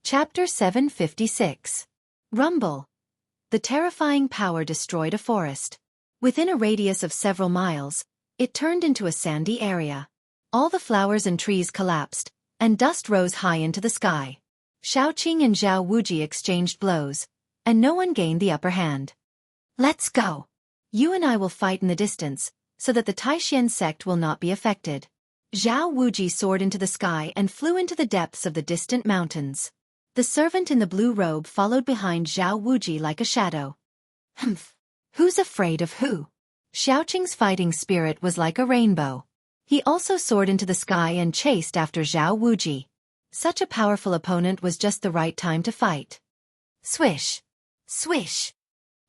Chapter 756. Rumble. The terrifying power destroyed a forest. Within a radius of several miles, it turned into a sandy area. All the flowers and trees collapsed, and dust rose high into the sky. Xueqi and Zhao Wuji exchanged blows, and no one gained the upper hand. "Let's go. You and I will fight in the distance, so that the Taishan sect will not be affected." Zhao Wuji soared into the sky and flew into the depths of the distant mountains. The servant in the blue robe followed behind Zhao Wuji like a shadow. Humph! Who's afraid of who? Xiaoqing's fighting spirit was like a rainbow. He also soared into the sky and chased after Zhao Wuji. Such a powerful opponent was just the right time to fight. Swish! Swish!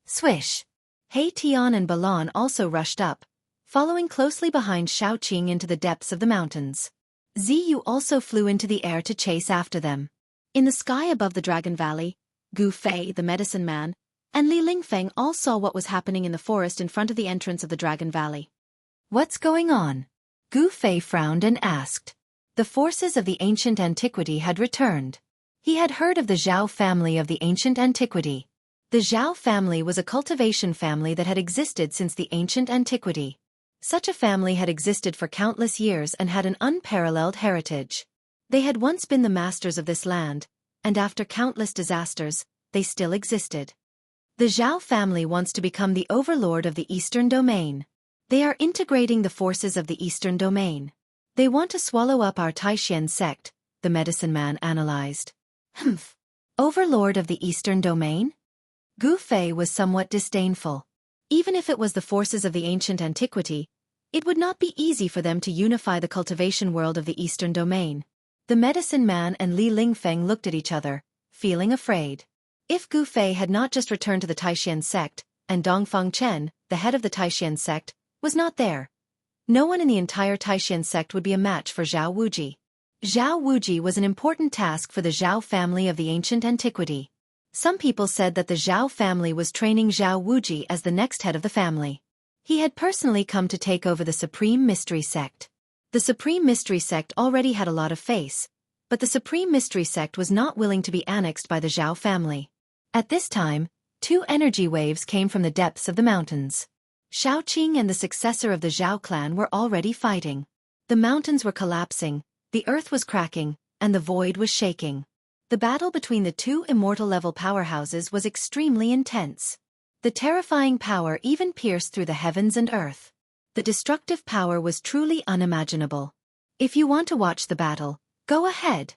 Swish! He Tian and Balan also rushed up, following closely behind Xiaoqing into the depths of the mountains. Ziyu also flew into the air to chase after them. In the sky above the Dragon Valley, Gu Fei, the medicine man, and Li Lingfeng all saw what was happening in the forest in front of the entrance of the Dragon Valley. "What's going on?" Gu Fei frowned and asked. The forces of the ancient antiquity had returned. He had heard of the Zhao family of the ancient antiquity. The Zhao family was a cultivation family that had existed since the ancient antiquity. Such a family had existed for countless years and had an unparalleled heritage. They had once been the masters of this land, and after countless disasters, they still existed. The Zhao family wants to become the overlord of the Eastern Domain. They are integrating the forces of the Eastern Domain. They want to swallow up our Taishan sect, the medicine man analyzed. Humph! Overlord of the Eastern Domain? Gu Fei was somewhat disdainful. Even if it was the forces of the ancient antiquity, it would not be easy for them to unify the cultivation world of the Eastern Domain. The medicine man and Li Lingfeng looked at each other, feeling afraid. If Gu Fei had not just returned to the Taishan sect, and Dongfang Chen, the head of the Taishan sect, was not there, no one in the entire Taishan sect would be a match for Zhao Wuji. Zhao Wuji was an important task for the Zhao family of the ancient antiquity. Some people said that the Zhao family was training Zhao Wuji as the next head of the family. He had personally come to take over the Supreme Mystery Sect. The Supreme Mystery Sect already had a lot of face, but the Supreme Mystery Sect was not willing to be annexed by the Zhao family. At this time, two energy waves came from the depths of the mountains. Xiaoqing and the successor of the Zhao clan were already fighting. The mountains were collapsing, the earth was cracking, and the void was shaking. The battle between the two immortal-level powerhouses was extremely intense. The terrifying power even pierced through the heavens and earth. The destructive power was truly unimaginable. If you want to watch the battle, go ahead.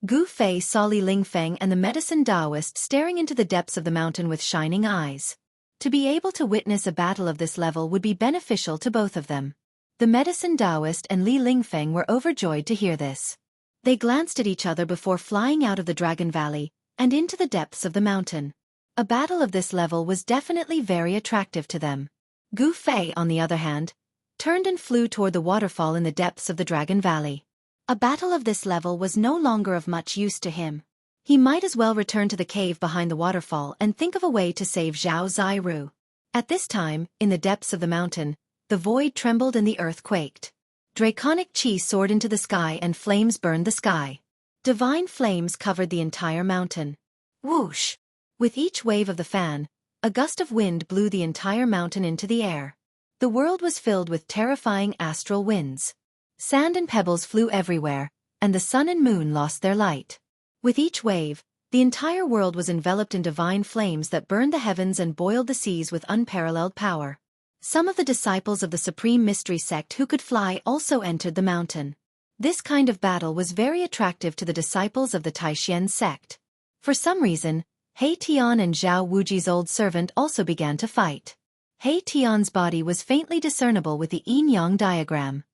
Gu Fei saw Li Lingfeng and the medicine Taoist staring into the depths of the mountain with shining eyes. To be able to witness a battle of this level would be beneficial to both of them. The medicine Taoist and Li Lingfeng were overjoyed to hear this. They glanced at each other before flying out of the Dragon Valley and into the depths of the mountain. A battle of this level was definitely very attractive to them. Gu Fei, on the other hand, turned and flew toward the waterfall in the depths of the Dragon Valley. A battle of this level was no longer of much use to him. He might as well return to the cave behind the waterfall and think of a way to save Zhao Ziru. At this time, in the depths of the mountain, the void trembled and the earth quaked. Draconic chi soared into the sky and flames burned the sky. Divine flames covered the entire mountain. Whoosh! With each wave of the fan, a gust of wind blew the entire mountain into the air. The world was filled with terrifying astral winds. Sand and pebbles flew everywhere, and the sun and moon lost their light. With each wave, the entire world was enveloped in divine flames that burned the heavens and boiled the seas with unparalleled power. Some of the disciples of the Supreme Mystery Sect who could fly also entered the mountain. This kind of battle was very attractive to the disciples of the Taishan sect. For some reason, He Tian and Zhao Wuji's old servant also began to fight. He Tian's body was faintly discernible with the yin-yang diagram.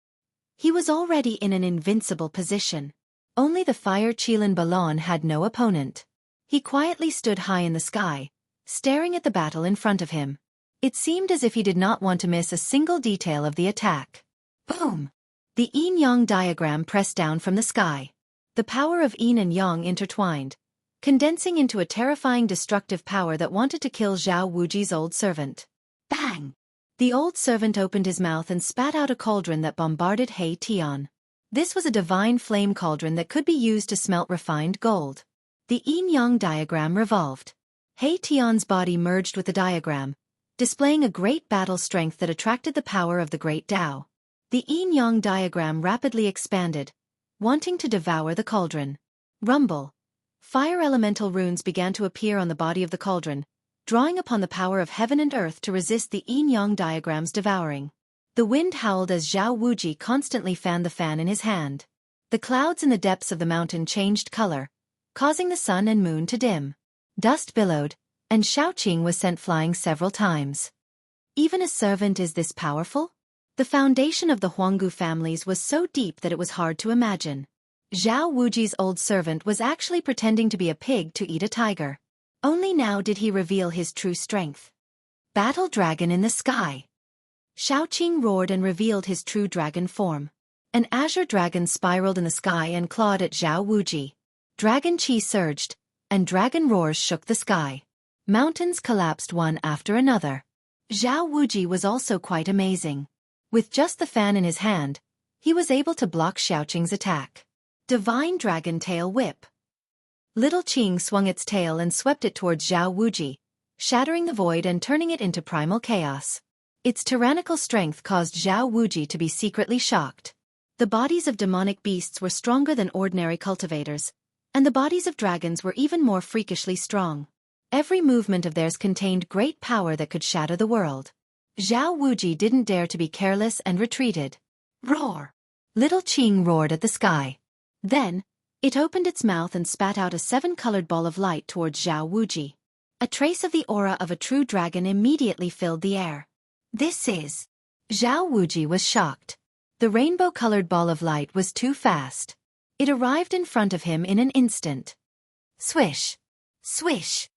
He was already in an invincible position. Only the fire Qilin Balon had no opponent. He quietly stood high in the sky, staring at the battle in front of him. It seemed as if he did not want to miss a single detail of the attack. Boom! The yin-yang diagram pressed down from the sky. The power of yin and yang intertwined, condensing into a terrifying destructive power that wanted to kill Zhao Wuji's old servant. Bang! The old servant opened his mouth and spat out a cauldron that bombarded He Tian. This was a divine flame cauldron that could be used to smelt refined gold. The yin-yang diagram revolved. He Tian's body merged with the diagram, displaying a great battle strength that attracted the power of the great Tao. The yin-yang diagram rapidly expanded, wanting to devour the cauldron. Rumble. Fire elemental runes began to appear on the body of the cauldron, drawing upon the power of heaven and earth to resist the yin-yang diagram's devouring. The wind howled as Zhao Wuji constantly fanned the fan in his hand. The clouds in the depths of the mountain changed color, causing the sun and moon to dim. Dust billowed, and Xueqi was sent flying several times. Even a servant is this powerful? The foundation of the Huanggu families was so deep that it was hard to imagine. Zhao Wuji's old servant was actually pretending to be a pig to eat a tiger. Only now did he reveal his true strength. Battle dragon in the sky. Xueqi roared and revealed his true dragon form. An azure dragon spiraled in the sky and clawed at Zhao Wuji. Dragon chi surged, and dragon roars shook the sky. Mountains collapsed one after another. Zhao Wuji was also quite amazing. With just the fan in his hand, he was able to block Xueqing's attack. Divine Dragon Tail Whip. Little Qing swung its tail and swept it towards Zhao Wuji, shattering the void and turning it into primal chaos. Its tyrannical strength caused Zhao Wuji to be secretly shocked. The bodies of demonic beasts were stronger than ordinary cultivators, and the bodies of dragons were even more freakishly strong. Every movement of theirs contained great power that could shatter the world. Zhao Wuji didn't dare to be careless and retreated. Roar! Little Qing roared at the sky. Then, it opened its mouth and spat out a 7-colored ball of light towards Zhao Wuji. A trace of the aura of a true dragon immediately filled the air. This is... Zhao Wuji was shocked. The rainbow-colored ball of light was too fast. It arrived in front of him in an instant. Swish! Swish!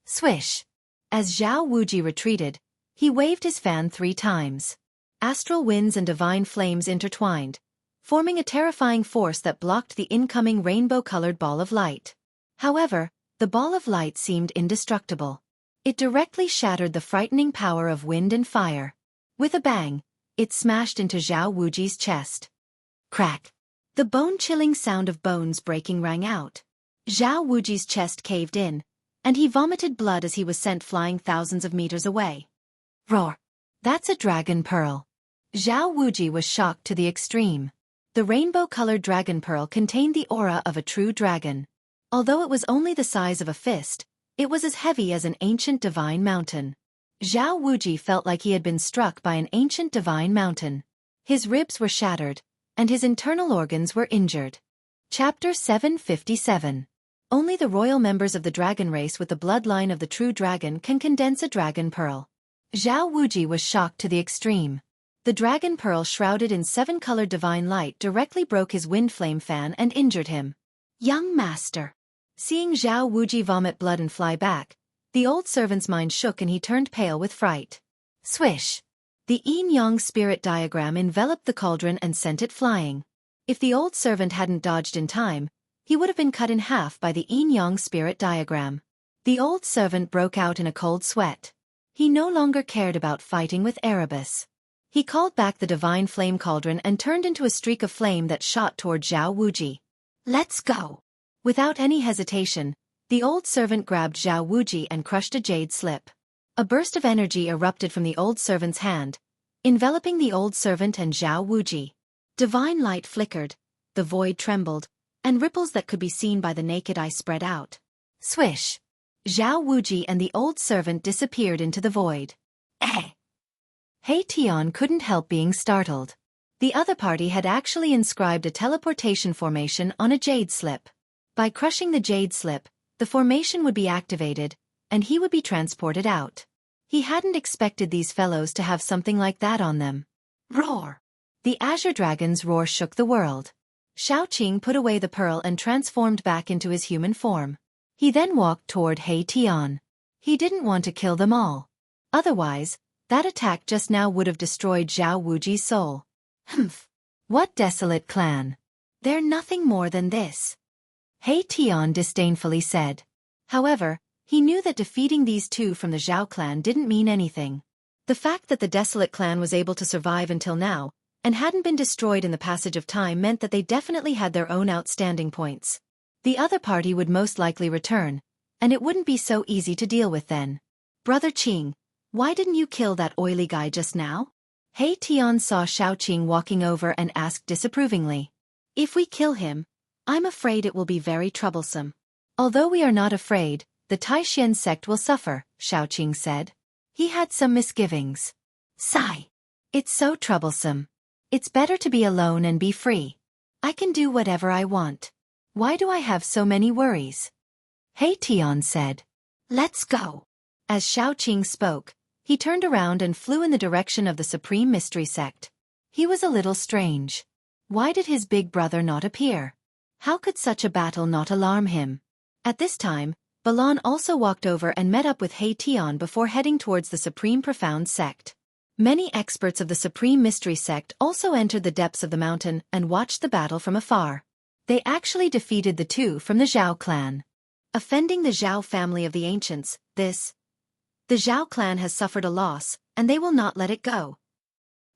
Swish! As Zhao Wuji retreated, he waved his fan 3 times. Astral winds and divine flames intertwined, forming a terrifying force that blocked the incoming rainbow-colored ball of light. However, the ball of light seemed indestructible. It directly shattered the frightening power of wind and fire. With a bang, it smashed into Zhao Wuji's chest. Crack! The bone-chilling sound of bones breaking rang out. Zhao Wuji's chest caved in, and he vomited blood as he was sent flying thousands of meters away. Roar! That's a dragon pearl. Zhao Wuji was shocked to the extreme. The rainbow-colored dragon pearl contained the aura of a true dragon. Although it was only the size of a fist, it was as heavy as an ancient divine mountain. Zhao Wuji felt like he had been struck by an ancient divine mountain. His ribs were shattered, and his internal organs were injured. Chapter 757. Only the royal members of the dragon race with the bloodline of the true dragon can condense a dragon pearl. Zhao Wuji was shocked to the extreme. The dragon pearl shrouded in 7-colored divine light directly broke his wind flame fan and injured him. Young master. Seeing Zhao Wuji vomit blood and fly back, the old servant's mind shook and he turned pale with fright. Swish! The yin-yang spirit diagram enveloped the cauldron and sent it flying. If the old servant hadn't dodged in time, he would have been cut in half by the yin-yang spirit diagram. The old servant broke out in a cold sweat. He no longer cared about fighting with Erebus. He called back the divine flame cauldron and turned into a streak of flame that shot toward Zhao Wuji. Let's go! Without any hesitation, the old servant grabbed Zhao Wuji and crushed a jade slip. A burst of energy erupted from the old servant's hand, enveloping the old servant and Zhao Wuji. Divine light flickered, the void trembled, and ripples that could be seen by the naked eye spread out. Swish! Zhao Wuji and the old servant disappeared into the void. He Tian couldn't help being startled. The other party had actually inscribed a teleportation formation on a jade slip. By crushing the jade slip, the formation would be activated, and he would be transported out. He hadn't expected these fellows to have something like that on them. Roar! The azure dragon's roar shook the world. Xueqi put away the pearl and transformed back into his human form. He then walked toward He Tian. He didn't want to kill them all. Otherwise, that attack just now would have destroyed Zhao Wuji's soul. Humph! What desolate clan! They're nothing more than this. He Tian disdainfully said. However, he knew that defeating these two from the Zhao clan didn't mean anything. The fact that the desolate clan was able to survive until now, and hadn't been destroyed in the passage of time meant that they definitely had their own outstanding points. The other party would most likely return, and it wouldn't be so easy to deal with then. Brother Qing, why didn't you kill that oily guy just now? He Tian saw Xiaoqing walking over and asked disapprovingly. If we kill him, I'm afraid it will be very troublesome. Although we are not afraid, the Taishan sect will suffer, Xiaoqing said. He had some misgivings. Sigh. It's so troublesome. It's better to be alone and be free. I can do whatever I want. Why do I have so many worries? He Tian said. Let's go. As Xiaoqing spoke, he turned around and flew in the direction of the Supreme Mystery Sect. He was a little strange. Why did his big brother not appear? How could such a battle not alarm him? At this time, Balan also walked over and met up with He Tian before heading towards the Supreme Profound Sect. Many experts of the Supreme Mystery Sect also entered the depths of the mountain and watched the battle from afar. They actually defeated the two from the Zhao clan. Offending the Zhao family of the ancients, the Zhao clan has suffered a loss, and they will not let it go.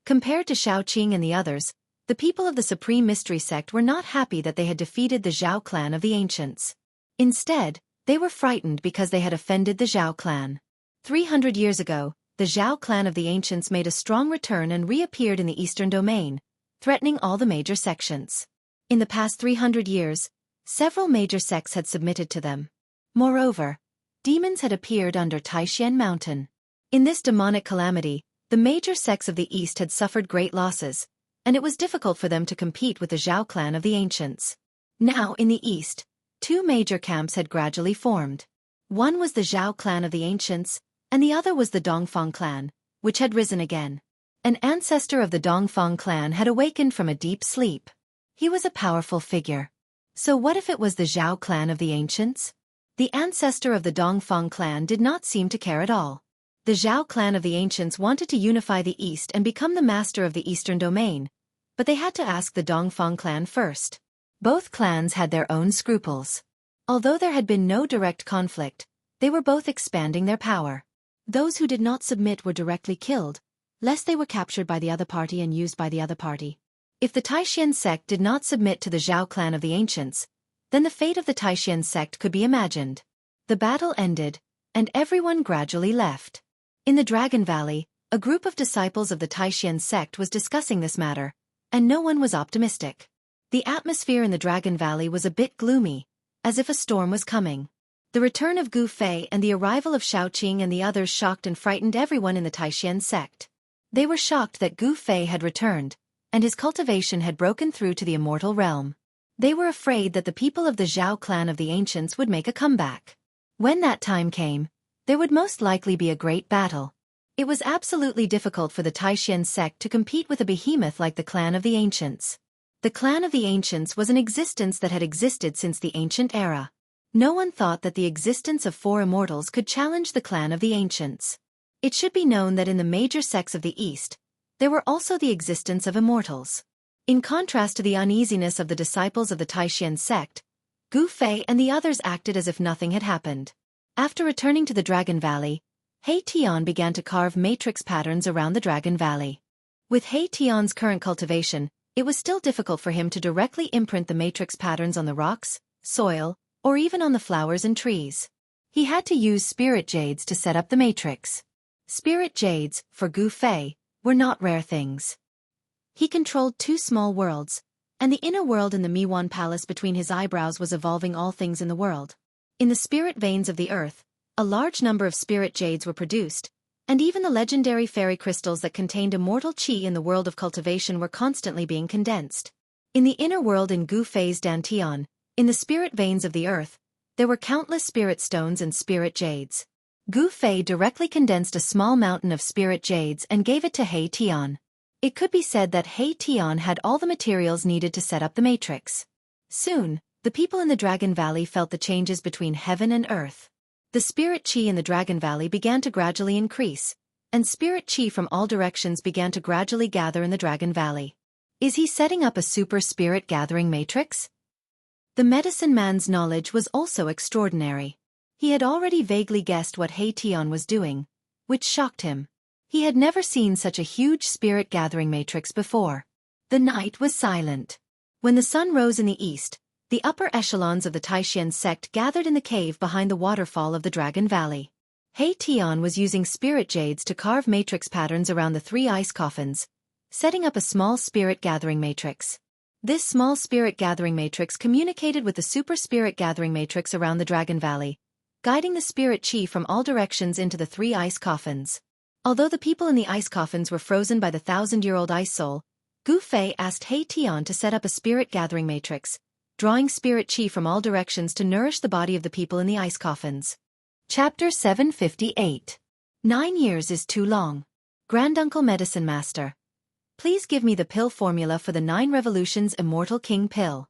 Compared to Xiaoqing and the others, the people of the Supreme Mystery Sect were not happy that they had defeated the Zhao clan of the ancients. Instead, they were frightened because they had offended the Zhao clan. 300 years ago, the Zhao clan of the ancients made a strong return and reappeared in the eastern domain, threatening all the major sections. In the past 300 years, several major sects had submitted to them. Moreover, demons had appeared under Taishan Mountain. In this demonic calamity, the major sects of the east had suffered great losses, and it was difficult for them to compete with the Zhao clan of the ancients. Now in the east, two major camps had gradually formed. One was the Zhao clan of the ancients, and the other was the Dongfang clan, which had risen again. An ancestor of the Dongfang clan had awakened from a deep sleep. He was a powerful figure. So what if it was the Zhao clan of the ancients? The ancestor of the Dongfang clan did not seem to care at all. The Zhao clan of the ancients wanted to unify the east and become the master of the eastern domain, but they had to ask the Dongfang clan first. Both clans had their own scruples. Although there had been no direct conflict, they were both expanding their power. Those who did not submit were directly killed, lest they were captured by the other party and used by the other party. If the Taishan sect did not submit to the Zhao clan of the ancients, then the fate of the Taishan sect could be imagined. The battle ended, and everyone gradually left. In the Dragon Valley, a group of disciples of the Taishan sect was discussing this matter, and no one was optimistic. The atmosphere in the Dragon Valley was a bit gloomy, as if a storm was coming. The return of Gu Fei and the arrival of Xiaoqing and the others shocked and frightened everyone in the Taishan sect. They were shocked that Gu Fei had returned, and his cultivation had broken through to the immortal realm. They were afraid that the people of the Zhao clan of the ancients would make a comeback. When that time came, there would most likely be a great battle. It was absolutely difficult for the Taishan sect to compete with a behemoth like the clan of the ancients. The clan of the ancients was an existence that had existed since the ancient era. No one thought that the existence of 4 immortals could challenge the clan of the ancients. It should be known that in the major sects of the east, there were also the existence of immortals. In contrast to the uneasiness of the disciples of the Taishan sect, Gu Fei and the others acted as if nothing had happened. After returning to the Dragon Valley, He Tian began to carve matrix patterns around the Dragon Valley. With He Tian's current cultivation, it was still difficult for him to directly imprint the matrix patterns on the rocks, soil, or even on the flowers and trees. He had to use spirit jades to set up the matrix. Spirit jades, for Gu Fei, were not rare things. He controlled 2 small worlds, and the inner world in the Miwan Palace between his eyebrows was evolving all things in the world. In the spirit veins of the earth, a large number of spirit jades were produced, and even the legendary fairy crystals that contained immortal qi in the world of cultivation were constantly being condensed. In the inner world in Gu Fei's Dantian, in the spirit veins of the earth, there were countless spirit stones and spirit jades. Gu Fei directly condensed a small mountain of spirit jades and gave it to He Tian. It could be said that He Tian had all the materials needed to set up the matrix. Soon, the people in the Dragon Valley felt the changes between heaven and earth. The spirit qi in the Dragon Valley began to gradually increase, and spirit qi from all directions began to gradually gather in the Dragon Valley. Is he setting up a super spirit gathering matrix? The medicine man's knowledge was also extraordinary. He had already vaguely guessed what He Tian was doing, which shocked him. He had never seen such a huge spirit gathering matrix before. The night was silent. When the sun rose in the east, The upper echelons of the Taishan sect gathered in the cave behind the waterfall of the Dragon Valley. He Tian was using spirit jades to carve matrix patterns around the 3 ice coffins, setting up a small spirit gathering matrix. This small spirit gathering matrix communicated with the super spirit gathering matrix around the Dragon Valley, guiding the spirit chi from all directions into the 3 ice coffins. Although the people in the ice coffins were frozen by the 1,000-year-old ice soul, Gu Fei asked He Tian to set up a spirit gathering matrix, drawing spirit chi from all directions to nourish the body of the people in the ice coffins. Chapter 758. 9 years is too long. Granduncle Medicine Master. Please give me the pill formula for the 9 Revolutions Immortal King pill.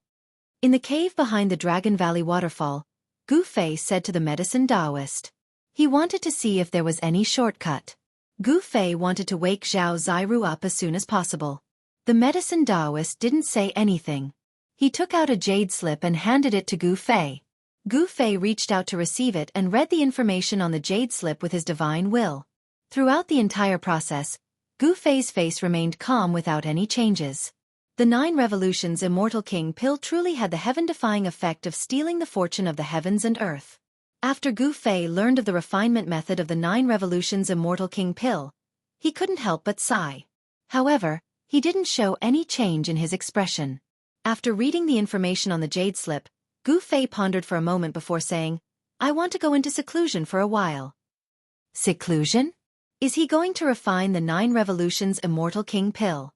In the cave behind the Dragon Valley waterfall, Gu Fei said to the medicine Taoist. He wanted to see if there was any shortcut. Gu Fei wanted to wake Zhao Ziru up as soon as possible. The medicine Taoist didn't say anything. He took out a jade slip and handed it to Gu Fei. Gu Fei reached out to receive it and read the information on the jade slip with his divine will. Throughout the entire process, Gu Fei's face remained calm without any changes. The 9 Revolutions Immortal King pill truly had the heaven-defying effect of stealing the fortune of the heavens and earth. After Gu Fei learned of the refinement method of the 9 Revolutions Immortal King pill, he couldn't help but sigh. However, he didn't show any change in his expression. After reading the information on the jade slip, Gu Fei pondered for a moment before saying, I want to go into seclusion for a while. Seclusion? Is he going to refine the 9 Revolutions Immortal King pill?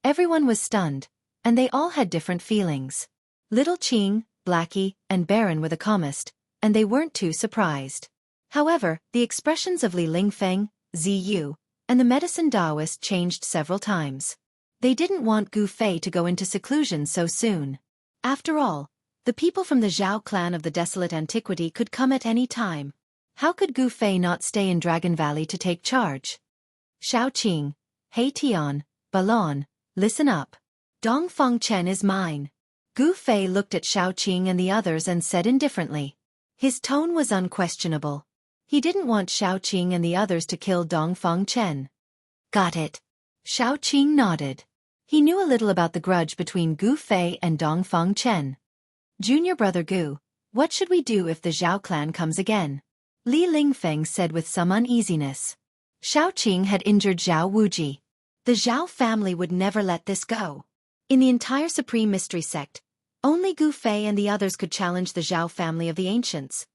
Everyone was stunned, and they all had different feelings. Little Qing, Blackie, and Baron were the calmest, and they weren't too surprised. However, the expressions of Li Lingfeng, Ziyu, and the medicine Taoist changed several times. They didn't want Gu Fei to go into seclusion so soon. After all, the people from the Zhao clan of the desolate antiquity could come at any time. How could Gu Fei not stay in Dragon Valley to take charge? Shao Qing, He Tian, Balon, listen up. Dongfeng Chen is mine. Gu Fei looked at Shao Qing and the others and said indifferently. His tone was unquestionable. He didn't want Shao Qing and the others to kill Dongfeng Chen. Got it. Shao Qing nodded. He knew a little about the grudge between Gu Fei and Dongfeng Chen. Junior brother Gu, what should we do if the Zhao clan comes again? Li Lingfeng said with some uneasiness. Shao Qing had injured Zhao Wuji. The Zhao family would never let this go. In the entire Supreme Mystery Sect, only Gu Fei and the others could challenge the Zhao family of the ancients.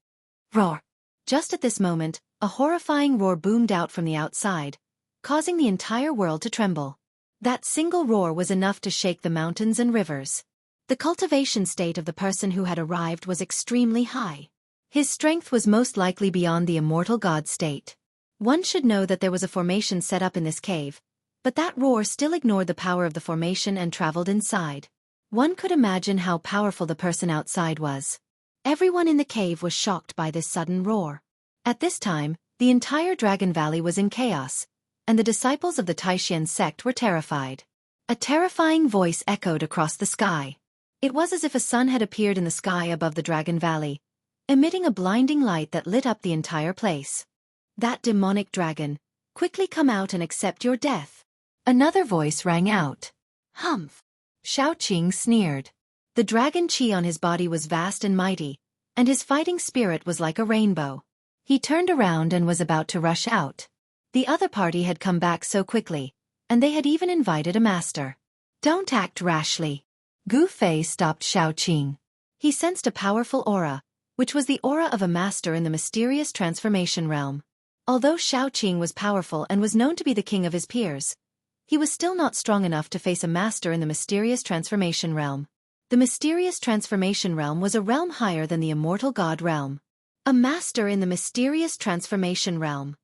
Roar! Just at this moment, a horrifying roar boomed out from the outside, causing the entire world to tremble. That single roar was enough to shake the mountains and rivers. The cultivation state of the person who had arrived was extremely high. His strength was most likely beyond the immortal god state. One should know that there was a formation set up in this cave, but that roar still ignored the power of the formation and traveled inside. One could imagine how powerful the person outside was. Everyone in the cave was shocked by this sudden roar. At this time, the entire Dragon Valley was in chaos, and the disciples of the Taishan sect were terrified. A terrifying voice echoed across the sky. It was as if a sun had appeared in the sky above the Dragon Valley, emitting a blinding light that lit up the entire place. That demonic dragon, quickly come out and accept your death. Another voice rang out. Humph! Shao Qing sneered. The dragon chi on his body was vast and mighty, and his fighting spirit was like a rainbow. He turned around and was about to rush out. The other party had come back so quickly, and they had even invited a master. Don't act rashly. Gu Fei stopped Shao Qing. He sensed a powerful aura, which was the aura of a master in the mysterious transformation realm. Although Shao Qing was powerful and was known to be the king of his peers, he was still not strong enough to face a master in the mysterious transformation realm. The mysterious transformation realm was a realm higher than the immortal god realm. A master in the mysterious transformation realm.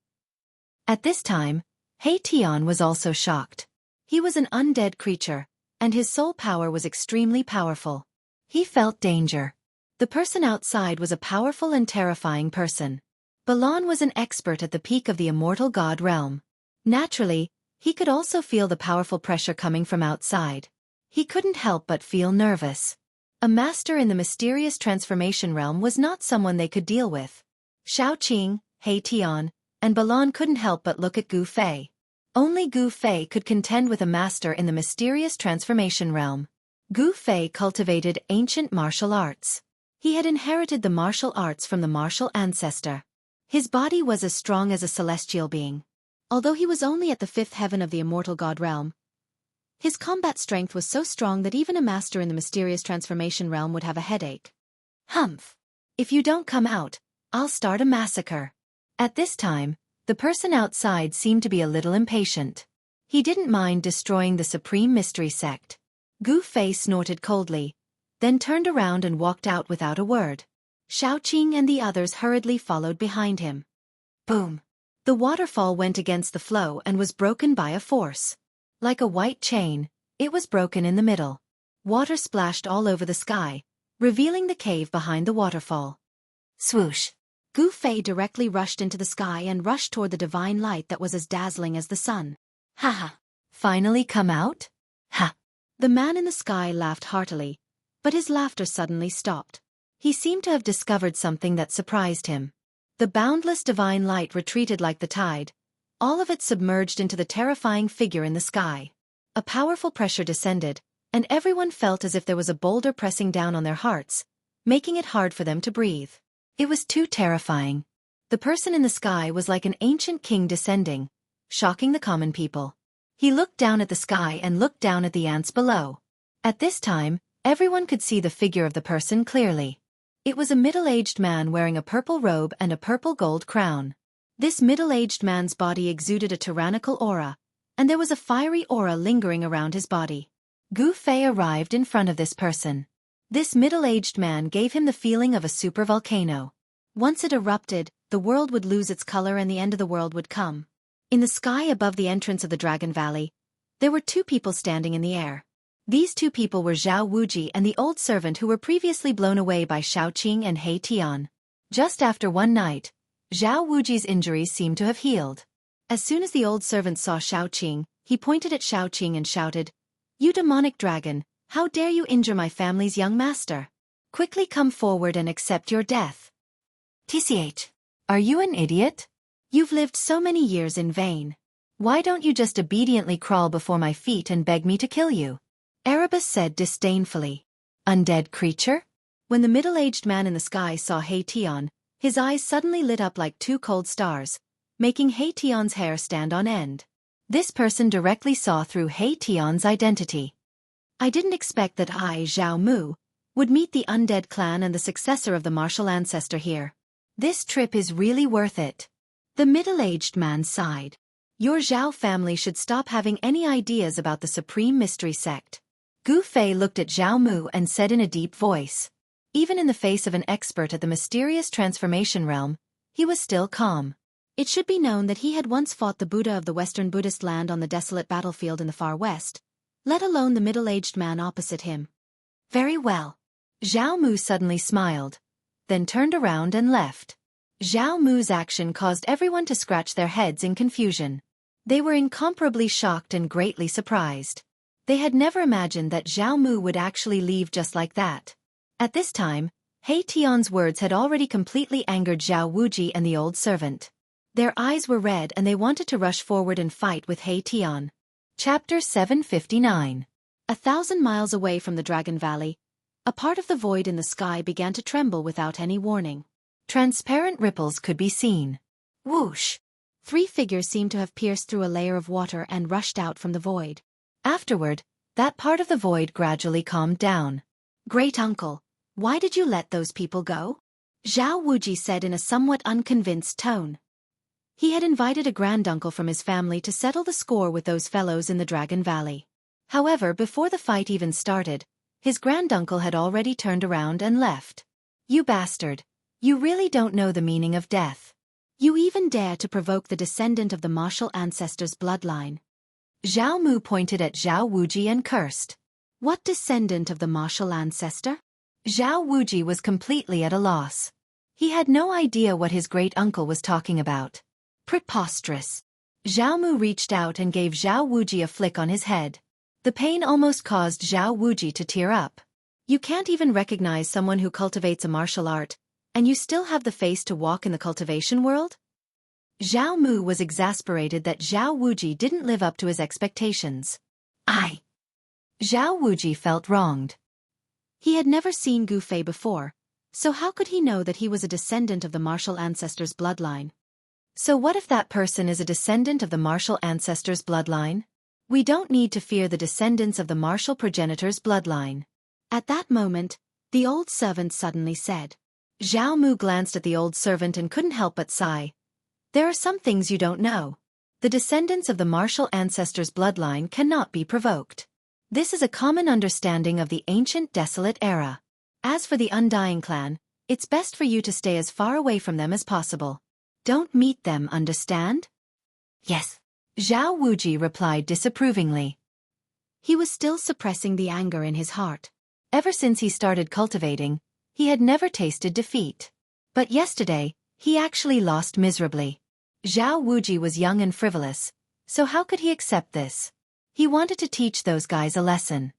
At this time, He Tian was also shocked. He was an undead creature, and his soul power was extremely powerful. He felt danger. The person outside was a powerful and terrifying person. Balon was an expert at the peak of the immortal god realm. Naturally, he could also feel the powerful pressure coming from outside. He couldn't help but feel nervous. A master in the mysterious transformation realm was not someone they could deal with. Shao Qing, He Tian, and Balon couldn't help but look at Gu Fei. Only Gu Fei could contend with a master in the mysterious transformation realm. Gu Fei cultivated ancient martial arts. He had inherited the martial arts from the martial ancestor. His body was as strong as a celestial being. Although he was only at the fifth heaven of the immortal god realm, his combat strength was so strong that even a master in the mysterious transformation realm would have a headache. Humph! If you don't come out, I'll start a massacre. At this time, the person outside seemed to be a little impatient. He didn't mind destroying the supreme mystery sect. Gu Fei snorted coldly, then turned around and walked out without a word. Xiaoqing and the others hurriedly followed behind him. Boom! The waterfall went against the flow and was broken by a force. Like a white chain, it was broken in the middle. Water splashed all over the sky, revealing the cave behind the waterfall. Swoosh! Gu Fei directly rushed into the sky and rushed toward the divine light that was as dazzling as the sun. Ha ha! Finally come out? Ha! The man in the sky laughed heartily, but his laughter suddenly stopped. He seemed to have discovered something that surprised him. The boundless divine light retreated like the tide, all of it submerged into the terrifying figure in the sky. A powerful pressure descended, and everyone felt as if there was a boulder pressing down on their hearts, making it hard for them to breathe. It was too terrifying. The person in the sky was like an ancient king descending, shocking the common people. He looked down at the sky and looked down at the ants below. At this time, everyone could see the figure of the person clearly. It was a middle-aged man wearing a purple robe and a purple gold crown. This middle-aged man's body exuded a tyrannical aura, and there was a fiery aura lingering around his body. Gu Fei arrived in front of this person. This middle-aged man gave him the feeling of a supervolcano. Once it erupted, the world would lose its color and the end of the world would come. In the sky above the entrance of the Dragon Valley, there were two people standing in the air. These two people were Zhao Wuji and the old servant who were previously blown away by Xiaoqing and He Tian. Just after one night, Zhao Wuji's injuries seemed to have healed. As soon as the old servant saw Xiaoqing, he pointed at Xiaoqing and shouted, "You demonic dragon, how dare you injure my family's young master? Quickly come forward and accept your death." "TCH, are you an idiot? You've lived so many years in vain. Why don't you just obediently crawl before my feet and beg me to kill you?" Erebus said disdainfully. "Undead creature?" When the middle-aged man in the sky saw He Tian, his eyes suddenly lit up like two cold stars, making He Tian's hair stand on end. This person directly saw through He Tian's identity. "I didn't expect that I, Zhao Mu, would meet the undead clan and the successor of the martial ancestor here. This trip is really worth it." The middle-aged man sighed. "Your Zhao family should stop having any ideas about the supreme mystery sect." Gu Fei looked at Zhao Mu and said in a deep voice. Even in the face of an expert at the mysterious transformation realm, he was still calm. It should be known that he had once fought the Buddha of the Western Buddhist land on the desolate battlefield in the far west, let alone the middle-aged man opposite him. "Very well." Zhao Mu suddenly smiled, then turned around and left. Zhao Mu's action caused everyone to scratch their heads in confusion. They were incomparably shocked and greatly surprised. They had never imagined that Zhao Mu would actually leave just like that. At this time, He Tian's words had already completely angered Zhao Wuji and the old servant. Their eyes were red and they wanted to rush forward and fight with He Tian. Chapter 759. 1,000 miles away from the Dragon Valley, a part of the void in the sky began to tremble without any warning. Transparent ripples could be seen. Whoosh! 3 figures seemed to have pierced through a layer of water and rushed out from the void. Afterward, that part of the void gradually calmed down. "Great uncle, why did you let those people go?" Zhao Wuji said in a somewhat unconvinced tone. He had invited a granduncle from his family to settle the score with those fellows in the Dragon Valley. However, before the fight even started, his granduncle had already turned around and left. "You bastard, you really don't know the meaning of death. You even dare to provoke the descendant of the martial ancestor's bloodline." Zhao Mu pointed at Zhao Wuji and cursed. "What descendant of the martial ancestor?" Zhao Wuji was completely at a loss. He had no idea what his great-uncle was talking about. Preposterous. Zhao Mu reached out and gave Zhao Wuji a flick on his head. The pain almost caused Zhao Wuji to tear up. "You can't even recognize someone who cultivates a martial art, and you still have the face to walk in the cultivation world?" Zhao Mu was exasperated that Zhao Wuji didn't live up to his expectations. Zhao Wuji felt wronged. He had never seen Gu Fei before, so how could he know that he was a descendant of the martial ancestors' bloodline? So what if that person is a descendant of the martial ancestors' bloodline? We don't need to fear the descendants of the martial progenitors' bloodline. At that moment, the old servant suddenly said. Zhao Mu glanced at the old servant and couldn't help but sigh. There are some things you don't know. The descendants of the martial ancestors' bloodline cannot be provoked. This is a common understanding of the ancient desolate era. As for the Undying clan, it's best for you to stay as far away from them as possible. Don't meet them, understand? Yes. Zhao Wuji replied disapprovingly. He was still suppressing the anger in his heart. Ever since he started cultivating, he had never tasted defeat. But yesterday, he actually lost miserably. Zhao Wuji was young and frivolous, so how could he accept this? He wanted to teach those guys a lesson.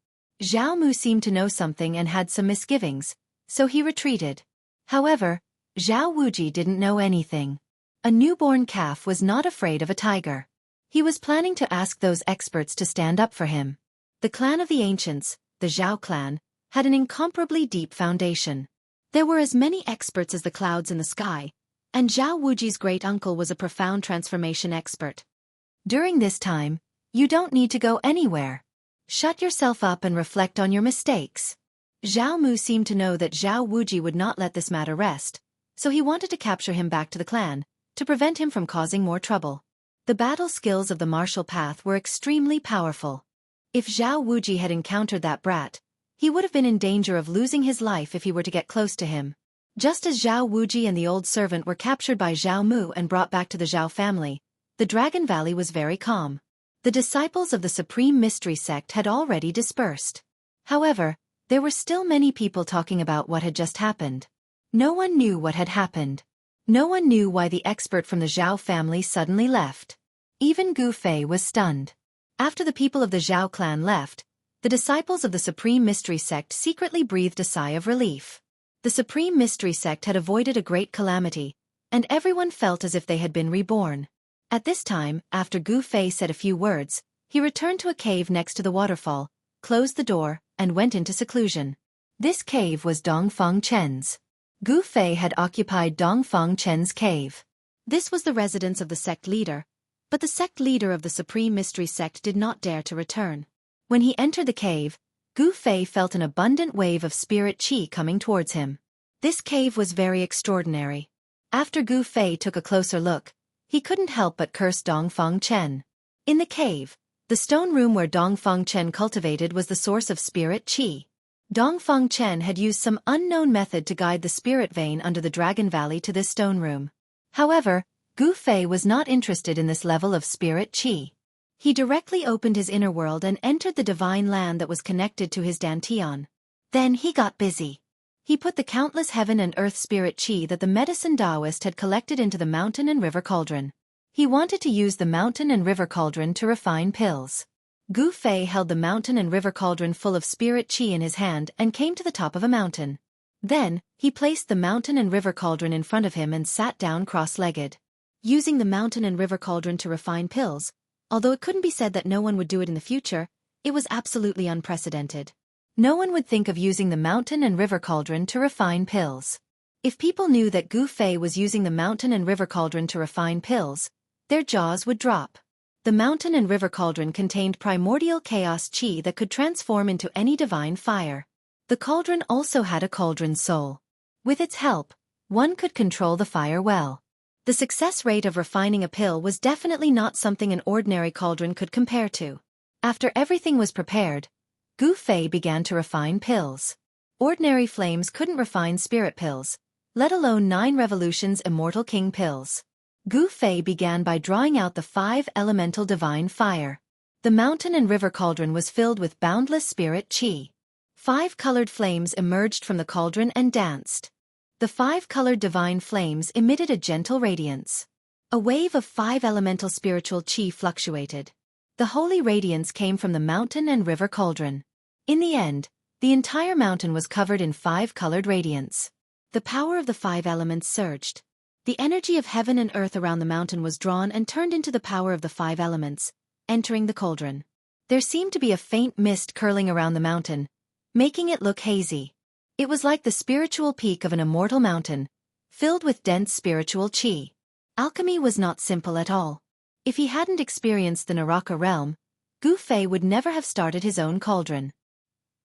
Zhao Mu seemed to know something and had some misgivings, so he retreated. However, Zhao Wuji didn't know anything. A newborn calf was not afraid of a tiger. He was planning to ask those experts to stand up for him. The clan of the ancients, the Zhao clan, had an incomparably deep foundation. There were as many experts as the clouds in the sky, and Zhao Wuji's great-uncle was a profound transformation expert. During this time, you don't need to go anywhere. Shut yourself up and reflect on your mistakes. Zhao Mu seemed to know that Zhao Wuji would not let this matter rest, so he wanted to capture him back to the clan, to prevent him from causing more trouble. The battle skills of the martial path were extremely powerful. If Zhao Wuji had encountered that brat, he would have been in danger of losing his life if he were to get close to him. Just as Zhao Wuji and the old servant were captured by Zhao Mu and brought back to the Zhao family, the Dragon Valley was very calm. The disciples of the Supreme Mystery Sect had already dispersed. However, there were still many people talking about what had just happened. No one knew what had happened. No one knew why the expert from the Zhao family suddenly left. Even Gu Fei was stunned. After the people of the Zhao clan left, the disciples of the Supreme Mystery Sect secretly breathed a sigh of relief. The Supreme Mystery Sect had avoided a great calamity, and everyone felt as if they had been reborn. At this time, after Gu Fei said a few words, he returned to a cave next to the waterfall, closed the door, and went into seclusion. This cave was Dongfang Chen's. Gu Fei had occupied Dongfang Chen's cave. This was the residence of the sect leader, but the sect leader of the Supreme Mystery Sect did not dare to return. When he entered the cave, Gu Fei felt an abundant wave of spirit qi coming towards him. This cave was very extraordinary. After Gu Fei took a closer look, he couldn't help but curse Dongfang Chen. In the cave, the stone room where Dongfang Chen cultivated was the source of spirit qi. Dongfang Chen had used some unknown method to guide the spirit vein under the Dragon Valley to this stone room. However, Gu Fei was not interested in this level of spirit qi. He directly opened his inner world and entered the divine land that was connected to his dantian. Then he got busy. He put the countless heaven and earth spirit qi that the medicine Taoist had collected into the mountain and river cauldron. He wanted to use the mountain and river cauldron to refine pills. Gu Fei held the mountain and river cauldron full of spirit qi in his hand and came to the top of a mountain. Then, he placed the mountain and river cauldron in front of him and sat down cross-legged. Using the mountain and river cauldron to refine pills, although it couldn't be said that no one would do it in the future, it was absolutely unprecedented. No one would think of using the mountain and river cauldron to refine pills. If people knew that Gu Fei was using the mountain and river cauldron to refine pills, their jaws would drop. The mountain and river cauldron contained primordial chaos qi that could transform into any divine fire. The cauldron also had a cauldron soul. With its help, one could control the fire well. The success rate of refining a pill was definitely not something an ordinary cauldron could compare to. After everything was prepared, Gu Fei began to refine pills. Ordinary flames couldn't refine spirit pills, let alone 9 revolutions Immortal King pills. Gu Fei began by drawing out the 5 elemental divine fire. The mountain and river cauldron was filled with boundless spirit qi. 5 colored flames emerged from the cauldron and danced. The 5 colored divine flames emitted a gentle radiance. A wave of 5 elemental spiritual qi fluctuated. The holy radiance came from the mountain and river cauldron. In the end, the entire mountain was covered in 5 colored radiance. The power of the 5 elements surged. The energy of heaven and earth around the mountain was drawn and turned into the power of the 5 elements, entering the cauldron. There seemed to be a faint mist curling around the mountain, making it look hazy. It was like the spiritual peak of an immortal mountain, filled with dense spiritual qi. Alchemy was not simple at all. If he hadn't experienced the Naraka realm, Gu Fei would never have started his own cauldron.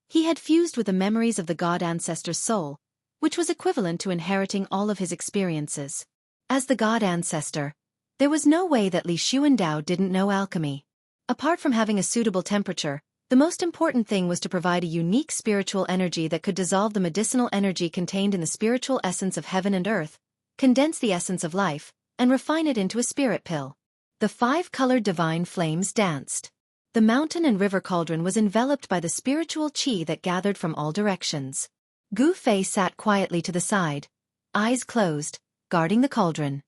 He had fused with the memories of the god ancestor's soul, which was equivalent to inheriting all of his experiences. As the god ancestor, there was no way that Li Xuandao didn't know alchemy. Apart from having a suitable temperature, the most important thing was to provide a unique spiritual energy that could dissolve the medicinal energy contained in the spiritual essence of heaven and earth, condense the essence of life, and refine it into a spirit pill. The 5-colored divine flames danced. The mountain and river cauldron was enveloped by the spiritual qi that gathered from all directions. Gu Fei sat quietly to the side, eyes closed, guarding the cauldron.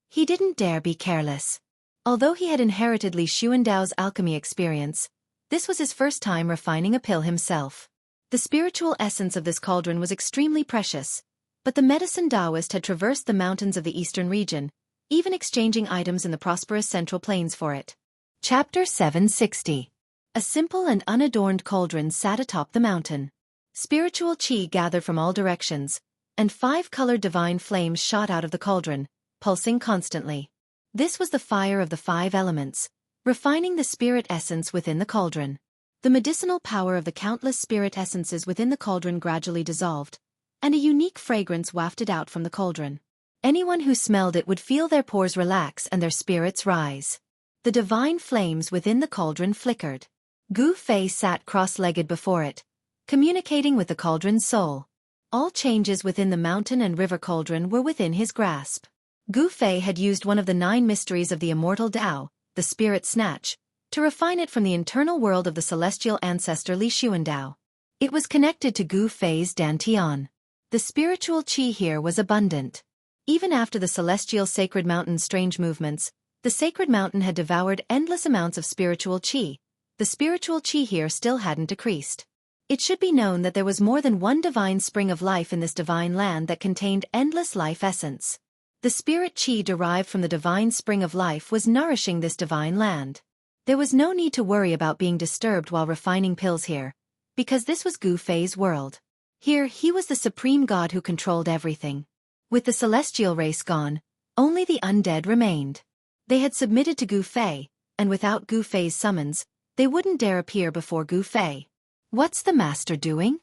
He didn't dare be careless. Although he had inherited Li Xuandao's alchemy experience, this was his first time refining a pill himself. The spiritual essence of this cauldron was extremely precious, but the medicine Taoist had traversed the mountains of the eastern region, even exchanging items in the prosperous Central Plains for it. Chapter 760. A simple and unadorned cauldron sat atop the mountain. Spiritual qi gathered from all directions, and 5-colored divine flames shot out of the cauldron, pulsing constantly. This was the fire of the 5 elements, refining the spirit essence within the cauldron. The medicinal power of the countless spirit essences within the cauldron gradually dissolved, and a unique fragrance wafted out from the cauldron. Anyone who smelled it would feel their pores relax and their spirits rise. The divine flames within the cauldron flickered. Gu Fei sat cross-legged before it, communicating with the cauldron's soul. All changes within the mountain and river cauldron were within his grasp. Gu Fei had used one of the 9 mysteries of the immortal Tao, the spirit snatch, to refine it from the internal world of the celestial ancestor Li Xuandao. It was connected to Gu Fei's dantian. The spiritual qi here was abundant. Even after the celestial sacred mountain's strange movements, the sacred mountain had devoured endless amounts of spiritual qi. The spiritual qi here still hadn't decreased. It should be known that there was more than one divine spring of life in this divine land that contained endless life essence. The spirit qi derived from the divine spring of life was nourishing this divine land. There was no need to worry about being disturbed while refining pills here, because this was Gu Fei's world. Here he was the supreme god who controlled everything. With the celestial race gone, only the undead remained. They had submitted to Gu Fei, and without Gu Fei's summons, they wouldn't dare appear before Gu Fei. What's the master doing?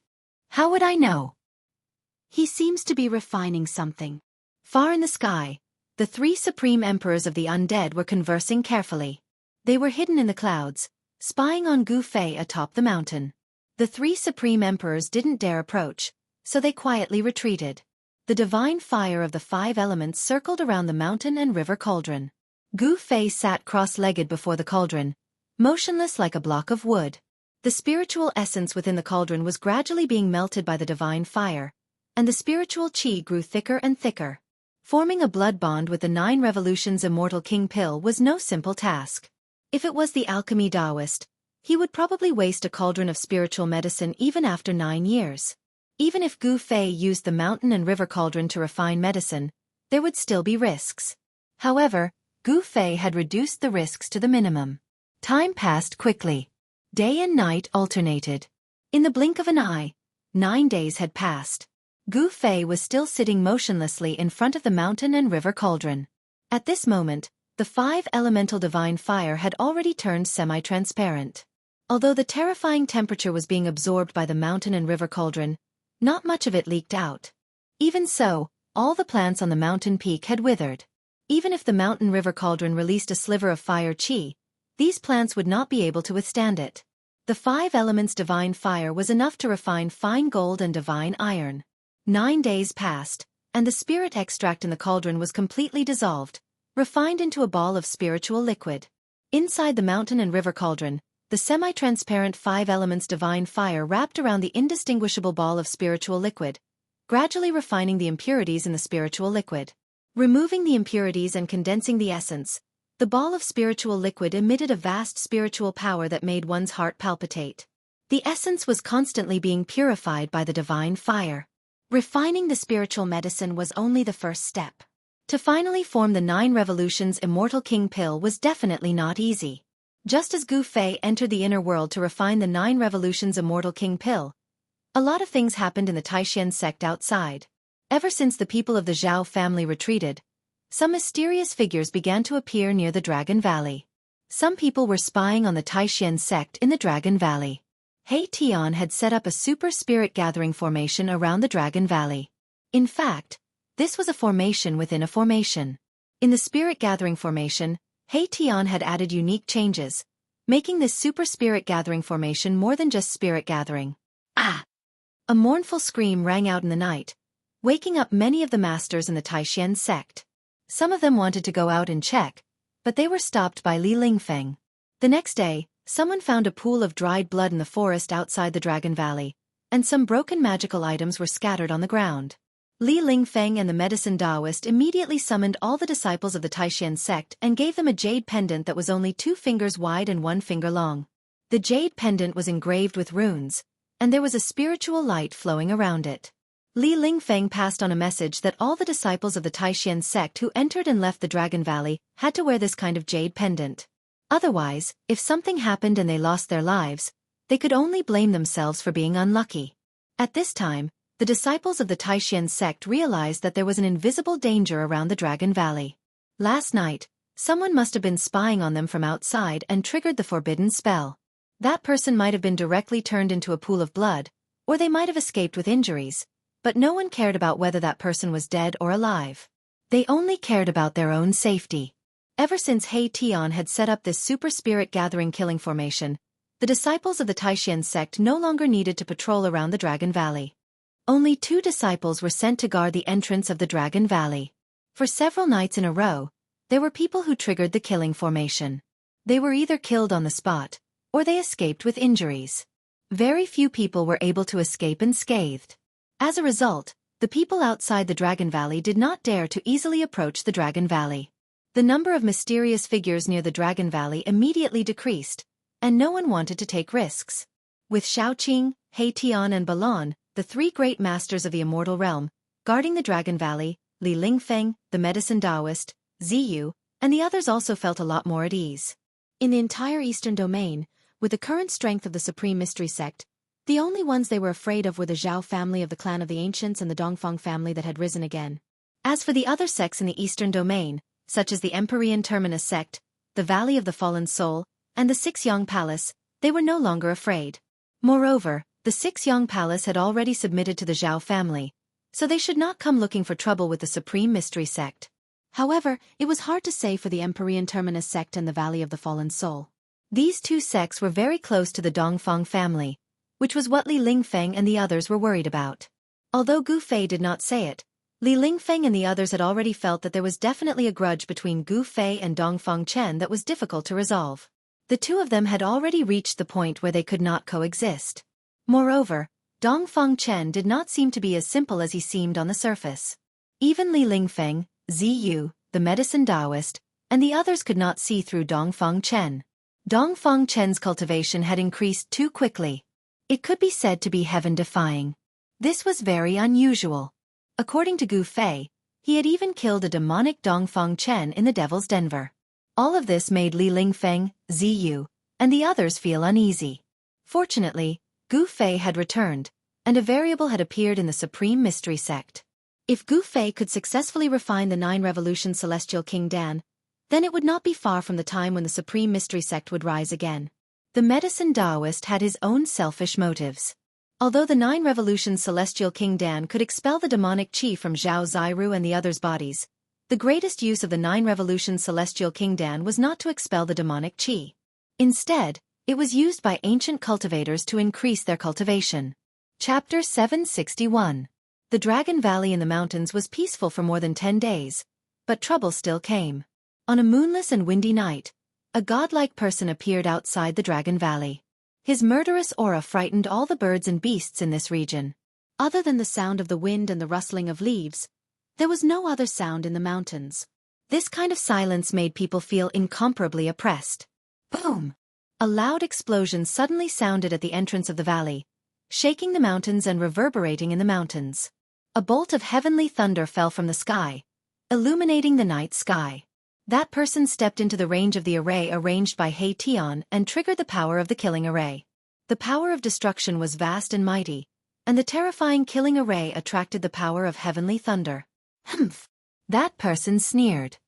How would I know? He seems to be refining something. Far in the sky, the 3 supreme emperors of the undead were conversing carefully. They were hidden in the clouds, spying on Gu Fei atop the mountain. The 3 supreme emperors didn't dare approach, so they quietly retreated. The divine fire of the 5 elements circled around the mountain and river cauldron. Gu Fei sat cross-legged before the cauldron, motionless like a block of wood. The spiritual essence within the cauldron was gradually being melted by the divine fire, and the spiritual qi grew thicker and thicker. Forming a blood bond with the 9 revolutions immortal king pill was no simple task. If it was the alchemy Taoist, he would probably waste a cauldron of spiritual medicine even after 9 years. Even if Gu Fei used the mountain and river cauldron to refine medicine, there would still be risks. However, Gu Fei had reduced the risks to the minimum. Time passed quickly. Day and night alternated. In the blink of an eye, 9 days had passed. Gu Fei was still sitting motionlessly in front of the mountain and river cauldron. At this moment, the 5 elemental divine fire had already turned semi-transparent. Although the terrifying temperature was being absorbed by the mountain and river cauldron, not much of it leaked out. Even so, all the plants on the mountain peak had withered. Even if the mountain river cauldron released a sliver of fire qi, these plants would not be able to withstand it. The 5 elements divine fire was enough to refine fine gold and divine iron. 9 days passed, and the spirit extract in the cauldron was completely dissolved, refined into a ball of spiritual liquid. Inside the mountain and river cauldron, the semi-transparent 5 elements divine fire wrapped around the indistinguishable ball of spiritual liquid, gradually refining the impurities in the spiritual liquid. Removing the impurities and condensing the essence, the ball of spiritual liquid emitted a vast spiritual power that made one's heart palpitate. The essence was constantly being purified by the divine fire. Refining the spiritual medicine was only the first step. To finally form the 9 revolutions immortal king pill was definitely not easy. Just as Gu Fei entered the inner world to refine the 9 revolutions Immortal King pill, a lot of things happened in the Taishan sect outside. Ever since the people of the Zhao family retreated, some mysterious figures began to appear near the Dragon Valley. Some people were spying on the Taishan sect in the Dragon Valley. He Tian had set up a super spirit gathering formation around the Dragon Valley. In fact, this was a formation within a formation. In the spirit gathering formation, He Tian had added unique changes, making this super spirit gathering formation more than just spirit gathering. Ah! A mournful scream rang out in the night, waking up many of the masters in the Taishan sect. Some of them wanted to go out and check, but they were stopped by Li Lingfeng. The next day, someone found a pool of dried blood in the forest outside the Dragon Valley, and some broken magical items were scattered on the ground. Li Lingfeng and the medicine Taoist immediately summoned all the disciples of the Taishan sect and gave them a jade pendant that was only 2 fingers wide and 1 finger long. The jade pendant was engraved with runes, and there was a spiritual light flowing around it. Li Lingfeng passed on a message that all the disciples of the Taishan sect who entered and left the Dragon Valley had to wear this kind of jade pendant. Otherwise, if something happened and they lost their lives, they could only blame themselves for being unlucky. At this time, the disciples of the Taishan sect realized that there was an invisible danger around the Dragon Valley. Last night, someone must have been spying on them from outside and triggered the forbidden spell. That person might have been directly turned into a pool of blood, or they might have escaped with injuries, but no one cared about whether that person was dead or alive. They only cared about their own safety. Ever since He Tian had set up this super spirit gathering killing formation, the disciples of the Taishan sect no longer needed to patrol around the Dragon Valley. Only 2 disciples were sent to guard the entrance of the Dragon Valley. For several nights in a row, there were people who triggered the killing formation. They were either killed on the spot, or they escaped with injuries. Very few people were able to escape unscathed. As a result, the people outside the Dragon Valley did not dare to easily approach the Dragon Valley. The number of mysterious figures near the Dragon Valley immediately decreased, and no one wanted to take risks. With Shaoqing, He Tian and Balan, the 3 great masters of the Immortal Realm, guarding the Dragon Valley, Li Lingfeng, the medicine Taoist, Ziyu, and the others also felt a lot more at ease. In the entire Eastern Domain, with the current strength of the Supreme Mystery Sect, the only ones they were afraid of were the Zhao family of the Clan of the Ancients and the Dongfang family that had risen again. As for the other sects in the Eastern Domain, such as the Empyrean Terminus sect, the Valley of the Fallen Soul, and the Xianxia Palace, they were no longer afraid. Moreover, the Xianxia Palace had already submitted to the Zhao family, so they should not come looking for trouble with the Supreme Mystery Sect. However, it was hard to say for the Empyrean Terminus sect and the Valley of the Fallen Soul. These 2 sects were very close to the Dongfang family, which was what Li Lingfeng and the others were worried about. Although Gu Fei did not say it, Li Lingfeng and the others had already felt that there was definitely a grudge between Gu Fei and Dongfang Chen that was difficult to resolve. The 2 of them had already reached the point where they could not coexist. Moreover, Dongfang Chen did not seem to be as simple as he seemed on the surface. Even Li Lingfeng, Ziyu, the medicine Taoist, and the others could not see through Dongfang Chen. Dongfang Chen's cultivation had increased too quickly. It could be said to be heaven-defying. This was very unusual. According to Gu Fei, he had even killed a demonic Dongfang Chen in the Devil's Denver. All of this made Li Lingfeng, Ziyu, and the others feel uneasy. Fortunately, Gu Fei had returned, and a variable had appeared in the Supreme Mystery Sect. If Gu Fei could successfully refine the 9 revolutions Celestial King Dan, then it would not be far from the time when the Supreme Mystery Sect would rise again. The medicine Taoist had his own selfish motives. Although the 9 revolutions Celestial King Dan could expel the demonic qi from Zhao Ziru and the others' bodies, the greatest use of the 9 revolutions Celestial King Dan was not to expel the demonic qi. Instead, it was used by ancient cultivators to increase their cultivation. Chapter 761. The Dragon Valley in the mountains was peaceful for more than 10 days, but trouble still came. On a moonless and windy night, a godlike person appeared outside the Dragon Valley. His murderous aura frightened all the birds and beasts in this region. Other than the sound of the wind and the rustling of leaves, there was no other sound in the mountains. This kind of silence made people feel incomparably oppressed. Boom! A loud explosion suddenly sounded at the entrance of the valley, shaking the mountains and reverberating in the mountains. A bolt of heavenly thunder fell from the sky, illuminating the night sky. That person stepped into the range of the array arranged by He Tian and triggered the power of the killing array. The power of destruction was vast and mighty, and the terrifying killing array attracted the power of heavenly thunder. Humph! That person sneered.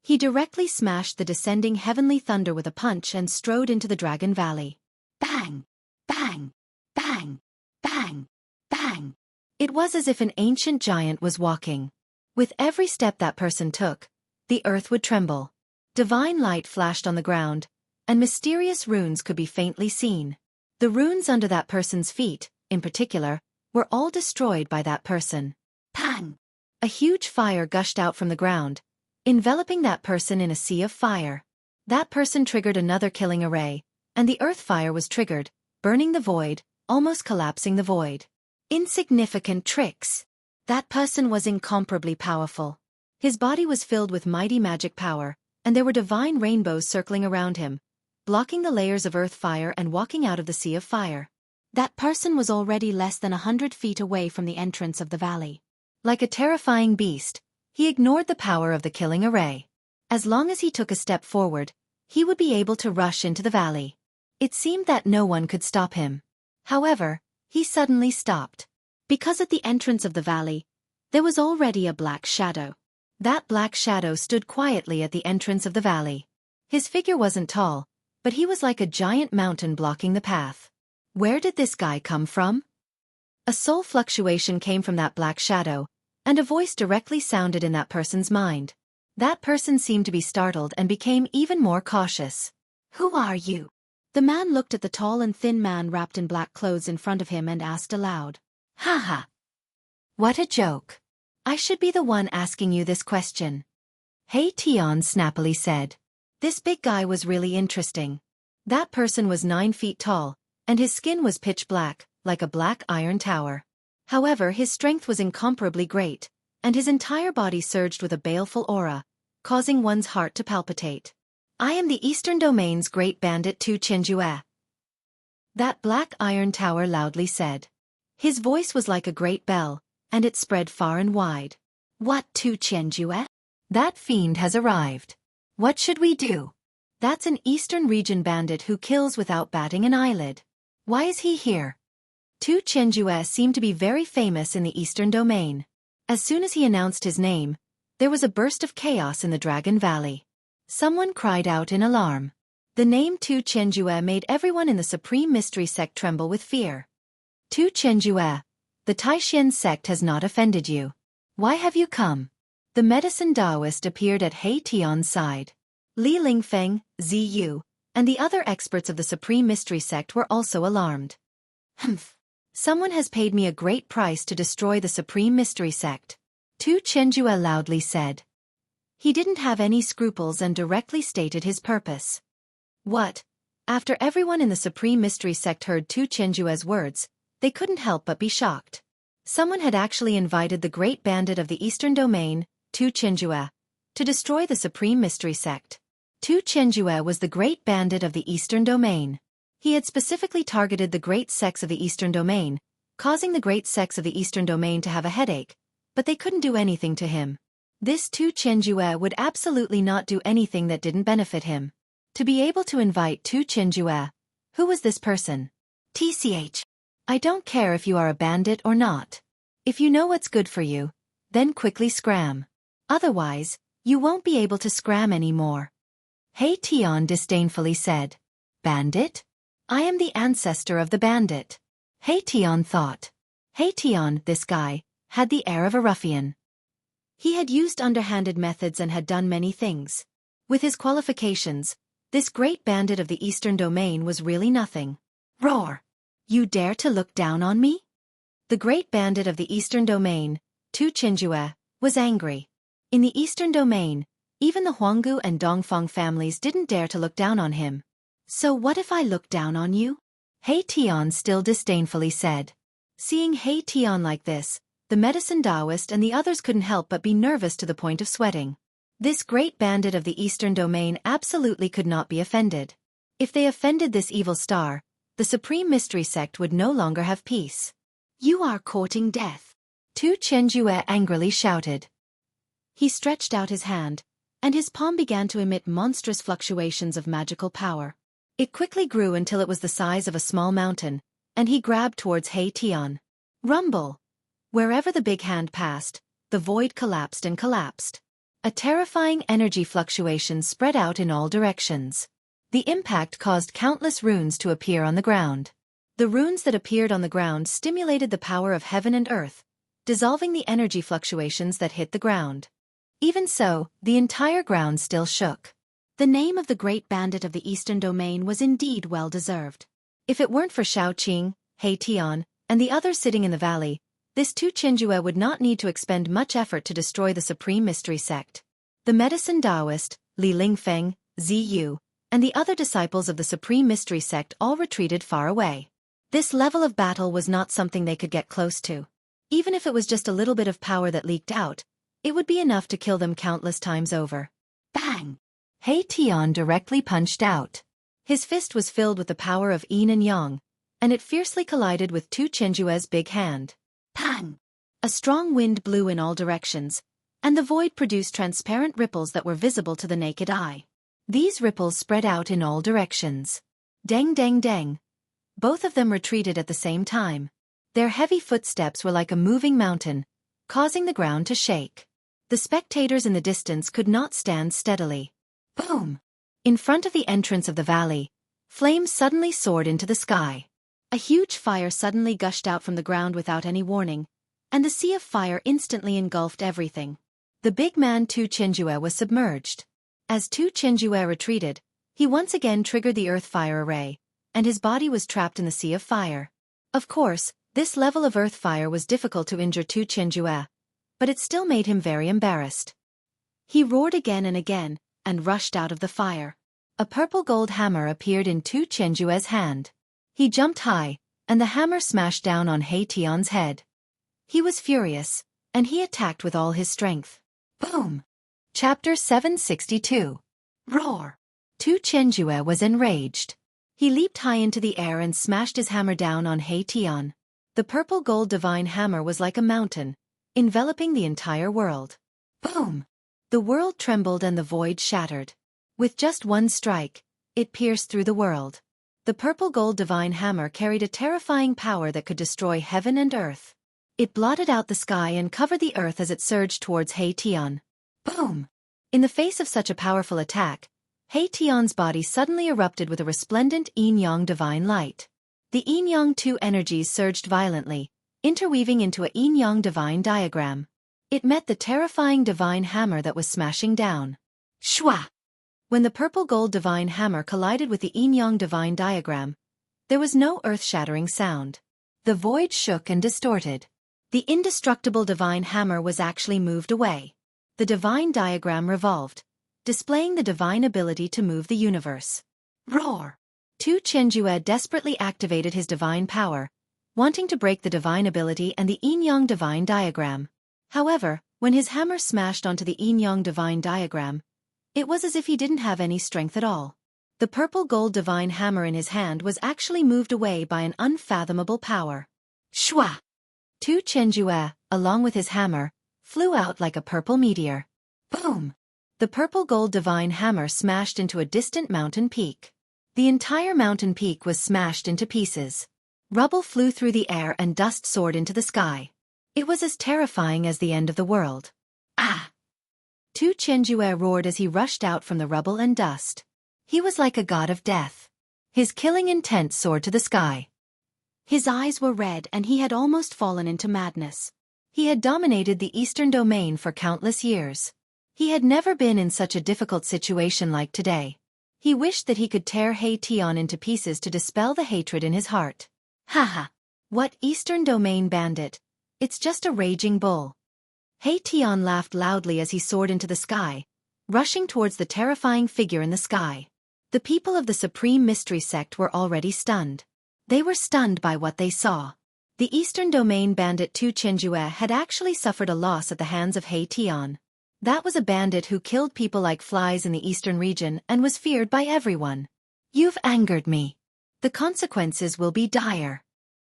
He directly smashed the descending heavenly thunder with a punch and strode into the Dragon Valley. Bang! Bang! Bang! Bang! Bang! It was as if an ancient giant was walking. With every step that person took, the earth would tremble. Divine light flashed on the ground, and mysterious runes could be faintly seen. The runes under that person's feet, in particular, were all destroyed by that person. Pang! A huge fire gushed out from the ground, enveloping that person in a sea of fire. That person triggered another killing array, and the earth fire was triggered, burning the void, almost collapsing the void. Insignificant tricks. That person was incomparably powerful. His body was filled with mighty magic power, and there were divine rainbows circling around him, blocking the layers of earth fire and walking out of the sea of fire. That person was already less than 100 feet away from the entrance of the valley. Like a terrifying beast, he ignored the power of the killing array. As long as he took a step forward, he would be able to rush into the valley. It seemed that no one could stop him. However, he suddenly stopped. Because at the entrance of the valley, there was already a black shadow. That black shadow stood quietly at the entrance of the valley. His figure wasn't tall, but he was like a giant mountain blocking the path. Where did this guy come from? A soul fluctuation came from that black shadow, and a voice directly sounded in that person's mind. That person seemed to be startled and became even more cautious. Who are you? The man looked at the tall and thin man wrapped in black clothes in front of him and asked aloud. Haha! What a joke. I should be the one asking you this question. He Tian snappily said. This big guy was really interesting. That person was 9 feet tall, and his skin was pitch black, like a black iron tower. However, his strength was incomparably great, and his entire body surged with a baleful aura, causing one's heart to palpitate. I am the Eastern Domain's great bandit Tu Chenjue. That black iron tower loudly said. His voice was like a great bell, and it spread far and wide. What Tu Chenjue? That fiend has arrived. What should we do? That's an Eastern region bandit who kills without batting an eyelid. Why is he here? Tu Chenjue seemed to be very famous in the Eastern Domain. As soon as he announced his name, there was a burst of chaos in the Dragon Valley. Someone cried out in alarm. The name Tu Chenjue made everyone in the Supreme Mystery Sect tremble with fear. Tu Chenjue, the Taishan sect has not offended you. Why have you come? The medicine Taoist appeared at He Tian's side. Li Lingfeng, Ziyu, and the other experts of the Supreme Mystery Sect were also alarmed. Humph! Someone has paid me a great price to destroy the Supreme Mystery Sect. Tu Chenjue loudly said. He didn't have any scruples and directly stated his purpose. What? After everyone in the Supreme Mystery Sect heard Tu Chenjue's words, they couldn't help but be shocked. Someone had actually invited the great bandit of the Eastern Domain, Tu Chenjue, to destroy the Supreme Mystery Sect. Tu Chenjue was the great bandit of the Eastern Domain. He had specifically targeted the great sects of the Eastern Domain, causing the great sects of the Eastern Domain to have a headache, but they couldn't do anything to him. This Tu Chenjue would absolutely not do anything that didn't benefit him. To be able to invite Tu Chenjue, who was this person? TCH. I don't care if you are a bandit or not. If you know what's good for you, then quickly scram. Otherwise, you won't be able to scram anymore. He Tian disdainfully said. Bandit? I am the ancestor of the bandit. He Tian thought. He Tian, this guy, had the air of a ruffian. He had used underhanded methods and had done many things. With his qualifications, this great bandit of the Eastern Domain was really nothing. Roar! You dare to look down on me? The great bandit of the Eastern Domain, Tu Chenjue, was angry. In the Eastern Domain, even the Huanggu and Dongfang families didn't dare to look down on him. So what if I look down on you? He Tian still disdainfully said. Seeing He Tian like this, the medicine Taoist and the others couldn't help but be nervous to the point of sweating. This great bandit of the Eastern Domain absolutely could not be offended. If they offended this evil star, the Supreme Mystery Sect would no longer have peace. You are courting death. Tu Chenjue angrily shouted. He stretched out his hand, and his palm began to emit monstrous fluctuations of magical power. It quickly grew until it was the size of a small mountain, and he grabbed towards He Tian. Rumble! Wherever the big hand passed, the void collapsed and collapsed. A terrifying energy fluctuation spread out in all directions. The impact caused countless runes to appear on the ground. The runes that appeared on the ground stimulated the power of heaven and earth, dissolving the energy fluctuations that hit the ground. Even so, the entire ground still shook. The name of the great bandit of the Eastern Domain was indeed well-deserved. If it weren't for Xiaoqing, He Tian, and the others sitting in the valley, this Tu Chenjue would not need to expend much effort to destroy the Supreme Mystery Sect. The medicine Taoist, Li Lingfeng, Zi Yu, and the other disciples of the Supreme Mystery Sect all retreated far away. This level of battle was not something they could get close to. Even if it was just a little bit of power that leaked out, it would be enough to kill them countless times over. Bang! He Tian directly punched out. His fist was filled with the power of yin and yang, and it fiercely collided with Tu Chenjue's big hand. Pang! A strong wind blew in all directions, and the void produced transparent ripples that were visible to the naked eye. These ripples spread out in all directions. Deng deng deng. Both of them retreated at the same time. Their heavy footsteps were like a moving mountain, causing the ground to shake. The spectators in the distance could not stand steadily. Boom! In front of the entrance of the valley, flames suddenly soared into the sky. A huge fire suddenly gushed out from the ground without any warning, and the sea of fire instantly engulfed everything. The big man Tu Chenjue was submerged. As Tu Chenjue retreated, he once again triggered the earth fire array, and his body was trapped in the sea of fire. Of course, this level of earth fire was difficult to injure Tu Chenjue, but it still made him very embarrassed. He roared again and rushed out of the fire. A purple gold hammer appeared in Tu Chenjue's hand. He jumped high, and the hammer smashed down on He Tian's head. He was furious, and he attacked with all his strength. Boom! Chapter 762. Roar! Tu Chenjue was enraged. He leaped high into the air and smashed his hammer down on He Tian. The purple gold divine hammer was like a mountain, enveloping the entire world. Boom! The world trembled and the void shattered. With just one strike, it pierced through the world. The purple gold divine hammer carried a terrifying power that could destroy heaven and earth. It blotted out the sky and covered the earth as it surged towards He Tian. Boom! In the face of such a powerful attack, He Tian's body suddenly erupted with a resplendent yin-yang divine light. The yin-yang two energies surged violently, interweaving into a yin-yang divine diagram. It met the terrifying divine hammer that was smashing down. Shwa! When the purple gold divine hammer collided with the yin-yang divine diagram, there was no earth-shattering sound. The void shook and distorted. The indestructible divine hammer was actually moved away. The divine diagram revolved, displaying the divine ability to move the universe. Roar! Tu Chenjue desperately activated his divine power, wanting to break the divine ability and the yin-yang divine diagram. However, when his hammer smashed onto the yin-yang divine diagram, it was as if he didn't have any strength at all. The purple gold divine hammer in his hand was actually moved away by an unfathomable power. Shwa! Tu Chenjue, along with his hammer, flew out like a purple meteor. Boom! The purple gold divine hammer smashed into a distant mountain peak. The entire mountain peak was smashed into pieces. Rubble flew through the air and dust soared into the sky. It was as terrifying as the end of the world. Ah! Tu Chenjue roared as he rushed out from the rubble and dust. He was like a god of death. His killing intent soared to the sky. His eyes were red and he had almost fallen into madness. He had dominated the Eastern Domain for countless years. He had never been in such a difficult situation like today. He wished that he could tear He Tian into pieces to dispel the hatred in his heart. Haha! What Eastern Domain bandit? It's just a raging bull. He Tian laughed loudly as he soared into the sky, rushing towards the terrifying figure in the sky. The people of the Supreme Mystery Sect were already stunned. They were stunned by what they saw. The Eastern Domain bandit Tu Chenjue had actually suffered a loss at the hands of He Tian. That was a bandit who killed people like flies in the eastern region and was feared by everyone. You've angered me. The consequences will be dire.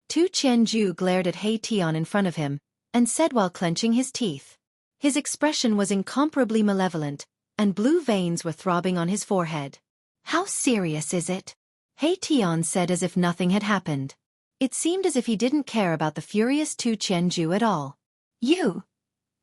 Tu Chenju glared at He Tian in front of him, and said while clenching his teeth. His expression was incomparably malevolent, and blue veins were throbbing on his forehead. "How serious is it?" He Tian said as if nothing had happened. It seemed as if he didn't care about the furious Tu Qianju at all. "You!"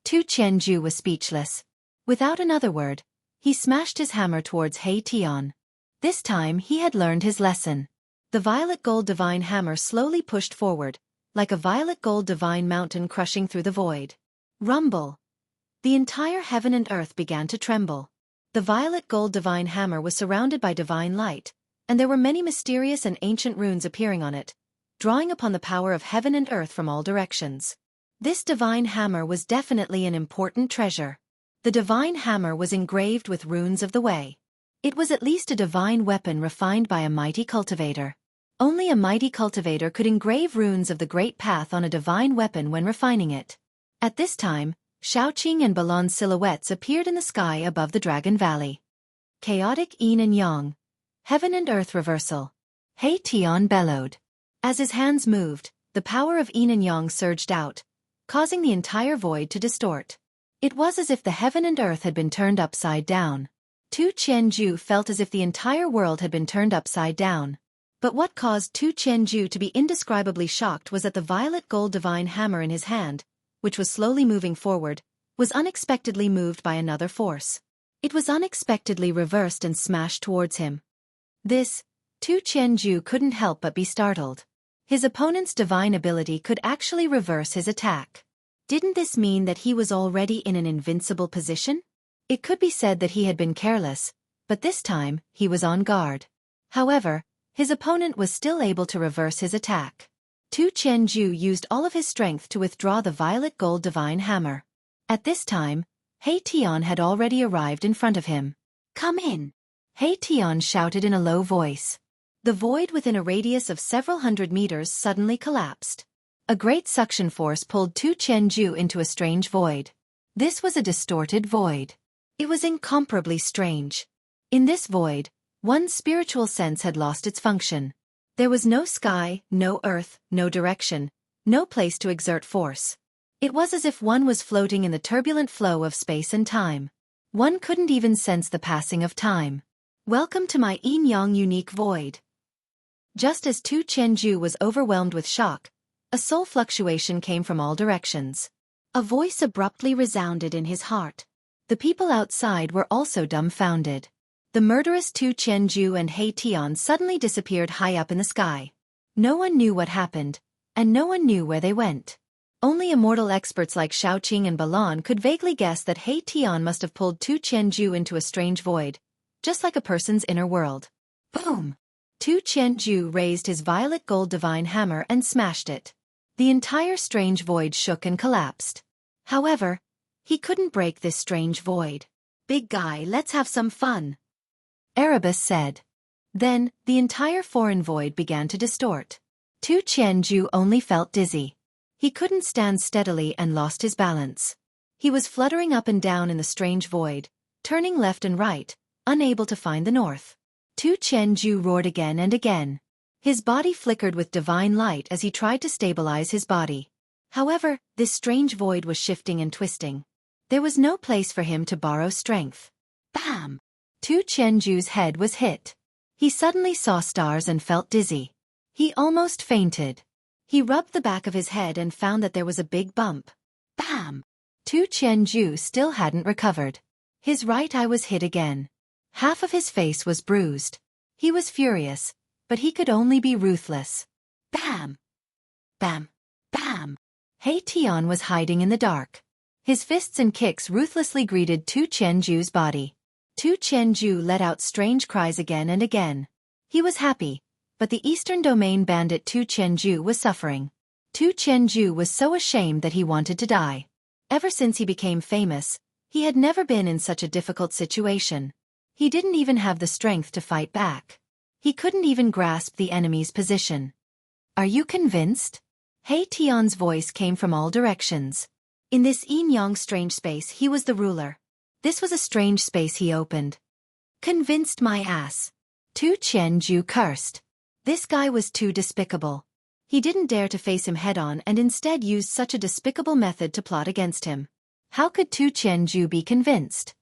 Tu Qianju was speechless. Without another word, he smashed his hammer towards He Tian. This time he had learned his lesson. The violet gold divine hammer slowly pushed forward, like a violet gold divine mountain crushing through the void. Rumble! The entire heaven and earth began to tremble. The violet gold divine hammer was surrounded by divine light, and there were many mysterious and ancient runes appearing on it, drawing upon the power of heaven and earth from all directions. This divine hammer was definitely an important treasure. The divine hammer was engraved with runes of the way. It was at least a divine weapon refined by a mighty cultivator. Only a mighty cultivator could engrave runes of the great path on a divine weapon when refining it. At this time, Xueqi and Balon's silhouettes appeared in the sky above the Dragon Valley. Chaotic yin and yang. Heaven and earth reversal. He Tian bellowed. As his hands moved, the power of yin and yang surged out, causing the entire void to distort. It was as if the heaven and earth had been turned upside down. Tu Qianju felt as if the entire world had been turned upside down. But what caused Tu Qianju to be indescribably shocked was that the violet gold divine hammer in his hand, which was slowly moving forward, was unexpectedly moved by another force. It was unexpectedly reversed and smashed towards him. This, Tu Qianju couldn't help but be startled. His opponent's divine ability could actually reverse his attack. Didn't this mean that he was already in an invincible position? It could be said that he had been careless, but this time, he was on guard. However, his opponent was still able to reverse his attack. Tu Qianju used all of his strength to withdraw the violet gold divine hammer. At this time, He Tian had already arrived in front of him. "Come in!" He Tian shouted in a low voice. The void within a radius of several hundred meters suddenly collapsed. A great suction force pulled Tu Qianju into a strange void. This was a distorted void. It was incomparably strange. In this void, one's spiritual sense had lost its function. There was no sky, no earth, no direction, no place to exert force. It was as if one was floating in the turbulent flow of space and time. One couldn't even sense the passing of time. "Welcome to my yin-yang unique void." Just as Tu Qianju was overwhelmed with shock, a soul fluctuation came from all directions. A voice abruptly resounded in his heart. The people outside were also dumbfounded. The murderous Tu Qianju and He Tian suddenly disappeared high up in the sky. No one knew what happened, and no one knew where they went. Only immortal experts like Xueqi and Balon could vaguely guess that He Tian must have pulled Tu Qianju into a strange void, just like a person's inner world. Boom! Tu Qianju raised his violet gold divine hammer and smashed it. The entire strange void shook and collapsed. However, he couldn't break this strange void. "Big guy, let's have some fun," Erebus said. Then, the entire foreign void began to distort. Tu Qianju only felt dizzy. He couldn't stand steadily and lost his balance. He was fluttering up and down in the strange void, turning left and right, unable to find the north. Tu Qianju roared again and again. His body flickered with divine light as he tried to stabilize his body. However, this strange void was shifting and twisting. There was no place for him to borrow strength. Bam! Tu Qianju's head was hit. He suddenly saw stars and felt dizzy. He almost fainted. He rubbed the back of his head and found that there was a big bump. Bam! Tu Qianju still hadn't recovered. His right eye was hit again. Half of his face was bruised. He was furious, but he could only be ruthless. Bam! Bam! Bam! He Tian was hiding in the dark. His fists and kicks ruthlessly greeted Tu Qianju's body. Tu Qianju let out strange cries again and again. He was happy, but the Eastern Domain bandit Tu Qianju was suffering. Tu Qianju was so ashamed that he wanted to die. Ever since he became famous, he had never been in such a difficult situation. He didn't even have the strength to fight back. He couldn't even grasp the enemy's position. "Are you convinced?" He Tian's voice came from all directions. In this yin-yang strange space he was the ruler. This was a strange space he opened. "Convinced my ass." Tu Qianju cursed. This guy was too despicable. He didn't dare to face him head-on and instead used such a despicable method to plot against him. How could Tu Qianju be convinced?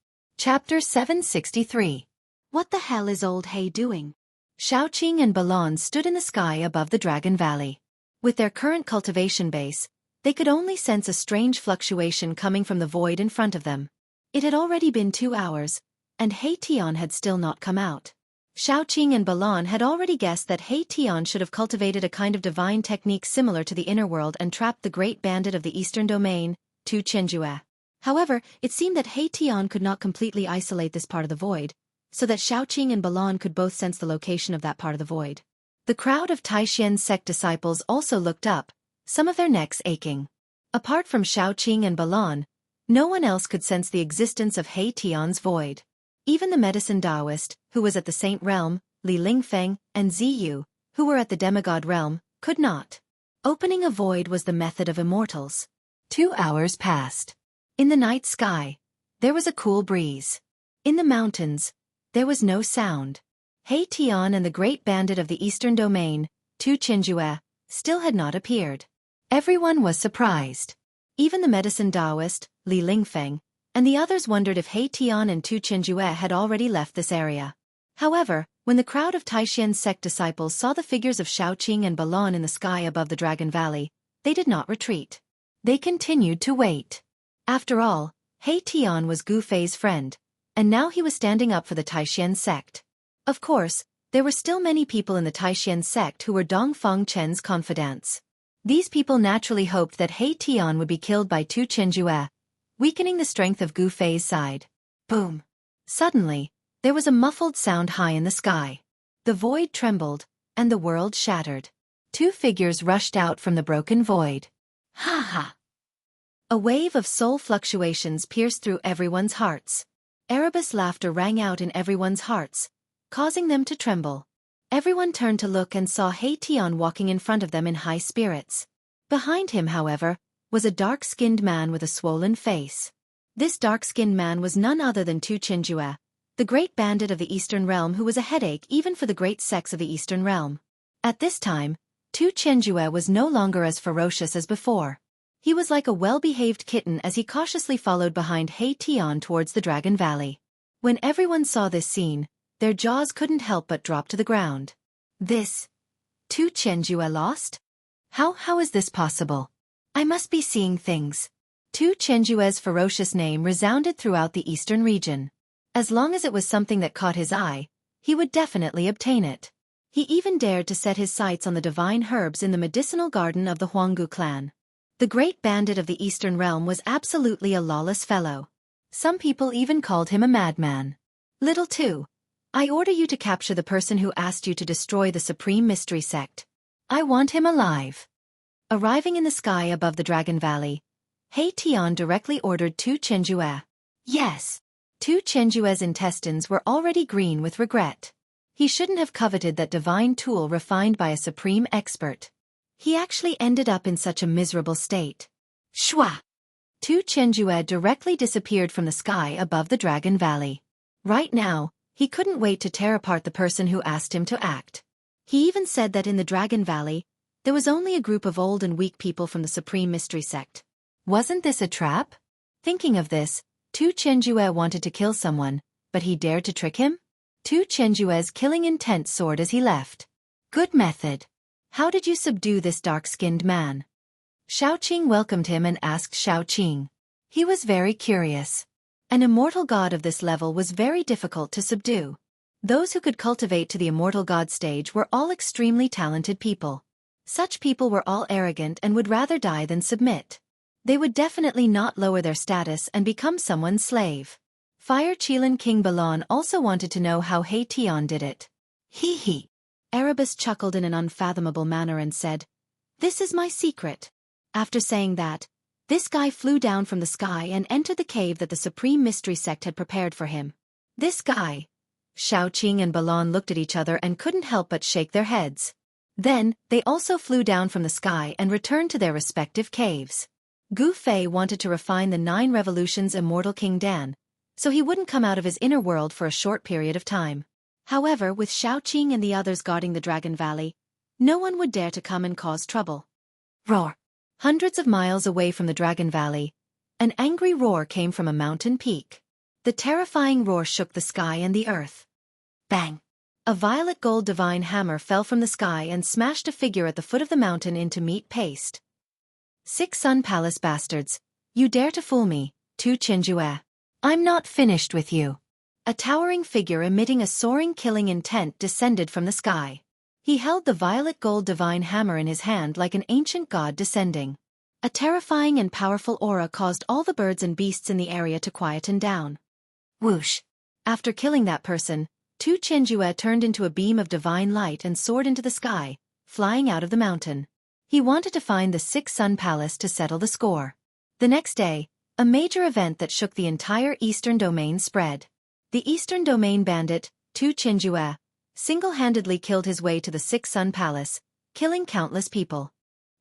Chapter 763. What the hell is old He doing? Xueqi and Balan stood in the sky above the Dragon Valley. With their current cultivation base, they could only sense a strange fluctuation coming from the void in front of them. It had already been 2 hours, and He Tian had still not come out. Xueqi and Balan had already guessed that He Tian should have cultivated a kind of divine technique similar to the inner world and trapped the great bandit of the eastern domain, Tu Chenjue. However, it seemed that He Tian could not completely isolate this part of the void, so that Xueqi and Balan could both sense the location of that part of the void. The crowd of Taixian's sect disciples also looked up, some of their necks aching. Apart from Xueqi and Balan, no one else could sense the existence of He Tian's void. Even the medicine Taoist, who was at the Saint Realm, Li Lingfeng, and Ziyu, who were at the Demigod Realm, could not. Opening a void was the method of immortals. 2 hours passed. In the night sky, there was a cool breeze. In the mountains, there was no sound. He Tian and the great bandit of the eastern domain, Tu Chenjue, still had not appeared. Everyone was surprised. Even the medicine Taoist, Li Lingfeng, and the others wondered if He Tian and Tu Chenjue had already left this area. However, when the crowd of Taixian's sect disciples saw the figures of Xueqi and Balan in the sky above the Dragon Valley, they did not retreat. They continued to wait. After all, He Tian was Gu Fei's friend, and now he was standing up for the Taixian sect. Of course, there were still many people in the Taixian sect who were Dongfang Chen's confidants. These people naturally hoped that He Tian would be killed by Tu Chenjue, weakening the strength of Gu Fei's side. Boom! Suddenly, there was a muffled sound high in the sky. The void trembled, and the world shattered. 2 figures rushed out from the broken void. Ha ha! A wave of soul fluctuations pierced through everyone's hearts. Erebus laughter rang out in everyone's hearts, causing them to tremble. Everyone turned to look and saw He Tian walking in front of them in high spirits. Behind him, however, was a dark-skinned man with a swollen face. This dark-skinned man was none other than Tu Chenjue, the great bandit of the Eastern Realm who was a headache even for the great sects of the Eastern Realm. At this time, Tu Chenjue was no longer as ferocious as before. He was like a well-behaved kitten as he cautiously followed behind He Tian towards the Dragon Valley. When everyone saw this scene, their jaws couldn't help but drop to the ground. This? Tu Chenjue lost? How is this possible? I must be seeing things. Tu Chenjue's ferocious name resounded throughout the eastern region. As long as it was something that caught his eye, he would definitely obtain it. He even dared to set his sights on the divine herbs in the medicinal garden of the Huanggu clan. The great bandit of the Eastern Realm was absolutely a lawless fellow. Some people even called him a madman. Little two, I order you to capture the person who asked you to destroy the Supreme Mystery Sect. I want him alive. Arriving in the sky above the Dragon Valley, He Tian directly ordered Tu Chenjue. Yes. Tu Chenjue's intestines were already green with regret. He shouldn't have coveted that divine tool refined by a supreme expert. He actually ended up in such a miserable state. Shwa! Tu Chenjue directly disappeared from the sky above the Dragon Valley. Right now, he couldn't wait to tear apart the person who asked him to act. He even said that in the Dragon Valley, there was only a group of old and weak people from the Supreme Mystery Sect. Wasn't this a trap? Thinking of this, Tu Chenjue wanted to kill someone, but he dared to trick him? Tu Chenjue's killing intent soared as he left. Good method. How did you subdue this dark-skinned man? Xueqi welcomed him and asked Xueqi. He was very curious. An immortal god of this level was very difficult to subdue. Those who could cultivate to the immortal god stage were all extremely talented people. Such people were all arrogant and would rather die than submit. They would definitely not lower their status and become someone's slave. Fire Qilin King Balan also wanted to know how He Tian did it. Hee hee. Erebus chuckled in an unfathomable manner and said, "This is my secret." After saying that, this guy flew down from the sky and entered the cave that the Supreme Mystery Sect had prepared for him. This guy. Xueqi and Balan looked at each other and couldn't help but shake their heads. Then, they also flew down from the sky and returned to their respective caves. Gu Fei wanted to refine the 9 revolutions Immortal King Dan, so he wouldn't come out of his inner world for a short period of time. However, with Xueqi and the others guarding the Dragon Valley, no one would dare to come and cause trouble. Roar! Hundreds of miles away from the Dragon Valley, an angry roar came from a mountain peak. The terrifying roar shook the sky and the earth. Bang! A violet gold divine hammer fell from the sky and smashed a figure at the foot of the mountain into meat paste. 6 Sun Palace bastards, you dare to fool me, Tu Qinjue. I'm not finished with you. A towering figure emitting a soaring killing intent descended from the sky. He held the violet gold divine hammer in his hand like an ancient god descending. A terrifying and powerful aura caused all the birds and beasts in the area to quieten down. Whoosh! After killing that person, Tu Qinjue turned into a beam of divine light and soared into the sky, flying out of the mountain. He wanted to find the 6 Sun Palace to settle the score. The next day, a major event that shook the entire Eastern Domain spread. The Eastern Domain bandit, Tu Qinjue, single-handedly killed his way to the 6 Sun Palace, killing countless people.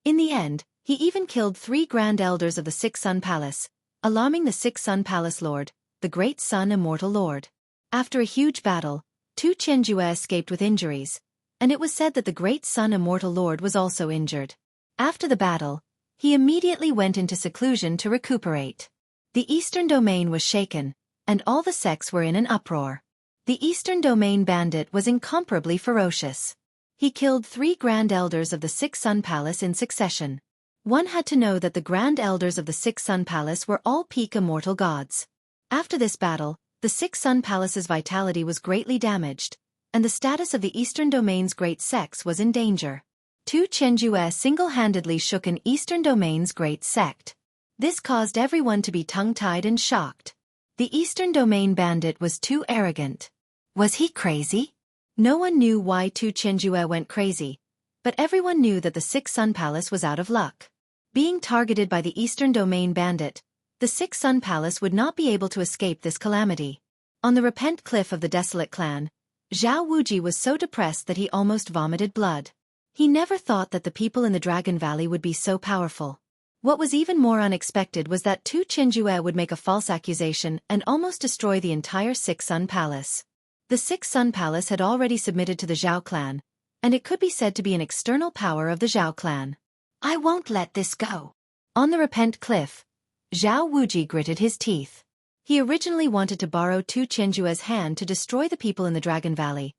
In the end, he even killed 3 Grand Elders of the 6 Sun Palace, alarming the 6 Sun Palace Lord, the Great Sun Immortal Lord. After a huge battle, Tu Qinjue escaped with injuries, and it was said that the Great Sun Immortal Lord was also injured. After the battle, he immediately went into seclusion to recuperate. The Eastern Domain was shaken, and all the sects were in an uproar. The Eastern Domain bandit was incomparably ferocious. He killed 3 Grand Elders of the 6 Sun Palace in succession. One had to know that the Grand Elders of the 6 Sun Palace were all peak immortal gods. After this battle, the 6 Sun Palace's vitality was greatly damaged, and the status of the Eastern Domain's great sects was in danger. Tu Qinjue single-handedly shook an Eastern Domain's great sect. This caused everyone to be tongue-tied and shocked. The Eastern Domain bandit was too arrogant. Was he crazy? No one knew why Tu Qinjue went crazy, but everyone knew that the 6 Sun Palace was out of luck. Being targeted by the Eastern Domain bandit, the 6 Sun Palace would not be able to escape this calamity. On the repent cliff of the desolate clan, Zhao Wuji was so depressed that he almost vomited blood. He never thought that the people in the Dragon Valley would be so powerful. What was even more unexpected was that Tu Qinjue would make a false accusation and almost destroy the entire 6 Sun Palace. The 6 Sun Palace had already submitted to the Zhao clan, and it could be said to be an external power of the Zhao clan. I won't let this go. On the repent cliff, Zhao Wuji gritted his teeth. He originally wanted to borrow Tu Qinjue's hand to destroy the people in the Dragon Valley,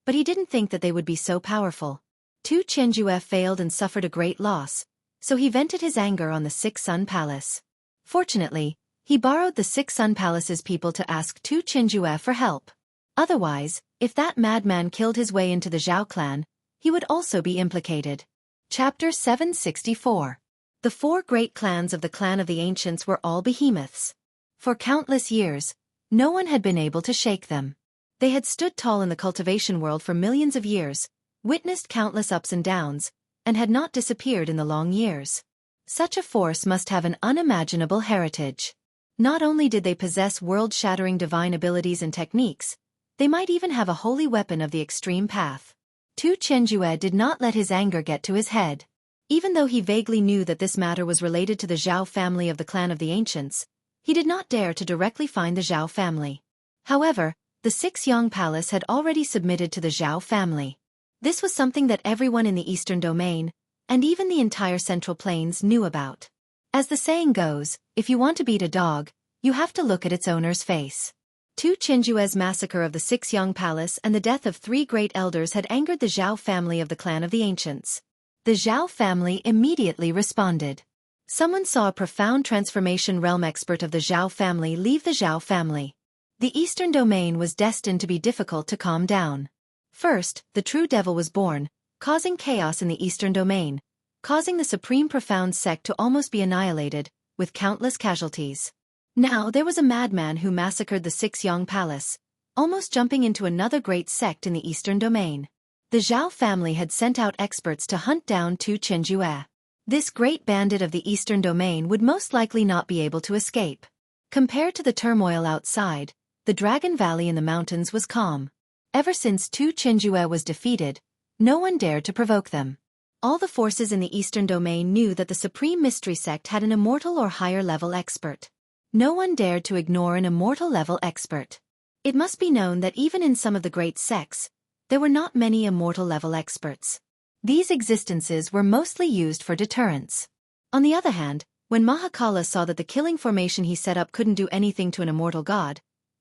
but he didn't think that they would be so powerful. Tu Qinjue failed and suffered a great loss, so he vented his anger on the 6 Sun Palace. Fortunately, he borrowed the 6 Sun Palace's people to ask Tu Qinjue for help. Otherwise, if that madman killed his way into the Zhao clan, he would also be implicated. Chapter 764. The 4 great clans of the clan of the ancients were all behemoths. For countless years, no one had been able to shake them. They had stood tall in the cultivation world for millions of years, witnessed countless ups and downs, and had not disappeared in the long years. Such a force must have an unimaginable heritage. Not only did they possess world-shattering divine abilities and techniques, they might even have a holy weapon of the extreme path. Tu Qinjue did not let his anger get to his head. Even though he vaguely knew that this matter was related to the Zhao family of the clan of the ancients, he did not dare to directly find the Zhao family. However, the 6 Yang Palace had already submitted to the Zhao family. This was something that everyone in the Eastern Domain, and even the entire Central Plains, knew about. As the saying goes, if you want to beat a dog, you have to look at its owner's face. Tu Qinjue's massacre of the 6 Yang Palace and the death of 3 great elders had angered the Zhao family of the clan of the ancients. The Zhao family immediately responded. Someone saw a profound transformation realm expert of the Zhao family leave the Zhao family. The Eastern Domain was destined to be difficult to calm down. First, the true devil was born, causing chaos in the Eastern Domain, causing the Supreme Profound sect to almost be annihilated, with countless casualties. Now there was a madman who massacred the 6 Yang Palace, almost jumping into another great sect in the Eastern Domain. The Zhao family had sent out experts to hunt down Tu Qinjue. This great bandit of the Eastern Domain would most likely not be able to escape. Compared to the turmoil outside, the Dragon Valley in the mountains was calm. Ever since Tu Qinjue was defeated, no one dared to provoke them. All the forces in the Eastern Domain knew that the Supreme Mystery Sect had an immortal or higher level expert. No one dared to ignore an immortal level expert. It must be known that even in some of the great sects, there were not many immortal level experts. These existences were mostly used for deterrence. On the other hand, when Mahakala saw that the killing formation he set up couldn't do anything to an immortal god,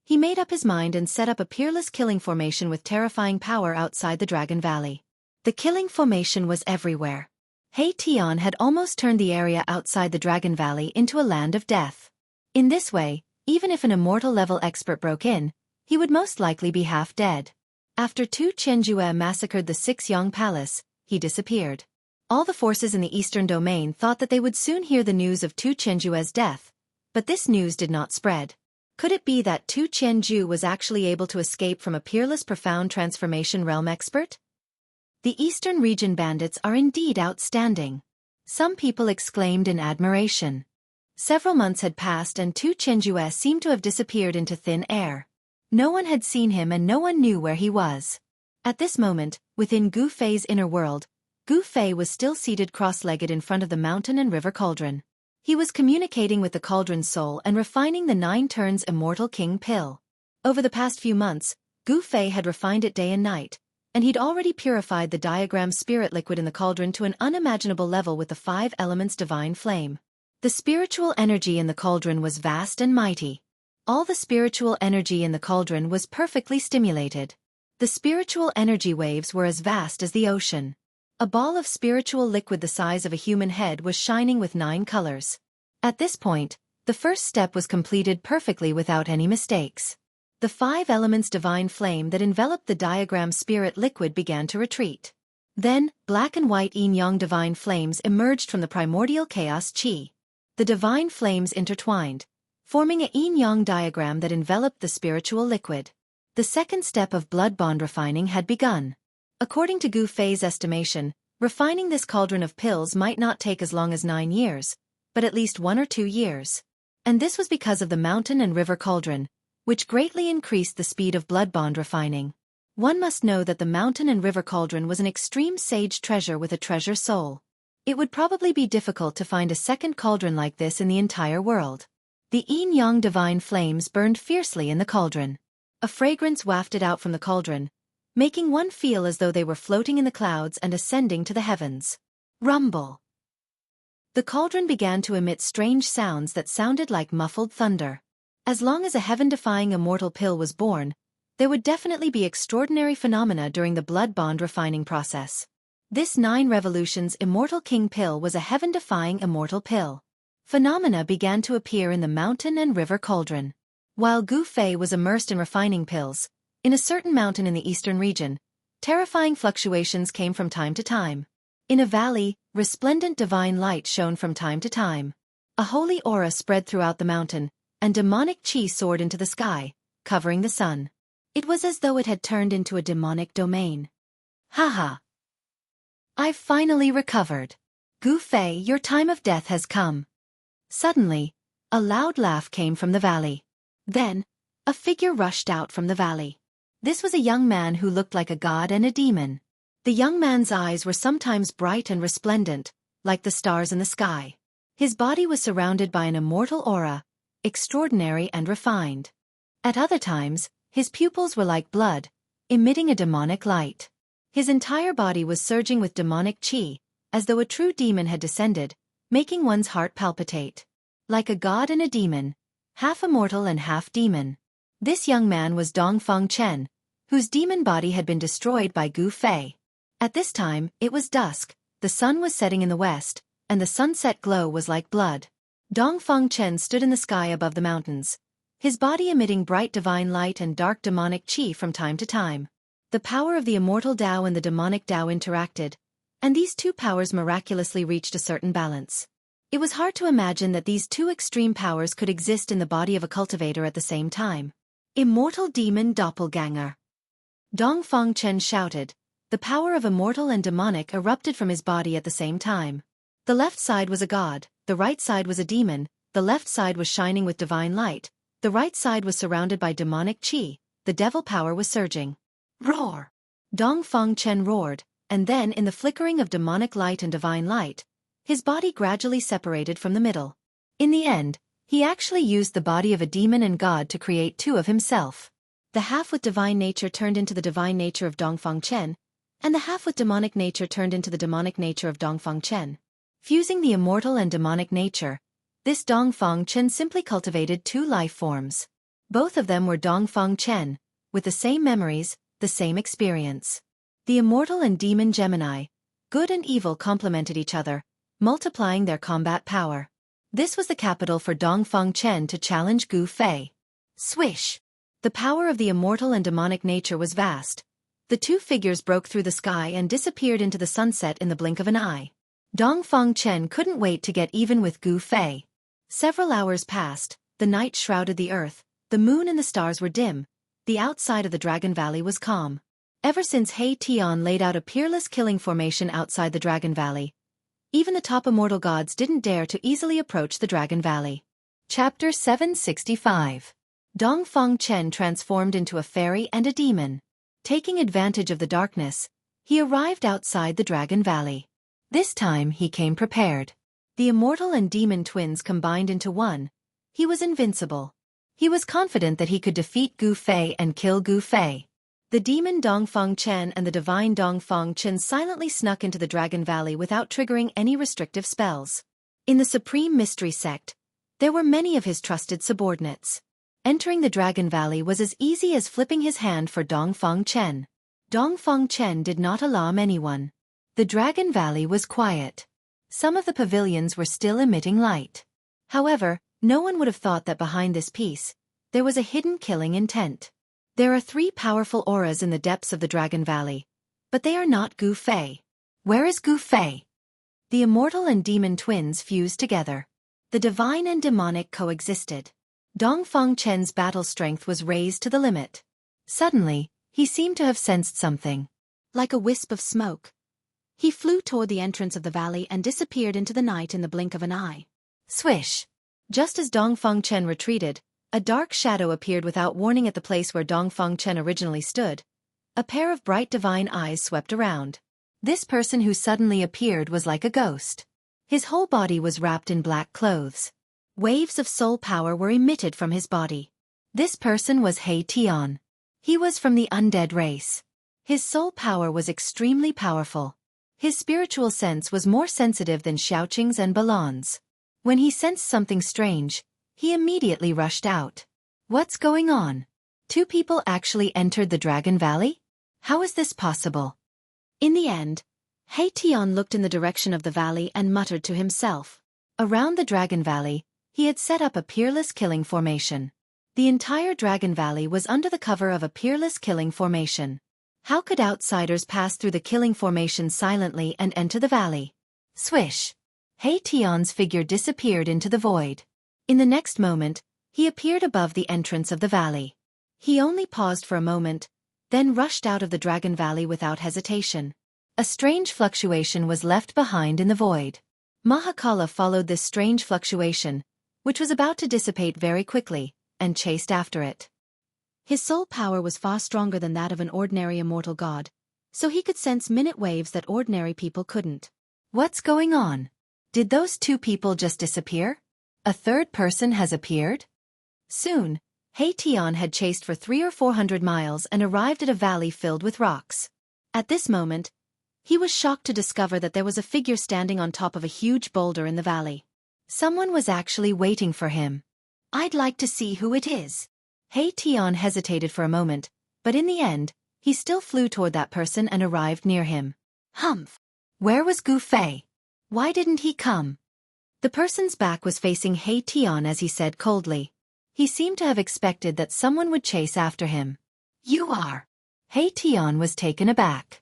He made up his mind and set up a peerless killing formation with terrifying power outside the Dragon Valley. The killing formation was everywhere. He Tian had almost turned the area outside the Dragon Valley into a land of death. In this way, even if an immortal-level expert broke in, he would most likely be half dead. After Tu Qianjue massacred the Xianxia palace, he disappeared. All the forces in the eastern domain thought that they would soon hear the news of Tu Qianjue's death, but this news did not spread. Could it be that Tu Qianju was actually able to escape from a peerless profound transformation realm expert? The Eastern region bandits are indeed outstanding. Some people exclaimed in admiration. Several months had passed and Tu Qianjue seemed to have disappeared into thin air. No one had seen him and no one knew where he was. At this moment, within Gu Fei's inner world, Gu Fei was still seated cross-legged in front of the mountain and river cauldron. He was communicating with the cauldron's soul and refining the 9 turns Immortal King pill. Over the past few months, Gu Fei had refined it day and night, and he'd already purified the diagram spirit liquid in the cauldron to an unimaginable level with the 5 elements divine flame. The spiritual energy in the cauldron was vast and mighty. All the spiritual energy in the cauldron was perfectly stimulated. The spiritual energy waves were as vast as the ocean. A ball of spiritual liquid the size of a human head was shining with 9 colors. At this point, the first step was completed perfectly without any mistakes. The 5 elements divine flame that enveloped the diagram spirit liquid began to retreat. Then, black and white yin-yang divine flames emerged from the primordial chaos chi. The divine flames intertwined, forming a yin-yang diagram that enveloped the spiritual liquid. The second step of blood bond refining had begun. According to Gu Fei's estimation, refining this cauldron of pills might not take as long as 9 years, but at least 1 or 2 years. And this was because of the mountain and river cauldron, which greatly increased the speed of blood bond refining. One must know that the mountain and river cauldron was an extreme sage treasure with a treasure soul. It would probably be difficult to find a second cauldron like this in the entire world. The yin-yang divine flames burned fiercely in the cauldron. A fragrance wafted out from the cauldron, making one feel as though they were floating in the clouds and ascending to the heavens. Rumble. The cauldron began to emit strange sounds that sounded like muffled thunder. As long as a heaven-defying immortal pill was born, there would definitely be extraordinary phenomena during the blood bond refining process. This 9 revolutions Immortal King pill was a heaven-defying immortal pill. Phenomena began to appear in the mountain and river cauldron. While Gu Fei was immersed in refining pills, in a certain mountain in the eastern region, terrifying fluctuations came from time to time. In a valley, resplendent divine light shone from time to time. A holy aura spread throughout the mountain, and demonic chi soared into the sky, covering the sun. It was as though it had turned into a demonic domain. Haha! I've finally recovered. Gu Fei, your time of death has come. Suddenly, a loud laugh came from the valley. Then, a figure rushed out from the valley. This was a young man who looked like a god and a demon. The young man's eyes were sometimes bright and resplendent, like the stars in the sky. His body was surrounded by an immortal aura, extraordinary and refined. At other times, his pupils were like blood, emitting a demonic light. His entire body was surging with demonic chi, as though a true demon had descended, making one's heart palpitate. Like a god and a demon, half immortal and half demon. This young man was Dongfang Chen, whose demon body had been destroyed by Gu Fei. At this time, it was dusk, the sun was setting in the west, and the sunset glow was like blood. Dongfang Chen stood in the sky above the mountains, his body emitting bright divine light and dark demonic chi from time to time. The power of the immortal Tao and the demonic Tao interacted, and these 2 powers miraculously reached a certain balance. It was hard to imagine that these 2 extreme powers could exist in the body of a cultivator at the same time. Immortal Demon Doppelganger. Dongfang Chen shouted. The power of immortal and demonic erupted from his body at the same time. The left side was a god, the right side was a demon, the left side was shining with divine light, the right side was surrounded by demonic chi, the devil power was surging. Roar! Dongfang Chen roared, and then in the flickering of demonic light and divine light, his body gradually separated from the middle. In the end, he actually used the body of a demon and god to create 2 of himself. The half with divine nature turned into the divine nature of Dongfang Chen, and the half with demonic nature turned into the demonic nature of Dongfang Chen. Fusing the immortal and demonic nature, this Dongfang Chen simply cultivated 2 life forms. Both of them were Dongfang Chen, with the same memories, the same experience. The immortal and demon Gemini, good and evil complemented each other, multiplying their combat power. This was the capital for Dongfang Chen to challenge Gu Fei. Swish! The power of the immortal and demonic nature was vast. The two figures broke through the sky and disappeared into the sunset in the blink of an eye. Dongfang Chen couldn't wait to get even with Gu Fei. Several hours passed, the night shrouded the earth, the moon and the stars were dim, the outside of the Dragon Valley was calm. Ever since He Tian laid out a peerless killing formation outside the Dragon Valley, even the top immortal gods didn't dare to easily approach the Dragon Valley. Chapter 765. Dongfang Chen transformed into a fairy and a demon. Taking advantage of the darkness, he arrived outside the Dragon Valley. This time he came prepared. The immortal and demon twins combined into one. He was invincible. He was confident that he could defeat Gu Fei and kill Gu Fei. The demon Dongfang Chen and the divine Dongfang Chen silently snuck into the Dragon Valley without triggering any restrictive spells. In the Supreme Mystery Sect, there were many of his trusted subordinates. Entering the Dragon Valley was as easy as flipping his hand for Dongfang Chen. Dongfang Chen did not alarm anyone. The Dragon Valley was quiet. Some of the pavilions were still emitting light. However, no one would have thought that behind this peace, there was a hidden killing intent. There are 3 powerful auras in the depths of the Dragon Valley, but they are not Gu Fei. Where is Gu Fei? The immortal and demon twins fused together. The divine and demonic coexisted. Dongfang Chen's battle strength was raised to the limit. Suddenly, he seemed to have sensed something. Like a wisp of smoke, he flew toward the entrance of the valley and disappeared into the night in the blink of an eye. Swish! Just as Dongfang Chen retreated, a dark shadow appeared without warning at the place where Dongfang Chen originally stood. A pair of bright divine eyes swept around. This person who suddenly appeared was like a ghost. His whole body was wrapped in black clothes. Waves of soul power were emitted from his body. This person was He Tian. He was from the undead race. His soul power was extremely powerful. His spiritual sense was more sensitive than Xiaoqing's and Balan's. When he sensed something strange, he immediately rushed out. What's going on? 2 people actually entered the Dragon Valley? How is this possible? In the end, He Tian looked in the direction of the valley and muttered to himself. Around the Dragon Valley, he had set up a peerless killing formation. The entire Dragon Valley was under the cover of a peerless killing formation. How could outsiders pass through the killing formation silently and enter the valley? Swish! He Tian's figure disappeared into the void. In the next moment, he appeared above the entrance of the valley. He only paused for a moment, then rushed out of the Dragon Valley without hesitation. A strange fluctuation was left behind in the void. Mahakala followed this strange fluctuation, which was about to dissipate very quickly, and chased after it. His soul power was far stronger than that of an ordinary immortal god, so he could sense minute waves that ordinary people couldn't. What's going on? Did those 2 people just disappear? A 3rd person has appeared? Soon, He Tian had chased for 300 or 400 miles and arrived at a valley filled with rocks. At this moment, he was shocked to discover that there was a figure standing on top of a huge boulder in the valley. Someone was actually waiting for him. I'd like to see who it is. He Tian hesitated for a moment, but in the end, he still flew toward that person and arrived near him. Humph! Where was Gu Fei? Why didn't he come? The person's back was facing He Tian as he said coldly. He seemed to have expected that someone would chase after him. You are. He Tian was taken aback.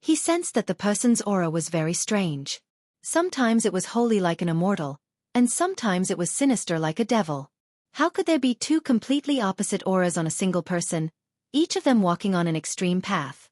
He sensed that the person's aura was very strange. Sometimes it was holy like an immortal, and sometimes it was sinister like a devil. How could there be 2 completely opposite auras on a single person, each of them walking on an extreme path?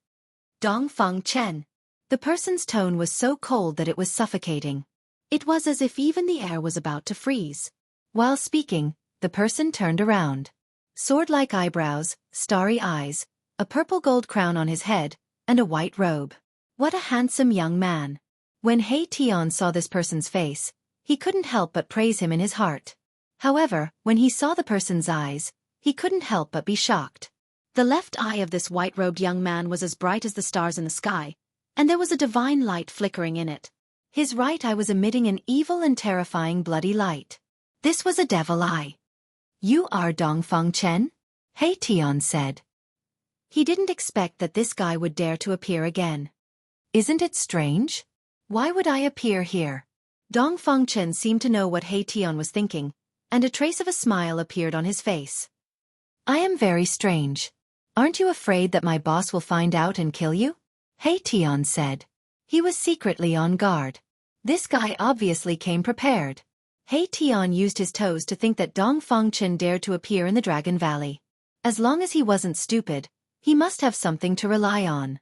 Dongfang Chen. The person's tone was so cold that it was suffocating. It was as if even the air was about to freeze. While speaking, the person turned around. Sword-like eyebrows, starry eyes, a purple gold crown on his head, and a white robe. What a handsome young man. When He Tian saw this person's face, he couldn't help but praise him in his heart. However, when he saw the person's eyes, he couldn't help but be shocked. The left eye of this white-robed young man was as bright as the stars in the sky, and there was a divine light flickering in it. His right eye was emitting an evil and terrifying bloody light. This was a devil eye. You are Dongfeng Chen? He Tian said. He didn't expect that this guy would dare to appear again. Isn't it strange? Why would I appear here? Dongfeng Chen seemed to know what He Tian was thinking, and a trace of a smile appeared on his face. I am very strange. Aren't you afraid that my boss will find out and kill you? He Tian said. He was secretly on guard. This guy obviously came prepared. He Tian used his toes to think that Dongfeng Chen dared to appear in the Dragon Valley. As long as he wasn't stupid, he must have something to rely on.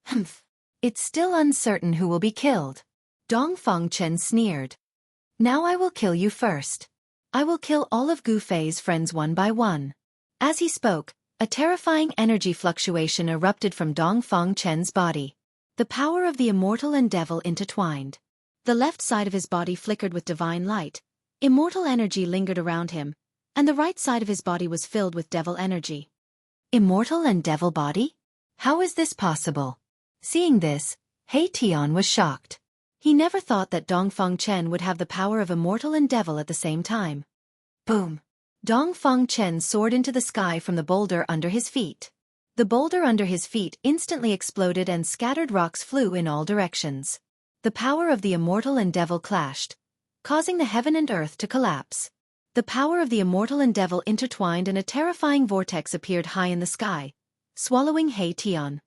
Humph. It's still uncertain who will be killed. Dongfeng Chen sneered. Now I will kill you first. I will kill all of Gu Fei's friends one by one. As he spoke, a terrifying energy fluctuation erupted from Dongfeng Chen's body. The power of the Immortal and Devil intertwined. The left side of his body flickered with divine light. Immortal energy lingered around him, and the right side of his body was filled with devil energy. Immortal and devil body? How is this possible? Seeing this, He Tian was shocked. He never thought that Dongfeng Chen would have the power of immortal and devil at the same time. Boom! Dongfeng Chen soared into the sky from the boulder under his feet. The boulder under his feet instantly exploded and scattered rocks flew in all directions. The power of the immortal and devil clashed, causing the heaven and earth to collapse. The power of the immortal and devil intertwined and a terrifying vortex appeared high in the sky, swallowing He Tian.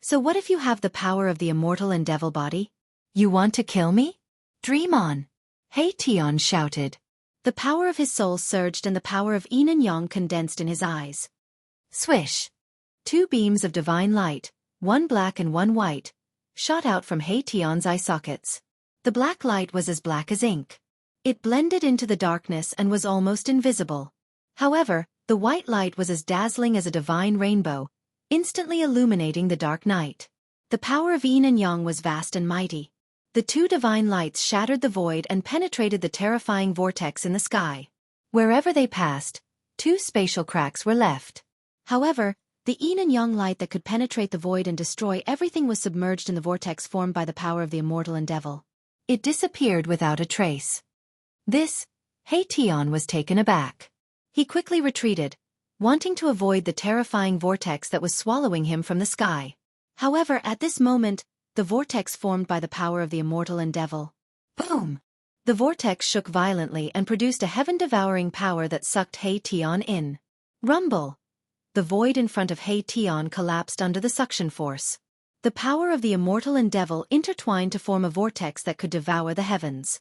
So what if you have the power of the immortal and devil body? You want to kill me? Dream on! He Tian shouted. The power of his soul surged and the power of yin and yang condensed in his eyes. Swish! Two beams of divine light, one black and one white, shot out from He Tian's eye sockets. The black light was as black as ink. It blended into the darkness and was almost invisible. However, the white light was as dazzling as a divine rainbow, instantly illuminating the dark night. The power of yin and yang was vast and mighty. The two divine lights shattered the void and penetrated the terrifying vortex in the sky. Wherever they passed, two spatial cracks were left. However, the yin and yang light that could penetrate the void and destroy everything was submerged in the vortex formed by the power of the immortal and devil. It disappeared without a trace. This, He Tian was taken aback. He quickly retreated, wanting to avoid the terrifying vortex that was swallowing him from the sky. However, at this moment, the vortex formed by the power of the immortal and devil. Boom! The vortex shook violently and produced a heaven-devouring power that sucked He Tian in. Rumble! The void in front of He Tian collapsed under the suction force. The power of the immortal and devil intertwined to form a vortex that could devour the heavens.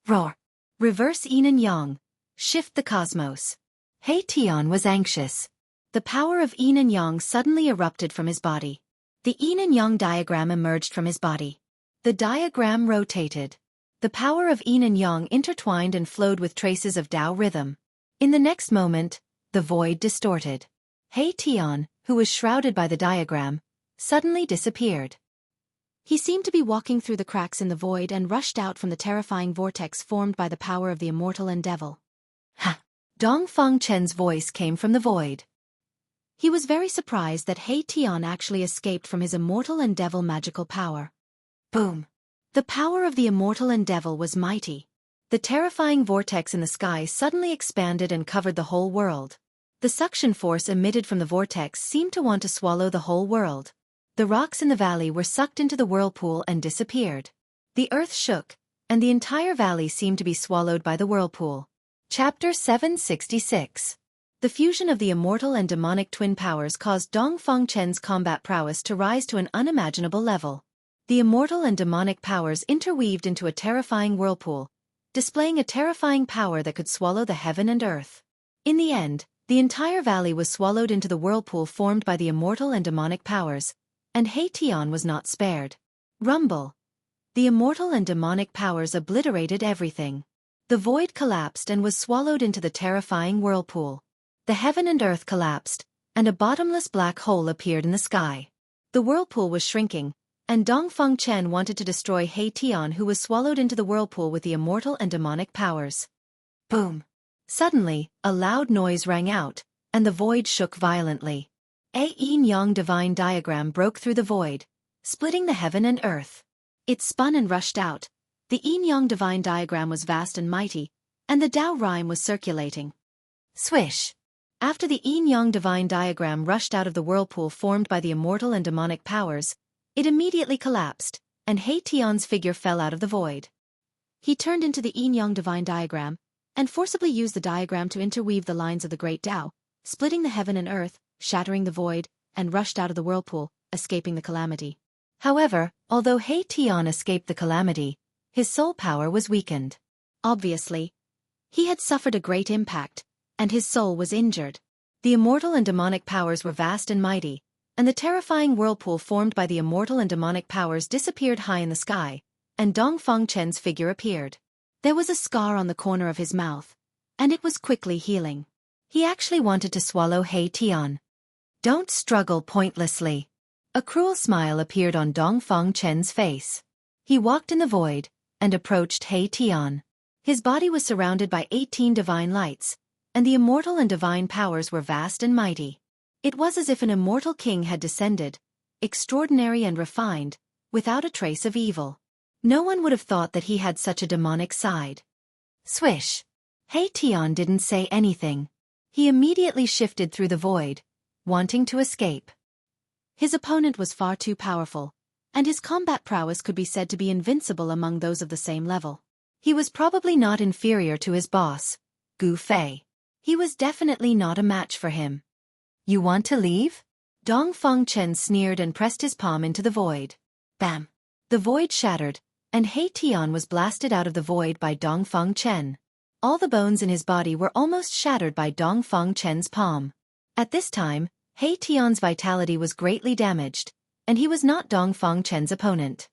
Roar! Reverse yin and yang. Shift the cosmos. He Tian was anxious. The power of yin and yang suddenly erupted from his body. The yin and yang diagram emerged from his body. The diagram rotated. The power of yin and yang intertwined and flowed with traces of Tao rhythm. In the next moment, the void distorted. He Tian, who was shrouded by the diagram, suddenly disappeared. He seemed to be walking through the cracks in the void and rushed out from the terrifying vortex formed by the power of the immortal and devil. Ha! Dongfeng Chen's voice came from the void. He was very surprised that He Tian actually escaped from his immortal and devil magical power. Boom! The power of the immortal and devil was mighty. The terrifying vortex in the sky suddenly expanded and covered the whole world. The suction force emitted from the vortex seemed to want to swallow the whole world. The rocks in the valley were sucked into the whirlpool and disappeared. The earth shook, and the entire valley seemed to be swallowed by the whirlpool. Chapter 766. The fusion of the immortal and demonic twin powers caused Dongfeng Chen's combat prowess to rise to an unimaginable level. The immortal and demonic powers interweaved into a terrifying whirlpool, displaying a terrifying power that could swallow the heaven and earth. In the end, the entire valley was swallowed into the whirlpool formed by the immortal and demonic powers, and He Tian was not spared. Rumble! The immortal and demonic powers obliterated everything. The void collapsed and was swallowed into the terrifying whirlpool. The heaven and earth collapsed, and a bottomless black hole appeared in the sky. The whirlpool was shrinking, and Dongfeng Chen wanted to destroy He Tian, who was swallowed into the whirlpool with the immortal and demonic powers. Boom! Suddenly, a loud noise rang out, and the void shook violently. A yin-yang divine diagram broke through the void, splitting the heaven and earth. It spun and rushed out. The yin-yang divine diagram was vast and mighty, and the Tao rhyme was circulating. Swish! After the yin-yang divine diagram rushed out of the whirlpool formed by the immortal and demonic powers, it immediately collapsed, and He Tian's figure fell out of the void. He turned into the yin-yang divine diagram, and forcibly used the diagram to interweave the lines of the great Tao, splitting the heaven and earth, shattering the void, and rushed out of the whirlpool, escaping the calamity. However, although He Tian escaped the calamity, his soul power was weakened. Obviously, he had suffered a great impact, and his soul was injured. The immortal and demonic powers were vast and mighty, and the terrifying whirlpool formed by the immortal and demonic powers disappeared high in the sky, and Dongfang Chen's figure appeared. There was a scar on the corner of his mouth, and it was quickly healing. He actually wanted to swallow He Tian. Don't struggle pointlessly. A cruel smile appeared on Dongfang Chen's face. He walked in the void, and approached He Tian. His body was surrounded by 18 divine lights, and the immortal and divine powers were vast and mighty. It was as if an immortal king had descended, extraordinary and refined, without a trace of evil. No one would have thought that he had such a demonic side. Swish! He Tian didn't say anything. He immediately shifted through the void, wanting to escape. His opponent was far too powerful, and his combat prowess could be said to be invincible among those of the same level. He was probably not inferior to his boss, Gu Fei. He was definitely not a match for him. You want to leave? Dongfang Chen sneered and pressed his palm into the void. Bam! The void shattered, and He Tian was blasted out of the void by Dongfang Chen. All the bones in his body were almost shattered by Dongfang Chen's palm. At this time, He Tian's vitality was greatly damaged, and he was not Dongfang Chen's opponent.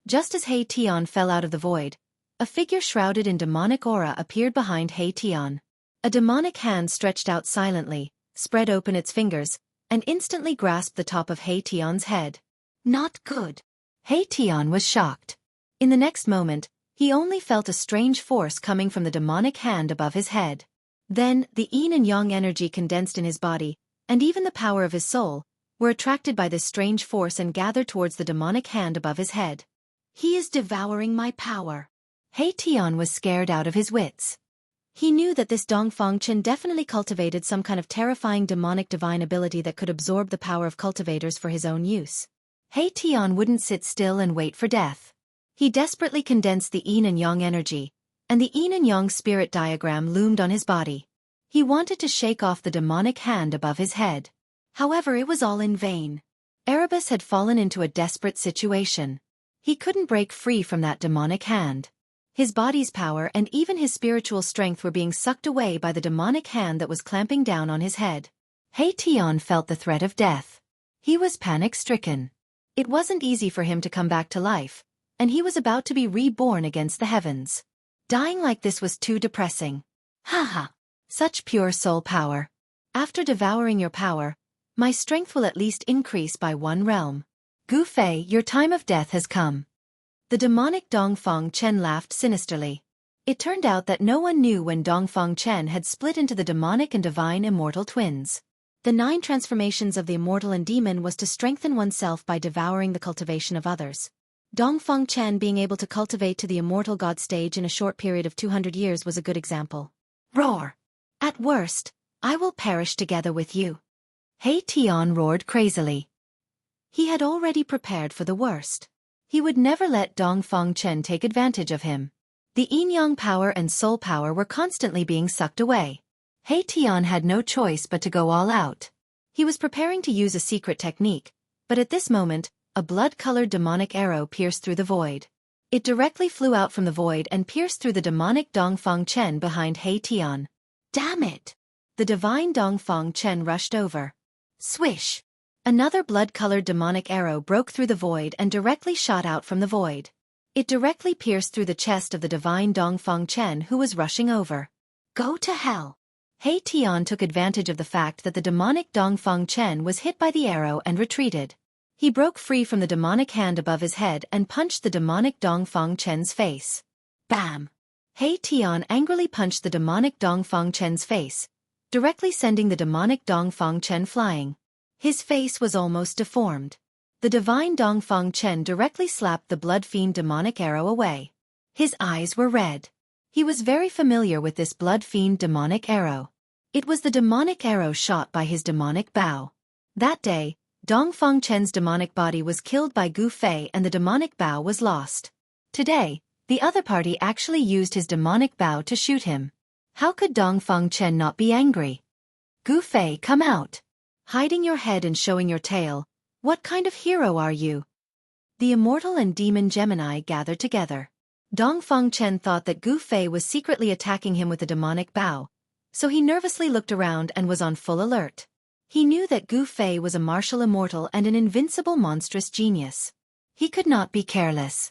Just as He Tian fell out of the void, a figure shrouded in demonic aura appeared behind He Tian. A demonic hand stretched out silently, spread open its fingers, and instantly grasped the top of He Tian's head. Not good. He Tian was shocked. In the next moment, he only felt a strange force coming from the demonic hand above his head. Then, the yin and yang energy condensed in his body, and even the power of his soul, were attracted by this strange force and gathered towards the demonic hand above his head. He is devouring my power. He Tian was scared out of his wits. He knew that this Dongfang Chen definitely cultivated some kind of terrifying demonic divine ability that could absorb the power of cultivators for his own use. He Tian wouldn't sit still and wait for death. He desperately condensed the yin and yang energy, and the yin and yang spirit diagram loomed on his body. He wanted to shake off the demonic hand above his head. However, it was all in vain. Erebus had fallen into a desperate situation. He couldn't break free from that demonic hand. His body's power and even his spiritual strength were being sucked away by the demonic hand that was clamping down on his head. He Tian felt the threat of death. He was panic-stricken. It wasn't easy for him to come back to life, and he was about to be reborn against the heavens. Dying like this was too depressing. Haha! Such pure soul power. After devouring your power, my strength will at least increase by 1 realm. Gu Fei, your time of death has come. The demonic Dongfang Chen laughed sinisterly. It turned out that no one knew when Dongfang Chen had split into the demonic and divine immortal twins. The 9 transformations of the immortal and demon was to strengthen oneself by devouring the cultivation of others. Dongfang Chen being able to cultivate to the immortal god stage in a short period of 200 years was a good example. Roar! At worst, I will perish together with you. He Tian roared crazily. He had already prepared for the worst. He would never let Dongfang Chen take advantage of him. The yin-yang power and soul power were constantly being sucked away. He Tian had no choice but to go all out. He was preparing to use a secret technique, but at this moment, a blood-colored demonic arrow pierced through the void. It directly flew out from the void and pierced through the demonic Dongfang Chen behind He Tian. Damn it! The divine Dongfang Chen rushed over. Swish! Another blood-colored demonic arrow broke through the void and directly shot out from the void. It directly pierced through the chest of the divine Dongfang Chen who was rushing over. Go to hell! He Tian took advantage of the fact that the demonic Dongfang Chen was hit by the arrow and retreated. He broke free from the demonic hand above his head and punched the demonic Dongfang Chen's face. Bam! He Tian angrily punched the demonic Dongfang Chen's face, directly sending the demonic Dongfang Chen flying. His face was almost deformed. The divine Dongfang Chen directly slapped the blood fiend demonic arrow away. His eyes were red. He was very familiar with this blood fiend demonic arrow. It was the demonic arrow shot by his demonic bow. That day, Dongfang Chen's demonic body was killed by Gu Fei and the demonic bow was lost. Today, the other party actually used his demonic bow to shoot him. How could Dongfang Chen not be angry? Gu Fei, come out. Hiding your head and showing your tail, what kind of hero are you? The Immortal and Demon Gemini gathered together. Dongfang Chen thought that Gu Fei was secretly attacking him with a demonic bow, so he nervously looked around and was on full alert. He knew that Gu Fei was a martial immortal and an invincible monstrous genius. He could not be careless.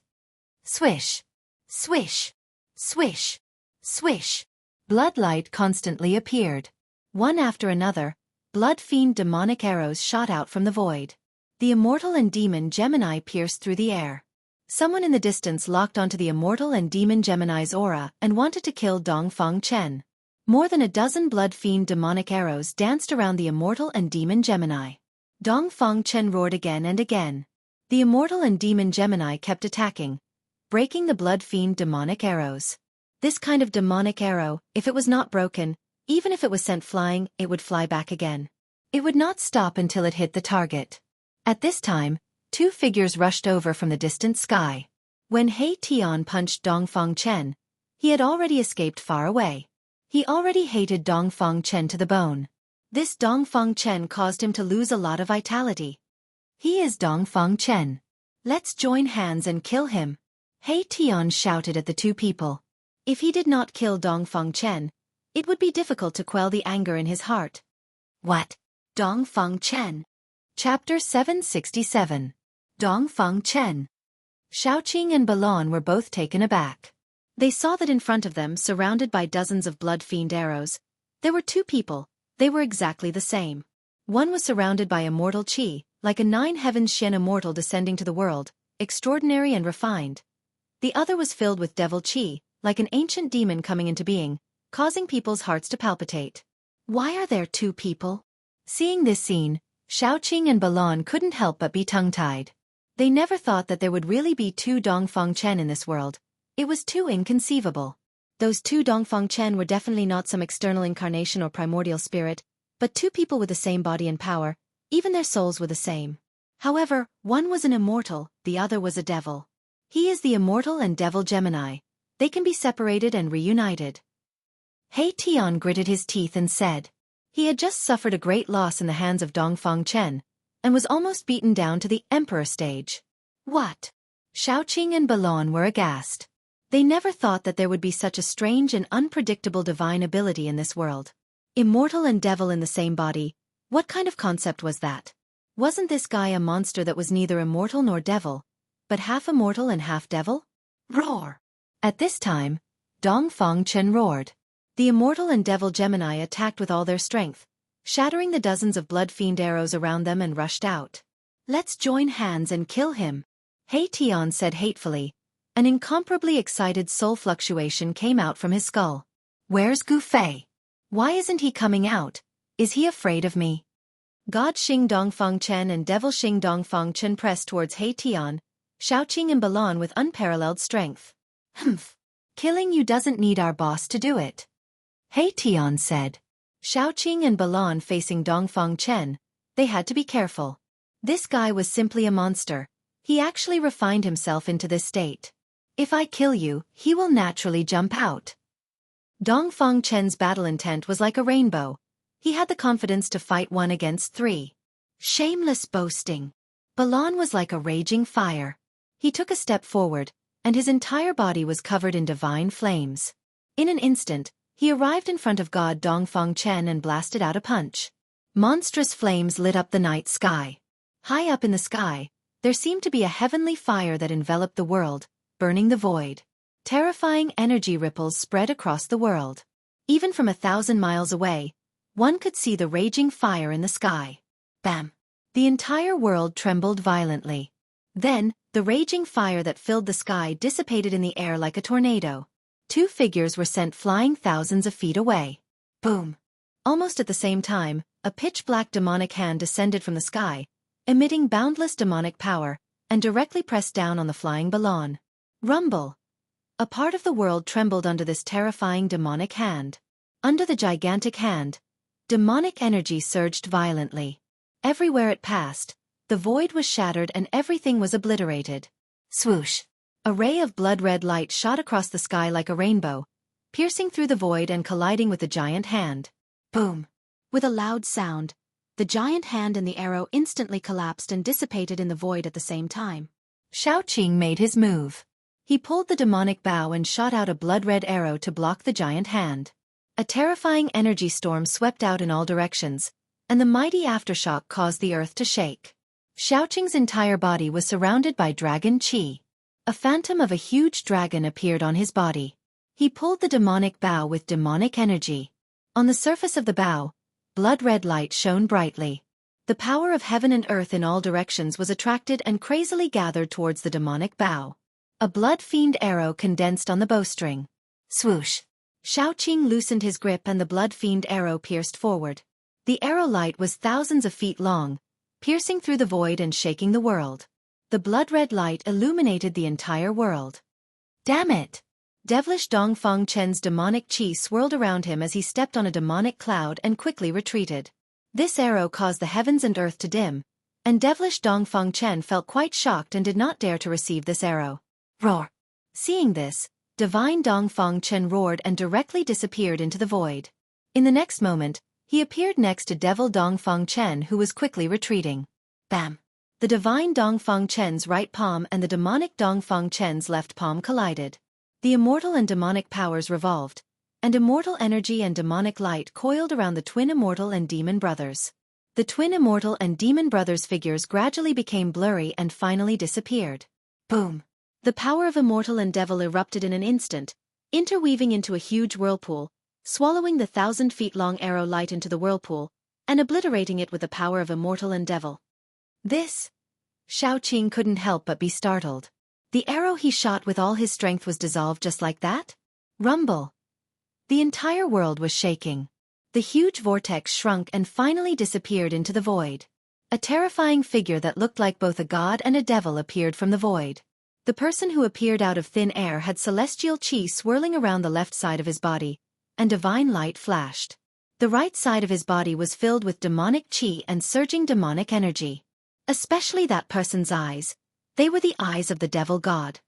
Swish! Swish! Swish! Swish! Bloodlight constantly appeared. One after another, blood-fiend demonic arrows shot out from the void. The Immortal and Demon Gemini pierced through the air. Someone in the distance locked onto the Immortal and Demon Gemini's aura and wanted to kill Dongfang Chen. More than a dozen blood-fiend demonic arrows danced around the Immortal and Demon Gemini. Dongfang Chen roared again and again. The Immortal and Demon Gemini kept attacking, breaking the blood-fiend demonic arrows. This kind of demonic arrow, if it was not broken, even if it was sent flying, it would fly back again. It would not stop until it hit the target. At this time, two figures rushed over from the distant sky. When He Tian punched Dongfang Chen, he had already escaped far away. He already hated Dongfang Chen to the bone. This Dongfang Chen caused him to lose a lot of vitality. He is Dongfang Chen. Let's join hands and kill him. He Tian shouted at the two people. If he did not kill Dongfang Chen, it would be difficult to quell the anger in his heart. What? Dongfang Chen. Chapter 767. Dongfang Chen. Xueqi and Balon were both taken aback. They saw that in front of them, surrounded by dozens of blood-fiend arrows, there were two people. They were exactly the same. One was surrounded by immortal qi, like a nine-heavens Xian immortal descending to the world, extraordinary and refined. The other was filled with devil qi, like an ancient demon coming into being, causing people's hearts to palpitate. Why are there two people? Seeing this scene, Xueqi and Balon couldn't help but be tongue-tied. They never thought that there would really be two Dongfang Chen in this world. It was too inconceivable. Those two Dongfang Chen were definitely not some external incarnation or primordial spirit, but two people with the same body and power, even their souls were the same. However, one was an immortal, the other was a devil. He is the Immortal and Devil Gemini. They can be separated and reunited. He Tian gritted his teeth and said. He had just suffered a great loss in the hands of Dongfang Chen, and was almost beaten down to the Emperor stage. What? Xueqi and Balon were aghast. They never thought that there would be such a strange and unpredictable divine ability in this world. Immortal and devil in the same body, what kind of concept was that? Wasn't this guy a monster that was neither immortal nor devil, but half immortal and half devil? Roar! At this time, Dongfang Chen roared. The Immortal and Devil Gemini attacked with all their strength, shattering the dozens of blood-fiend arrows around them and rushed out. Let's join hands and kill him. He Tian said hatefully. An incomparably excited soul fluctuation came out from his skull. Where's Gu Fei? Why isn't he coming out? Is he afraid of me? God Xing Dongfang Chen and Devil Xing Dongfang Chen pressed towards He Tian, Xueqi and Balon with unparalleled strength. Humph. Killing you doesn't need our boss to do it. He Tian said. Xueqi and Balon facing Dongfang Chen, they had to be careful. This guy was simply a monster. He actually refined himself into this state. If I kill you, he will naturally jump out. Dongfang Chen's battle intent was like a rainbow. He had the confidence to fight 1 against 3. Shameless boasting. Balon was like a raging fire. He took a step forward, and his entire body was covered in divine flames. In an instant, he arrived in front of God Dongfang Chen and blasted out a punch. Monstrous flames lit up the night sky. High up in the sky, there seemed to be a heavenly fire that enveloped the world, burning the void. Terrifying energy ripples spread across the world. Even from 1,000 miles away, one could see the raging fire in the sky. Bam! The entire world trembled violently. Then, the raging fire that filled the sky dissipated in the air like a tornado. Two figures were sent flying thousands of feet away. Boom! Almost at the same time, a pitch-black demonic hand descended from the sky, emitting boundless demonic power, and directly pressed down on the flying Balon. Rumble! A part of the world trembled under this terrifying demonic hand. Under the gigantic hand, Demonic energy surged violently. Everywhere it passed, the void was shattered and everything was obliterated. Swoosh! A ray of blood-red light shot across the sky like a rainbow, piercing through the void and colliding with the giant hand. Boom! With a loud sound, the giant hand and the arrow instantly collapsed and dissipated in the void at the same time. Xueqi made his move. He pulled the demonic bow and shot out a blood-red arrow to block the giant hand. A terrifying energy storm swept out in all directions, and the mighty aftershock caused the earth to shake. Xueqi's entire body was surrounded by dragon qi. A phantom of a huge dragon appeared on his body. He pulled the demonic bow with demonic energy. On the surface of the bow, blood-red light shone brightly. The power of heaven and earth in all directions was attracted and crazily gathered towards the demonic bow. A blood-fiend arrow condensed on the bowstring. Swoosh! Xueqi loosened his grip and the blood-fiend arrow pierced forward. The arrow light was thousands of feet long, piercing through the void and shaking the world. The blood-red light illuminated the entire world. Damn it! Devilish Dongfang Chen's demonic qi swirled around him as he stepped on a demonic cloud and quickly retreated. This arrow caused the heavens and earth to dim, and devilish Dongfang Chen felt quite shocked and did not dare to receive this arrow. Roar! Seeing this, divine Dongfang Chen roared and directly disappeared into the void. In the next moment, he appeared next to devil Dongfang Chen who was quickly retreating. Bam! The divine Dongfang Chen's right palm and the demonic Dongfang Chen's left palm collided. The immortal and demonic powers revolved, and immortal energy and demonic light coiled around the twin immortal and demon brothers. The twin immortal and demon brothers' figures gradually became blurry and finally disappeared. Boom! The power of immortal and devil erupted in an instant, interweaving into a huge whirlpool, swallowing the 1,000-feet-long arrow light into the whirlpool, and obliterating it with the power of immortal and devil. This? Xueqi couldn't help but be startled. The arrow he shot with all his strength was dissolved just like that? Rumble! The entire world was shaking. The huge vortex shrunk and finally disappeared into the void. A terrifying figure that looked like both a god and a devil appeared from the void. The person who appeared out of thin air had celestial qi swirling around the left side of his body, and divine light flashed. The right side of his body was filled with demonic qi and surging demonic energy. Especially that person's eyes. They were the eyes of the devil god.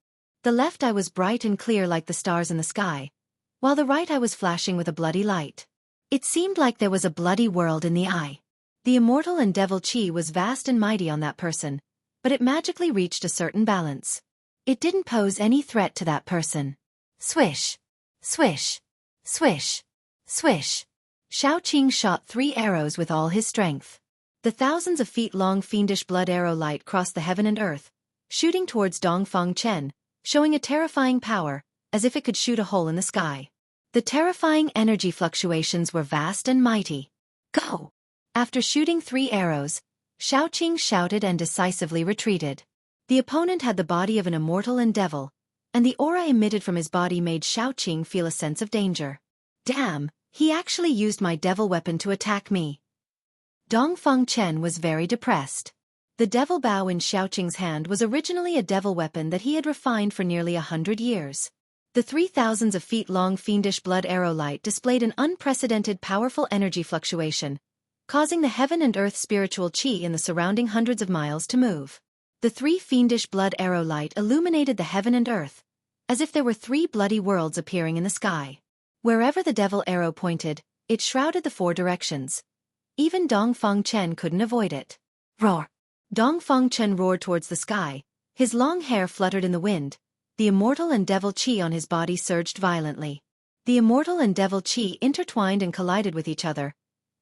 The left eye was bright and clear like the stars in the sky, while the right eye was flashing with a bloody light. It seemed like there was a bloody world in the eye. The immortal and devil qi was vast and mighty on that person, but it magically reached a certain balance. It didn't pose any threat to that person. Swish! Swish! Swish! Swish! Xueqi shot 3 arrows with all his strength. The thousands of feet-long fiendish blood arrow light crossed the heaven and earth, shooting towards Dongfang Chen, showing a terrifying power, as if it could shoot a hole in the sky. The terrifying energy fluctuations were vast and mighty. Go! After shooting 3 arrows, Xueqi shouted and decisively retreated. The opponent had the body of an immortal and devil, and the aura emitted from his body made Xueqi feel a sense of danger. Damn, he actually used my devil weapon to attack me. Dongfang Chen was very depressed. The devil bow in Xueqi's hand was originally a devil weapon that he had refined for nearly 100 years. The 3,000s of feet-long fiendish blood arrow light displayed an unprecedented powerful energy fluctuation, causing the heaven and earth spiritual qi in the surrounding hundreds of miles to move. The 3 fiendish blood arrow light illuminated the heaven and earth, as if there were 3 bloody worlds appearing in the sky. Wherever the devil arrow pointed, it shrouded the 4 directions. Even Dongfang Chen couldn't avoid it. Roar! Dongfang Chen roared towards the sky, his long hair fluttered in the wind, the immortal and devil qi on his body surged violently. The immortal and devil qi intertwined and collided with each other.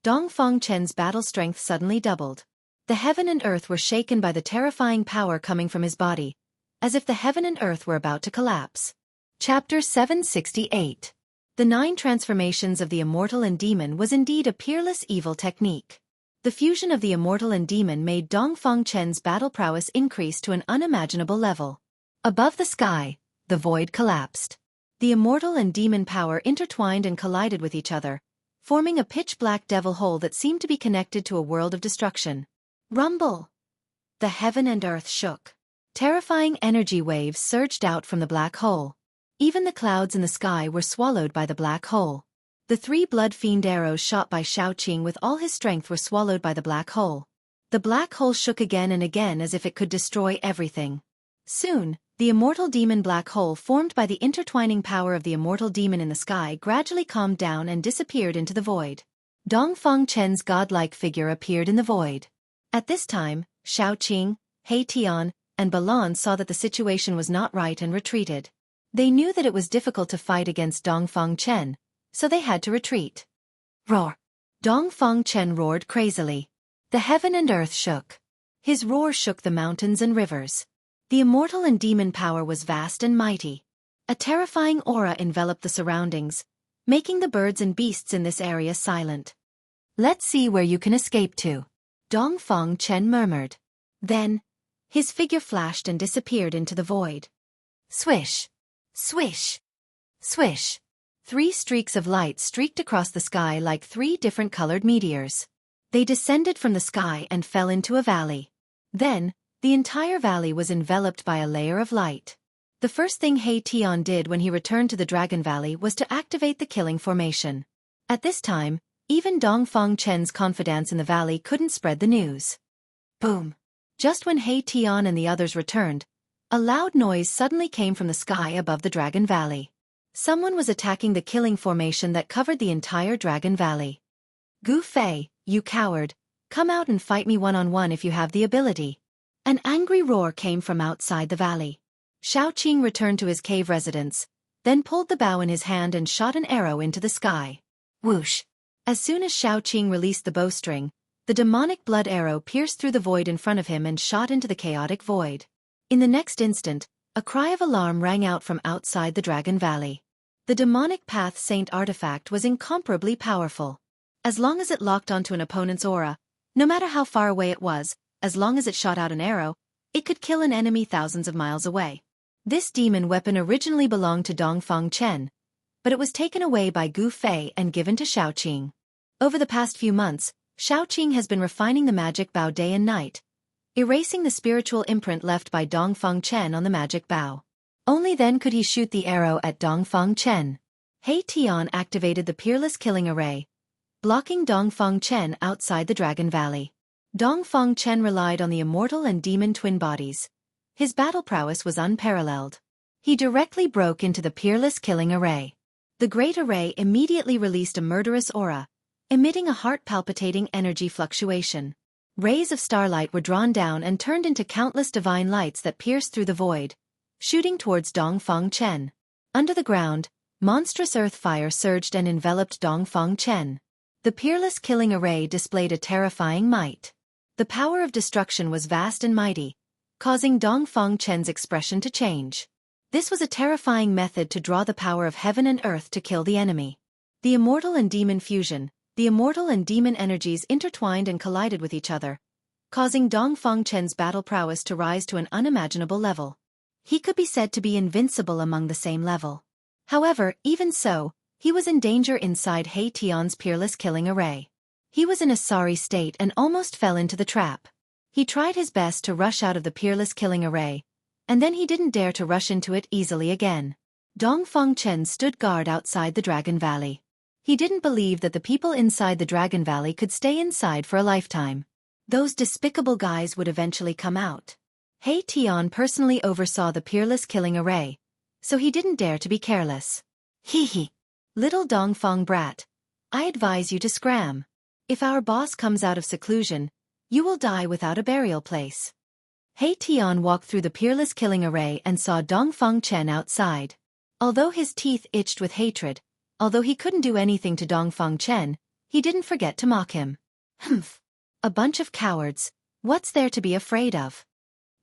Dongfang Chen's battle strength suddenly doubled. The heaven and earth were shaken by the terrifying power coming from his body, as if the heaven and earth were about to collapse. Chapter 768. The 9 transformations of the immortal and demon was indeed a peerless evil technique. The fusion of the immortal and demon made Dongfang Chen's battle prowess increase to an unimaginable level. Above the sky, the void collapsed. The immortal and demon power intertwined and collided with each other, forming a pitch-black devil hole that seemed to be connected to a world of destruction. Rumble! The heaven and earth shook. Terrifying energy waves surged out from the black hole. Even the clouds in the sky were swallowed by the black hole. The 3 blood fiend arrows shot by Xueqi with all his strength were swallowed by the black hole. The black hole shook again and again as if it could destroy everything. Soon, the immortal demon black hole formed by the intertwining power of the immortal demon in the sky gradually calmed down and disappeared into the void. Dongfang Chen's godlike figure appeared in the void. At this time, Xueqi, He Tian, and Balan saw that the situation was not right and retreated. They knew that it was difficult to fight against Dongfang Chen, so they had to retreat. Roar! Dongfang Chen roared crazily. The heaven and earth shook. His roar shook the mountains and rivers. The immortal and demon power was vast and mighty. A terrifying aura enveloped the surroundings, making the birds and beasts in this area silent. Let's see where you can escape to, Dongfang Chen murmured. Then, his figure flashed and disappeared into the void. Swish! Swish! Swish! 3 streaks of light streaked across the sky like 3 different colored meteors. They descended from the sky and fell into a valley. Then, the entire valley was enveloped by a layer of light. The first thing He Tian did when he returned to the Dragon Valley was to activate the killing formation. At this time, even Dongfang Chen's confidants in the valley couldn't spread the news. Boom! Just when He Tian and the others returned, a loud noise suddenly came from the sky above the Dragon Valley. Someone was attacking the killing formation that covered the entire Dragon Valley. Gu Fei, you coward, come out and fight me one-on-one if you have the ability. An angry roar came from outside the valley. Xueqi returned to his cave residence, then pulled the bow in his hand and shot an arrow into the sky. Whoosh! As soon as Xueqi released the bowstring, the demonic blood arrow pierced through the void in front of him and shot into the chaotic void. In the next instant, a cry of alarm rang out from outside the Dragon Valley. The demonic Path Saint artifact was incomparably powerful. As long as it locked onto an opponent's aura, no matter how far away it was, as long as it shot out an arrow, it could kill an enemy thousands of miles away. This demon weapon originally belonged to Dongfang Chen, but it was taken away by Gu Fei and given to Xueqi. Over the past few months, Xueqi has been refining the magic bow day and night, erasing the spiritual imprint left by Dongfang Chen on the magic bow. Only then could he shoot the arrow at Dongfang Chen. He Tian activated the Peerless Killing Array, blocking Dongfang Chen outside the Dragon Valley. Dongfang Chen relied on the immortal and demon twin bodies. His battle prowess was unparalleled. He directly broke into the Peerless Killing Array. The Great Array immediately released a murderous aura, emitting a heart-palpitating energy fluctuation. Rays of starlight were drawn down and turned into countless divine lights that pierced through the void, shooting towards Dongfang Chen. Under the ground, monstrous earth fire surged and enveloped Dongfang Chen. The Peerless Killing Array displayed a terrifying might. The power of destruction was vast and mighty, causing Dongfang Chen's expression to change. This was a terrifying method to draw the power of heaven and earth to kill the enemy. The immortal and demon fusion. The immortal and demon energies intertwined and collided with each other, causing Dongfang Chen's battle prowess to rise to an unimaginable level. He could be said to be invincible among the same level. However, even so, he was in danger inside He Tian's Peerless Killing Array. He was in a sorry state and almost fell into the trap. He tried his best to rush out of the Peerless Killing Array, and then he didn't dare to rush into it easily again. Dongfang Chen stood guard outside the Dragon Valley. He didn't believe that the people inside the Dragon Valley could stay inside for a lifetime. Those despicable guys would eventually come out. He Tian personally oversaw the Peerless Killing Array, so he didn't dare to be careless. Hee hee. Little Dongfang brat, I advise you to scram. If our boss comes out of seclusion, you will die without a burial place. He Tian walked through the Peerless Killing Array and saw Dongfang Chen outside. Although his teeth itched with hatred, although he couldn't do anything to Dongfang Chen, he didn't forget to mock him. Humph! A bunch of cowards, what's there to be afraid of?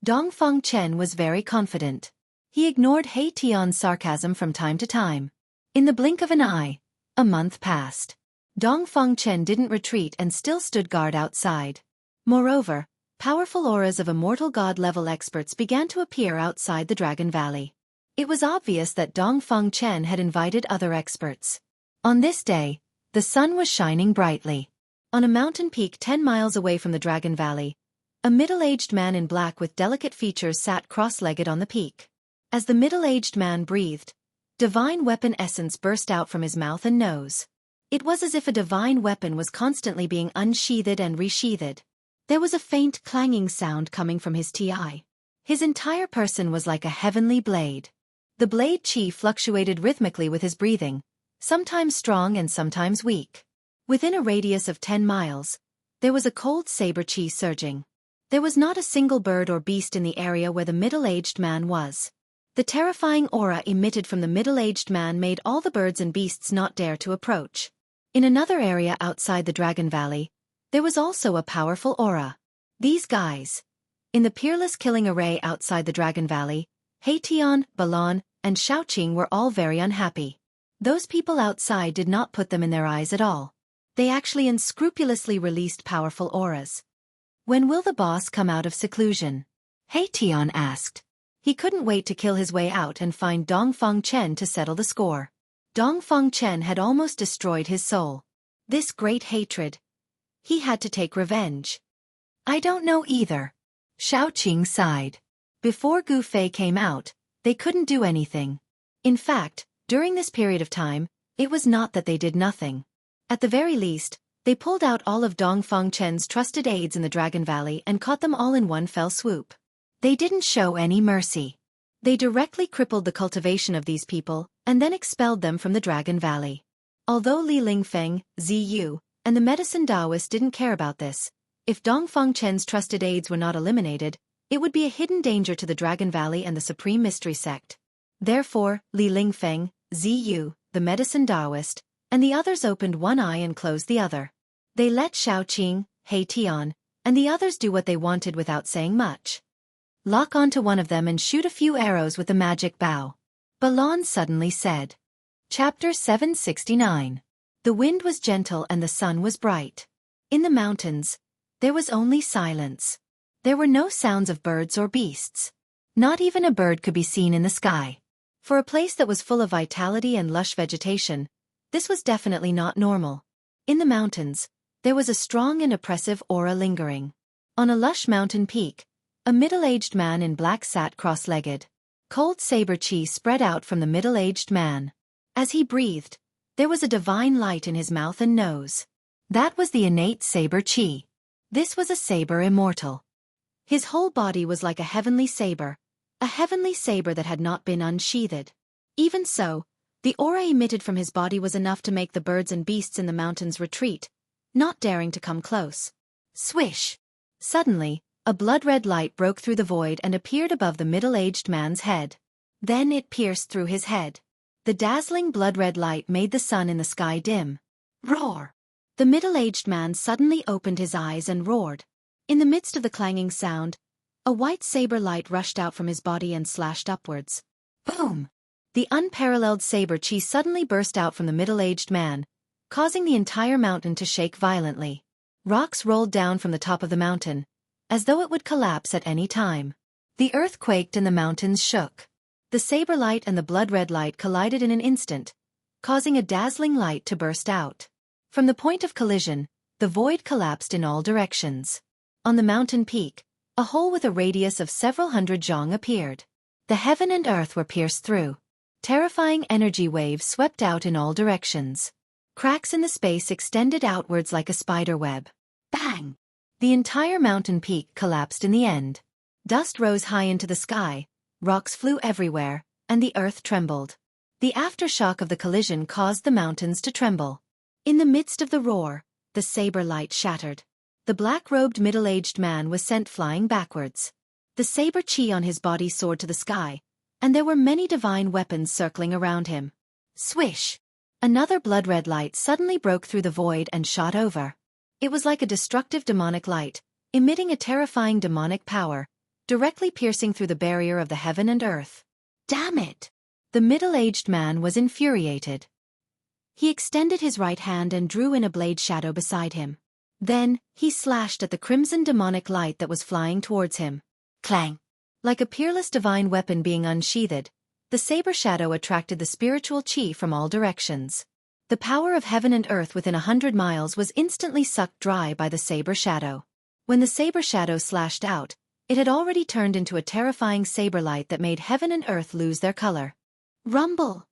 Dongfang Chen was very confident. He ignored He Tian's sarcasm from time to time. In the blink of an eye, a month passed. Dongfang Chen didn't retreat and still stood guard outside. Moreover, powerful auras of immortal god-level experts began to appear outside the Dragon Valley. It was obvious that Dongfang Chen had invited other experts. On this day, the sun was shining brightly. On a mountain peak 10 miles away from the Dragon Valley, a middle-aged man in black with delicate features sat cross-legged on the peak. As the middle-aged man breathed, divine weapon essence burst out from his mouth and nose. It was as if a divine weapon was constantly being unsheathed and resheathed. There was a faint clanging sound coming from his ti. His entire person was like a heavenly blade. The blade chi fluctuated rhythmically with his breathing, sometimes strong and sometimes weak. Within a radius of 10 miles, there was a cold saber chi surging. There was not a single bird or beast in the area where the middle-aged man was. The terrifying aura emitted from the middle-aged man made all the birds and beasts not dare to approach. In another area outside the Dragon Valley, there was also a powerful aura. These guys. In the peerless killing array outside the Dragon Valley, Haitian, Balon, and Xueqi were all very unhappy. Those people outside did not put them in their eyes at all. They actually unscrupulously released powerful auras. When will the boss come out of seclusion? Haitian asked. He couldn't wait to kill his way out and find Dongfeng Chen to settle the score. Dongfeng Chen had almost destroyed his soul. This great hatred. He had to take revenge. I don't know either. Xueqi sighed. Before Gu Fei came out, they couldn't do anything. In fact, during this period of time, it was not that they did nothing. At the very least, they pulled out all of Dongfeng Chen's trusted aides in the Dragon Valley and caught them all in one fell swoop. They didn't show any mercy. They directly crippled the cultivation of these people, and then expelled them from the Dragon Valley. Although Li Lingfeng, Ziyu, and the medicine Taoist didn't care about this, if Dongfeng Chen's trusted aides were not eliminated, it would be a hidden danger to the Dragon Valley and the Supreme Mystery Sect. Therefore, Li Lingfeng, Ziyu, the medicine Taoist, and the others opened one eye and closed the other. They let Xueqi, Haitian, and the others do what they wanted without saying much. Lock onto one of them and shoot a few arrows with the magic bow. Balon suddenly said. Chapter 769. The wind was gentle and the sun was bright. In the mountains, there was only silence. There were no sounds of birds or beasts. Not even a bird could be seen in the sky. For a place that was full of vitality and lush vegetation, this was definitely not normal. In the mountains, there was a strong and oppressive aura lingering. On a lush mountain peak, a middle-aged man in black sat cross-legged. Cold saber chi spread out from the middle-aged man. As he breathed, there was a divine light in his mouth and nose. That was the innate saber chi. This was a saber immortal. His whole body was like a heavenly saber that had not been unsheathed. Even so, the aura emitted from his body was enough to make the birds and beasts in the mountains retreat, not daring to come close. Swish! Suddenly, a blood-red light broke through the void and appeared above the middle-aged man's head. Then it pierced through his head. The dazzling blood-red light made the sun in the sky dim. Roar! The middle-aged man suddenly opened his eyes and roared. In the midst of the clanging sound, a white saber light rushed out from his body and slashed upwards. Boom! The unparalleled saber chi suddenly burst out from the middle-aged man, causing the entire mountain to shake violently. Rocks rolled down from the top of the mountain, as though it would collapse at any time. The earth quaked and the mountains shook. The saber light and the blood-red light collided in an instant, causing a dazzling light to burst out. From the point of collision, the void collapsed in all directions. On the mountain peak, a hole with a radius of several hundred zhang appeared. The heaven and earth were pierced through. Terrifying energy waves swept out in all directions. Cracks in the space extended outwards like a spider web. Bang! The entire mountain peak collapsed in the end. Dust rose high into the sky, rocks flew everywhere, and the earth trembled. The aftershock of the collision caused the mountains to tremble. In the midst of the roar, the saber light shattered. The black-robed middle-aged man was sent flying backwards. The saber chi on his body soared to the sky, and there were many divine weapons circling around him. Swish! Another blood-red light suddenly broke through the void and shot over. It was like a destructive demonic light, emitting a terrifying demonic power, directly piercing through the barrier of the heaven and earth. Damn it! The middle-aged man was infuriated. He extended his right hand and drew in a blade shadow beside him. Then, he slashed at the crimson demonic light that was flying towards him. Clang! Like a peerless divine weapon being unsheathed, the saber shadow attracted the spiritual chi from all directions. The power of heaven and earth within 100 miles was instantly sucked dry by the saber shadow. When the saber shadow slashed out, it had already turned into a terrifying saber light that made heaven and earth lose their color. Rumble!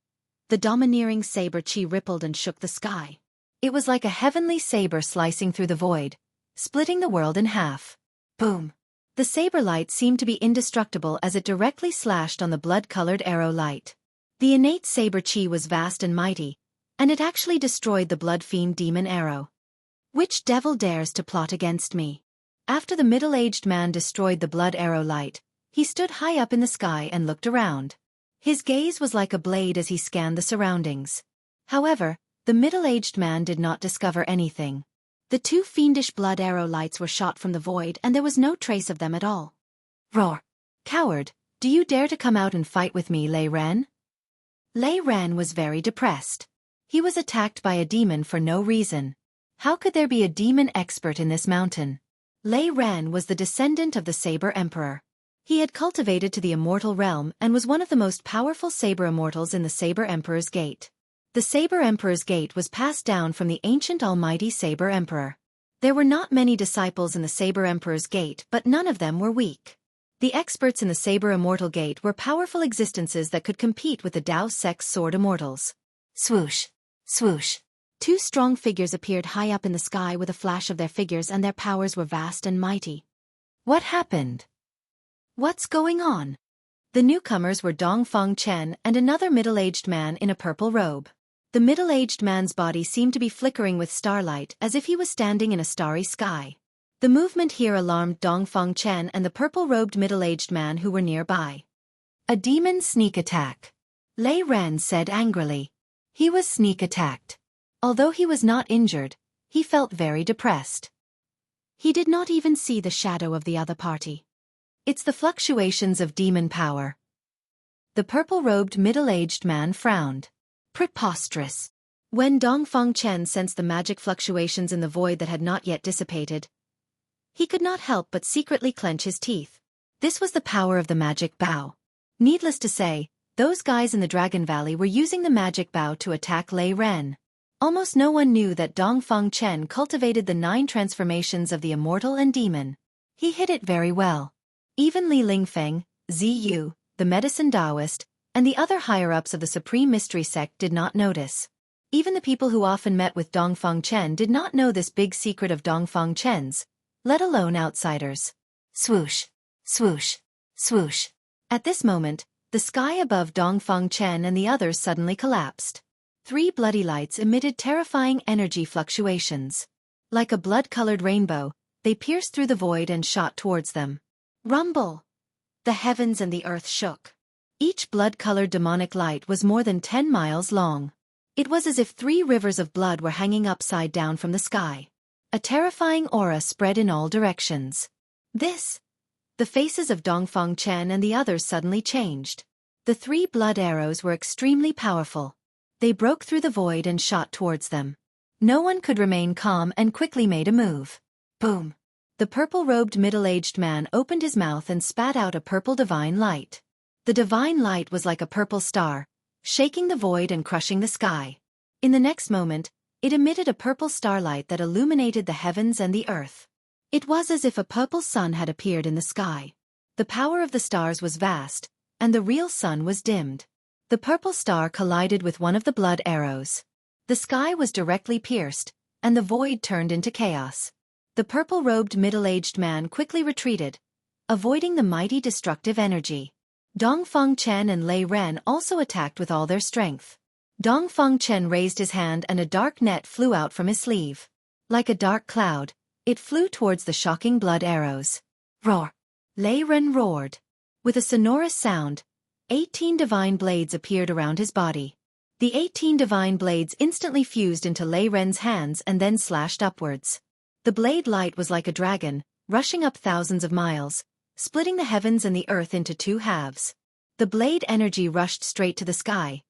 The domineering saber chi rippled and shook the sky. It was like a heavenly saber slicing through the void, splitting the world in half. Boom! The saber light seemed to be indestructible as it directly slashed on the blood-colored arrow light. The innate saber chi was vast and mighty, and it actually destroyed the blood-fiend demon arrow. Which devil dares to plot against me? After the middle-aged man destroyed the blood arrow light, he stood high up in the sky and looked around. His gaze was like a blade as he scanned the surroundings. However, the middle-aged man did not discover anything. The two fiendish blood arrow lights were shot from the void and there was no trace of them at all. Roar! Coward, do you dare to come out and fight with me, Lei Ren? Lei Ren was very depressed. He was attacked by a demon for no reason. How could there be a demon expert in this mountain? Lei Ren was the descendant of the Saber Emperor. He had cultivated to the immortal realm and was one of the most powerful Saber Immortals in the Saber Emperor's Gate. The Saber Emperor's Gate was passed down from the ancient almighty Saber Emperor. There were not many disciples in the Saber Emperor's Gate, but none of them were weak. The experts in the Saber Immortal Gate were powerful existences that could compete with the Dao Sex Sword Immortals. Swoosh! Swoosh! Two strong figures appeared high up in the sky with a flash of their figures, and their powers were vast and mighty. What happened? What's going on? The newcomers were Dongfeng Chen and another middle-aged man in a purple robe. The middle-aged man's body seemed to be flickering with starlight as if he was standing in a starry sky. The movement here alarmed Dongfeng Chen and the purple-robed middle-aged man who were nearby. A demon sneak attack. Lei Ren said angrily. He was sneak attacked. Although he was not injured, he felt very depressed. He did not even see the shadow of the other party. It's the fluctuations of demon power. The purple-robed middle-aged man frowned. Preposterous. When Dongfeng Chen sensed the magic fluctuations in the void that had not yet dissipated, he could not help but secretly clench his teeth. This was the power of the magic bow. Needless to say, those guys in the Dragon Valley were using the magic bow to attack Lei Ren. Almost no one knew that Dongfeng Chen cultivated the 9 transformations of the immortal and demon. He hid it very well. Even Li Lingfeng, Ziyu, the medicine Taoist, and the other higher-ups of the Supreme Mystery Sect did not notice. Even the people who often met with Dongfeng Chen did not know this big secret of Dongfeng Chen's, let alone outsiders. Swoosh! Swoosh! Swoosh! At this moment, the sky above Dongfeng Chen and the others suddenly collapsed. 3 bloody lights emitted terrifying energy fluctuations. Like a blood-colored rainbow, they pierced through the void and shot towards them. Rumble! The heavens and the earth shook. Each blood-colored demonic light was more than 10 miles long. It was as if 3 rivers of blood were hanging upside down from the sky. A terrifying aura spread in all directions. The faces of Dongfeng Chen and the others suddenly changed. The 3 blood arrows were extremely powerful. They broke through the void and shot towards them. No one could remain calm and quickly made a move. Boom! The purple-robed middle-aged man opened his mouth and spat out a purple divine light. The divine light was like a purple star, shaking the void and crushing the sky. In the next moment, it emitted a purple starlight that illuminated the heavens and the earth. It was as if a purple sun had appeared in the sky. The power of the stars was vast, and the real sun was dimmed. The purple star collided with one of the blood arrows. The sky was directly pierced, and the void turned into chaos. The purple-robed middle-aged man quickly retreated, avoiding the mighty destructive energy. Dongfeng Chen and Lei Ren also attacked with all their strength. Dongfeng Chen raised his hand and a dark net flew out from his sleeve. Like a dark cloud, it flew towards the shocking blood arrows. Roar! Lei Ren roared. With a sonorous sound, 18 divine blades appeared around his body. The 18 divine blades instantly fused into Lei Ren's hands and then slashed upwards. The blade light was like a dragon, rushing up thousands of miles, splitting the heavens and the earth into 2 halves. The blade energy rushed straight to the sky.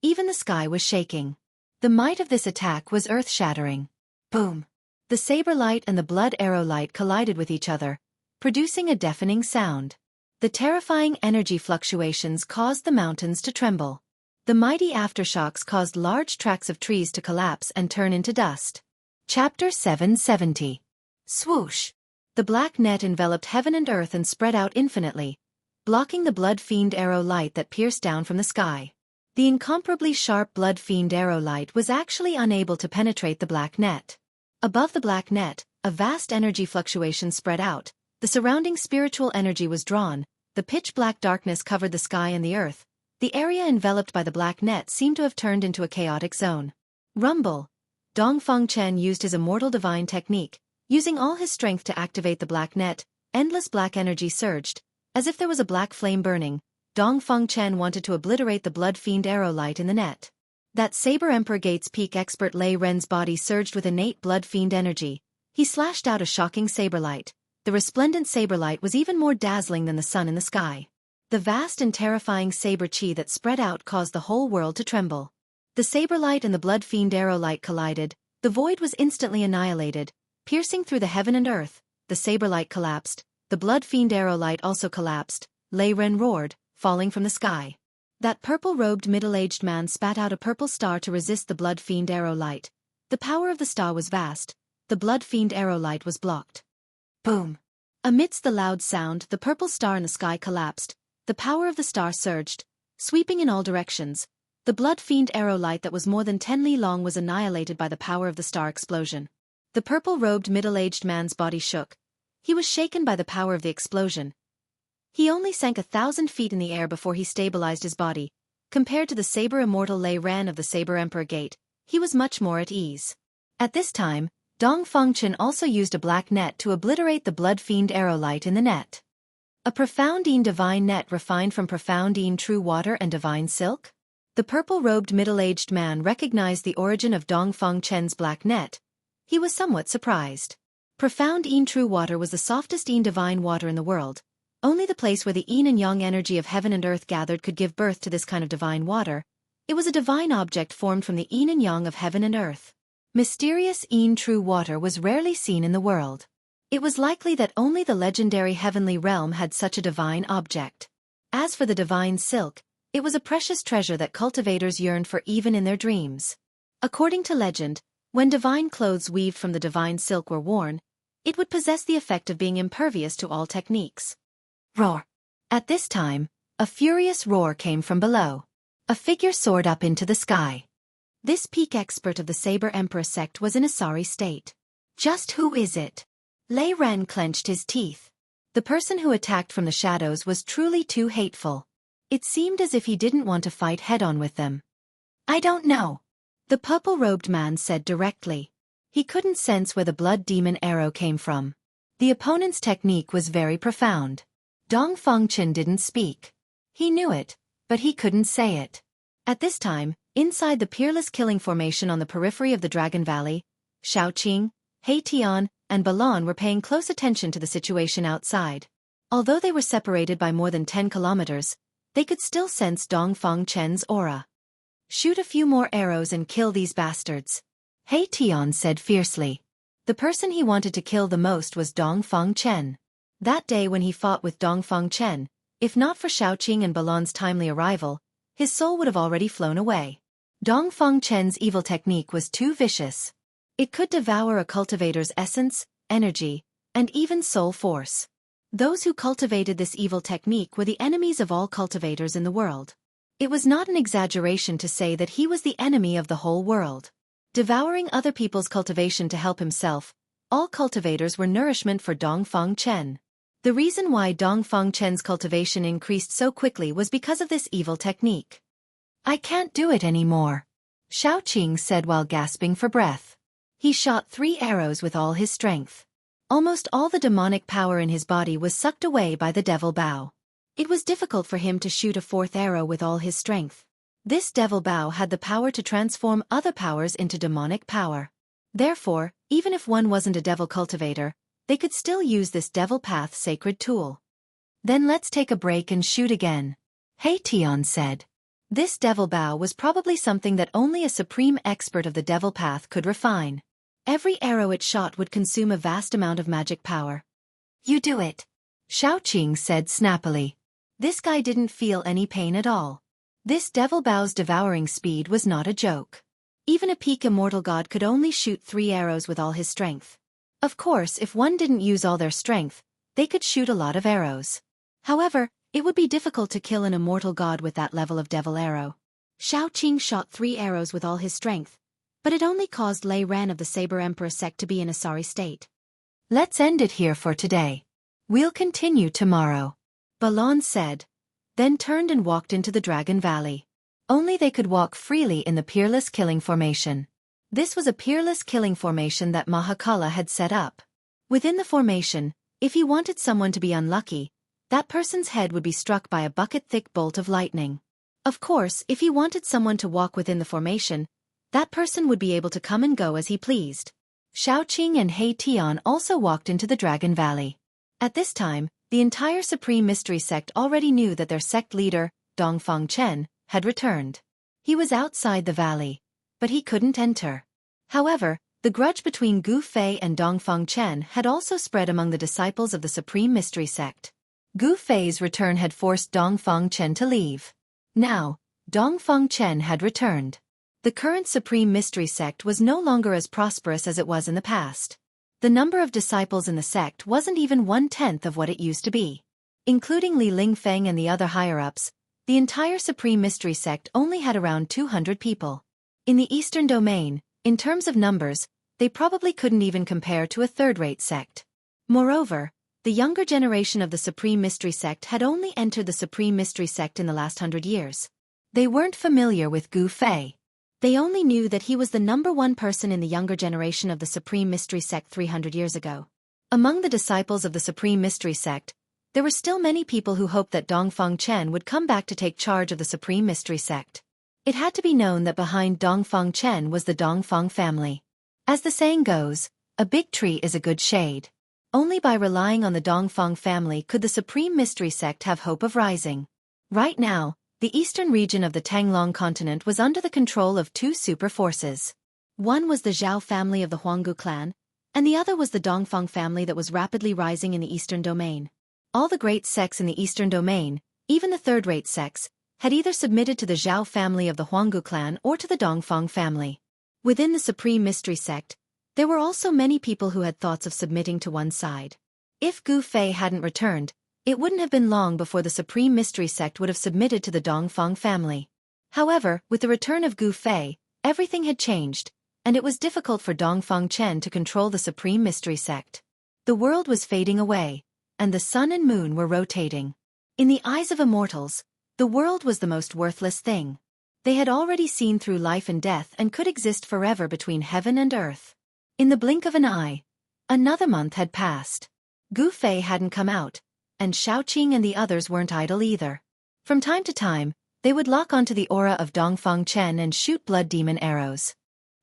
Even the sky was shaking. The might of this attack was earth-shattering. Boom! The saber light and the blood arrow light collided with each other, producing a deafening sound. The terrifying energy fluctuations caused the mountains to tremble. The mighty aftershocks caused large tracts of trees to collapse and turn into dust. Chapter 770. Swoosh! The black net enveloped heaven and earth and spread out infinitely, blocking the blood-fiend arrow light that pierced down from the sky. The incomparably sharp blood fiend arrow light was actually unable to penetrate the black net. Above the black net, a vast energy fluctuation spread out, the surrounding spiritual energy was drawn, the pitch-black darkness covered the sky and the earth, the area enveloped by the black net seemed to have turned into a chaotic zone. Rumble. Dongfeng Chen used his immortal divine technique, using all his strength to activate the black net. Endless black energy surged. As if there was a black flame burning, Dongfeng Chen wanted to obliterate the blood fiend arrow light in the net. That Saber Emperor Gate's peak expert Lei Ren's body surged with innate blood fiend energy. He slashed out a shocking saber light. The resplendent saber light was even more dazzling than the sun in the sky. The vast and terrifying saber chi that spread out caused the whole world to tremble. The saber light and the blood fiend arrow light collided. The void was instantly annihilated, piercing through the heaven and earth. The saber light collapsed. The blood fiend arrow light also collapsed. Lei Ren roared, falling from the sky. That purple-robed middle-aged man spat out a purple star to resist the blood fiend arrow light. The power of the star was vast. The blood fiend arrow light was blocked. Boom! Amidst the loud sound, the purple star in the sky collapsed. The power of the star surged, sweeping in all directions. The blood fiend arrow light that was more than 10 li long was annihilated by the power of the star explosion. The purple-robed middle-aged man's body shook. He was shaken by the power of the explosion. He only sank 1,000 feet in the air before he stabilized his body. Compared to the saber immortal Lei Ren of the Saber Emperor Gate, he was much more at ease. At this time, Dongfeng Chen also used a black net to obliterate the blood fiend arrow light in the net. A profoundine divine net refined from profoundine true water and divine silk? The purple-robed middle-aged man recognized the origin of Dongfeng Chen's black net. He was somewhat surprised. Profoundine true water was the softest divine water in the world. Only the place where the yin and yang energy of heaven and earth gathered could give birth to this kind of divine water. It was a divine object formed from the yin and yang of heaven and earth. Mysterious yin true water was rarely seen in the world. It was likely that only the legendary heavenly realm had such a divine object. As for the divine silk, it was a precious treasure that cultivators yearned for even in their dreams. According to legend, when divine clothes weaved from the divine silk were worn, it would possess the effect of being impervious to all techniques. Roar! At this time, a furious roar came from below. A figure soared up into the sky. This peak expert of the Saber Emperor sect was in a sorry state. Just who is it? Lei Ren clenched his teeth. The person who attacked from the shadows was truly too hateful. It seemed as if he didn't want to fight head-on with them. I don't know. The purple-robed man said directly. He couldn't sense where the blood demon arrow came from. The opponent's technique was very profound. Dongfeng Chen didn't speak. He knew it, but he couldn't say it. At this time, inside the peerless killing formation on the periphery of the Dragon Valley, Xiaoqing, Tian, and Balan were paying close attention to the situation outside. Although they were separated by more than 10 kilometers, they could still sense Dongfeng Chen's aura. Shoot a few more arrows and kill these bastards. Tian said fiercely. The person he wanted to kill the most was Dongfeng Chen. That day when he fought with Dongfeng Chen, if not for Xiaoqing and Balan's timely arrival, his soul would have already flown away. Dongfeng Chen's evil technique was too vicious. It could devour a cultivator's essence, energy, and even soul force. Those who cultivated this evil technique were the enemies of all cultivators in the world. It was not an exaggeration to say that he was the enemy of the whole world. Devouring other people's cultivation to help himself, all cultivators were nourishment for Dongfeng Chen. The reason why Dongfeng Chen's cultivation increased so quickly was because of this evil technique. I can't do it anymore, Xiaoqing said while gasping for breath. He shot 3 arrows with all his strength. Almost all the demonic power in his body was sucked away by the devil bow. It was difficult for him to shoot a 4th arrow with all his strength. This devil bow had the power to transform other powers into demonic power. Therefore, even if one wasn't a devil cultivator, they could still use this devil path sacred tool. Then let's take a break and shoot again, Tian said. This devil bow was probably something that only a supreme expert of the devil path could refine. Every arrow it shot would consume a vast amount of magic power. You do it, Xiaoqing said snappily. This guy didn't feel any pain at all. This devil bow's devouring speed was not a joke. Even a peak immortal god could only shoot 3 arrows with all his strength. Of course, if one didn't use all their strength, they could shoot a lot of arrows. However, it would be difficult to kill an immortal god with that level of devil arrow. Xiaoqing shot 3 arrows with all his strength, but it only caused Lei Ran of the Saber Emperor sect to be in a sorry state. Let's end it here for today. We'll continue tomorrow, Balon said, then turned and walked into the Dragon Valley. Only they could walk freely in the Peerless Killing Formation. This was a peerless killing formation that Mahakala had set up. Within the formation, if he wanted someone to be unlucky, that person's head would be struck by a bucket-thick bolt of lightning. Of course, if he wanted someone to walk within the formation, that person would be able to come and go as he pleased. Xiaoqing and He Tian also walked into the Dragon Valley. At this time, the entire Supreme Mystery Sect already knew that their sect leader, Dongfang Chen, had returned. He was outside the valley, but he couldn't enter. However, the grudge between Gu Fei and Dongfang Chen had also spread among the disciples of the Supreme Mystery Sect. Gu Fei's return had forced Dongfang Chen to leave. Now, Dongfang Chen had returned. The current Supreme Mystery Sect was no longer as prosperous as it was in the past. The number of disciples in the sect wasn't even 1/10 of what it used to be. Including Li Lingfeng and the other higher-ups, the entire Supreme Mystery Sect only had around 200 people. In the Eastern Domain, in terms of numbers, they probably couldn't even compare to a third-rate sect. Moreover, the younger generation of the Supreme Mystery Sect had only entered the Supreme Mystery Sect in the last 100 years. They weren't familiar with Gu Fei. They only knew that he was the #1 person in the younger generation of the Supreme Mystery Sect 300 years ago. Among the disciples of the Supreme Mystery Sect, there were still many people who hoped that Dongfang Chen would come back to take charge of the Supreme Mystery Sect. It had to be known that behind Dongfang Chen was the Dongfang family. As the saying goes, a big tree is a good shade. Only by relying on the Dongfang family could the Supreme Mystery Sect have hope of rising. Right now, the eastern region of the Tanglong continent was under the control of 2 super forces. One was the Zhao family of the Huanggu clan, and the other was the Dongfang family that was rapidly rising in the eastern domain. All the great sects in the eastern domain, even the third-rate sects, had either submitted to the Zhao family of the Huanggu clan or to the Dongfang family. Within the Supreme Mystery Sect, there were also many people who had thoughts of submitting to one side. If Gu Fei hadn't returned, it wouldn't have been long before the Supreme Mystery Sect would have submitted to the Dongfang family. However, with the return of Gu Fei, everything had changed, and it was difficult for Dongfang Chen to control the Supreme Mystery Sect. The world was fading away, and the sun and moon were rotating. In the eyes of immortals, the world was the most worthless thing. They had already seen through life and death and could exist forever between heaven and earth. In the blink of an eye, another month had passed. Gu Fei hadn't come out, and Xiaoqing and the others weren't idle either. From time to time, they would lock onto the aura of Dongfang Chen and shoot blood demon arrows.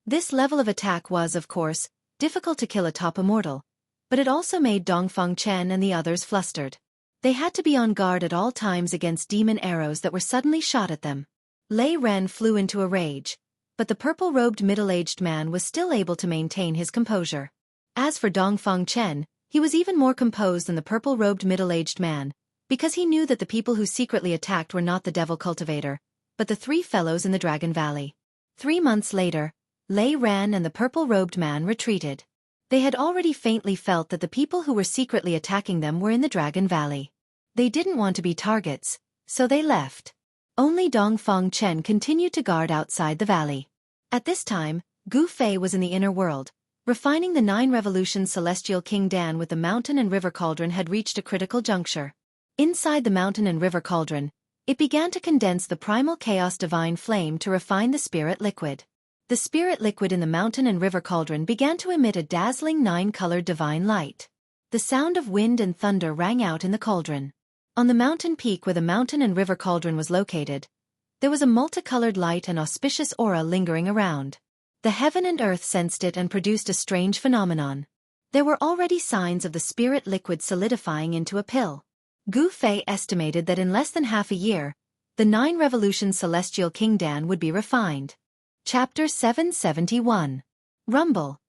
This level of attack was, of course, difficult to kill a top immortal, but it also made Dongfang Chen and the others flustered. They had to be on guard at all times against demon arrows that were suddenly shot at them. Lei Ren flew into a rage, but the purple-robed middle-aged man was still able to maintain his composure. As for Dongfang Chen, he was even more composed than the purple-robed middle-aged man, because he knew that the people who secretly attacked were not the Devil Cultivator, but the 3 fellows in the Dragon Valley. 3 months later, Lei Ran and the purple-robed man retreated. They had already faintly felt that the people who were secretly attacking them were in the Dragon Valley. They didn't want to be targets, so they left. Only Dongfang Chen continued to guard outside the valley. At this time, Gu Fei was in the inner world. Refining the 9 revolutions Celestial King Dan with the mountain and river cauldron had reached a critical juncture. Inside the mountain and river cauldron, it began to condense the primal chaos divine flame to refine the spirit liquid. The spirit liquid in the mountain and river cauldron began to emit a dazzling 9-colored divine light. The sound of wind and thunder rang out in the cauldron. On the mountain peak where the mountain and river cauldron was located, there was a multicolored light and auspicious aura lingering around. The heaven and earth sensed it and produced a strange phenomenon. There were already signs of the spirit liquid solidifying into a pill. Gu Fei estimated that in less than half a year, the 9 revolutions Celestial King Dan would be refined. Chapter 771. Rumble.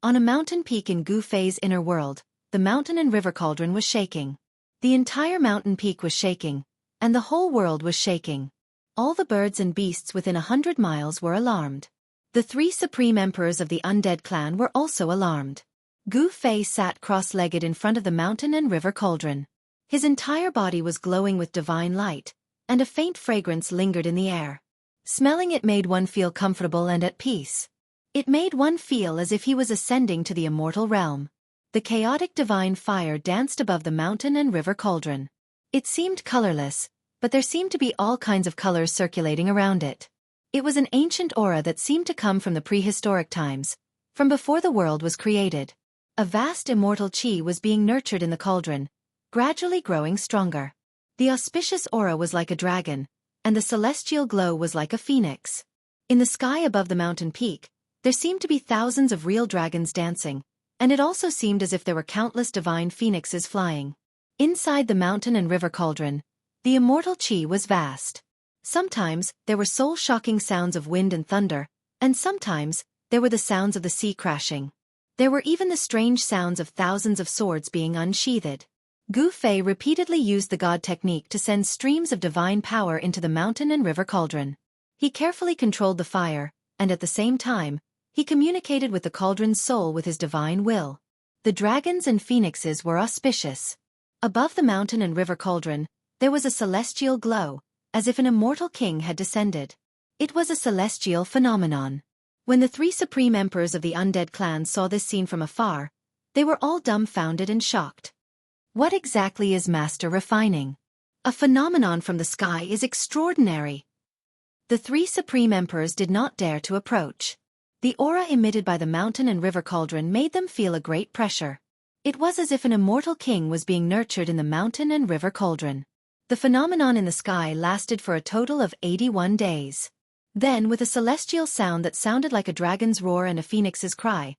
On a mountain peak in Gu Fei's inner world, the mountain and river cauldron was shaking. The entire mountain peak was shaking, and the whole world was shaking. All the birds and beasts within 100 miles were alarmed. The 3 supreme emperors of the undead clan were also alarmed. Gu Fei sat cross-legged in front of the mountain and river cauldron. His entire body was glowing with divine light, and a faint fragrance lingered in the air. Smelling it made one feel comfortable and at peace. It made one feel as if he was ascending to the immortal realm. The chaotic divine fire danced above the mountain and river cauldron. It seemed colorless, but there seemed to be all kinds of colors circulating around it. It was an ancient aura that seemed to come from the prehistoric times, from before the world was created. A vast immortal chi was being nurtured in the cauldron, gradually growing stronger. The auspicious aura was like a dragon, and the celestial glow was like a phoenix. In the sky above the mountain peak, there seemed to be thousands of real dragons dancing, and it also seemed as if there were countless divine phoenixes flying. Inside the mountain and river cauldron, the immortal chi was vast. Sometimes, there were soul-shocking sounds of wind and thunder, and sometimes, there were the sounds of the sea crashing. There were even the strange sounds of thousands of swords being unsheathed. Gu Fei repeatedly used the god technique to send streams of divine power into the mountain and river cauldron. He carefully controlled the fire, and at the same time, he communicated with the cauldron's soul with his divine will. The dragons and phoenixes were auspicious. Above the mountain and river cauldron, there was a celestial glow, as if an immortal king had descended. It was a celestial phenomenon. When the three supreme emperors of the undead clans saw this scene from afar, they were all dumbfounded and shocked. What exactly is master refining? A phenomenon from the sky is extraordinary. The three supreme emperors did not dare to approach. The aura emitted by the mountain and river cauldron made them feel a great pressure. It was as if an immortal king was being nurtured in the mountain and river cauldron. The phenomenon in the sky lasted for a total of 81 days. Then, with a celestial sound that sounded like a dragon's roar and a phoenix's cry,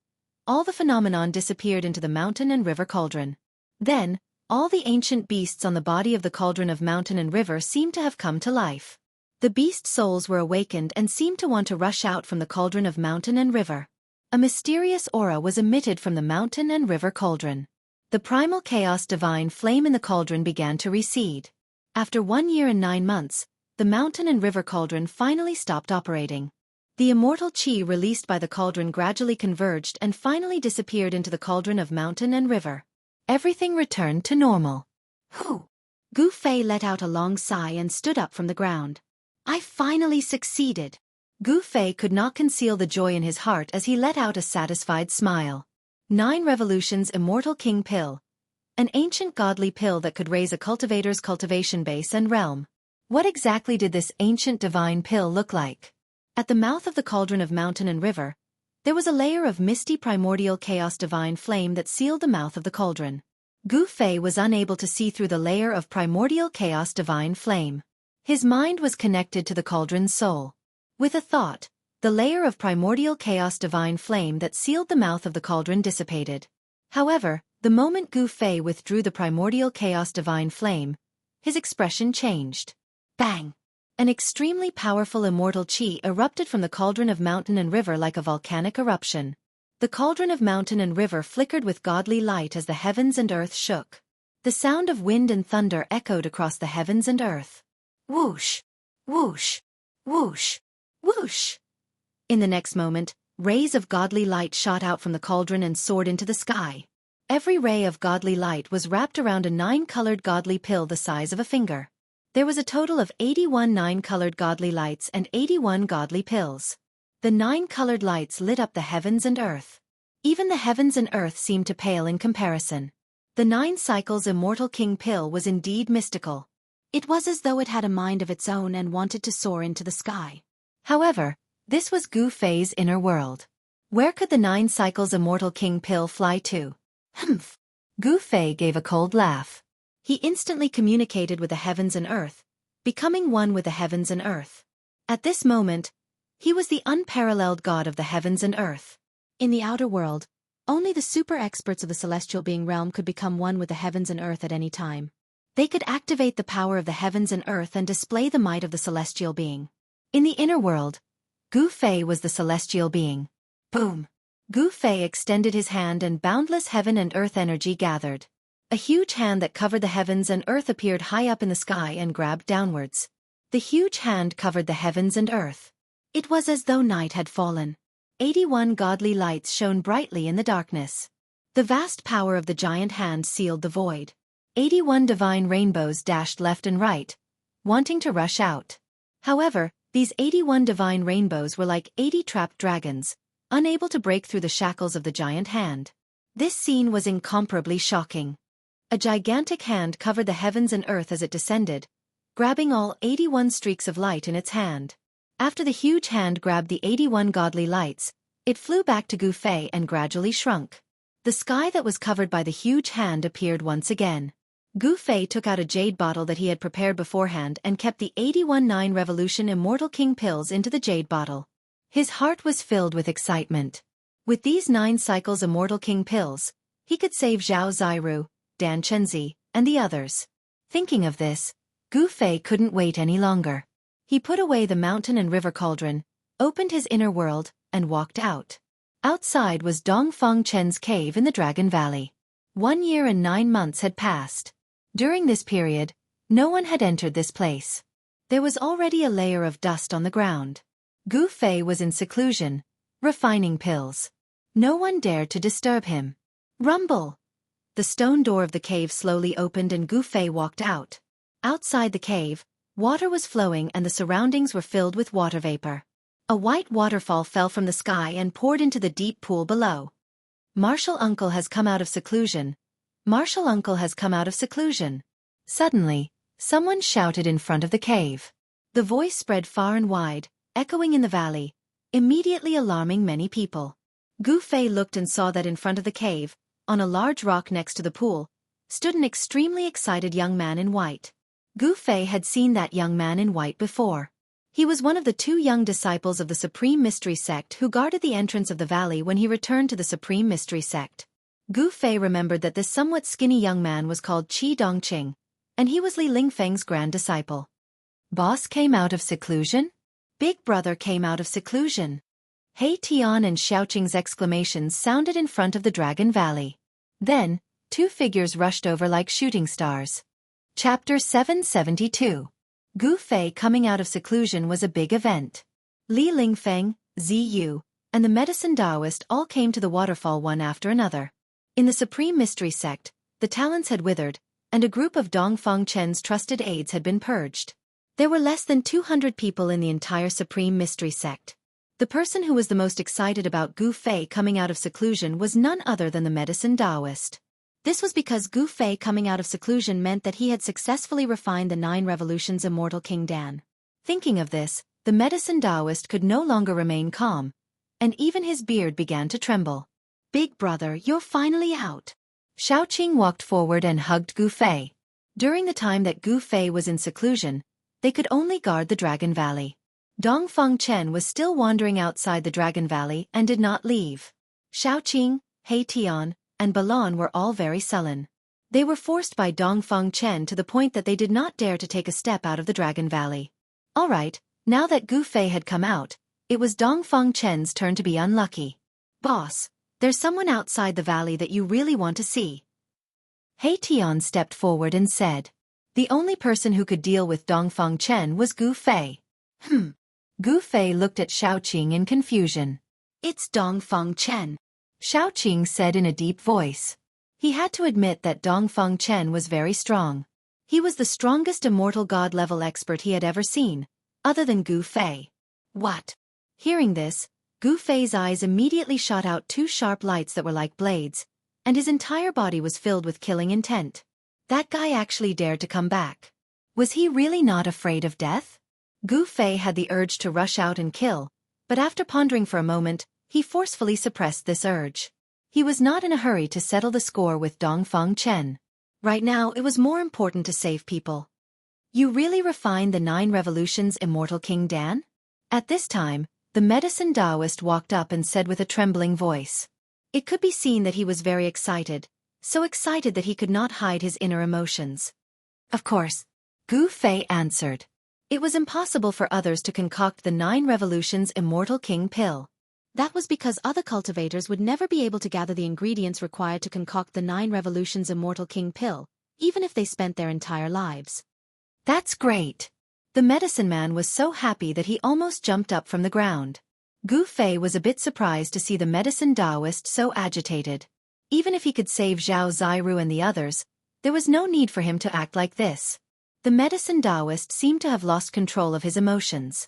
all the phenomenon disappeared into the mountain and river cauldron. Then, all the ancient beasts on the body of the cauldron of mountain and river seemed to have come to life. The beast souls were awakened and seemed to want to rush out from the cauldron of mountain and river. A mysterious aura was emitted from the mountain and river cauldron. The primal chaos divine flame in the cauldron began to recede. After 1 year and 9 months, the mountain and river cauldron finally stopped operating. The immortal chi released by the cauldron gradually converged and finally disappeared into the cauldron of mountain and river. Everything returned to normal. Whew! Gu Fei let out a long sigh and stood up from the ground. I finally succeeded. Gu Fei could not conceal the joy in his heart as he let out a satisfied smile. 9 Revolutions Immortal King Pill. An ancient godly pill that could raise a cultivator's cultivation base and realm. What exactly did this ancient divine pill look like? At the mouth of the cauldron of mountain and river, there was a layer of misty primordial chaos divine flame that sealed the mouth of the cauldron. Gu Fei was unable to see through the layer of primordial chaos divine flame. His mind was connected to the cauldron's soul. With a thought, the layer of primordial chaos divine flame that sealed the mouth of the cauldron dissipated. However, the moment Gu Fei withdrew the primordial chaos divine flame, his expression changed. Bang! An extremely powerful immortal chi erupted from the cauldron of mountain and river like a volcanic eruption. The cauldron of mountain and river flickered with godly light as the heavens and earth shook. The sound of wind and thunder echoed across the heavens and earth. Whoosh! Whoosh! Whoosh! Whoosh! In the next moment, rays of godly light shot out from the cauldron and soared into the sky. Every ray of godly light was wrapped around a 9-colored godly pill the size of a finger. There was a total of 81 9-colored godly lights and 81 godly pills. The 9-colored lights lit up the heavens and earth. Even the heavens and earth seemed to pale in comparison. The 9 cycles Immortal King pill was indeed mystical. It was as though it had a mind of its own and wanted to soar into the sky. However, this was Gu Fei's inner world. Where could the 9 cycles Immortal King pill fly to? Humph! Gu Fei gave a cold laugh. He instantly communicated with the heavens and earth, becoming one with the heavens and earth. At this moment, he was the unparalleled god of the heavens and earth. In the outer world, only the super experts of the celestial being realm could become one with the heavens and earth at any time. They could activate the power of the heavens and earth and display the might of the celestial being. In the inner world, Gu Fei was the celestial being. Boom! Gu Fei extended his hand and boundless heaven and earth energy gathered. A huge hand that covered the heavens and earth appeared high up in the sky and grabbed downwards. The huge hand covered the heavens and earth. It was as though night had fallen. 81 godly lights shone brightly in the darkness. The vast power of the giant hand sealed the void. 81 divine rainbows dashed left and right, wanting to rush out. However, These 81 divine rainbows were like 80 trapped dragons, unable to break through the shackles of the giant hand. This scene was incomparably shocking. A gigantic hand covered the heavens and earth as it descended, grabbing all 81 streaks of light in its hand. After the huge hand grabbed the 81 godly lights, it flew back to Gu Fei and gradually shrunk. The sky that was covered by the huge hand appeared once again. Gu Fei took out a jade bottle that he had prepared beforehand and kept the 81 9 Revolution Immortal King pills into the jade bottle. His heart was filled with excitement. With these 9 cycles Immortal King pills, he could save Zhao Ziru, Dan Chenzi, and the others. Thinking of this, Gu Fei couldn't wait any longer. He put away the mountain and river cauldron, opened his inner world, and walked out. Outside was Dongfang Chen's cave in the Dragon Valley. 1 year and 9 months had passed. During this period, no one had entered this place. There was already a layer of dust on the ground. Gu Fei was in seclusion, refining pills. No one dared to disturb him. Rumble! The stone door of the cave slowly opened and Gu Fei walked out. Outside the cave, water was flowing and the surroundings were filled with water vapor. A white waterfall fell from the sky and poured into the deep pool below. Martial Uncle has come out of seclusion. Martial Uncle has come out of seclusion. Suddenly, someone shouted in front of the cave. The voice spread far and wide, echoing in the valley, immediately alarming many people. Gu Fei looked and saw that in front of the cave, on a large rock next to the pool, stood an extremely excited young man in white. Gu Fei had seen that young man in white before. He was one of the 2 young disciples of the Supreme Mystery Sect who guarded the entrance of the valley when he returned to the Supreme Mystery Sect. Gu Fei remembered that this somewhat skinny young man was called Qi Dongqing, and he was Li Lingfeng's grand disciple. Boss came out of seclusion? Big brother came out of seclusion. He Tian and Xiaoqing's exclamations sounded in front of the Dragon Valley. Then, 2 figures rushed over like shooting stars. Chapter 772. Gu Fei coming out of seclusion was a big event. Li Lingfeng, Ziyu, and the medicine Taoist all came to the waterfall one after another. In the Supreme Mystery Sect, the talents had withered, and a group of Dongfang Chen's trusted aides had been purged. There were less than 200 people in the entire Supreme Mystery Sect. The person who was the most excited about Gu Fei coming out of seclusion was none other than the medicine Taoist. This was because Gu Fei coming out of seclusion meant that he had successfully refined the 9 revolutions Immortal King Dan. Thinking of this, the medicine Taoist could no longer remain calm, and even his beard began to tremble. Big brother, you're finally out. Xiaoqing walked forward and hugged Gu Fei. During the time that Gu Fei was in seclusion, they could only guard the Dragon Valley. Dongfang Chen was still wandering outside the Dragon Valley and did not leave. Xiaoqing, He Tian, and Balon were all very sullen. They were forced by Dongfang Chen to the point that they did not dare to take a step out of the Dragon Valley. All right, now that Gu Fei had come out, it was Dongfang Chen's turn to be unlucky. Boss, there's someone outside the valley that you really want to see. He Tian stepped forward and said. The only person who could deal with Dongfang Chen was Gu Fei. Gu Fei looked at Xiaoqing in confusion. It's Dongfang Chen, Xiaoqing said in a deep voice. He had to admit that Dongfang Chen was very strong. He was the strongest immortal god-level expert he had ever seen, other than Gu Fei. What? Hearing this, Gu Fei's eyes immediately shot out 2 sharp lights that were like blades, and his entire body was filled with killing intent. That guy actually dared to come back. Was he really not afraid of death? Gu Fei had the urge to rush out and kill, but after pondering for a moment, he forcefully suppressed this urge. He was not in a hurry to settle the score with Dongfang Chen. Right now it was more important to save people. You really refined the 9 revolutions Immortal King Dan? At this time, the medicine Taoist walked up and said with a trembling voice. It could be seen that he was very excited, so excited that he could not hide his inner emotions. Of course, Gu Fei answered. It was impossible for others to concoct the 9 revolutions Immortal King pill. That was because other cultivators would never be able to gather the ingredients required to concoct the 9 revolutions Immortal King pill, even if they spent their entire lives. That's great. The medicine man was so happy that he almost jumped up from the ground. Gu Fei was a bit surprised to see the medicine Taoist so agitated. Even if he could save Zhao Ziru and the others, there was no need for him to act like this. The medicine Taoist seemed to have lost control of his emotions.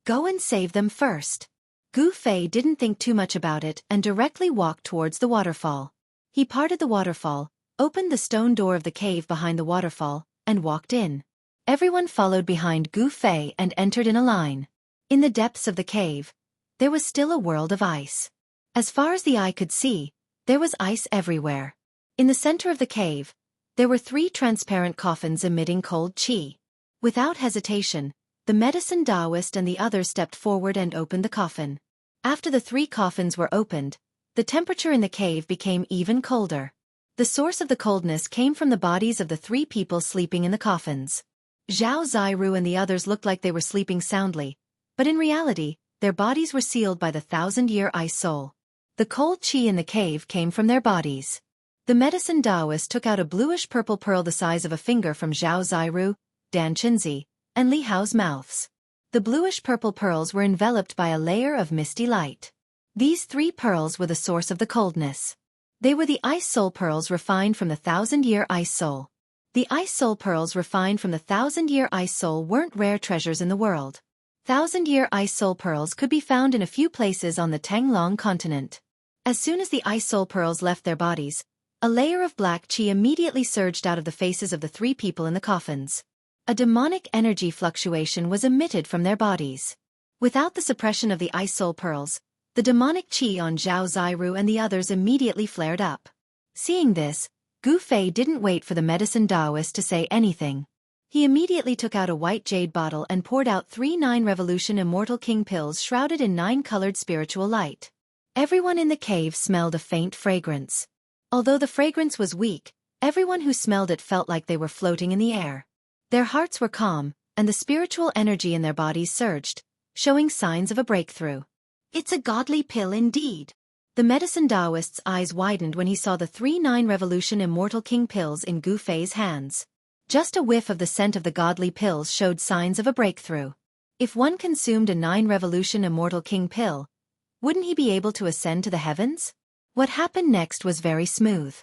Go and save them first. Gu Fei didn't think too much about it and directly walked towards the waterfall. He parted the waterfall, opened the stone door of the cave behind the waterfall, and walked in. Everyone followed behind Gu Fei and entered in a line. In the depths of the cave, there was still a world of ice. As far as the eye could see, there was ice everywhere. In the center of the cave, there were 3 transparent coffins emitting cold qi. Without hesitation, the medicine Taoist and the others stepped forward and opened the coffin. After the 3 coffins were opened, the temperature in the cave became even colder. The source of the coldness came from the bodies of the 3 people sleeping in the coffins. Zhao Ziru and the others looked like they were sleeping soundly, but in reality, their bodies were sealed by the 1,000-year ice soul. The cold qi in the cave came from their bodies. The medicine Taoist took out a bluish-purple pearl the size of a finger from Zhao Ziru, Dan Chenzi, and Li Hao's mouths. The bluish-purple pearls were enveloped by a layer of misty light. These 3 pearls were the source of the coldness. They were the ice soul pearls refined from the 1,000-year ice soul. The ice soul pearls refined from the 1,000-year ice soul weren't rare treasures in the world. 1,000-year ice soul pearls could be found in a few places on the Tanglong continent. As soon as the ice soul pearls left their bodies, a layer of black qi immediately surged out of the faces of the 3 people in the coffins. A demonic energy fluctuation was emitted from their bodies. Without the suppression of the ice soul pearls, the demonic qi on Zhao Ziru and the others immediately flared up. Seeing this, Gu Fei didn't wait for the medicine Taoist to say anything. He immediately took out a white jade bottle and poured out 3 9-revolution Immortal King pills shrouded in 9-colored spiritual light. Everyone in the cave smelled a faint fragrance. Although the fragrance was weak, everyone who smelled it felt like they were floating in the air. Their hearts were calm, and the spiritual energy in their bodies surged, showing signs of a breakthrough. It's a godly pill indeed. The medicine Taoist's eyes widened when he saw the 3 9-revolution Immortal King pills in Gu Fei's hands. Just a whiff of the scent of the godly pills showed signs of a breakthrough. If one consumed a 9-revolution Immortal King pill, wouldn't he be able to ascend to the heavens? What happened next was very smooth.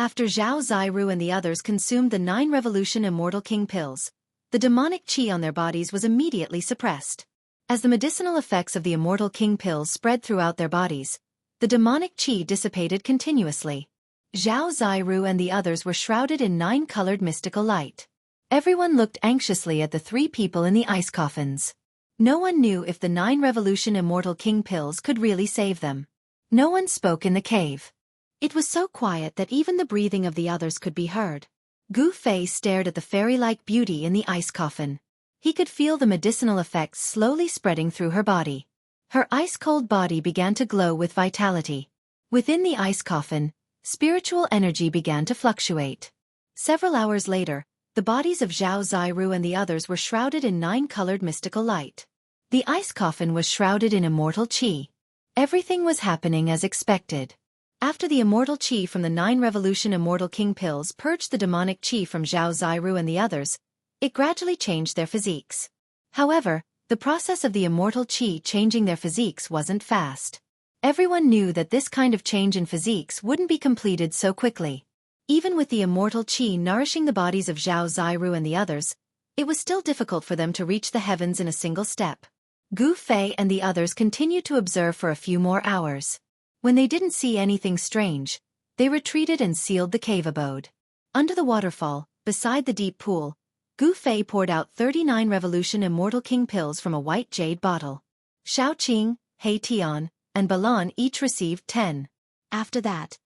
After Zhao Ziru and the others consumed the 9-revolution Immortal King pills, the demonic qi on their bodies was immediately suppressed. As the medicinal effects of the Immortal King pills spread throughout their bodies, the demonic qi dissipated continuously. Zhao Ziru and the others were shrouded in 9-colored mystical light. Everyone looked anxiously at the 3 people in the ice coffins. No one knew if the 9-revolution Immortal King pills could really save them. No one spoke in the cave. It was so quiet that even the breathing of the others could be heard. Gu Fei stared at the fairy-like beauty in the ice coffin. He could feel the medicinal effects slowly spreading through her body. Her ice-cold body began to glow with vitality. Within the ice coffin, spiritual energy began to fluctuate. Several hours later, the bodies of Zhao Ziru and the others were shrouded in 9-colored mystical light. The ice coffin was shrouded in immortal qi. Everything was happening as expected. After the immortal qi from the 9-revolution Immortal King pills purged the demonic qi from Zhao Ziru and the others, it gradually changed their physiques. However, the process of the immortal qi changing their physiques wasn't fast. Everyone knew that this kind of change in physiques wouldn't be completed so quickly. Even with the immortal qi nourishing the bodies of Zhao Ziru and the others, it was still difficult for them to reach the heavens in a single step. Gu Fei and the others continued to observe for a few more hours. When they didn't see anything strange, they retreated and sealed the cave abode. Under the waterfall, beside the deep pool, Gu Fei poured out 39 Revolution Immortal King pills from a white jade bottle. Xiaoqing, He Tian, and Balan each received 10. After that,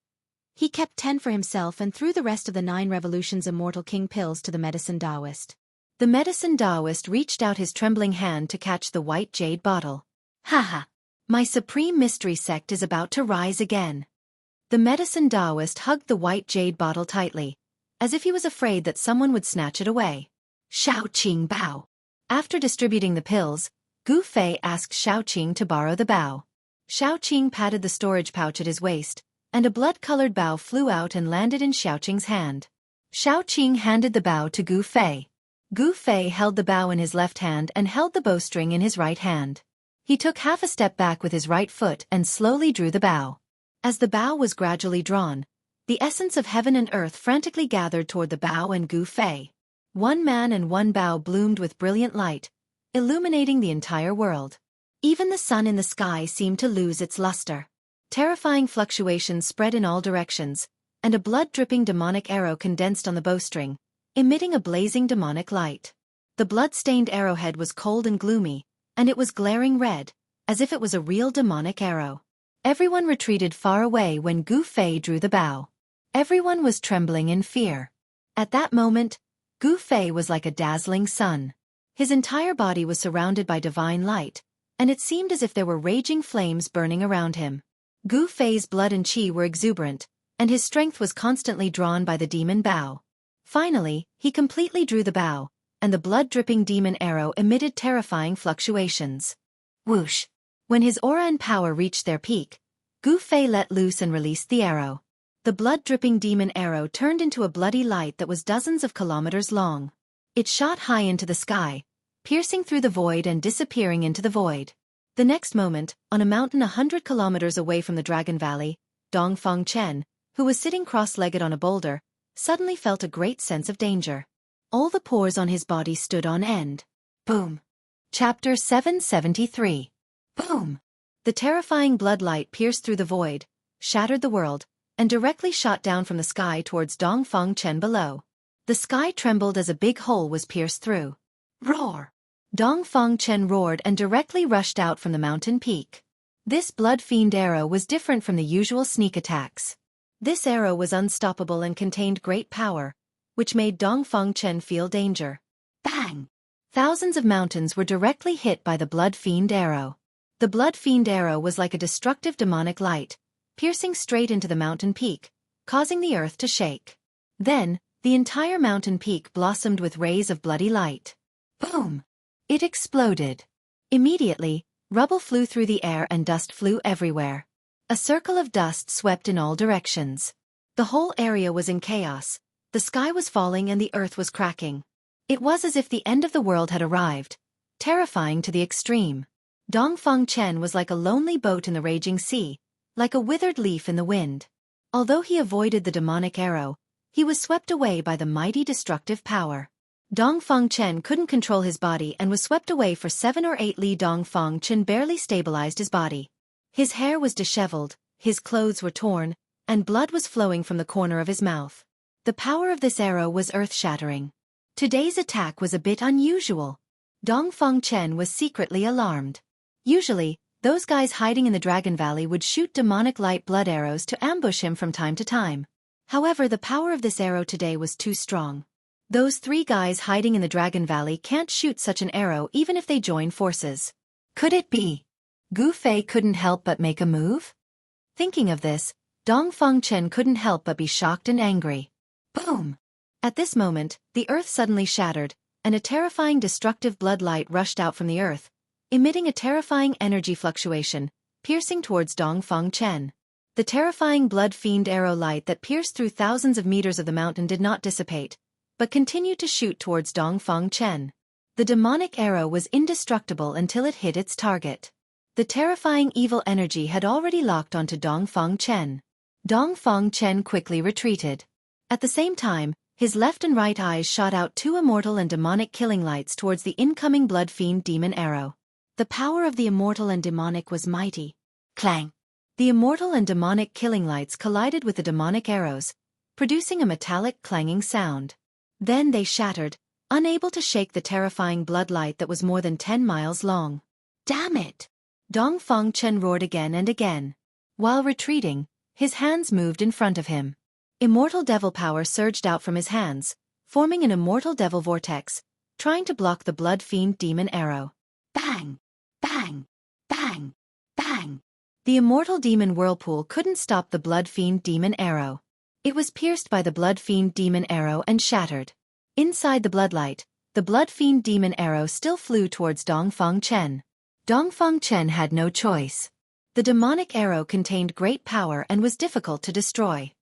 he kept 10 for himself and threw the rest of the 9 Revolutions Immortal King pills to the medicine Taoist. The medicine Taoist reached out his trembling hand to catch the white jade bottle. Haha! My supreme mystery sect is about to rise again. The medicine Taoist hugged the white jade bottle tightly, as if he was afraid that someone would snatch it away. Xiaoqing bow. After distributing the pills, Gu Fei asked Xiaoqing to borrow the bow. Xiaoqing patted the storage pouch at his waist, and a blood-colored bow flew out and landed in Xiaoqing's hand. Xiaoqing handed the bow to Gu Fei. Gu Fei held the bow in his left hand and held the bowstring in his right hand. He took half a step back with his right foot and slowly drew the bow. As the bow was gradually drawn, the essence of heaven and earth frantically gathered toward the bow and Gu Fei. One man and one bow bloomed with brilliant light, illuminating the entire world. Even the sun in the sky seemed to lose its luster. Terrifying fluctuations spread in all directions, and a blood-dripping demonic arrow condensed on the bowstring, emitting a blazing demonic light. The blood-stained arrowhead was cold and gloomy, and it was glaring red, as if it was a real demonic arrow. Everyone retreated far away when Gu Fei drew the bow. Everyone was trembling in fear. At that moment, Gu Fei was like a dazzling sun. His entire body was surrounded by divine light, and it seemed as if there were raging flames burning around him. Gu Fei's blood and qi were exuberant, and his strength was constantly drawn by the demon bow. Finally, he completely drew the bow, and the blood-dripping demon arrow emitted terrifying fluctuations. Whoosh! When his aura and power reached their peak, Gu Fei let loose and released the arrow. The blood-dripping demon arrow turned into a bloody light that was dozens of kilometers long. It shot high into the sky, piercing through the void and disappearing into the void. The next moment, on a mountain 100 kilometers away from the Dragon Valley, Dongfang Chen, who was sitting cross-legged on a boulder, suddenly felt a great sense of danger. All the pores on his body stood on end. Boom! Chapter 773. Boom! The terrifying bloodlight pierced through the void, shattered the world, and directly shot down from the sky towards Dongfang Chen below. The sky trembled as a big hole was pierced through. Roar! Dongfang Chen roared and directly rushed out from the mountain peak. This blood-fiend arrow was different from the usual sneak attacks. This arrow was unstoppable and contained great power, which made Dongfang Chen feel danger. Bang! Thousands of mountains were directly hit by the blood-fiend arrow. The blood-fiend arrow was like a destructive demonic light, piercing straight into the mountain peak, causing the earth to shake. Then, the entire mountain peak blossomed with rays of bloody light. Boom! It exploded. Immediately, rubble flew through the air and dust flew everywhere. A circle of dust swept in all directions. The whole area was in chaos. The sky was falling and the earth was cracking. It was as if the end of the world had arrived, terrifying to the extreme. Dongfang Chen was like a lonely boat in the raging sea, like a withered leaf in the wind. Although he avoided the demonic arrow, he was swept away by the mighty destructive power. Dongfang Chen couldn't control his body and was swept away for 7 or 8 li. Dongfang Chen barely stabilized his body. His hair was disheveled, his clothes were torn, and blood was flowing from the corner of his mouth. The power of this arrow was earth-shattering. Today's attack was a bit unusual. Dongfang Chen was secretly alarmed. Usually, those guys hiding in the Dragon Valley would shoot demonic light blood arrows to ambush him from time to time. However, the power of this arrow today was too strong. Those 3 guys hiding in the Dragon Valley can't shoot such an arrow even if they join forces. Could it be? Gu Fei couldn't help but make a move? Thinking of this, Dongfang Chen couldn't help but be shocked and angry. Boom! At this moment, the earth suddenly shattered, and a terrifying destructive blood light rushed out from the earth, emitting a terrifying energy fluctuation, piercing towards Dongfang Chen. The terrifying blood-fiend arrow light that pierced through thousands of meters of the mountain did not dissipate, but continued to shoot towards Dongfang Chen. The demonic arrow was indestructible until it hit its target. The terrifying evil energy had already locked onto Dongfang Chen. Dongfang Chen quickly retreated. At the same time, his left and right eyes shot out 2 immortal and demonic killing lights towards the incoming blood-fiend demon arrow. The power of the immortal and demonic was mighty. Clang! The immortal and demonic killing lights collided with the demonic arrows, producing a metallic clanging sound. Then they shattered, unable to shake the terrifying bloodlight that was more than 10 miles long. Damn it! Dongfang Chen roared again and again. While retreating, his hands moved in front of him. Immortal devil power surged out from his hands, forming an immortal devil vortex, trying to block the blood-fiend demon arrow. Bang! Bang! Bang! Bang! The immortal demon whirlpool couldn't stop the blood-fiend demon arrow. It was pierced by the blood-fiend demon arrow and shattered. Inside the bloodlight, the blood-fiend demon arrow still flew towards Dongfang Chen. Dongfang Chen had no choice. The demonic arrow contained great power and was difficult to destroy.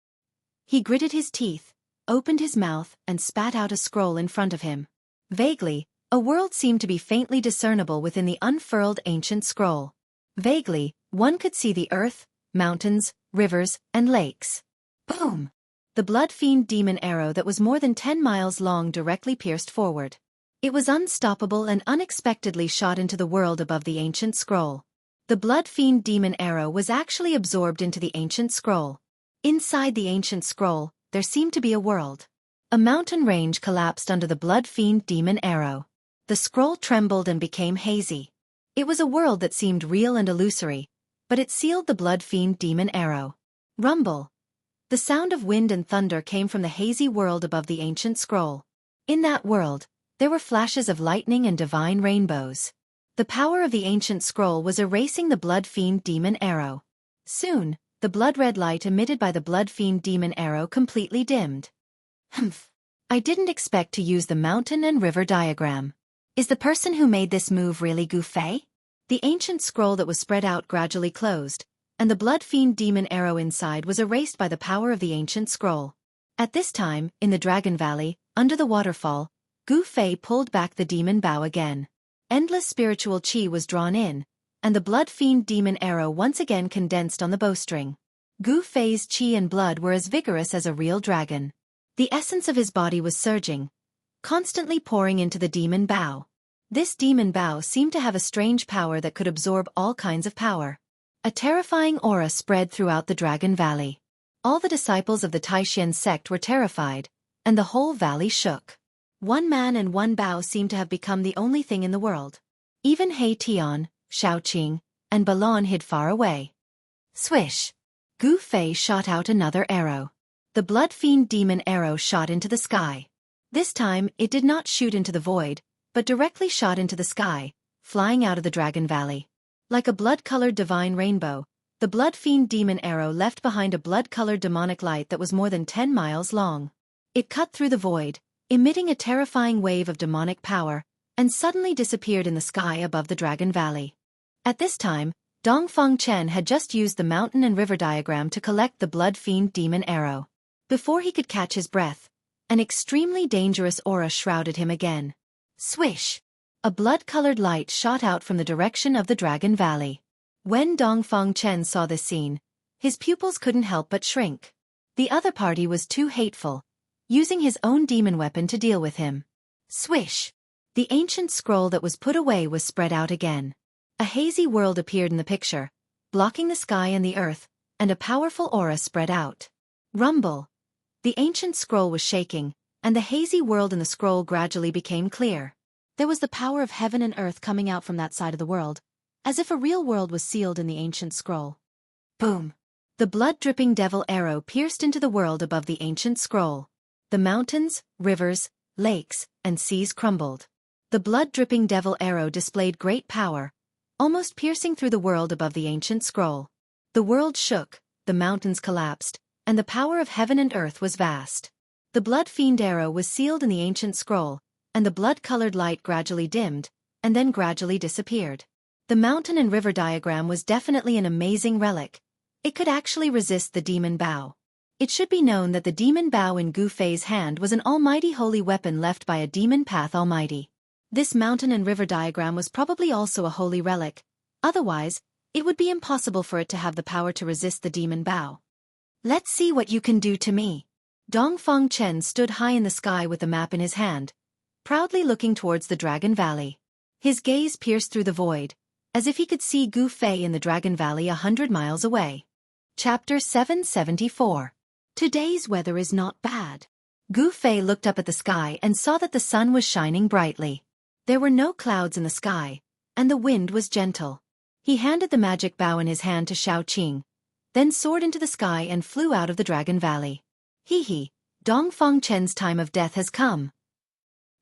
He gritted his teeth, opened his mouth and spat out a scroll in front of him. Vaguely, a world seemed to be faintly discernible within the unfurled ancient scroll. Vaguely, one could see the earth, mountains, rivers, and lakes. Boom! The blood-fiend demon arrow that was more than 10 miles long directly pierced forward. It was unstoppable and unexpectedly shot into the world above the ancient scroll. The blood fiend demon arrow was actually absorbed into the ancient scroll. Inside the ancient scroll, there seemed to be a world. A mountain range collapsed under the blood fiend demon arrow. The scroll trembled and became hazy. It was a world that seemed real and illusory, but it sealed the blood fiend demon arrow. Rumble. The sound of wind and thunder came from the hazy world above the ancient scroll. In that world, there were flashes of lightning and divine rainbows. The power of the ancient scroll was erasing the blood fiend demon arrow. Soon, the blood-red light emitted by the blood fiend demon arrow completely dimmed. Humph. I didn't expect to use the mountain and river diagram. Is the person who made this move really Xueqi? The ancient scroll that was spread out gradually closed, and the blood fiend demon arrow inside was erased by the power of the ancient scroll. At this time, in the Dragon Valley, under the waterfall, Xueqi pulled back the demon bow again. Endless spiritual chi was drawn in, and the blood fiend demon arrow once again condensed on the bowstring. Xueqi's chi and blood were as vigorous as a real dragon. The essence of his body was surging, constantly pouring into the demon bow. This demon bow seemed to have a strange power that could absorb all kinds of power. A terrifying aura spread throughout the Dragon Valley. All the disciples of the Taishan sect were terrified, and the whole valley shook. One man and one bow seemed to have become the only thing in the world. Even He Tian, Xiaoqing, and Balon hid far away. Swish! Xueqi shot out another arrow. The blood fiend demon arrow shot into the sky. This time, it did not shoot into the void, but directly shot into the sky, flying out of the Dragon Valley. Like a blood-colored divine rainbow, the blood fiend demon arrow left behind a blood-colored demonic light that was more than 10 miles long. It cut through the void, emitting a terrifying wave of demonic power, and suddenly disappeared in the sky above the Dragon Valley. At this time, Dongfang Chen had just used the mountain and river diagram to collect the blood fiend demon arrow. Before he could catch his breath, an extremely dangerous aura shrouded him again. Swish! A blood-colored light shot out from the direction of the Dragon Valley. When Dongfang Chen saw this scene, his pupils couldn't help but shrink. The other party was too hateful, using his own demon weapon to deal with him. Swish! The ancient scroll that was put away was spread out again. A hazy world appeared in the picture, blocking the sky and the earth, and a powerful aura spread out. Rumble! The ancient scroll was shaking, and the hazy world in the scroll gradually became clear. There was the power of heaven and earth coming out from that side of the world, as if a real world was sealed in the ancient scroll. Boom! The blood-dripping devil arrow pierced into the world above the ancient scroll. The mountains, rivers, lakes, and seas crumbled. The blood-dripping devil arrow displayed great power, almost piercing through the world above the ancient scroll. The world shook, the mountains collapsed, and the power of heaven and earth was vast. The blood fiend arrow was sealed in the ancient scroll, and the blood-colored light gradually dimmed, and then gradually disappeared. The mountain and river diagram was definitely an amazing relic. It could actually resist the demon bow. It should be known that the demon bow in Xueqi's hand was an almighty holy weapon left by a demon path almighty. This mountain and river diagram was probably also a holy relic. Otherwise, it would be impossible for it to have the power to resist the demon bow. Let's see what you can do to me. Dongfang Chen stood high in the sky with the map in his hand, proudly looking towards the Dragon Valley. His gaze pierced through the void, as if he could see Xueqi in the Dragon Valley 100 miles away. Chapter 774. Today's weather is not bad. Xueqi looked up at the sky and saw that the sun was shining brightly. There were no clouds in the sky, and the wind was gentle. He handed the magic bow in his hand to Xiaoqing, then soared into the sky and flew out of the Dragon Valley. Hee, Dongfang Chen's time of death has come.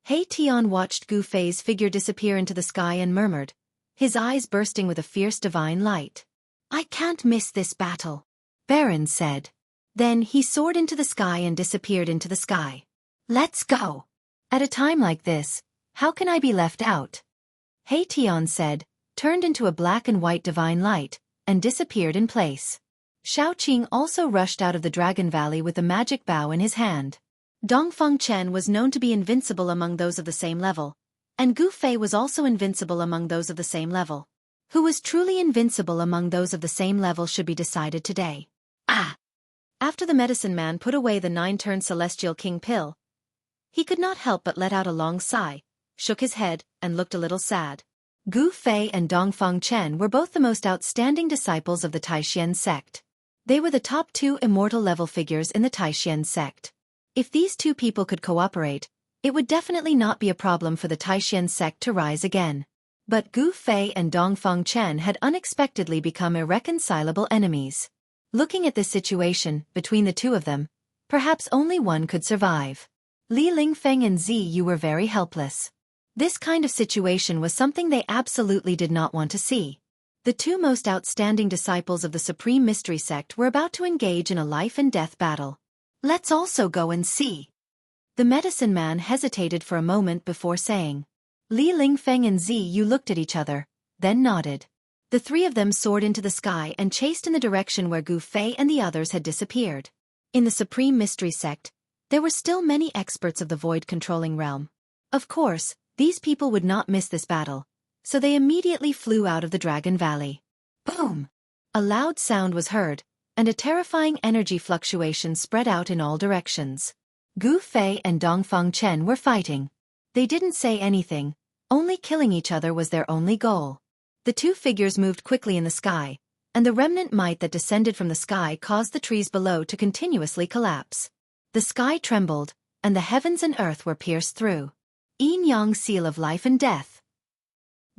He Tian watched Xueqi's figure disappear into the sky and murmured, his eyes bursting with a fierce divine light. I can't miss this battle, Baron said. Then he soared into the sky and disappeared into the sky. Let's go. At a time like this, how can I be left out? He Tian said, turned into a black and white divine light, and disappeared in place. Xiaoqing also rushed out of the Dragon Valley with the magic bow in his hand. Dongfang Chen was known to be invincible among those of the same level, and Xueqi was also invincible among those of the same level. Who was truly invincible among those of the same level should be decided today. After the medicine man put away the 9-turn celestial king pill, he could not help but let out a long sigh, shook his head, and looked a little sad. Gu Fei and Dongfang Chen were both the most outstanding disciples of the Taishan sect. They were the top 2 immortal level figures in the Taishan sect. If these 2 people could cooperate, it would definitely not be a problem for the Taishan sect to rise again. But Gu Fei and Dongfang Chen had unexpectedly become irreconcilable enemies. Looking at this situation, between the 2 of them, perhaps only one could survive. Li Lingfeng and Ziyu were very helpless. This kind of situation was something they absolutely did not want to see. The 2 most outstanding disciples of the Supreme Mystery Sect were about to engage in a life-and-death battle. Let's also go and see. The medicine man hesitated for a moment before saying. Li Lingfeng and Ziyu looked at each other, then nodded. The 3 of them soared into the sky and chased in the direction where Gu Fei and the others had disappeared. In the Supreme Mystery Sect, there were still many experts of the void-controlling realm. Of course, these people would not miss this battle, so they immediately flew out of the Dragon Valley. Boom! A loud sound was heard, and a terrifying energy fluctuation spread out in all directions. Gu Fei and Dongfang Chen were fighting. They didn't say anything, only killing each other was their only goal. The 2 figures moved quickly in the sky, and the remnant might that descended from the sky caused the trees below to continuously collapse. The sky trembled, and the heavens and earth were pierced through. Yin-Yang seal of life and death.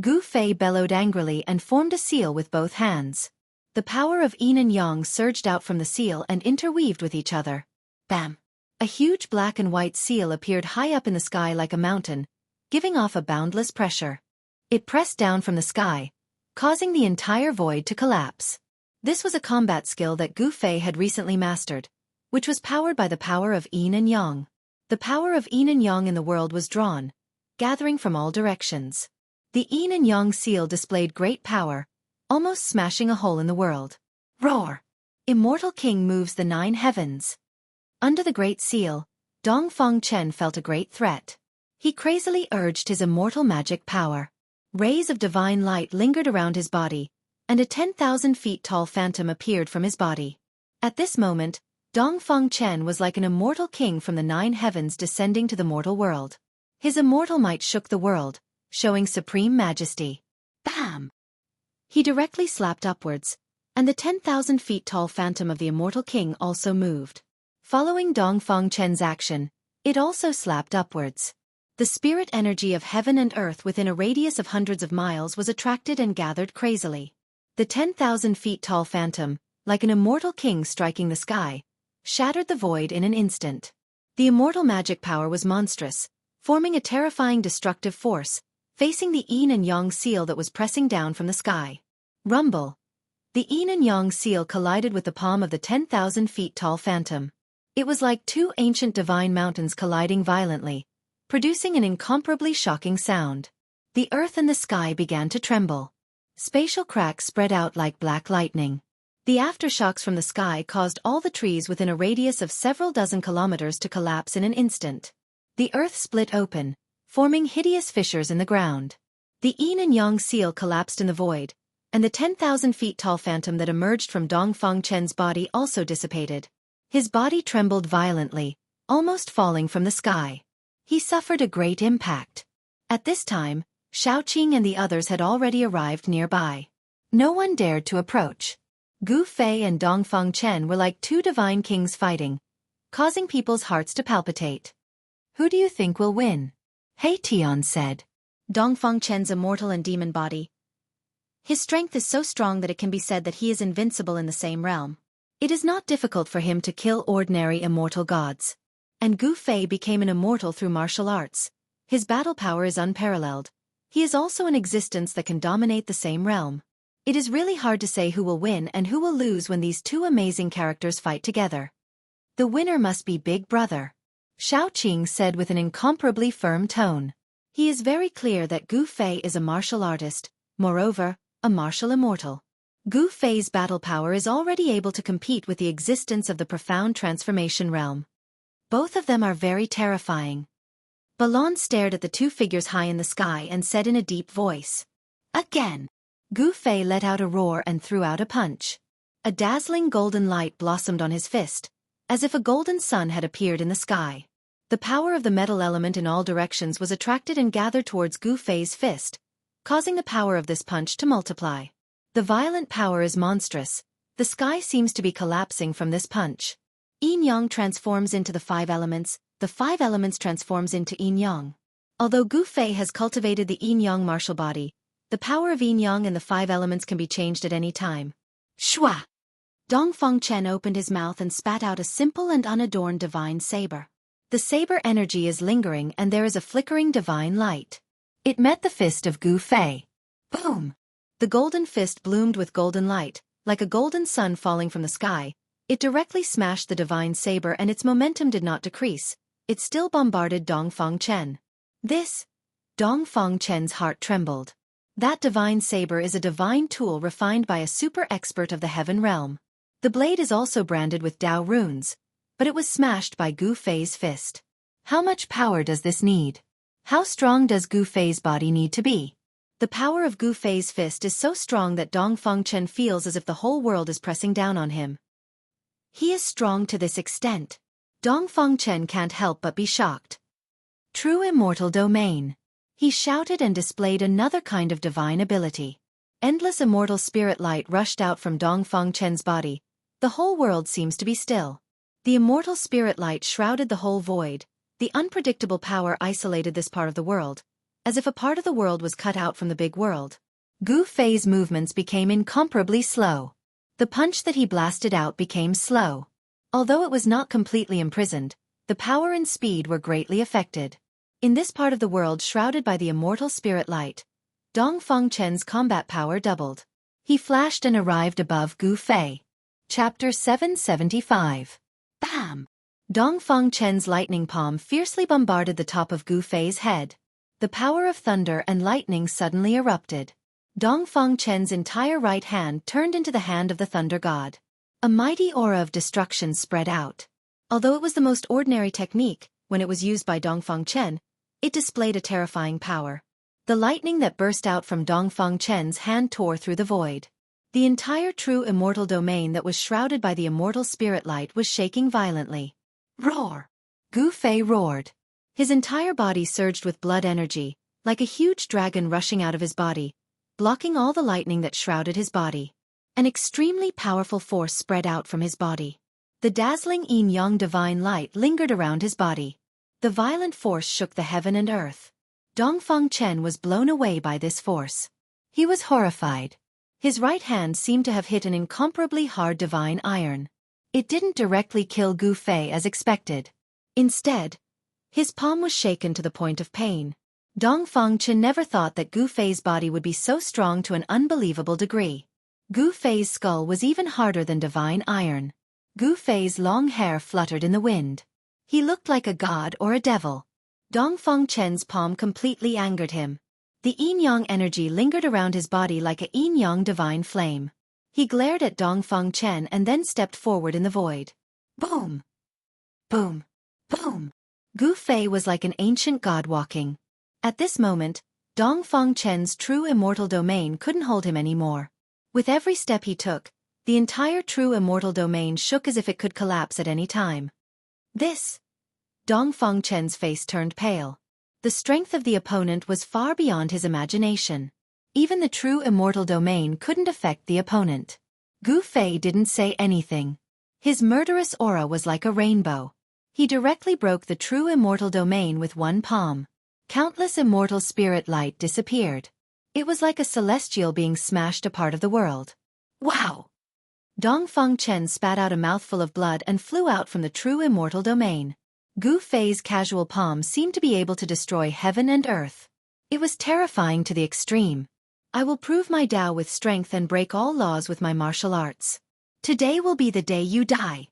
Gu Fei bellowed angrily and formed a seal with both hands. The power of Yin and Yang surged out from the seal and interweaved with each other. Bam! A huge black and white seal appeared high up in the sky like a mountain, giving off a boundless pressure. It pressed down from the sky, causing the entire void to collapse. This was a combat skill that Gu Fei had recently mastered, which was powered by the power of Yin and Yang. The power of Yin and Yang in the world was drawn, gathering from all directions. The Yin and Yang seal displayed great power, almost smashing a hole in the world. Roar! Immortal King moves the 9 heavens. Under the Great Seal, Dongfang Chen felt a great threat. He crazily urged his immortal magic power. Rays of divine light lingered around his body, and a 10,000 feet tall phantom appeared from his body. At this moment, Dongfang Chen was like an immortal king from the 9 heavens descending to the mortal world. His immortal might shook the world, showing supreme majesty. Bam! He directly slapped upwards, and the 10,000 feet tall phantom of the immortal king also moved. Following Dongfang Chen's action, it also slapped upwards. The spirit energy of heaven and earth within a radius of hundreds of miles was attracted and gathered crazily. The 10,000 feet tall phantom, like an immortal king striking the sky, shattered the void in an instant. The immortal magic power was monstrous, forming a terrifying destructive force, facing the Yin and Yang seal that was pressing down from the sky. Rumble! The Yin and Yang seal collided with the palm of the 10,000 feet tall phantom. It was like 2 ancient divine mountains colliding violently, producing an incomparably shocking sound. The earth and the sky began to tremble. Spatial cracks spread out like black lightning. The aftershocks from the sky caused all the trees within a radius of several dozen kilometers to collapse in an instant. The earth split open, forming hideous fissures in the ground. The Yin and Yang seal collapsed in the void, and the 10,000 feet tall phantom that emerged from Dongfang Chen's body also dissipated. His body trembled violently, almost falling from the sky. He suffered a great impact. At this time, Xueqi and the others had already arrived nearby. No one dared to approach. Gu Fei and Dongfang Chen were like 2 divine kings fighting, causing people's hearts to palpitate. Who do you think will win? He Tian said. Dongfang Chen's immortal and demon body. His strength is so strong that it can be said that he is invincible in the same realm. It is not difficult for him to kill ordinary immortal gods. And Gu Fei became an immortal through martial arts. His battle power is unparalleled. He is also an existence that can dominate the same realm. It is really hard to say who will win and who will lose when these 2 amazing characters fight together. The winner must be Big Brother, Xueqi said with an incomparably firm tone. He is very clear that Gu Fei is a martial artist, moreover, a martial immortal. Gu Fei's battle power is already able to compete with the existence of the profound transformation realm. Both of them are very terrifying. Balon stared at the 2 figures high in the sky and said in a deep voice. Again! Gu Fei let out a roar and threw out a punch. A dazzling golden light blossomed on his fist, as if a golden sun had appeared in the sky. The power of the metal element in all directions was attracted and gathered towards Gu Fei's fist, causing the power of this punch to multiply. The violent power is monstrous. The sky seems to be collapsing from this punch. Yin-yang transforms into the 5 elements. The 5 elements transforms into yin-yang. Although Gu Fei has cultivated the yin-yang martial body, the power of yin-yang and the 5 elements can be changed at any time. Shua! Dongfang Chen opened his mouth and spat out a simple and unadorned divine saber. The saber energy is lingering and there is a flickering divine light. It met the fist of Gu Fei. Boom! The golden fist bloomed with golden light, like a golden sun falling from the sky. It directly smashed the divine saber and its momentum did not decrease. It still bombarded Dongfang Chen. Dongfang Chen's heart trembled. That divine saber is a divine tool refined by a super expert of the heaven realm. The blade is also branded with Dao runes, but it was smashed by Gu Fei's fist. How much power does this need? How strong does Gu Fei's body need to be? The power of Gu Fei's fist is so strong that Dongfang Chen feels as if the whole world is pressing down on him. He is strong to this extent. Dongfang Chen can't help but be shocked. True immortal domain. He shouted and displayed another kind of divine ability. Endless immortal spirit light rushed out from Dongfang Chen's body. The whole world seems to be still. The immortal spirit light shrouded the whole void. The unpredictable power isolated this part of the world, as if a part of the world was cut out from the big world. Gu Fei's movements became incomparably slow. The punch that he blasted out became slow. Although it was not completely imprisoned, the power and speed were greatly affected. In this part of the world shrouded by the immortal spirit light, Dongfang Chen's combat power doubled. He flashed and arrived above Gu Fei. Chapter 775. Bam! Dongfang Chen's lightning palm fiercely bombarded the top of Gu Fei's head. The power of thunder and lightning suddenly erupted. Dongfang Chen's entire right hand turned into the hand of the thunder god. A mighty aura of destruction spread out. Although it was the most ordinary technique, when it was used by Dongfang Chen, it displayed a terrifying power. The lightning that burst out from Dongfang Chen's hand tore through the void. The entire true immortal domain that was shrouded by the immortal spirit light was shaking violently. Roar! Gu Fei roared. His entire body surged with blood energy, like a huge dragon rushing out of his body, blocking all the lightning that shrouded his body. An extremely powerful force spread out from his body. The dazzling yin-yang divine light lingered around his body. The violent force shook the heaven and earth. Dongfang Chen was blown away by this force. He was horrified. His right hand seemed to have hit an incomparably hard divine iron. It didn't directly kill Gu Fei as expected. Instead, his palm was shaken to the point of pain. Dongfang Chen never thought that Gu Fei's body would be so strong to an unbelievable degree. Gu Fei's skull was even harder than divine iron. Gu Fei's long hair fluttered in the wind. He looked like a god or a devil. Dongfang Chen's palm completely angered him. The yin-yang energy lingered around his body like a yin-yang divine flame. He glared at Dongfang Chen and then stepped forward in the void. Boom! Boom! Boom! Gu Fei was like an ancient god walking. At this moment, Dongfang Chen's true immortal domain couldn't hold him anymore. With every step he took, the entire true immortal domain shook as if it could collapse at any time. Dongfang Chen's face turned pale. The strength of the opponent was far beyond his imagination. Even the true immortal domain couldn't affect the opponent. Gu Fei didn't say anything. His murderous aura was like a rainbow. He directly broke the true immortal domain with one palm. Countless immortal spirit light disappeared. It was like a celestial being smashed a part of the world. Wow! Dongfang Chen spat out a mouthful of blood and flew out from the true immortal domain. Gu Fei's casual palm seemed to be able to destroy heaven and earth. It was terrifying to the extreme. I will prove my Tao with strength and break all laws with my martial arts. Today will be the day you die.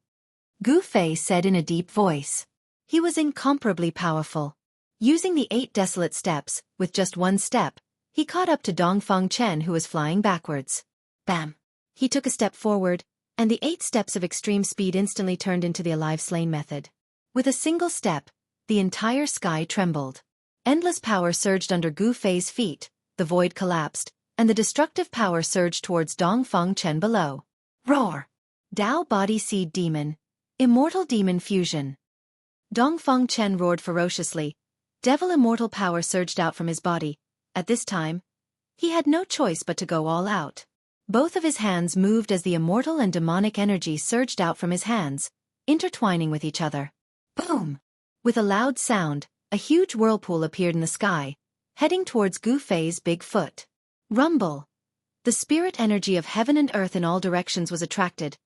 Gu Fei said in a deep voice. He was incomparably powerful. Using the 8 desolate steps, with just one step, he caught up to Dongfang Chen who was flying backwards. Bam! He took a step forward, and the 8 steps of extreme speed instantly turned into the alive slain method. With a single step, the entire sky trembled. Endless power surged under Gu Fei's feet, the void collapsed, and the destructive power surged towards Dongfang Chen below. Roar! Tao Body Seed Demon. Immortal Demon Fusion. Dongfang Chen roared ferociously. Devil immortal power surged out from his body. At this time, he had no choice but to go all out. Both of his hands moved as the immortal and demonic energy surged out from his hands, intertwining with each other. Boom! With a loud sound, a huge whirlpool appeared in the sky, heading towards Gu Fei's big foot. Rumble! The spirit energy of heaven and earth in all directions was attracted,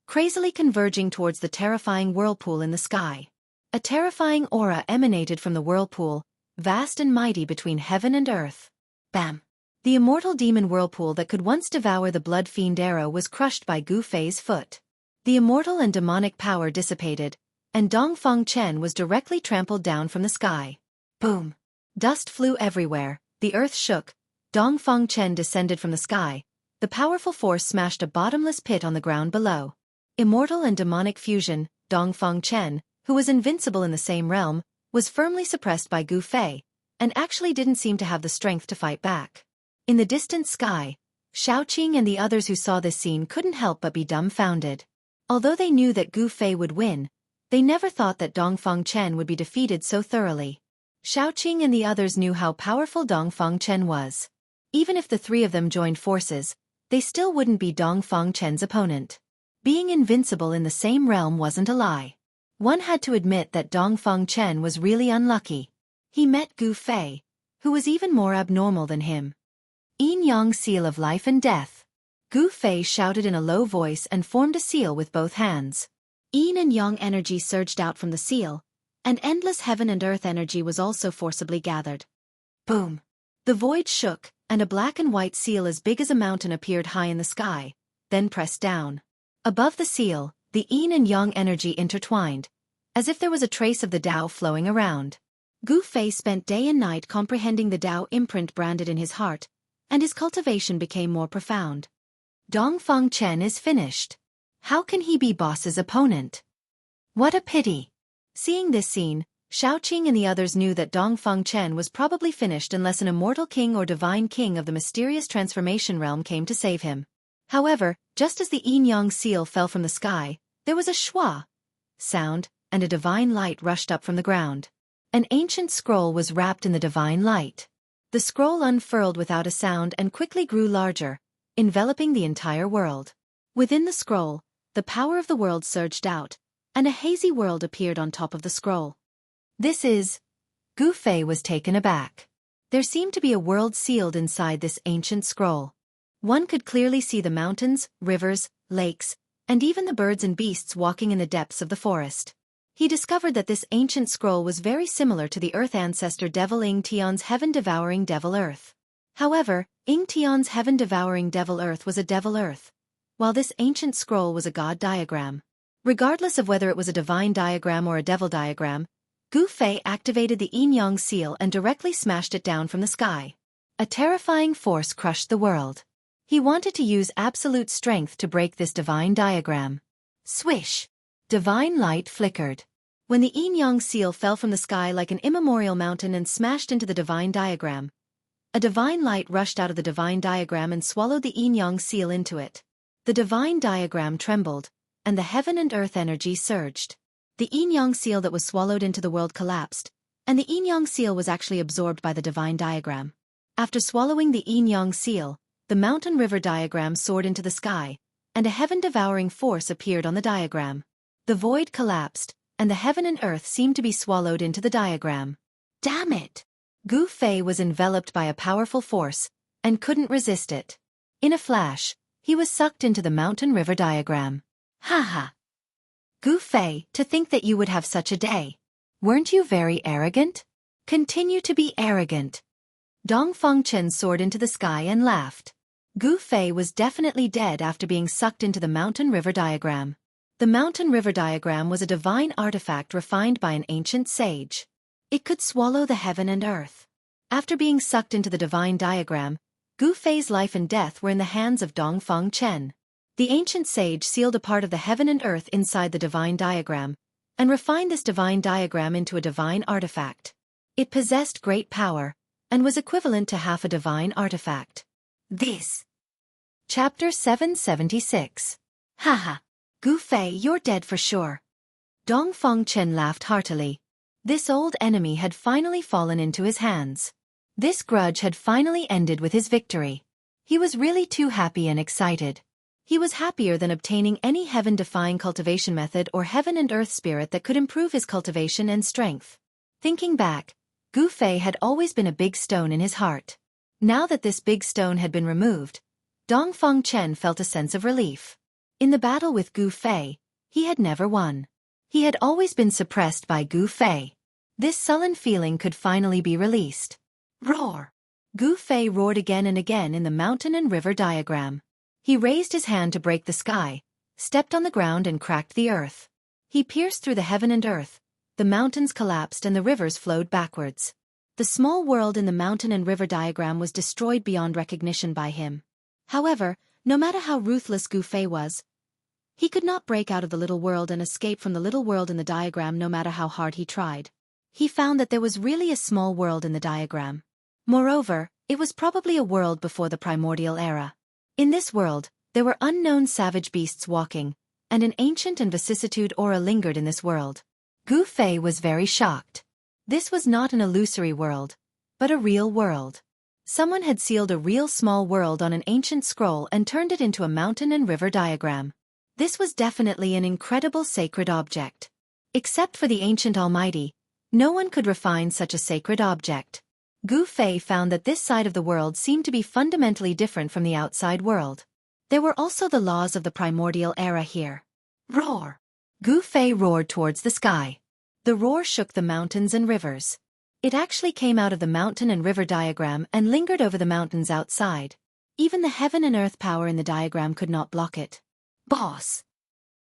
crazily converging towards the terrifying whirlpool in the sky. A terrifying aura emanated from the whirlpool, vast and mighty between heaven and earth. Bam! The immortal demon whirlpool that could once devour the blood fiend arrow was crushed by Gu Fei's foot. The immortal and demonic power dissipated, and Dongfang Chen was directly trampled down from the sky. Boom! Dust flew everywhere, the earth shook, Dongfang Chen descended from the sky. The powerful force smashed a bottomless pit on the ground below. Immortal and demonic fusion, Dongfang Chen, who was invincible in the same realm, was firmly suppressed by Gu Fei, and actually didn't seem to have the strength to fight back. In the distant sky, Xueqi and the others who saw this scene couldn't help but be dumbfounded. Although they knew that Gu Fei would win, they never thought that Dongfang Chen would be defeated so thoroughly. Xueqi and the others knew how powerful Dongfang Chen was. Even if the three of them joined forces, they still wouldn't be Dongfang Chen's opponent. Being invincible in the same realm wasn't a lie. One had to admit that Dongfang Chen was really unlucky. He met Gu Fei, who was even more abnormal than him. Yin Yang Seal of Life and Death. Gu Fei shouted in a low voice and formed a seal with both hands. Yin and Yang energy surged out from the seal, and endless heaven and earth energy was also forcibly gathered. Boom! The void shook, and a black and white seal as big as a mountain appeared high in the sky, then pressed down. Above the seal, the Yin and Yang energy intertwined, as if there was a trace of the Tao flowing around. Gu Fei spent day and night comprehending the Tao imprint branded in his heart, and his cultivation became more profound. Dongfang Chen is finished. How can he be boss's opponent? What a pity. Seeing this scene, Xueqi and the others knew that Dongfang Chen was probably finished unless an immortal king or divine king of the mysterious transformation realm came to save him. However, just as the yin-yang seal fell from the sky, there was a shua sound, and a divine light rushed up from the ground. An ancient scroll was wrapped in the divine light. The scroll unfurled without a sound and quickly grew larger, enveloping the entire world. Within the scroll, the power of the world surged out, and a hazy world appeared on top of the scroll. This is... Gu Fei was taken aback. There seemed to be a world sealed inside this ancient scroll. One could clearly see the mountains, rivers, lakes, and even the birds and beasts walking in the depths of the forest. He discovered that this ancient scroll was very similar to the earth ancestor devil Ying Tian's heaven-devouring devil earth. However, Ying Tian's heaven-devouring devil earth was a devil earth, while this ancient scroll was a god diagram. Regardless of whether it was a divine diagram or a devil diagram, Gu Fei activated the yin-yang seal and directly smashed it down from the sky. A terrifying force crushed the world. He wanted to use absolute strength to break this divine diagram. Swish! Divine light flickered. When the yin-yang seal fell from the sky like an immemorial mountain and smashed into the divine diagram, a divine light rushed out of the divine diagram and swallowed the yin-yang seal into it. The divine diagram trembled, and the heaven and earth energy surged. The yin-yang seal that was swallowed into the world collapsed, and the yin-yang seal was actually absorbed by the divine diagram. After swallowing the yin-yang seal, the mountain river diagram soared into the sky, and a heaven-devouring force appeared on the diagram. The void collapsed, and the heaven and earth seemed to be swallowed into the diagram. Damn it! Gu Fei was enveloped by a powerful force, and couldn't resist it. In a flash, he was sucked into the mountain river diagram. Ha ha! Gu Fei, to think that you would have such a day. Weren't you very arrogant? Continue to be arrogant. Dongfang Chen soared into the sky and laughed. Gu Fei was definitely dead after being sucked into the mountain river diagram. The mountain river diagram was a divine artifact refined by an ancient sage. It could swallow the heaven and earth. After being sucked into the divine diagram, Gu Fei's life and death were in the hands of Dongfang Chen. The ancient sage sealed a part of the heaven and earth inside the divine diagram, and refined this divine diagram into a divine artifact. It possessed great power, and was equivalent to half a divine artifact. This. Chapter 776. Haha. Gu Fei, you're dead for sure. Dongfeng Chen laughed heartily. This old enemy had finally fallen into his hands. This grudge had finally ended with his victory. He was really too happy and excited. He was happier than obtaining any heaven-defying cultivation method or heaven and earth spirit that could improve his cultivation and strength. Thinking back, Gu Fei had always been a big stone in his heart. Now that this big stone had been removed, Dongfeng Chen felt a sense of relief. In the battle with Gu Fei, he had never won. He had always been suppressed by Gu Fei. This sullen feeling could finally be released. Roar! Gu Fei roared again and again in the mountain and river diagram. He raised his hand to break the sky, stepped on the ground and cracked the earth. He pierced through the heaven and earth. The mountains collapsed and the rivers flowed backwards. The small world in the mountain and river diagram was destroyed beyond recognition by him. However, no matter how ruthless Gu Fei was, he could not break out of the little world and escape from the little world in the diagram no matter how hard he tried. He found that there was really a small world in the diagram. Moreover, it was probably a world before the primordial era. In this world, there were unknown savage beasts walking, and an ancient and vicissitude aura lingered in this world. Gu Fei was very shocked. This was not an illusory world, but a real world. Someone had sealed a real small world on an ancient scroll and turned it into a mountain and river diagram. This was definitely an incredible sacred object. Except for the ancient Almighty, no one could refine such a sacred object. Gu Fei found that this side of the world seemed to be fundamentally different from the outside world. There were also the laws of the primordial era here. Roar! Gu Fei roared towards the sky. The roar shook the mountains and rivers. It actually came out of the mountain and river diagram and lingered over the mountains outside. Even the heaven and earth power in the diagram could not block it. Boss!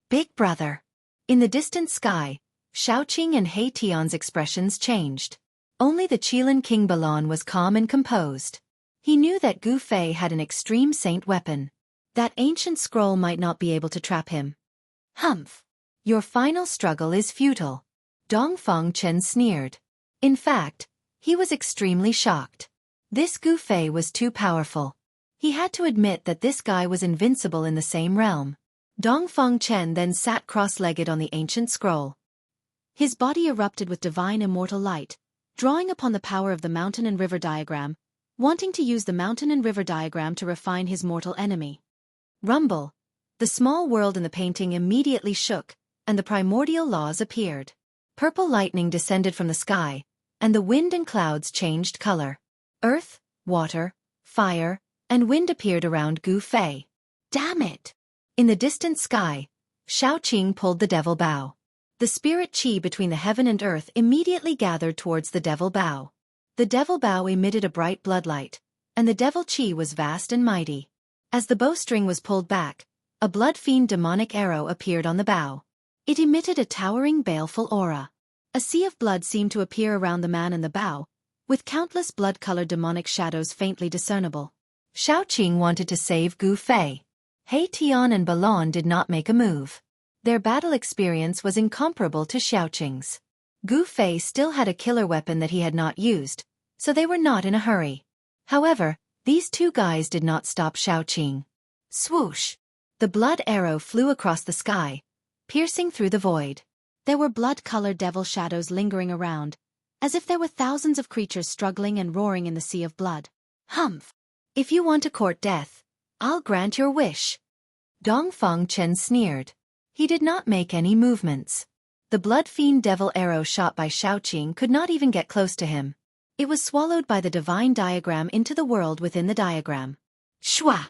Big brother! In the distant sky, Xiaoqing and He Tian's expressions changed. Only the Qilin King Balon was calm and composed. He knew that Gu Fei had an extreme saint weapon. That ancient scroll might not be able to trap him. Humph! Your final struggle is futile. Dongfeng Chen sneered. In fact, he was extremely shocked. This Gu Fei was too powerful. He had to admit that this guy was invincible in the same realm. Dongfeng Chen then sat cross-legged on the ancient scroll. His body erupted with divine immortal light, drawing upon the power of the mountain and river diagram, wanting to use the mountain and river diagram to refine his mortal enemy. Rumble! The small world in the painting immediately shook, and the primordial laws appeared. Purple lightning descended from the sky, and the wind and clouds changed color. Earth, water, fire, and wind appeared around Gu Fei. Damn it! In the distant sky, Xiaoqing pulled the devil bow. The spirit chi between the heaven and earth immediately gathered towards the devil bow. The devil bow emitted a bright bloodlight, and the devil chi was vast and mighty. As the bowstring was pulled back, a blood-fiend demonic arrow appeared on the bow. It emitted a towering baleful aura. A sea of blood seemed to appear around the man and the bow, with countless blood-colored demonic shadows faintly discernible. Xiaoqing wanted to save Gu Fei. He Tian and Balon did not make a move. Their battle experience was incomparable to Xiaoqing's. Gu Fei still had a killer weapon that he had not used, so they were not in a hurry. However, these two guys did not stop Xiaoqing. Swoosh! The blood arrow flew across the sky, piercing through the void. There were blood-colored devil shadows lingering around, as if there were thousands of creatures struggling and roaring in the sea of blood. Humph! If you want to court death, I'll grant your wish. Dongfeng Chen sneered. He did not make any movements. The blood-fiend devil arrow shot by Xiaoqing could not even get close to him. It was swallowed by the divine diagram into the world within the diagram. Shwa!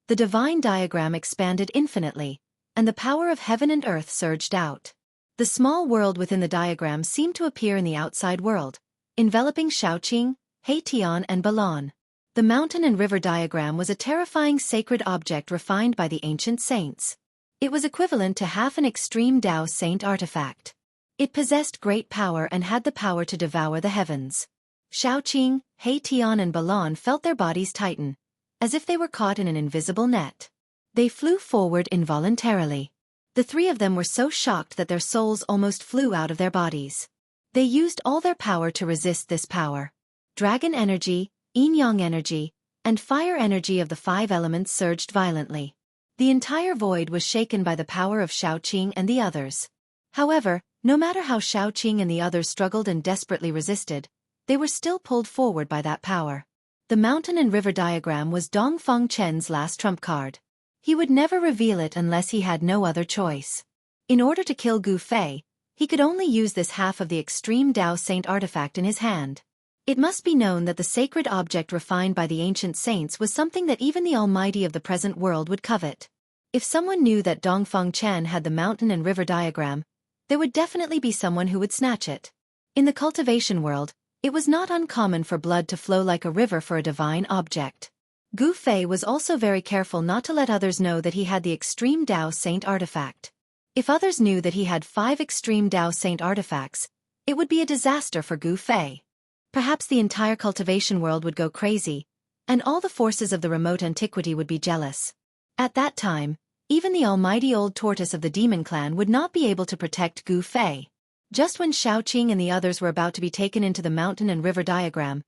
The divine diagram expanded infinitely, and the power of heaven and earth surged out. The small world within the diagram seemed to appear in the outside world, enveloping Xiaoqing, He Tian and Balon. The mountain and river diagram was a terrifying sacred object refined by the ancient saints. It was equivalent to half an extreme Tao saint artifact. It possessed great power and had the power to devour the heavens. Xiaoqing, He Tian and Balon felt their bodies tighten, as if they were caught in an invisible net. They flew forward involuntarily. The three of them were so shocked that their souls almost flew out of their bodies. They used all their power to resist this power. Dragon energy, yin-yang energy, and fire energy of the five elements surged violently. The entire void was shaken by the power of Xiaoqing and the others. However, no matter how Xueqi and the others struggled and desperately resisted, they were still pulled forward by that power. The mountain and river diagram was Dongfang Chen's last trump card. He would never reveal it unless he had no other choice. In order to kill Gu Fei, he could only use this half of the extreme Dao Saint artifact in his hand. It must be known that the sacred object refined by the ancient saints was something that even the Almighty of the present world would covet. If someone knew that Dongfang Chen had the mountain and river diagram, there would definitely be someone who would snatch it. In the cultivation world, it was not uncommon for blood to flow like a river for a divine object. Gu Fei was also very careful not to let others know that he had the extreme Dao Saint artifact. If others knew that he had 5 extreme Dao Saint artifacts, it would be a disaster for Gu Fei. Perhaps the entire cultivation world would go crazy, and all the forces of the remote antiquity would be jealous. At that time, even the almighty old tortoise of the demon clan would not be able to protect Gu Fei. Just when Xueqi and the others were about to be taken into the mountain and river diagram,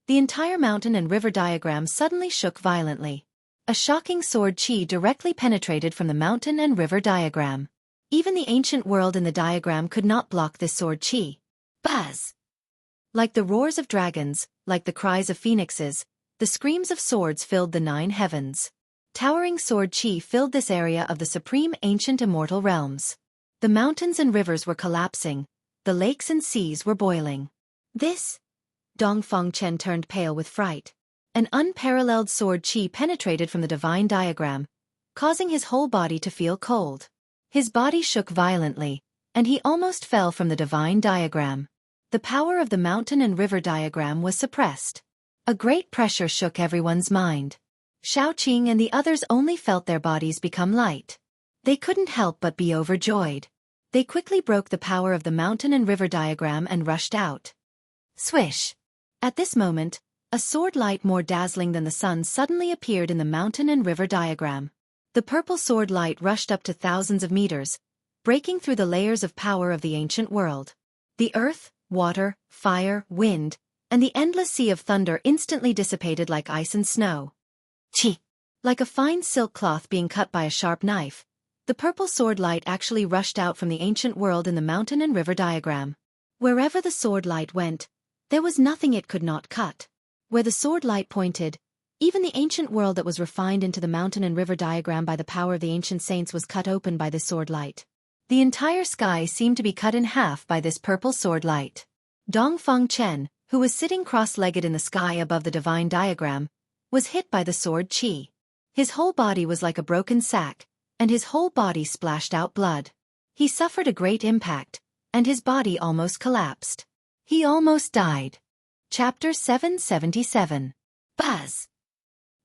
the entire mountain and river diagram suddenly shook violently. A shocking sword chi directly penetrated from the mountain and river diagram. Even the ancient world in the diagram could not block this sword chi. Buzz! Like the roars of dragons, like the cries of phoenixes, the screams of swords filled the 9 heavens. Towering sword chi filled this area of the supreme ancient immortal realms. The mountains and rivers were collapsing, the lakes and seas were boiling. This? Dongfang Chen turned pale with fright. An unparalleled sword chi penetrated from the divine diagram, causing his whole body to feel cold. His body shook violently, and he almost fell from the divine diagram. The power of the mountain and river diagram was suppressed. A great pressure shook everyone's mind. Xueqi and the others only felt their bodies become light. They couldn't help but be overjoyed. They quickly broke the power of the mountain and river diagram and rushed out. Swish! At this moment, a sword light more dazzling than the sun suddenly appeared in the mountain and river diagram. The purple sword light rushed up to thousands of meters, breaking through the layers of power of the ancient world. The earth, water, fire, wind, and the endless sea of thunder instantly dissipated like ice and snow. Chi! Like a fine silk cloth being cut by a sharp knife, the purple sword light actually rushed out from the ancient world in the mountain and river diagram. Wherever the sword light went, there was nothing it could not cut. Where the sword light pointed, even the ancient world that was refined into the mountain and river diagram by the power of the ancient saints was cut open by this sword light. The entire sky seemed to be cut in half by this purple sword light. Dongfang Chen, who was sitting cross-legged in the sky above the divine diagram, was hit by the sword chi. His whole body was like a broken sack, and his whole body splashed out blood. He suffered a great impact, and his body almost collapsed. He almost died. Chapter 777. Buzz!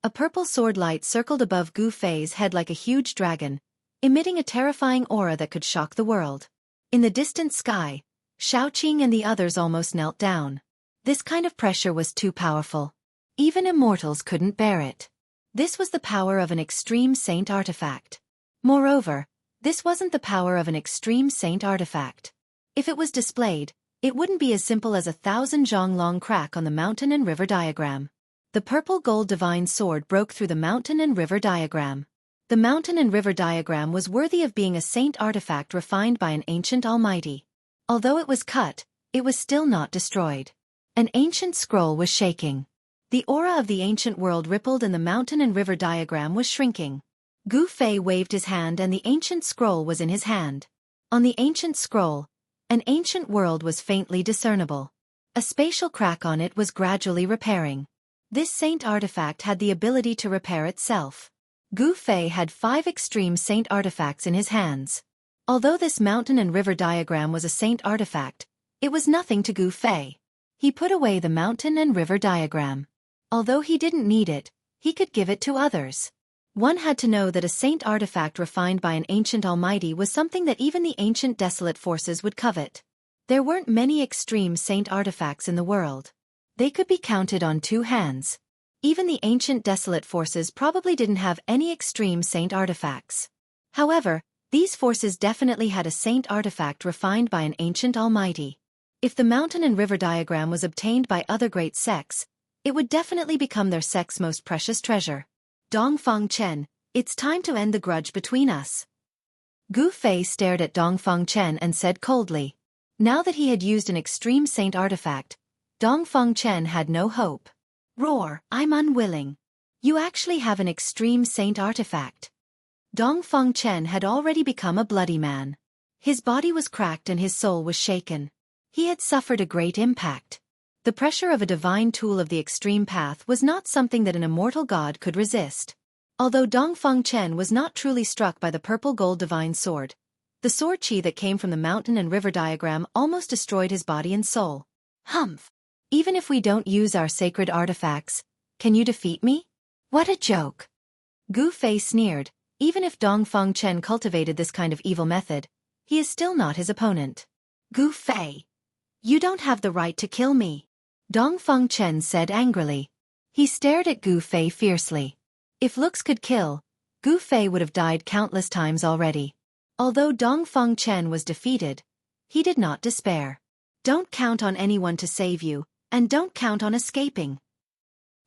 A purple sword light circled above Gu Fei's head like a huge dragon, emitting a terrifying aura that could shock the world. In the distant sky, Xueqi and the others almost knelt down. This kind of pressure was too powerful. Even immortals couldn't bear it. This was the power of an extreme saint artifact. Moreover, this wasn't the power of an extreme saint artifact. If it was displayed, it wouldn't be as simple as a 1,000 zhang long crack on the mountain and river diagram. The purple gold divine sword broke through the mountain and river diagram. The mountain and river diagram was worthy of being a saint artifact refined by an ancient almighty. Although it was cut, it was still not destroyed. An ancient scroll was shaking. The aura of the ancient world rippled and the mountain and river diagram was shrinking. Gu Fei waved his hand and the ancient scroll was in his hand. On the ancient scroll, an ancient world was faintly discernible. A spatial crack on it was gradually repairing. This saint artifact had the ability to repair itself. Gu Fei had 5 extreme saint artifacts in his hands. Although this mountain and river diagram was a saint artifact, it was nothing to Gu Fei. He put away the mountain and river diagram. Although he didn't need it, he could give it to others. One had to know that a saint artifact refined by an ancient almighty was something that even the ancient desolate forces would covet. There weren't many extreme saint artifacts in the world. They could be counted on 2 hands. Even the ancient desolate forces probably didn't have any extreme saint artifacts. However, these forces definitely had a saint artifact refined by an ancient almighty. If the mountain and river diagram was obtained by other great sects, it would definitely become their sect's most precious treasure. Dongfang Chen, it's time to end the grudge between us. Gu Fei stared at Dongfeng Chen and said coldly. Now that he had used an extreme saint artifact, Dongfeng Chen had no hope. Roar, I'm unwilling. You actually have an extreme saint artifact. Dongfeng Chen had already become a bloody man. His body was cracked and his soul was shaken. He had suffered a great impact. The pressure of a divine tool of the extreme path was not something that an immortal god could resist. Although Dongfeng Chen was not truly struck by the purple-gold divine sword, the sword chi that came from the mountain and river diagram almost destroyed his body and soul. Humph! Even if we don't use our sacred artifacts, can you defeat me? What a joke! Gu Fei sneered. Even if Dongfeng Chen cultivated this kind of evil method, he is still not his opponent. Gu Fei! You don't have the right to kill me, Dongfeng Chen said angrily. He stared at Gu Fei fiercely. If looks could kill, Gu Fei would have died countless times already. Although Dongfeng Chen was defeated, he did not despair. Don't count on anyone to save you, and don't count on escaping,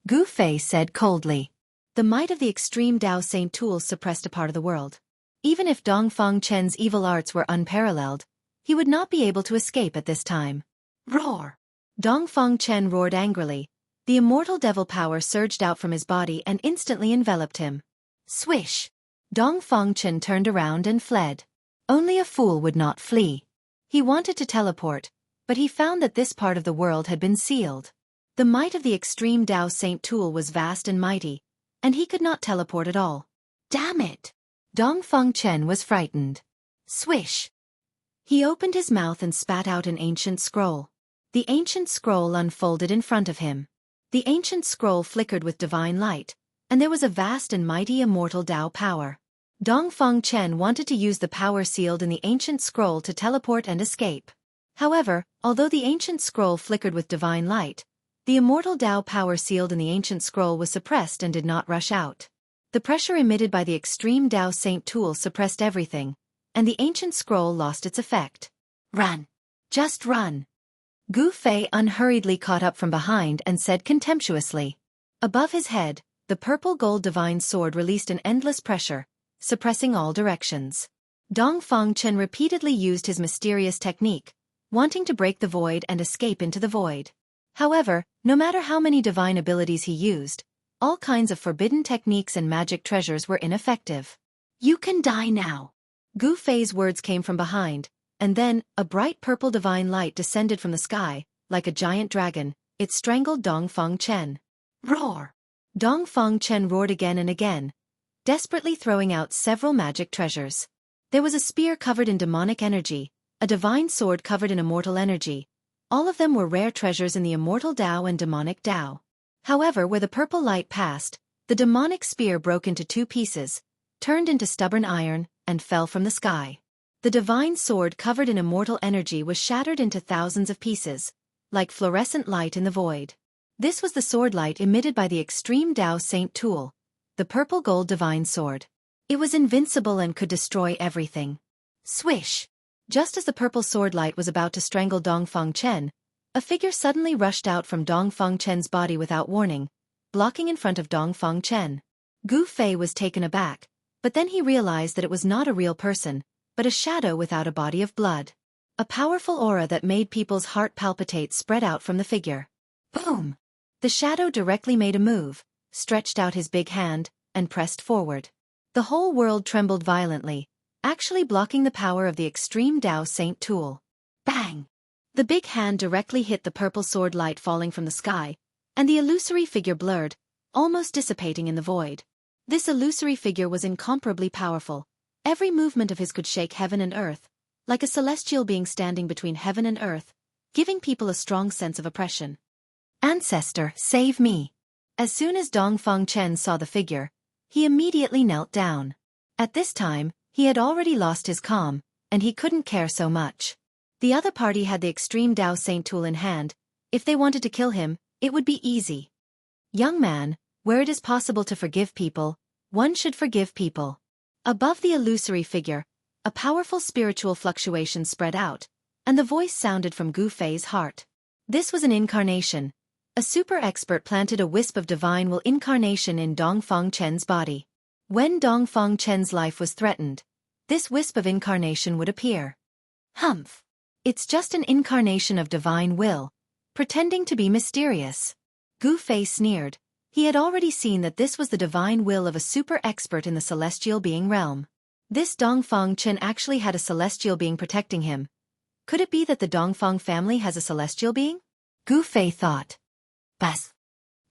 Gu Fei said coldly. The might of the extreme Dao Saint tools suppressed a part of the world. Even if Dongfeng Chen's evil arts were unparalleled, he would not be able to escape at this time. Roar! Dongfeng Chen roared angrily. The immortal devil power surged out from his body and instantly enveloped him. Swish! Dongfeng Chen turned around and fled. Only a fool would not flee. He wanted to teleport, but he found that this part of the world had been sealed. The might of the extreme Dao Saint tool was vast and mighty, and he could not teleport at all. Damn it! Dongfeng Chen was frightened. Swish! He opened his mouth and spat out an ancient scroll. The ancient scroll unfolded in front of him. The ancient scroll flickered with divine light, and there was a vast and mighty immortal Dao power. Dongfeng Chen wanted to use the power sealed in the ancient scroll to teleport and escape. However, although the ancient scroll flickered with divine light, the immortal Dao power sealed in the ancient scroll was suppressed and did not rush out. The pressure emitted by the extreme Dao Saint tool suppressed everything, and the ancient scroll lost its effect. Run! Just run! Gu Fei unhurriedly caught up from behind and said contemptuously. Above his head, the purple-gold divine sword released an endless pressure, suppressing all directions. Dongfeng Chen repeatedly used his mysterious technique, wanting to break the void and escape into the void. However, no matter how many divine abilities he used, all kinds of forbidden techniques and magic treasures were ineffective. You can die now. Gu Fei's words came from behind, and then, a bright purple divine light descended from the sky, like a giant dragon. It strangled Dongfeng Chen. Roar! Dongfeng Chen roared again and again, desperately throwing out several magic treasures. There was a spear covered in demonic energy, a divine sword covered in immortal energy. All of them were rare treasures in the immortal Dao and demonic Dao. However, where the purple light passed, the demonic spear broke into two pieces, turned into stubborn iron, and fell from the sky. The divine sword covered in immortal energy was shattered into thousands of pieces, like fluorescent light in the void. This was the sword light emitted by the extreme Dao Saint tool, the purple gold divine sword. It was invincible and could destroy everything. Swish! Just as the purple sword light was about to strangle Dongfeng Chen, a figure suddenly rushed out from Dongfeng Chen's body without warning, blocking in front of Dongfeng Chen. Gu Fei was taken aback, but then he realized that it was not a real person, but a shadow without a body of blood. A powerful aura that made people's heart palpitate spread out from the figure. Boom! The shadow directly made a move, stretched out his big hand, and pressed forward. The whole world trembled violently, actually blocking the power of the extreme Dao Saint tool. Bang! The big hand directly hit the purple sword light falling from the sky, and the illusory figure blurred, almost dissipating in the void. This illusory figure was incomparably powerful. Every movement of his could shake heaven and earth, like a celestial being standing between heaven and earth, giving people a strong sense of oppression. Ancestor, save me! As soon as Dongfeng Chen saw the figure, he immediately knelt down. At this time, he had already lost his calm, and he couldn't care so much. The other party had the extreme Dao Saint tool in hand. If they wanted to kill him, it would be easy. Young man, where it is possible to forgive people, one should forgive people. Above the illusory figure, a powerful spiritual fluctuation spread out, and the voice sounded from Gu Fei's heart. This was an incarnation. A super expert planted a wisp of divine will incarnation in Dongfeng Chen's body. When Dongfeng Chen's life was threatened, this wisp of incarnation would appear. Humph. It's just an incarnation of divine will, pretending to be mysterious. Gu Fei sneered. He had already seen that this was the divine will of a super expert in the celestial being realm. This Dongfang Chen actually had a celestial being protecting him. Could it be that the Dongfang family has a celestial being? Gu Fei thought. Bas.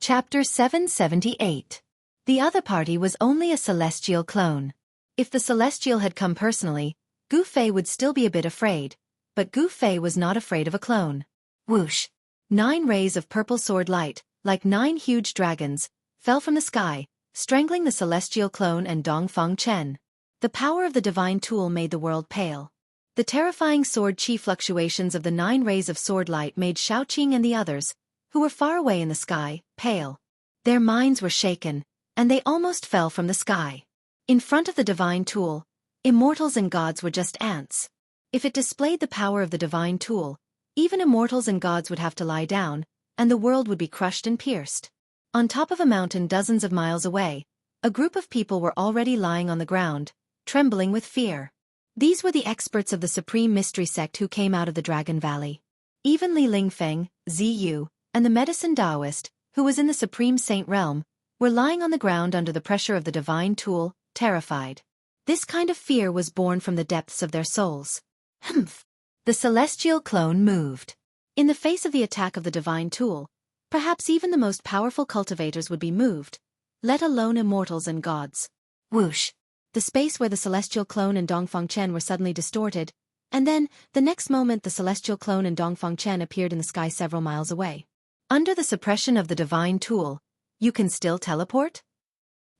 Chapter 778. The other party was only a celestial clone. If the celestial had come personally, Gu Fei would still be a bit afraid, but Gu Fei was not afraid of a clone. Whoosh! 9 rays of purple sword light, like 9 huge dragons, fell from the sky, strangling the celestial clone and Dongfang Chen. The power of the divine tool made the world pale. The terrifying sword chi fluctuations of the 9 rays of sword light made Xueqi and the others, who were far away in the sky, pale. Their minds were shaken, and they almost fell from the sky. In front of the divine tool, immortals and gods were just ants. If it displayed the power of the divine tool, even immortals and gods would have to lie down, and the world would be crushed and pierced. On top of a mountain dozens of miles away, a group of people were already lying on the ground, trembling with fear. These were the experts of the Supreme Mystery Sect who came out of the Dragon Valley. Even Li Lingfeng, Ziyu, and the Medicine Taoist, who was in the Supreme Saint Realm, were lying on the ground under the pressure of the divine tool, terrified. This kind of fear was born from the depths of their souls. Humph! The celestial clone moved. In the face of the attack of the divine tool, perhaps even the most powerful cultivators would be moved, let alone immortals and gods. Whoosh! The space where the celestial clone and Dongfang Chen were suddenly distorted, and then, the next moment the celestial clone and Dongfang Chen appeared in the sky several miles away. Under the suppression of the divine tool, you can still teleport?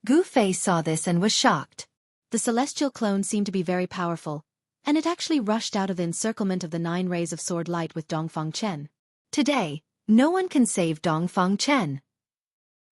Gu Fei saw this and was shocked. The celestial clone seemed to be very powerful, and it actually rushed out of the encirclement of the 9 rays of sword light with Dongfang Chen. Today, no one can save Dongfang Chen,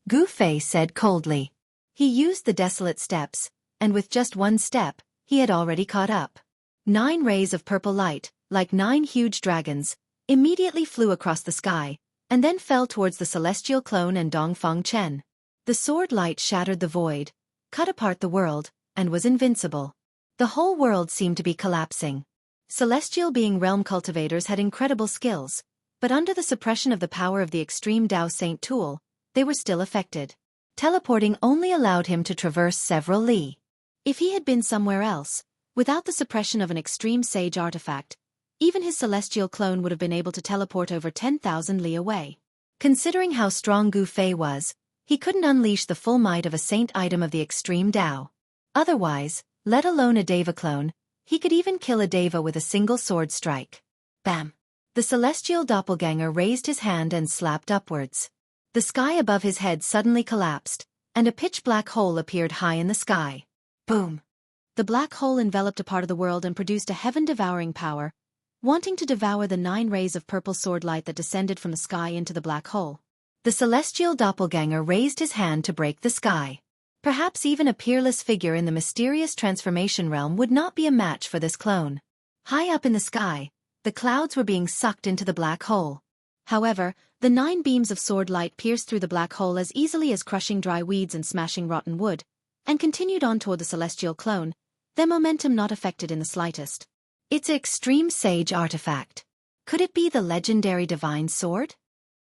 Gu Fei said coldly. He used the desolate steps, and with just one step, he had already caught up. 9 rays of purple light, like 9 huge dragons, immediately flew across the sky, and then fell towards the celestial clone and Dongfang Chen. The sword light shattered the void, cut apart the world, and was invincible. The whole world seemed to be collapsing. Celestial being realm cultivators had incredible skills, but under the suppression of the power of the extreme Tao Saint tool, they were still affected. Teleporting only allowed him to traverse several li. If he had been somewhere else, without the suppression of an extreme sage artifact, even his celestial clone would have been able to teleport over 10,000 li away. Considering how strong Gu Fei was, he couldn't unleash the full might of a saint item of the extreme Tao. Otherwise, let alone a Deva clone, he could even kill a Deva with a single sword strike. Bam! The celestial doppelganger raised his hand and slapped upwards. The sky above his head suddenly collapsed, and a pitch-black hole appeared high in the sky. Boom! The black hole enveloped a part of the world and produced a heaven-devouring power, wanting to devour the 9 rays of purple sword light that descended from the sky into the black hole. The celestial doppelganger raised his hand to break the sky. Perhaps even a peerless figure in the mysterious transformation realm would not be a match for this clone. High up in the sky, the clouds were being sucked into the black hole. However, the 9 beams of sword light pierced through the black hole as easily as crushing dry weeds and smashing rotten wood, and continued on toward the celestial clone, their momentum not affected in the slightest. It's an extreme sage artifact. Could it be the legendary divine sword?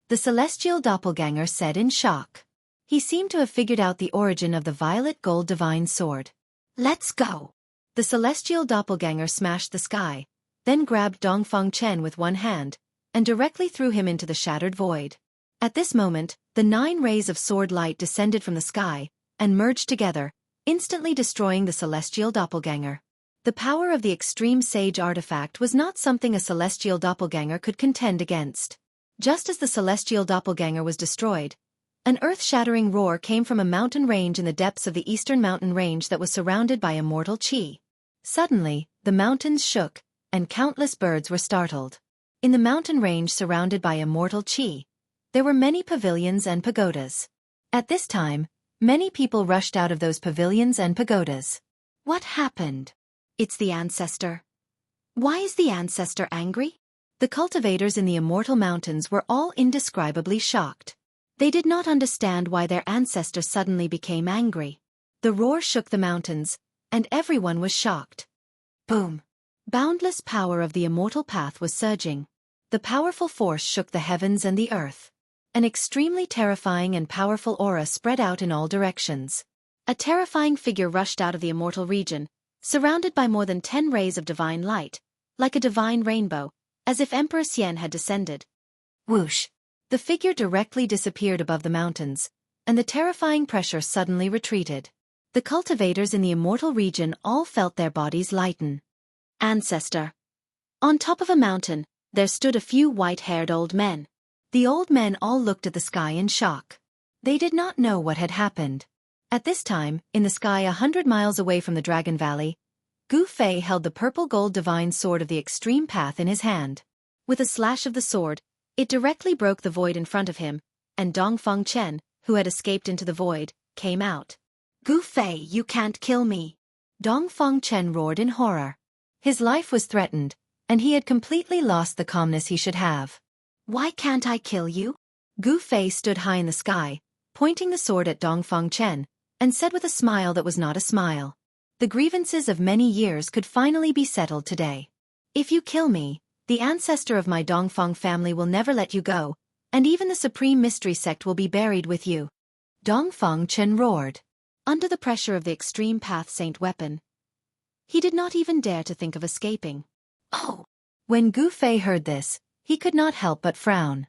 The celestial doppelganger said in shock. He seemed to have figured out the origin of the violet gold divine sword. Let's go! The celestial doppelganger smashed the sky, then grabbed Dongfang Chen with one hand, and directly threw him into the shattered void. At this moment, the 9 rays of sword light descended from the sky, and merged together, instantly destroying the celestial doppelganger. The power of the extreme sage artifact was not something a celestial doppelganger could contend against. Just as the celestial doppelganger was destroyed, an earth-shattering roar came from a mountain range in the depths of the eastern mountain range that was surrounded by immortal qi. Suddenly, the mountains shook, and countless birds were startled. In the mountain range surrounded by immortal qi, there were many pavilions and pagodas. At this time, many people rushed out of those pavilions and pagodas. What happened? It's the ancestor. Why is the ancestor angry? The cultivators in the immortal mountains were all indescribably shocked. They did not understand why their ancestor suddenly became angry. The roar shook the mountains, and everyone was shocked. Boom! Boundless power of the immortal path was surging. The powerful force shook the heavens and the earth. An extremely terrifying and powerful aura spread out in all directions. A terrifying figure rushed out of the immortal region, surrounded by more than 10 rays of divine light, like a divine rainbow, as if Emperor Xian had descended. Whoosh! The figure directly disappeared above the mountains, and the terrifying pressure suddenly retreated. The cultivators in the immortal region all felt their bodies lighten. Ancestor. On top of a mountain, there stood a few white-haired old men. The old men all looked at the sky in shock. They did not know what had happened. At this time, in the sky 100 miles away from the Dragon Valley, Gu Fei held the purple-gold divine sword of the extreme path in his hand. With a slash of the sword, it directly broke the void in front of him, and Dongfang Chen, who had escaped into the void, came out. Gu Fei, you can't kill me! Dongfang Chen roared in horror. His life was threatened, and he had completely lost the calmness he should have. Why can't I kill you? Gu Fei stood high in the sky, pointing the sword at Dongfang Chen, and said with a smile that was not a smile. The grievances of many years could finally be settled today. If you kill me, the ancestor of my Dongfang family will never let you go, and even the Supreme Mystery Sect will be buried with you. Dongfang Chen roared. Under the pressure of the extreme path saint weapon, he did not even dare to think of escaping. Oh! When Gu Fei heard this, he could not help but frown.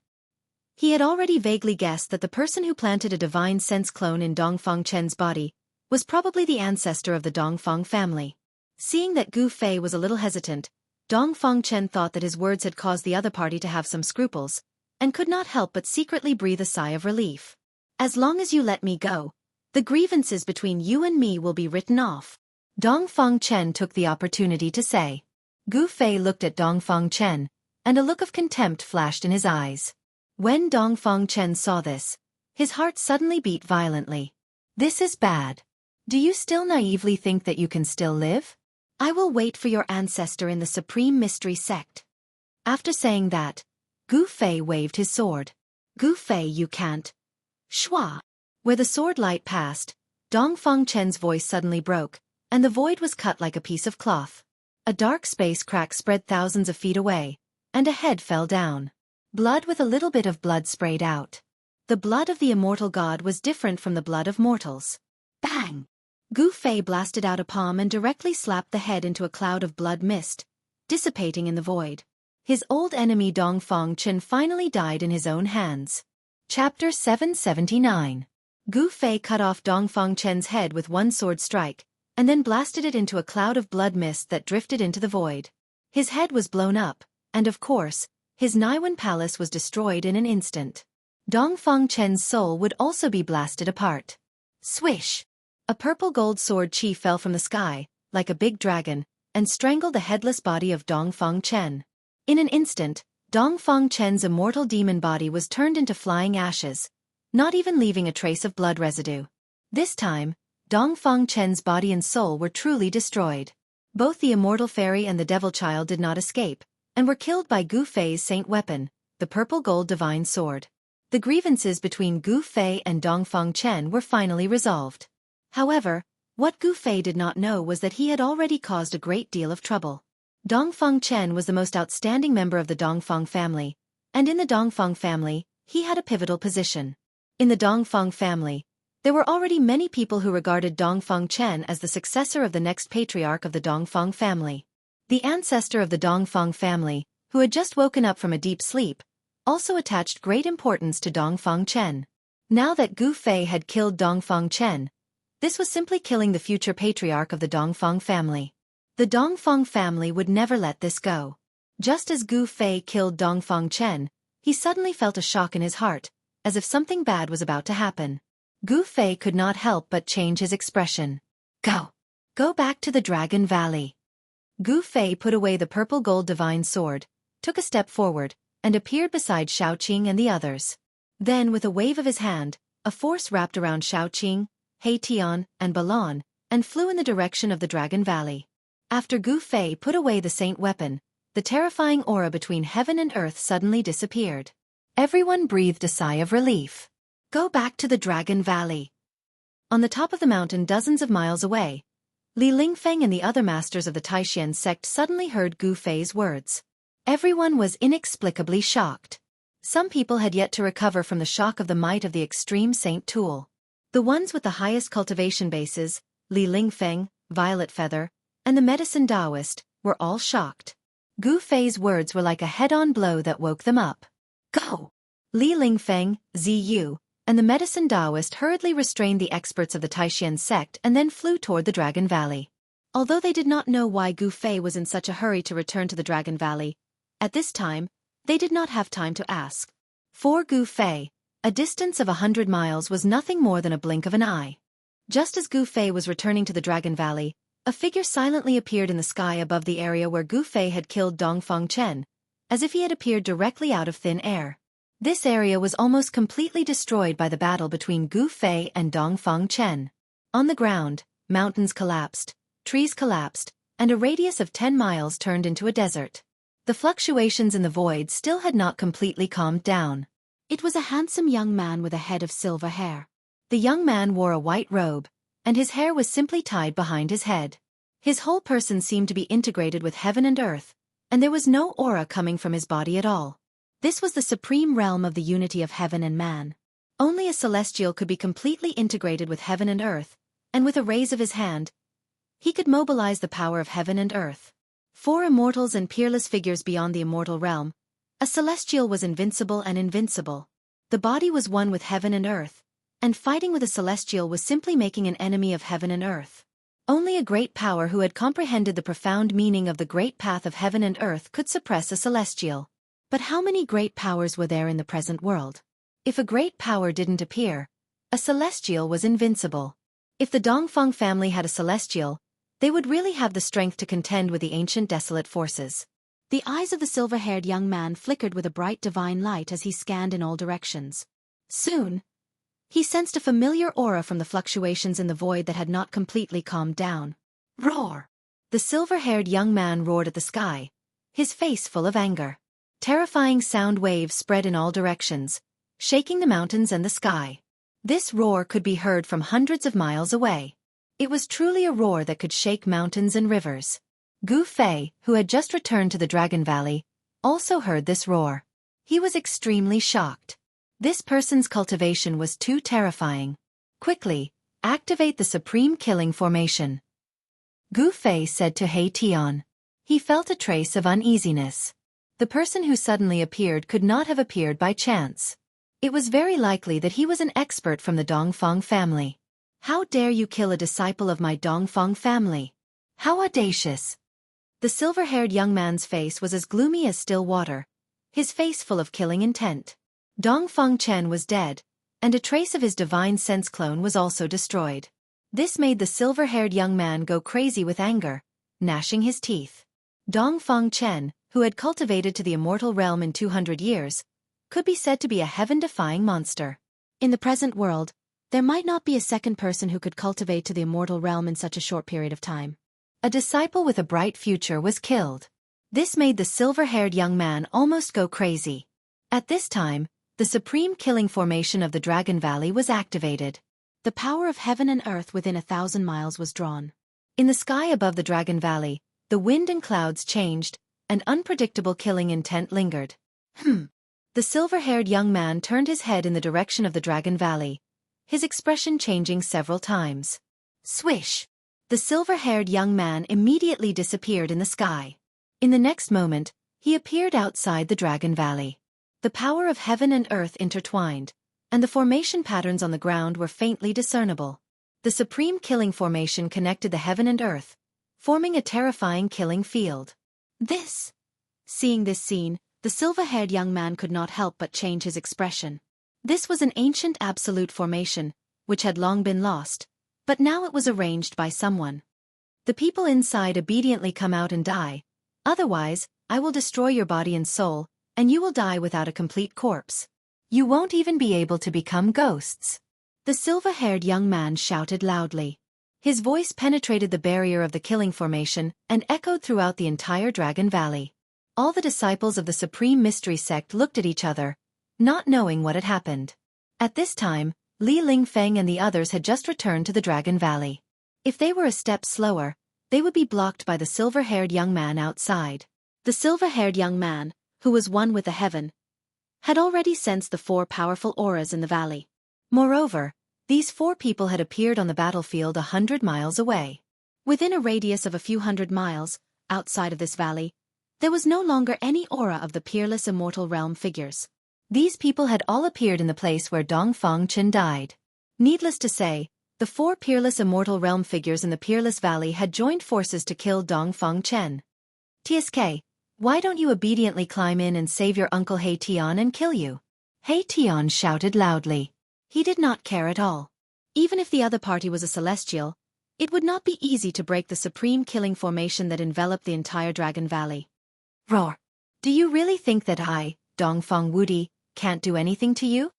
He had already vaguely guessed that the person who planted a divine sense clone in Dongfang Chen's body was probably the ancestor of the Dongfang family. Seeing that Gu Fei was a little hesitant, Dongfang Chen thought that his words had caused the other party to have some scruples, and could not help but secretly breathe a sigh of relief. As long as you let me go, the grievances between you and me will be written off. Dongfang Chen took the opportunity to say. Gu Fei looked at Dongfang Chen, and a look of contempt flashed in his eyes. When Dongfang Chen saw this, his heart suddenly beat violently. This is bad. Do you still naively think that you can still live? I will wait for your ancestor in the Supreme Mystery Sect. After saying that, Gu Fei waved his sword. Gu Fei, you can't. Shua! Where the sword light passed, Dongfang Chen's voice suddenly broke, and the void was cut like a piece of cloth. A dark space crack spread thousands of feet away, and a head fell down. Blood with a little bit of blood sprayed out. The blood of the immortal god was different from the blood of mortals. Bang! Gu Fei blasted out a palm and directly slapped the head into a cloud of blood mist, dissipating in the void. His old enemy Dongfang Chen finally died in his own hands. Chapter 779. Gu Fei cut off Dongfang Chen's head with one sword strike, and then blasted it into a cloud of blood mist that drifted into the void. His head was blown up, and of course, his Naiwan palace was destroyed in an instant. Dongfang Chen's soul would also be blasted apart. Swish! A purple-gold sword chi fell from the sky, like a big dragon, and strangled the headless body of Dongfang Chen. In an instant, Dongfang Chen's immortal demon body was turned into flying ashes, not even leaving a trace of blood residue. This time, Dongfang Chen's body and soul were truly destroyed. Both the immortal fairy and the devil child did not escape, and were killed by Gu Fei's saint weapon, the purple-gold divine sword. The grievances between Gu Fei and Dongfang Chen were finally resolved. However, what Gu Fei did not know was that he had already caused a great deal of trouble. Dongfang Chen was the most outstanding member of the Dongfang family, and in the Dongfang family, he had a pivotal position. In the Dongfang family, there were already many people who regarded Dongfang Chen as the successor of the next patriarch of the Dongfang family. The ancestor of the Dongfang family, who had just woken up from a deep sleep, also attached great importance to Dongfang Chen. Now that Gu Fei had killed Dongfang Chen, this was simply killing the future patriarch of the Dongfang family. The Dongfang family would never let this go. Just as Gu Fei killed Dongfang Chen, he suddenly felt a shock in his heart, as if something bad was about to happen. Gu Fei could not help but change his expression. Go! Go back to the Dragon Valley. Gu Fei put away the purple-gold divine sword, took a step forward, and appeared beside Xueqi and the others. Then with a wave of his hand, a force wrapped around Xueqi, Tian, and Balan, and flew in the direction of the Dragon Valley. After Gu Fei put away the saint weapon, the terrifying aura between heaven and earth suddenly disappeared. Everyone breathed a sigh of relief. Go back to the Dragon Valley. On the top of the mountain dozens of miles away, Li Lingfeng and the other masters of the Taishan sect suddenly heard Gu Fei's words. Everyone was inexplicably shocked. Some people had yet to recover from the shock of the might of the extreme Saint Tool. The ones with the highest cultivation bases, Li Lingfeng, Violet Feather, and the medicine Taoist, were all shocked. Gu Fei's words were like a head-on blow that woke them up. Go! Li Lingfeng, Ziyu, and the medicine Taoist hurriedly restrained the experts of the Taishan sect and then flew toward the Dragon Valley. Although they did not know why Gu Fei was in such a hurry to return to the Dragon Valley, at this time, they did not have time to ask. For Gu Fei, a distance of 100 miles was nothing more than a blink of an eye. Just as Gu Fei was returning to the Dragon Valley, a figure silently appeared in the sky above the area where Gu Fei had killed Dongfeng Chen, as if he had appeared directly out of thin air. This area was almost completely destroyed by the battle between Gu Fei and Dongfeng Chen. On the ground, mountains collapsed, trees collapsed, and a radius of 10 miles turned into a desert. The fluctuations in the void still had not completely calmed down. It was a handsome young man with a head of silver hair. The young man wore a white robe, and his hair was simply tied behind his head. His whole person seemed to be integrated with heaven and earth, and there was no aura coming from his body at all. This was the supreme realm of the unity of heaven and man. Only a celestial could be completely integrated with heaven and earth, and with a raise of his hand, he could mobilize the power of heaven and earth. 4 immortals and peerless figures beyond the immortal realm, a celestial was invincible and invincible. The body was one with heaven and earth, and fighting with a celestial was simply making an enemy of heaven and earth. Only a great power who had comprehended the profound meaning of the great path of heaven and earth could suppress a celestial. But how many great powers were there in the present world? If a great power didn't appear, a celestial was invincible. If the Dongfeng family had a celestial, they would really have the strength to contend with the ancient desolate forces. The eyes of the silver-haired young man flickered with a bright divine light as he scanned in all directions. Soon, he sensed a familiar aura from the fluctuations in the void that had not completely calmed down. Roar! The silver-haired young man roared at the sky, his face full of anger. Terrifying sound waves spread in all directions, shaking the mountains and the sky. This roar could be heard from hundreds of miles away. It was truly a roar that could shake mountains and rivers. Gu Fei, who had just returned to the Dragon Valley, also heard this roar. He was extremely shocked. This person's cultivation was too terrifying. Quickly, activate the Supreme Killing Formation. Gu Fei said to He Tian. He felt a trace of uneasiness. The person who suddenly appeared could not have appeared by chance. It was very likely that he was an expert from the Dongfeng family. How dare you kill a disciple of my Dongfeng family? How audacious! The silver-haired young man's face was as gloomy as still water, his face full of killing intent. Dongfeng Chen was dead, and a trace of his divine sense clone was also destroyed. This made the silver-haired young man go crazy with anger, gnashing his teeth. Dongfeng Chen, who had cultivated to the immortal realm in 200 years, could be said to be a heaven-defying monster. In the present world, there might not be a second person who could cultivate to the immortal realm in such a short period of time. A disciple with a bright future was killed. This made the silver-haired young man almost go crazy. At this time, the Supreme Killing Formation of the Dragon Valley was activated. The power of heaven and earth within 1,000 miles was drawn. In the sky above the Dragon Valley, the wind and clouds changed, and unpredictable killing intent lingered. The silver-haired young man turned his head in the direction of the Dragon Valley, his expression changing several times. Swish! The silver-haired young man immediately disappeared in the sky. In the next moment, he appeared outside the Dragon Valley. The power of heaven and earth intertwined, and the formation patterns on the ground were faintly discernible. The Supreme Killing Formation connected the heaven and earth, forming a terrifying killing field. Seeing this scene, the silver-haired young man could not help but change his expression. This was an ancient absolute formation, which had long been lost, but now it was arranged by someone. The people inside obediently come out and die, otherwise, I will destroy your body and soul, and you will die without a complete corpse. You won't even be able to become ghosts. The silver-haired young man shouted loudly. His voice penetrated the barrier of the killing formation and echoed throughout the entire Dragon Valley. All the disciples of the Supreme Mystery Sect looked at each other, not knowing what had happened. At this time, Li Lingfeng and the others had just returned to the Dragon Valley. If they were a step slower, they would be blocked by the silver-haired young man outside. The silver-haired young man, who was one with the heaven, had already sensed the 4 powerful auras in the valley. Moreover, these 4 people had appeared on the battlefield 100 miles away. Within a radius of a few hundred miles, outside of this valley, there was no longer any aura of the peerless immortal realm figures. These people had all appeared in the place where Dongfang Chen died. Needless to say, the 4 peerless immortal realm figures in the Peerless Valley had joined forces to kill Dongfang Chen. "TSK, why don't you obediently climb in and save your uncle He Tian and kill you?" He Tian shouted loudly. He did not care at all. Even if the other party was a celestial, it would not be easy to break the supreme killing formation that enveloped the entire Dragon Valley. "Roar! Do you really think that I, Dongfang Wudi, can't do anything to you?"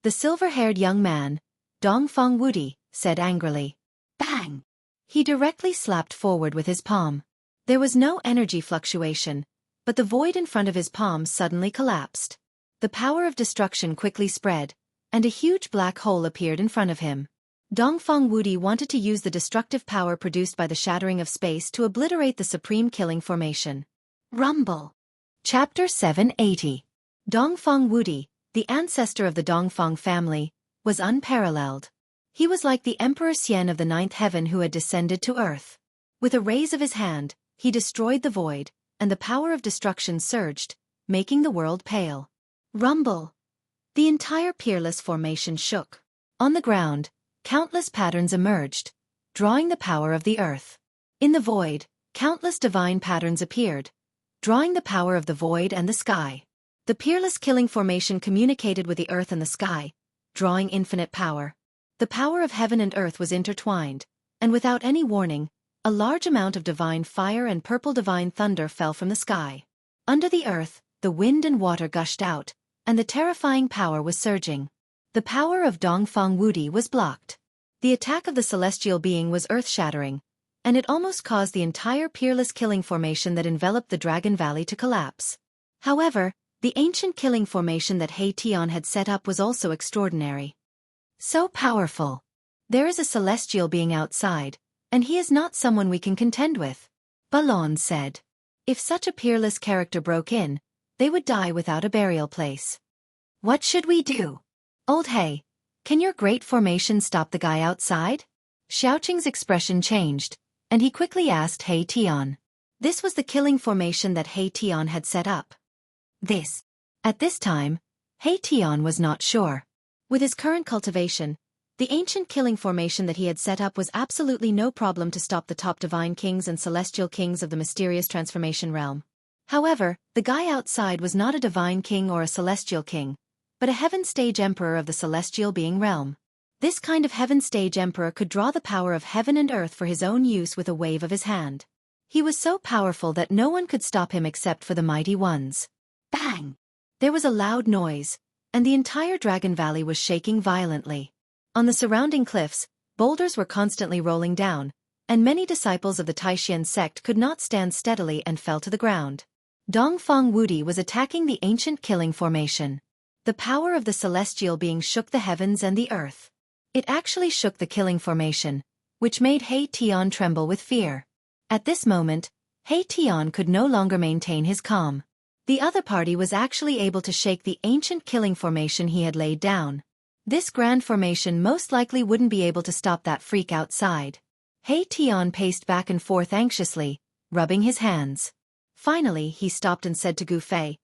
The silver-haired young man, Dongfang Wudi, said angrily. Bang! He directly slapped forward with his palm. There was no energy fluctuation, but the void in front of his palm suddenly collapsed. The power of destruction quickly spread, and a huge black hole appeared in front of him. Dongfang Wudi wanted to use the destructive power produced by the shattering of space to obliterate the supreme killing formation. Rumble. Chapter 780. Dongfang Wudi, the ancestor of the Dongfang family, was unparalleled. He was like the Emperor Xian of the 9th heaven who had descended to earth. With a raise of his hand, he destroyed the void, and the power of destruction surged, making the world pale. Rumble. The entire peerless formation shook. On the ground, countless patterns emerged, drawing the power of the earth. In the void, countless divine patterns appeared, drawing the power of the void and the sky. The peerless killing formation communicated with the earth and the sky, drawing infinite power. The power of heaven and earth was intertwined, and without any warning, a large amount of divine fire and purple divine thunder fell from the sky. Under the earth, the wind and water gushed out, and the terrifying power was surging. The power of Dongfang Wudi was blocked. The attack of the celestial being was earth-shattering, and it almost caused the entire peerless killing formation that enveloped the Dragon Valley to collapse. However, the ancient killing formation that He Tian had set up was also extraordinary. So powerful. There is a celestial being outside, and he is not someone we can contend with, Balon said. If such a peerless character broke in, they would die without a burial place. What should we do? Old He, can your great formation stop the guy outside? Xiaoqing's expression changed, and he quickly asked He Tian. This was the killing formation that He Tian had set up. At this time, He Tian was not sure. With his current cultivation, the ancient killing formation that he had set up was absolutely no problem to stop the top divine kings and celestial kings of the mysterious transformation realm. However, the guy outside was not a divine king or a celestial king, but a heaven stage emperor of the celestial being realm. This kind of heaven stage emperor could draw the power of heaven and earth for his own use with a wave of his hand. He was so powerful that no one could stop him except for the mighty ones. Bang! There was a loud noise, and the entire Dragon Valley was shaking violently. On the surrounding cliffs, boulders were constantly rolling down, and many disciples of the Taishan sect could not stand steadily and fell to the ground. Dongfang Wudi was attacking the ancient killing formation. The power of the celestial being shook the heavens and the earth. It actually shook the killing formation, which made He Tian tremble with fear. At this moment, He Tian could no longer maintain his calm. The other party was actually able to shake the ancient killing formation he had laid down. This grand formation most likely wouldn't be able to stop that freak outside. He Tian paced back and forth anxiously, rubbing his hands. Finally he stopped and said to Gu Fei,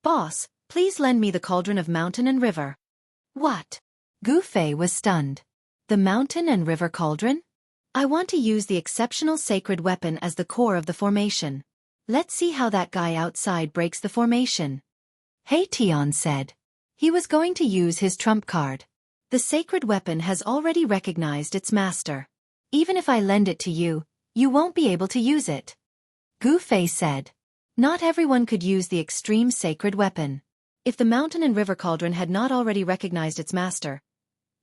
"Boss, please lend me the cauldron of mountain and river." What? Gu Fei was stunned. The mountain and river cauldron? I want to use the exceptional sacred weapon as the core of the formation. Let's see how that guy outside breaks the formation. He Tian said. He was going to use his trump card. The sacred weapon has already recognized its master. Even if I lend it to you, you won't be able to use it. Gu Fei said. Not everyone could use the extreme sacred weapon. If the mountain and river cauldron had not already recognized its master,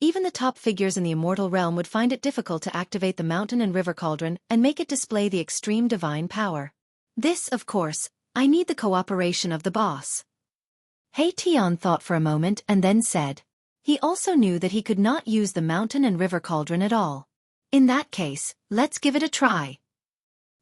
even the top figures in the immortal realm would find it difficult to activate the mountain and river cauldron and make it display the extreme divine power. This, of course, I need the cooperation of the boss. He Tian thought for a moment and then said. He also knew that he could not use the mountain and river cauldron at all. In that case, let's give it a try.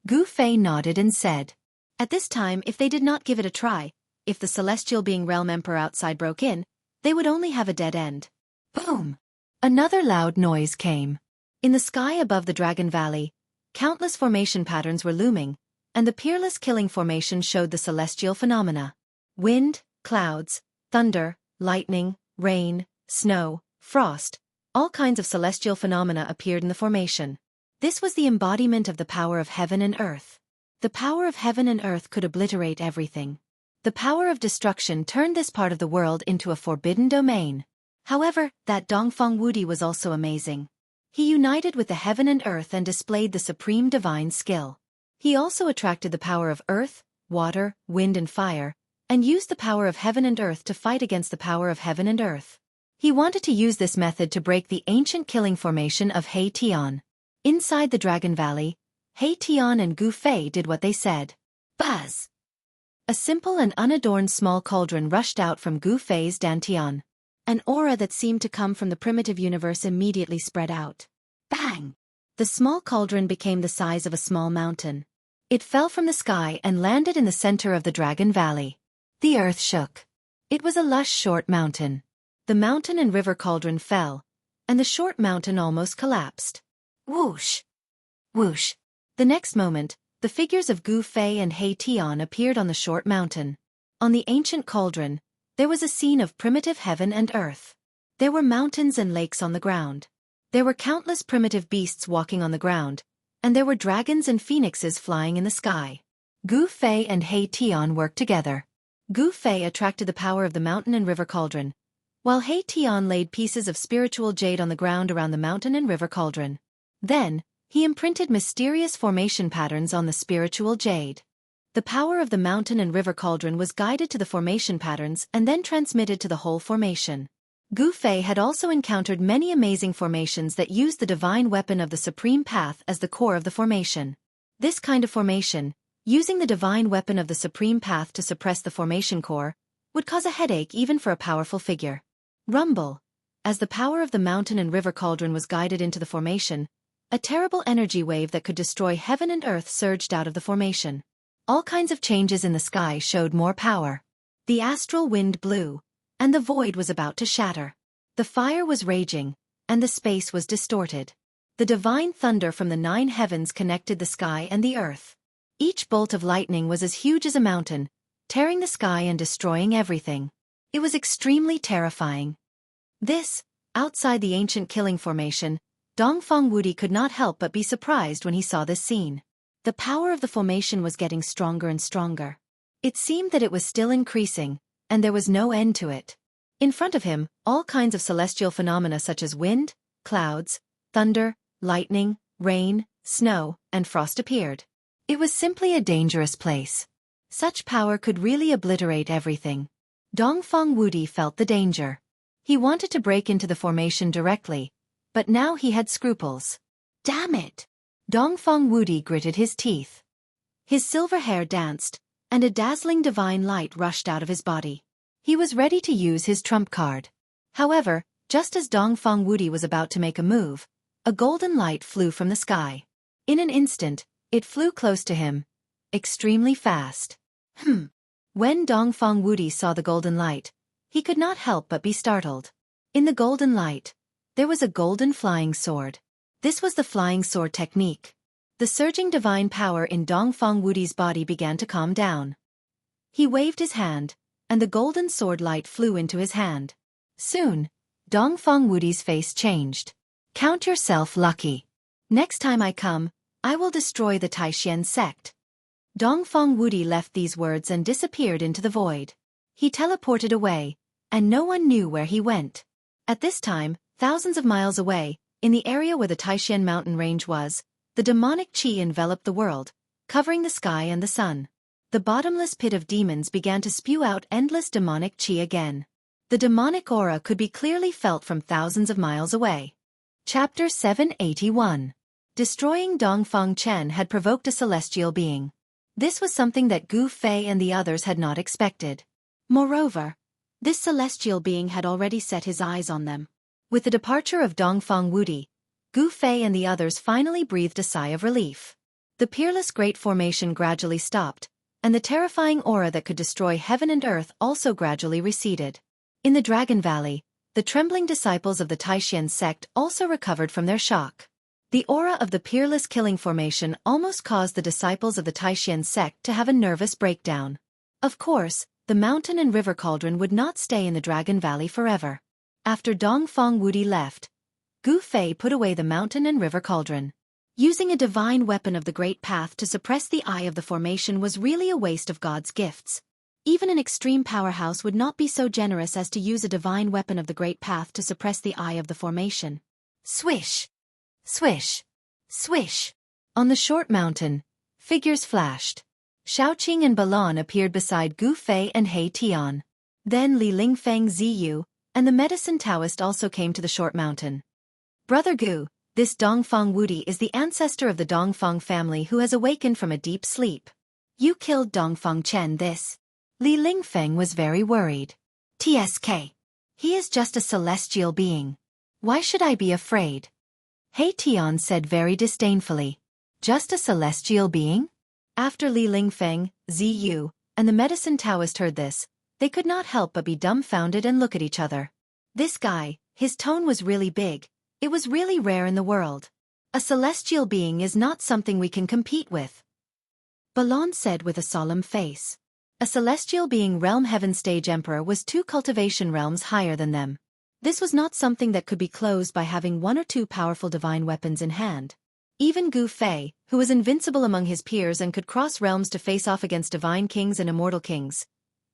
Gu Fei nodded and said. At this time, if they did not give it a try, if the celestial being realm emperor outside broke in, they would only have a dead end. Boom! Another loud noise came. In the sky above the Dragon Valley, countless formation patterns were looming, and the peerless killing formation showed the celestial phenomena. Wind, clouds, thunder, lightning, rain, snow, frost, all kinds of celestial phenomena appeared in the formation. This was the embodiment of the power of heaven and earth. The power of heaven and earth could obliterate everything. The power of destruction turned this part of the world into a forbidden domain. However, that Dongfang Wudi was also amazing. He united with the heaven and earth and displayed the supreme divine skill. He also attracted the power of earth, water, wind and fire, and used the power of heaven and earth to fight against the power of heaven and earth. He wanted to use this method to break the ancient killing formation of He Tian. Inside the Dragon Valley, He Tian and Gu Fei did what they said. Buzz! A simple and unadorned small cauldron rushed out from Gu Fei's dantian. An aura that seemed to come from the primitive universe immediately spread out. Bang! The small cauldron became the size of a small mountain. It fell from the sky and landed in the center of the Dragon Valley. The earth shook. It was a lush short mountain. The mountain and river cauldron fell, and the short mountain almost collapsed. Whoosh! Whoosh! The next moment, the figures of Gu Fei and He Tian appeared on the short mountain. On the ancient cauldron, there was a scene of primitive heaven and earth. There were mountains and lakes on the ground. There were countless primitive beasts walking on the ground, and there were dragons and phoenixes flying in the sky. Gu Fei and He Tian worked together. Gu Fei attracted the power of the mountain and river cauldron, while He Tian laid pieces of spiritual jade on the ground around the mountain and river cauldron. Then, he imprinted mysterious formation patterns on the spiritual jade. The power of the mountain and river cauldron was guided to the formation patterns and then transmitted to the whole formation. Gu Fei had also encountered many amazing formations that used the divine weapon of the Supreme Path as the core of the formation. This kind of formation, using the divine weapon of the Supreme Path to suppress the formation core, would cause a headache even for a powerful figure. Rumble. As the power of the mountain and river cauldron was guided into the formation, a terrible energy wave that could destroy heaven and earth surged out of the formation. All kinds of changes in the sky showed more power. The astral wind blew, and the void was about to shatter. The fire was raging, and the space was distorted. The divine thunder from the 9 heavens connected the sky and the earth. Each bolt of lightning was as huge as a mountain, tearing the sky and destroying everything. It was extremely terrifying. Outside the ancient killing formation, Dongfang Wudi could not help but be surprised when he saw this scene. The power of the formation was getting stronger and stronger. It seemed that it was still increasing, and there was no end to it. In front of him, all kinds of celestial phenomena such as wind, clouds, thunder, lightning, rain, snow, and frost appeared. It was simply a dangerous place. Such power could really obliterate everything. Dongfang Wudi felt the danger. He wanted to break into the formation directly, but now he had scruples. Damn it! Dongfang Wudi gritted his teeth. His silver hair danced, and a dazzling divine light rushed out of his body. He was ready to use his trump card. However, just as Dongfang Wudi was about to make a move, a golden light flew from the sky. In an instant, it flew close to him, extremely fast. When Dongfang Wudi saw the golden light, he could not help but be startled. In the golden light, there was a golden flying sword. This was the flying sword technique. The surging divine power in Dongfang Wudi's body began to calm down. He waved his hand, and the golden sword light flew into his hand. Soon, Dongfang Wudi's face changed. Count yourself lucky. Next time I come, I will destroy the Taishan sect. Dongfang Wudi left these words and disappeared into the void. He teleported away, and no one knew where he went. At this time, thousands of miles away, in the area where the Taishan mountain range was, the demonic qi enveloped the world, covering the sky and the sun. The bottomless pit of demons began to spew out endless demonic qi again. The demonic aura could be clearly felt from thousands of miles away. Chapter 781. Destroying Dongfang Chen had provoked a celestial being. This was something that Gu Fei and the others had not expected. Moreover, this celestial being had already set his eyes on them. With the departure of Dongfang Wudi, Gu Fei and the others finally breathed a sigh of relief. The peerless great formation gradually stopped, and the terrifying aura that could destroy heaven and earth also gradually receded. In the Dragon Valley, the trembling disciples of the Taishan sect also recovered from their shock. The aura of the peerless killing formation almost caused the disciples of the Taishan sect to have a nervous breakdown. Of course, the mountain and river cauldron would not stay in the Dragon Valley forever. After Dongfang Wudi left, Gu Fei put away the mountain and river cauldron. Using a divine weapon of the Great Path to suppress the eye of the formation was really a waste of God's gifts. Even an extreme powerhouse would not be so generous as to use a divine weapon of the Great Path to suppress the eye of the formation. Swish! Swish! Swish! On the short mountain, figures flashed. Xiaoqing and Balan appeared beside Gu Fei and He Tian. Then Li Lingfeng Ziyu and the medicine Taoist also came to the short mountain. Brother Gu, this Dongfang Wudi is the ancestor of the Dongfang family who has awakened from a deep sleep. You killed Dongfang Chen this. Li Lingfeng was very worried. TSK. He is just a celestial being. Why should I be afraid? He Tian said very disdainfully. Just a celestial being? After Li Lingfeng, Ziyu, and the medicine Taoist heard this, they could not help but be dumbfounded and look at each other. This guy, his tone was really big. It was really rare in the world. A celestial being is not something we can compete with. Balan said with a solemn face. A celestial being realm heaven stage emperor was 2 cultivation realms higher than them. This was not something that could be closed by having 1 or 2 powerful divine weapons in hand. Even Gu Fei, who was invincible among his peers and could cross realms to face off against divine kings and immortal kings.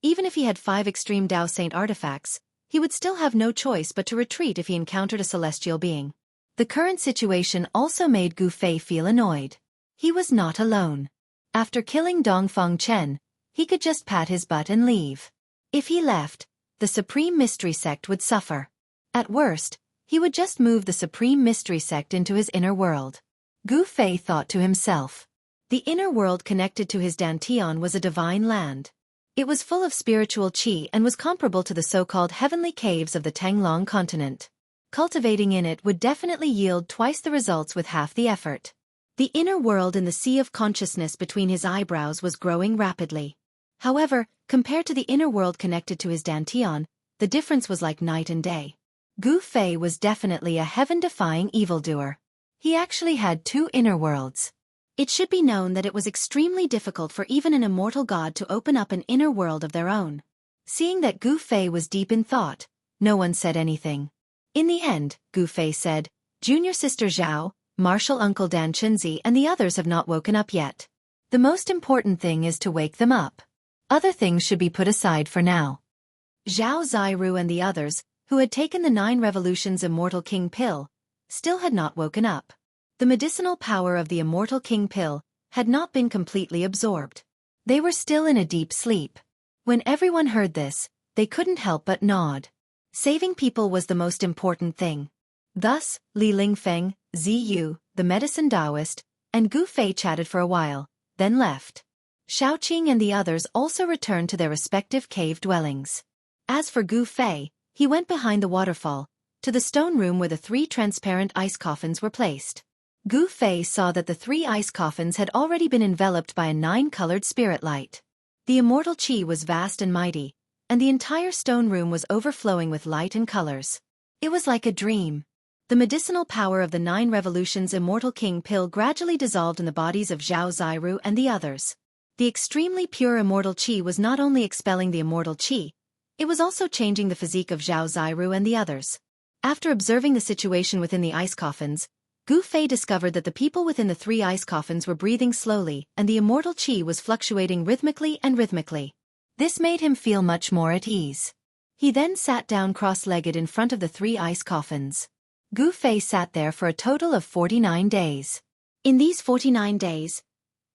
Even if he had 5 extreme Dao Saint artifacts, he would still have no choice but to retreat if he encountered a celestial being. The current situation also made Gu Fei feel annoyed. He was not alone. After killing Dongfang Chen, he could just pat his butt and leave. If he left, the Supreme Mystery Sect would suffer. At worst, he would just move the Supreme Mystery Sect into his inner world. Gu Fei thought to himself. The inner world connected to his Dantian was a divine land. It was full of spiritual qi and was comparable to the so-called heavenly caves of the Tenglong continent. Cultivating in it would definitely yield twice the results with half the effort. The inner world in the sea of consciousness between his eyebrows was growing rapidly. However, compared to the inner world connected to his Dantian, the difference was like night and day. Gu Fei was definitely a heaven-defying evildoer. He actually had 2 inner worlds. It should be known that it was extremely difficult for even an immortal god to open up an inner world of their own. Seeing that Gu Fei was deep in thought, no one said anything. In the end, Gu Fei said, Junior Sister Zhao, Martial Uncle Dan Chunzi and the others have not woken up yet. The most important thing is to wake them up. Other things should be put aside for now. Zhao Zairu and the others, who had taken the 9 Revolutions Immortal King Pill, still had not woken up. The medicinal power of the Immortal King Pill had not been completely absorbed. They were still in a deep sleep. When everyone heard this, they couldn't help but nod. Saving people was the most important thing. Thus, Li Lingfeng, Ziyu, the medicine Taoist, and Gu Fei chatted for a while, then left. Xiaoqing and the others also returned to their respective cave dwellings. As for Gu Fei, he went behind the waterfall, to the stone room where the 3 transparent ice coffins were placed. Gu Fei saw that the 3 ice coffins had already been enveloped by a 9-colored spirit light. The immortal qi was vast and mighty, and the entire stone room was overflowing with light and colors. It was like a dream. The medicinal power of the 9 Revolutions Immortal King Pill gradually dissolved in the bodies of Zhao Zairu and the others. The extremely pure immortal qi was not only expelling the immortal qi, it was also changing the physique of Zhao Zairu and the others. After observing the situation within the ice coffins, Gu Fei discovered that the people within the 3 ice coffins were breathing slowly and the immortal qi was fluctuating rhythmically. This made him feel much more at ease. He then sat down cross-legged in front of the 3 ice coffins. Gu Fei sat there for a total of 49 days. In these 49 days,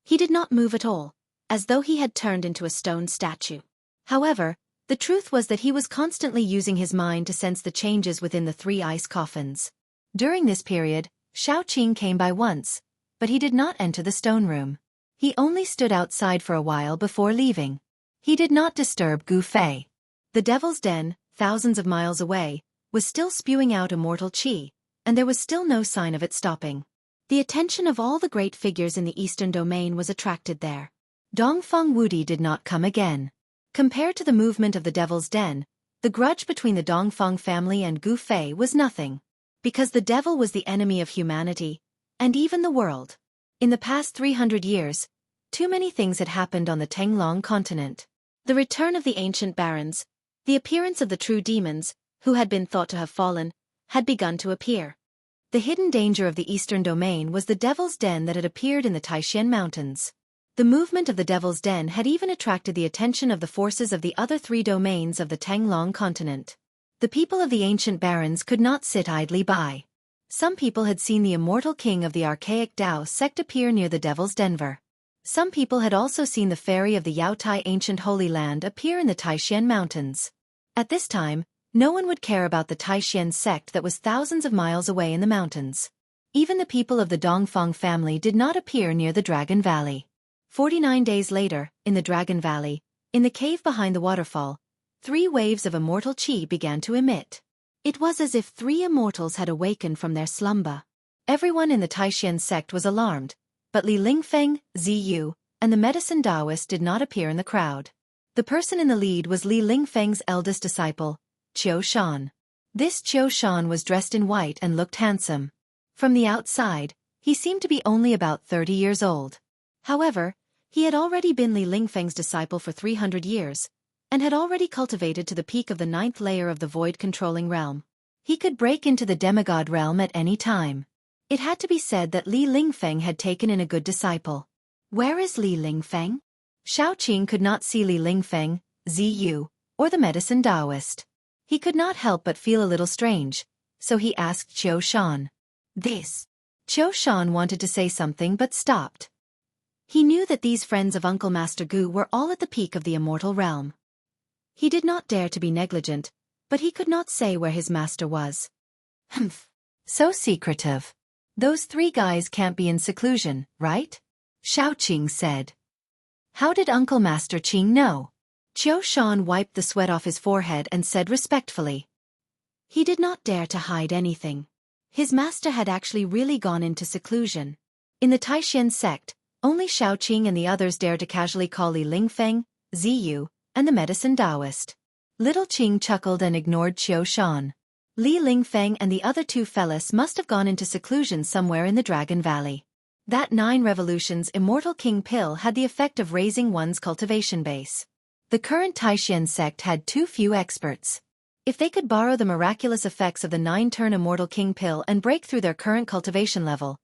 he did not move at all, as though he had turned into a stone statue. However, the truth was that he was constantly using his mind to sense the changes within the 3 ice coffins. During this period, Xiaoqing came by once, but he did not enter the stone room. He only stood outside for a while before leaving. He did not disturb Gu Fei. The Devil's Den, thousands of miles away, was still spewing out immortal qi, and there was still no sign of it stopping. The attention of all the great figures in the Eastern Domain was attracted there. Dongfeng Wudi did not come again. Compared to the movement of the Devil's Den, the grudge between the Dongfeng family and Gu Fei was nothing. Because the devil was the enemy of humanity, and even the world. In the past 300 years, too many things had happened on the Tenglong continent. The return of the ancient barons, the appearance of the true demons, who had been thought to have fallen, had begun to appear. The hidden danger of the Eastern Domain was the Devil's Den that had appeared in the Taishan Mountains. The movement of the Devil's Den had even attracted the attention of the forces of the other 3 domains of the Tenglong continent. The people of the ancient barons could not sit idly by. Some people had seen the immortal king of the archaic Dao sect appear near the Devil's Denver. Some people had also seen the fairy of the Yaotai ancient Holy Land appear in the Taishan Mountains. At this time, no one would care about the Taishan sect that was thousands of miles away in the mountains. Even the people of the Dongfeng family did not appear near the Dragon Valley. 49 days later, in the Dragon Valley, in the cave behind the waterfall, 3 waves of immortal qi began to emit. It was as if 3 immortals had awakened from their slumber. Everyone in the Taishan sect was alarmed, but Li Lingfeng, Ziyu, and the medicine Taoist did not appear in the crowd. The person in the lead was Li Lingfeng's eldest disciple, Qiu Shan. This Qiu Shan was dressed in white and looked handsome. From the outside, he seemed to be only about 30 years old. However, he had already been Li Lingfeng's disciple for 300 years, and had already cultivated to the peak of the 9th layer of the void-controlling realm. He could break into the demigod realm at any time. It had to be said that Li Lingfeng had taken in a good disciple. Where is Li Lingfeng? Shaoqing could not see Li Lingfeng, Ziyu, or the medicine Taoist. He could not help but feel a little strange, so he asked Qiu Shan. This. Qiu Shan wanted to say something but stopped. He knew that these friends of Uncle Master Gu were all at the peak of the immortal realm. He did not dare to be negligent, but he could not say where his master was. Humph. So secretive. Those 3 guys can't be in seclusion, right? Shaoqing said. How did Uncle Master Qing know? Qiu Shan wiped the sweat off his forehead and said respectfully. He did not dare to hide anything. His master had actually really gone into seclusion. In the Taishan sect, only Shaoqing and the others dared to casually call Li Lingfeng, Ziyu, and the medicine Taoist. Little Qing chuckled and ignored Qiu Shan. Li Lingfeng and the other 2 fellas must have gone into seclusion somewhere in the Dragon Valley. That 9 revolutions Immortal King pill had the effect of raising one's cultivation base. The current Taishan sect had too few experts. If they could borrow the miraculous effects of the 9-turn Immortal King pill and break through their current cultivation level,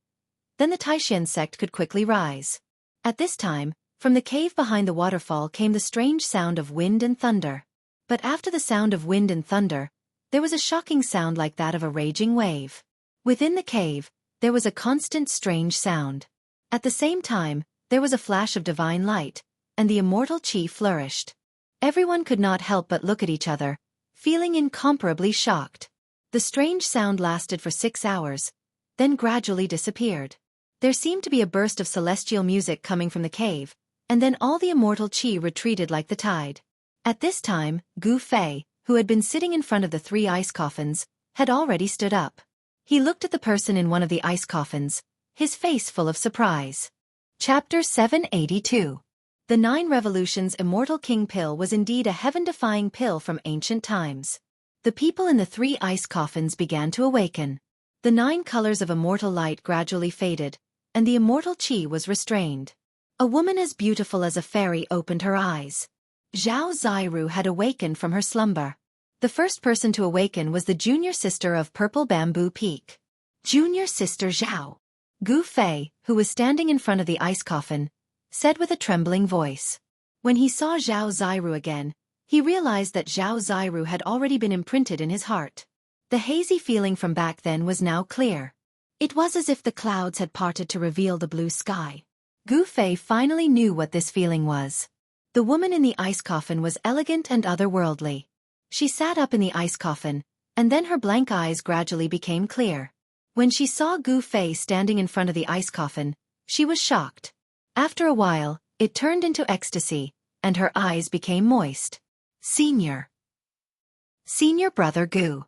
then the Taishan sect could quickly rise. At this time, from the cave behind the waterfall came the strange sound of wind and thunder. But after the sound of wind and thunder, there was a shocking sound like that of a raging wave. Within the cave, there was a constant strange sound. At the same time, there was a flash of divine light, and the immortal qi flourished. Everyone could not help but look at each other, feeling incomparably shocked. The strange sound lasted for 6 hours, then gradually disappeared. There seemed to be a burst of celestial music coming from the cave, and then all the immortal qi retreated like the tide. At this time, Gu Fei, who had been sitting in front of the 3 ice coffins, had already stood up. He looked at the person in one of the ice coffins, his face full of surprise. Chapter 782. The 9 Revolutions Immortal King pill was indeed a heaven-defying pill from ancient times. The people in the 3 ice coffins began to awaken. The 9 colors of immortal light gradually faded, and the immortal qi was restrained. A woman as beautiful as a fairy opened her eyes. Zhao Zairu had awakened from her slumber. The first person to awaken was the junior sister of Purple Bamboo Peak. Junior sister Zhao. Gu Fei, who was standing in front of the ice coffin, said with a trembling voice. When he saw Zhao Zairu again, he realized that Zhao Zairu had already been imprinted in his heart. The hazy feeling from back then was now clear. It was as if the clouds had parted to reveal the blue sky. Gu Fei finally knew what this feeling was. The woman in the ice coffin was elegant and otherworldly. She sat up in the ice coffin, and then her blank eyes gradually became clear. When she saw Gu Fei standing in front of the ice coffin, she was shocked. After a while, it turned into ecstasy, and her eyes became moist. Senior brother Gu.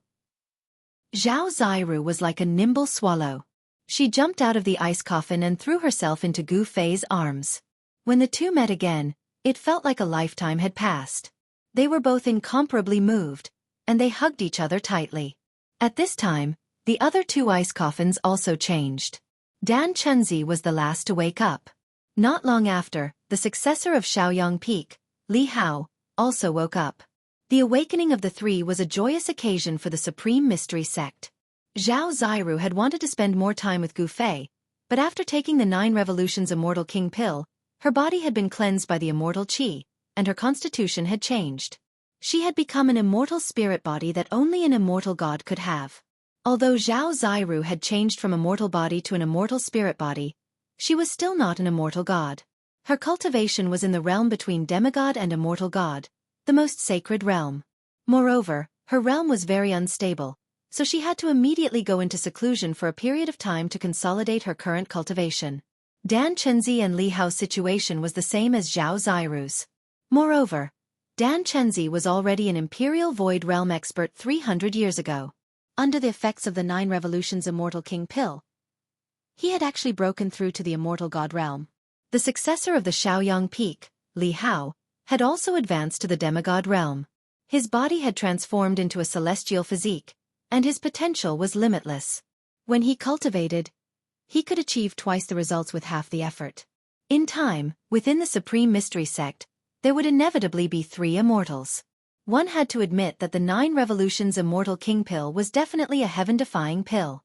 Zhao Ziru was like a nimble swallow. She jumped out of the ice coffin and threw herself into Gu Fei's arms. When the two met again, it felt like a lifetime had passed. They were both incomparably moved, and they hugged each other tightly. At this time, the other two ice coffins also changed. Dan Chunzi was the last to wake up. Not long after, the successor of Shaoyang Peak, Li Hao, also woke up. The awakening of the three was a joyous occasion for the Supreme Mystery Sect. Zhao Ziru had wanted to spend more time with Gu Fei, but after taking the 9 Revolutions Immortal King pill, her body had been cleansed by the immortal qi, and her constitution had changed. She had become an immortal spirit body that only an immortal god could have. Although Zhao Ziru had changed from a mortal body to an immortal spirit body, she was still not an immortal god. Her cultivation was in the realm between demigod and immortal god, the most sacred realm. Moreover, her realm was very unstable, so she had to immediately go into seclusion for a period of time to consolidate her current cultivation. Dan Chenzi and Li Hao's situation was the same as Zhao Ziru's. Moreover, Dan Chenzi was already an Imperial Void Realm expert 300 years ago. Under the effects of the 9 Revolutions Immortal King pill, he had actually broken through to the Immortal God realm. The successor of the Shaoyang Peak, Li Hao, had also advanced to the demigod realm. His body had transformed into a celestial physique, and his potential was limitless. When he cultivated, he could achieve twice the results with half the effort. In time, within the Supreme Mystery Sect, there would inevitably be 3 immortals. One had to admit that the 9 Revolutions Immortal King pill was definitely a heaven-defying pill.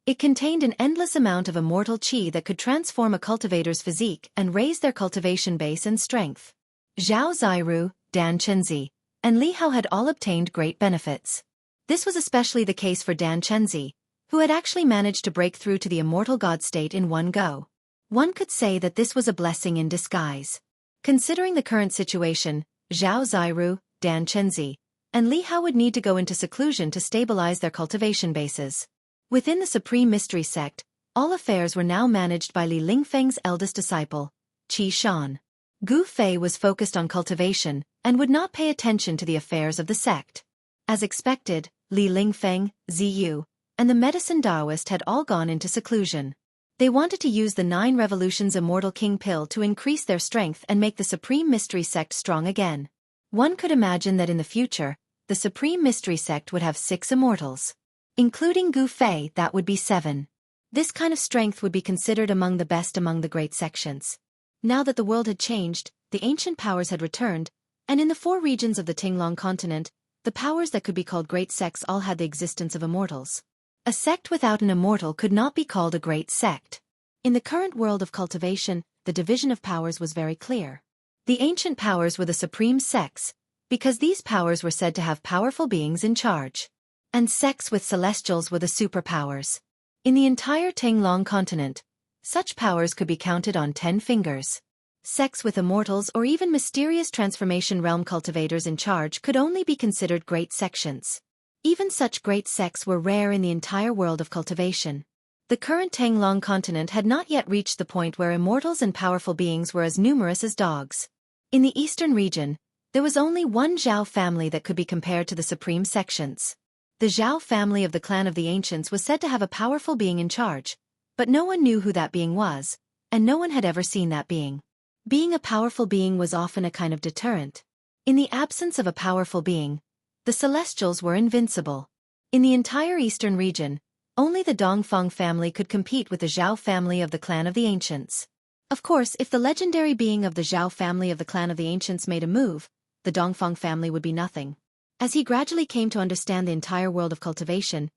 It contained an endless amount of immortal qi that could transform a cultivator's physique and raise their cultivation base and strength. Zhao Ziru, Dan Chenzi, and Li Hao had all obtained great benefits. This was especially the case for Dan Chenzi, who had actually managed to break through to the immortal god state in one go. One could say that this was a blessing in disguise. Considering the current situation, Zhao Ziru, Dan Chenzi, and Li Hao would need to go into seclusion to stabilize their cultivation bases. Within the Supreme Mystery Sect, all affairs were now managed by Li Lingfeng's eldest disciple, Qi Shan. Gu Fei was focused on cultivation and would not pay attention to the affairs of the sect. As expected, Li Lingfeng, Ziyu, and the medicine Taoist had all gone into seclusion. They wanted to use the 9 Revolutions Immortal King pill to increase their strength and make the Supreme Mystery Sect strong again. One could imagine that in the future, the Supreme Mystery Sect would have 6 immortals. Including Gu Fei, that would be 7. This kind of strength would be considered among the best among the great sections. Now that the world had changed, the ancient powers had returned, and in the 4 regions of the Tinglong continent, the powers that could be called great sects all had the existence of immortals. A sect without an immortal could not be called a great sect. In the current world of cultivation, the division of powers was very clear. The ancient powers were the supreme sects, because these powers were said to have powerful beings in charge. And sects with celestials were the superpowers. In the entire Tinglong continent, such powers could be counted on 10 fingers. Sects with immortals or even mysterious transformation realm cultivators in charge could only be considered great sections. Even such great sects were rare in the entire world of cultivation. The current Tinglong continent had not yet reached the point where immortals and powerful beings were as numerous as dogs. In the eastern region, there was only one Zhao family that could be compared to the supreme sections. The Zhao family of the clan of the ancients was said to have a powerful being in charge, but no one knew who that being was, and no one had ever seen that being. Being a powerful being was often a kind of deterrent. In the absence of a powerful being, the Celestials were invincible. In the entire eastern region, only the Dongfang family could compete with the Zhao family of the clan of the ancients. Of course, if the legendary being of the Zhao family of the clan of the ancients made a move, the Dongfang family would be nothing. As he gradually came to understand the entire world of cultivation,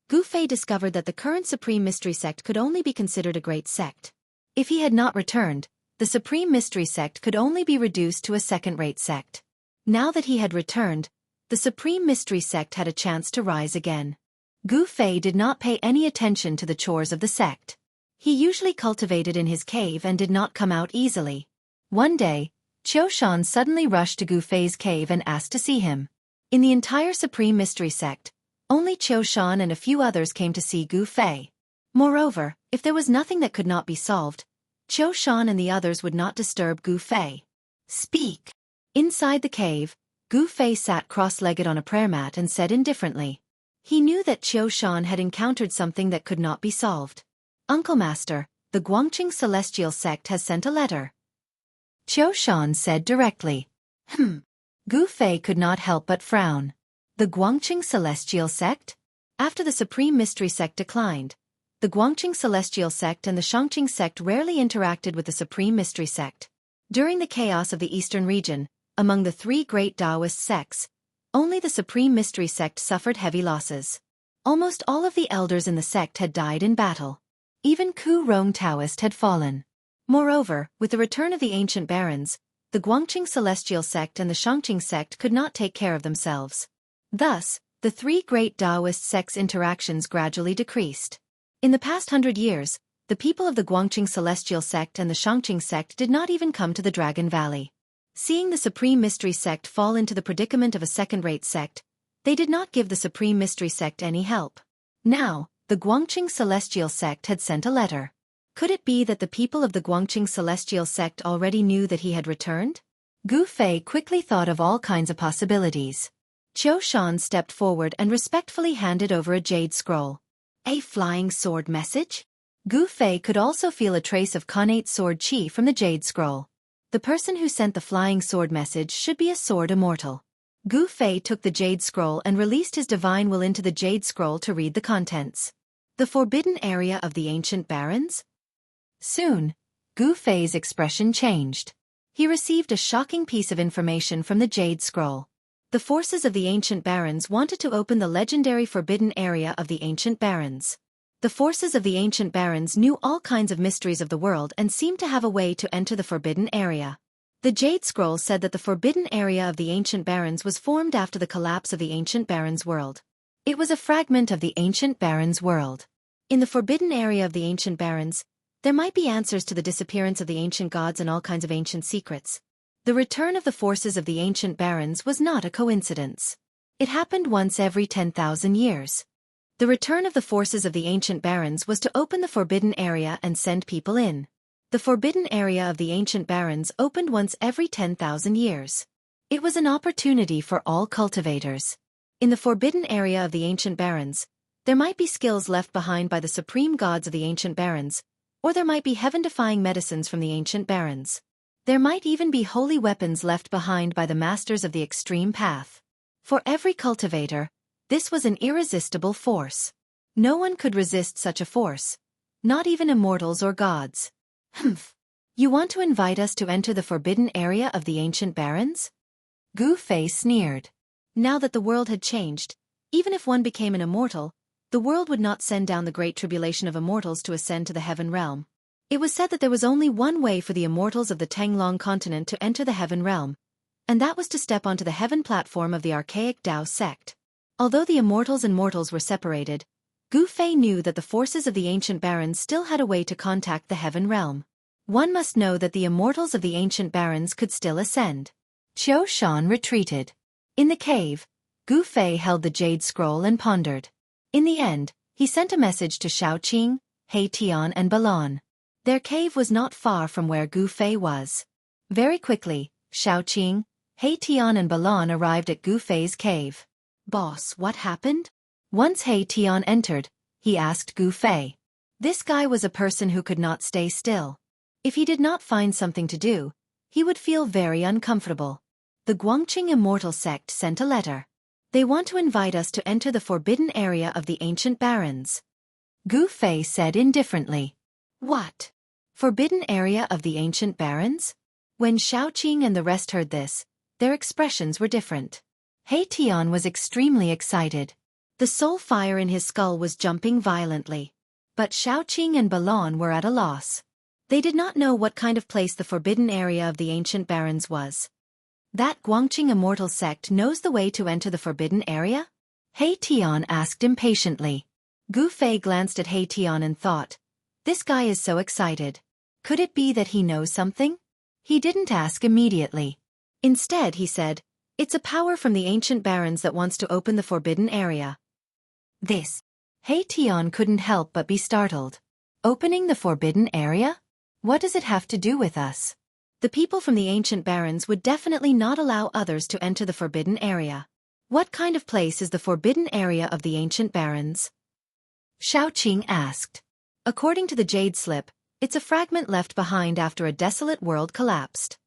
Gu Fei discovered that the current Supreme Mystery Sect could only be considered a great sect. If he had not returned, the Supreme Mystery Sect could only be reduced to a second-rate sect. Now that he had returned, the Supreme Mystery Sect had a chance to rise again. Gu Fei did not pay any attention to the chores of the sect. He usually cultivated in his cave and did not come out easily. One day, Qiu Shan suddenly rushed to Gu Fei's cave and asked to see him. In the entire Supreme Mystery Sect, only Qiu Shan and a few others came to see Gu Fei. Moreover, if there was nothing that could not be solved, Qiu Shan and the others would not disturb Gu Fei. Speak! Inside the cave, Gu Fei sat cross-legged on a prayer mat and said indifferently, He knew that Qiu Shan had encountered something that could not be solved. Uncle Master, the Guangqing Celestial Sect has sent a letter. Qiu Shan said directly. Gu Fei could not help but frown. The Guangqing Celestial Sect? After the Supreme Mystery Sect declined, the Guangqing Celestial Sect and the Xianxia sect rarely interacted with the Supreme Mystery Sect. During the chaos of the Eastern region, among the three great Taoist sects, only the Supreme Mystery Sect suffered heavy losses. Almost all of the elders in the sect had died in battle. Even Ku Rong Taoist had fallen. Moreover, with the return of the ancient barons, the Guangqing Celestial Sect and the Xianxia sect could not take care of themselves. Thus, the three great Taoist sects' interactions gradually decreased. In the past 100 years, the people of the Guangqing Celestial Sect and the Xianxia sect did not even come to the Dragon Valley. Seeing the Supreme Mystery Sect fall into the predicament of a second-rate sect, they did not give the Supreme Mystery Sect any help. Now, the Guangqing Celestial Sect had sent a letter. Could it be that the people of the Guangqing Celestial Sect already knew that he had returned? Gu Fei quickly thought of all kinds of possibilities. Qiu Shan stepped forward and respectfully handed over a jade scroll. A flying sword message? Gu Fei could also feel a trace of connate sword qi from the jade scroll. The person who sent the flying sword message should be a sword immortal. Gu Fei took the jade scroll and released his divine will into the jade scroll to read the contents. The forbidden area of the ancient barons? Soon, Gu Fei's expression changed. He received a shocking piece of information from the jade scroll. The forces of the ancient barons wanted to open the legendary forbidden area of the ancient barons. The forces of the ancient barons knew all kinds of mysteries of the world and seemed to have a way to enter the forbidden area. The Jade Scroll said that the forbidden area of the ancient barons was formed after the collapse of the ancient barons' world. It was a fragment of the ancient barons' world. In the forbidden area of the ancient barons, there might be answers to the disappearance of the ancient gods and all kinds of ancient secrets. The return of the forces of the ancient barons was not a coincidence. It happened once every 10,000 years. The return of the forces of the ancient barons was to open the forbidden area and send people in. The forbidden area of the ancient barons opened once every 10,000 years. It was an opportunity for all cultivators. In the forbidden area of the ancient barons, there might be skills left behind by the supreme gods of the ancient barons, or there might be heaven-defying medicines from the ancient barons. There might even be holy weapons left behind by the masters of the extreme path. For every cultivator, this was an irresistible force. No one could resist such a force, not even immortals or gods. You want to invite us to enter the forbidden area of the ancient barons? Gu Fei sneered. Now that the world had changed, even if one became an immortal, the world would not send down the great tribulation of immortals to ascend to the heaven realm. It was said that there was only one way for the immortals of the Tenglong continent to enter the heaven realm, and that was to step onto the heaven platform of the archaic Tao sect. Although the immortals and mortals were separated, Gu Fei knew that the forces of the ancient barons still had a way to contact the heaven realm. One must know that the immortals of the ancient barons could still ascend. Qiu Shan retreated. In the cave, Gu Fei held the jade scroll and pondered. In the end, he sent a message to Shaoqing, Heitian and Balan. Their cave was not far from where Gu Fei was. Very quickly, Shaoqing, Heitian and Balan arrived at Gu Fei's cave. Boss, what happened? Once Heitian entered, he asked Gu Fei. This guy was a person who could not stay still. If he did not find something to do, he would feel very uncomfortable. The Guangqing Immortal sect sent a letter. They want to invite us to enter the forbidden area of the ancient barons. Gu Fei said indifferently. What? Forbidden area of the ancient barons? When Shaoqing and the rest heard this, their expressions were different. Heitian was extremely excited. The soul fire in his skull was jumping violently. But Shaoqing and Balan were at a loss. They did not know what kind of place the forbidden area of the ancient barons was. That Guangqing Immortal sect knows the way to enter the forbidden area? Heitian asked impatiently. Gu Fei glanced at Heitian and thought, this guy is so excited. Could it be that he knows something? He didn't ask immediately. Instead, he said, it's a power from the ancient barons that wants to open the forbidden area. This. Heitian couldn't help but be startled. Opening the forbidden area? What does it have to do with us? The people from the ancient barons would definitely not allow others to enter the forbidden area. What kind of place is the forbidden area of the ancient barons? Xiaoqing asked. According to the jade slip, it's a fragment left behind after a desolate world collapsed.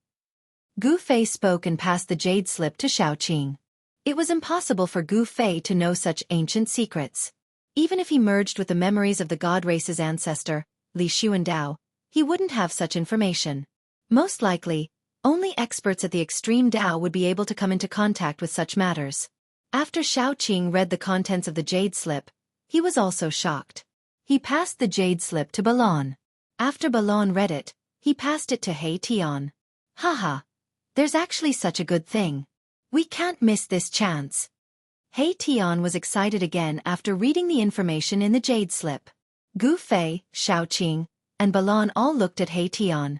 Gu Fei spoke and passed the jade slip to Xiaoqing. It was impossible for Gu Fei to know such ancient secrets. Even if he merged with the memories of the god race's ancestor, Li Xuandao, he wouldn't have such information. Most likely, only experts at the extreme Dao would be able to come into contact with such matters. After Xiaoqing read the contents of the jade slip, he was also shocked. He passed the jade slip to Balon. After Balon read it, he passed it to He Tian. Haha, there's actually such a good thing. We can't miss this chance. He Tian was excited again after reading the information in the jade slip. Gu Fei, Xiaoqing, and Balon all looked at He Tian.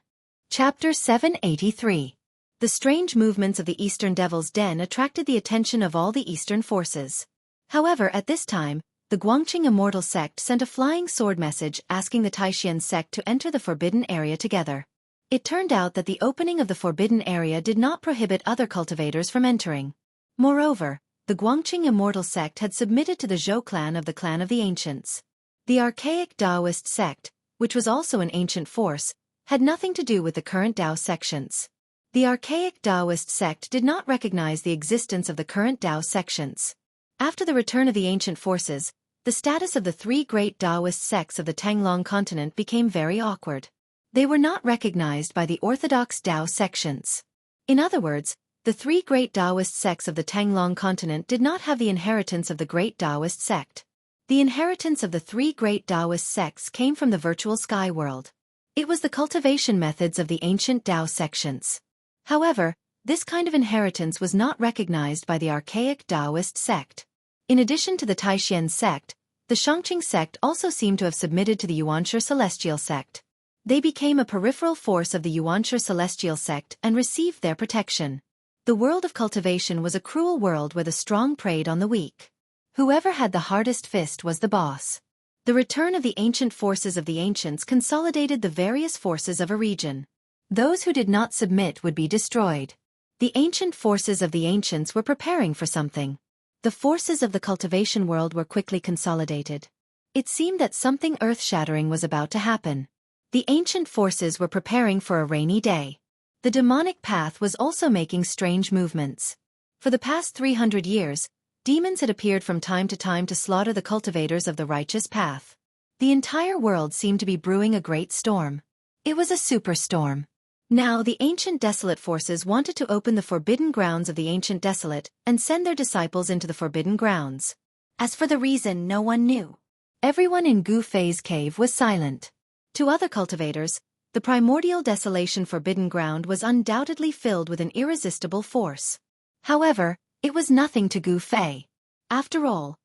Chapter 783. The strange movements of the Eastern Devil's Den attracted the attention of all the Eastern forces. However, at this time, the Guangqing Immortal sect sent a flying sword message asking the Taishan sect to enter the forbidden area together. It turned out that the opening of the forbidden area did not prohibit other cultivators from entering. Moreover, the Guangqing Immortal sect had submitted to the Zhou clan of the Ancients. The archaic Taoist sect, which was also an ancient force, had nothing to do with the current Dao sections. The archaic Taoist sect did not recognize the existence of the current Dao sections. After the return of the ancient forces, the status of the three great Taoist sects of the Tanglong continent became very awkward. They were not recognized by the orthodox Dao sections. In other words, the three great Taoist sects of the Tanglong continent did not have the inheritance of the great Taoist sect. The inheritance of the three great Taoist sects came from the virtual sky world. It was the cultivation methods of the ancient Dao sections. However, this kind of inheritance was not recognized by the archaic Taoist sect. In addition to the Taishan sect, the Shangqing sect also seemed to have submitted to the Yuanshi celestial sect. They became a peripheral force of the Yuanshi celestial sect and received their protection. The world of cultivation was a cruel world where the strong preyed on the weak. Whoever had the hardest fist was the boss. The return of the ancient forces of the ancients consolidated the various forces of a region. Those who did not submit would be destroyed. The ancient forces of the ancients were preparing for something. The forces of the cultivation world were quickly consolidated. It seemed that something earth-shattering was about to happen. The ancient forces were preparing for a rainy day. The demonic path was also making strange movements. For the past 300 years, demons had appeared from time to slaughter the cultivators of the righteous path. The entire world seemed to be brewing a great storm. It was a superstorm. Now the ancient desolate forces wanted to open the forbidden grounds of the ancient desolate and send their disciples into the forbidden grounds. As for the reason, no one knew. Everyone in Gu Fei's cave was silent. To other cultivators, the primordial desolation forbidden ground was undoubtedly filled with an irresistible force. However, it was nothing to Gu Fei. After all,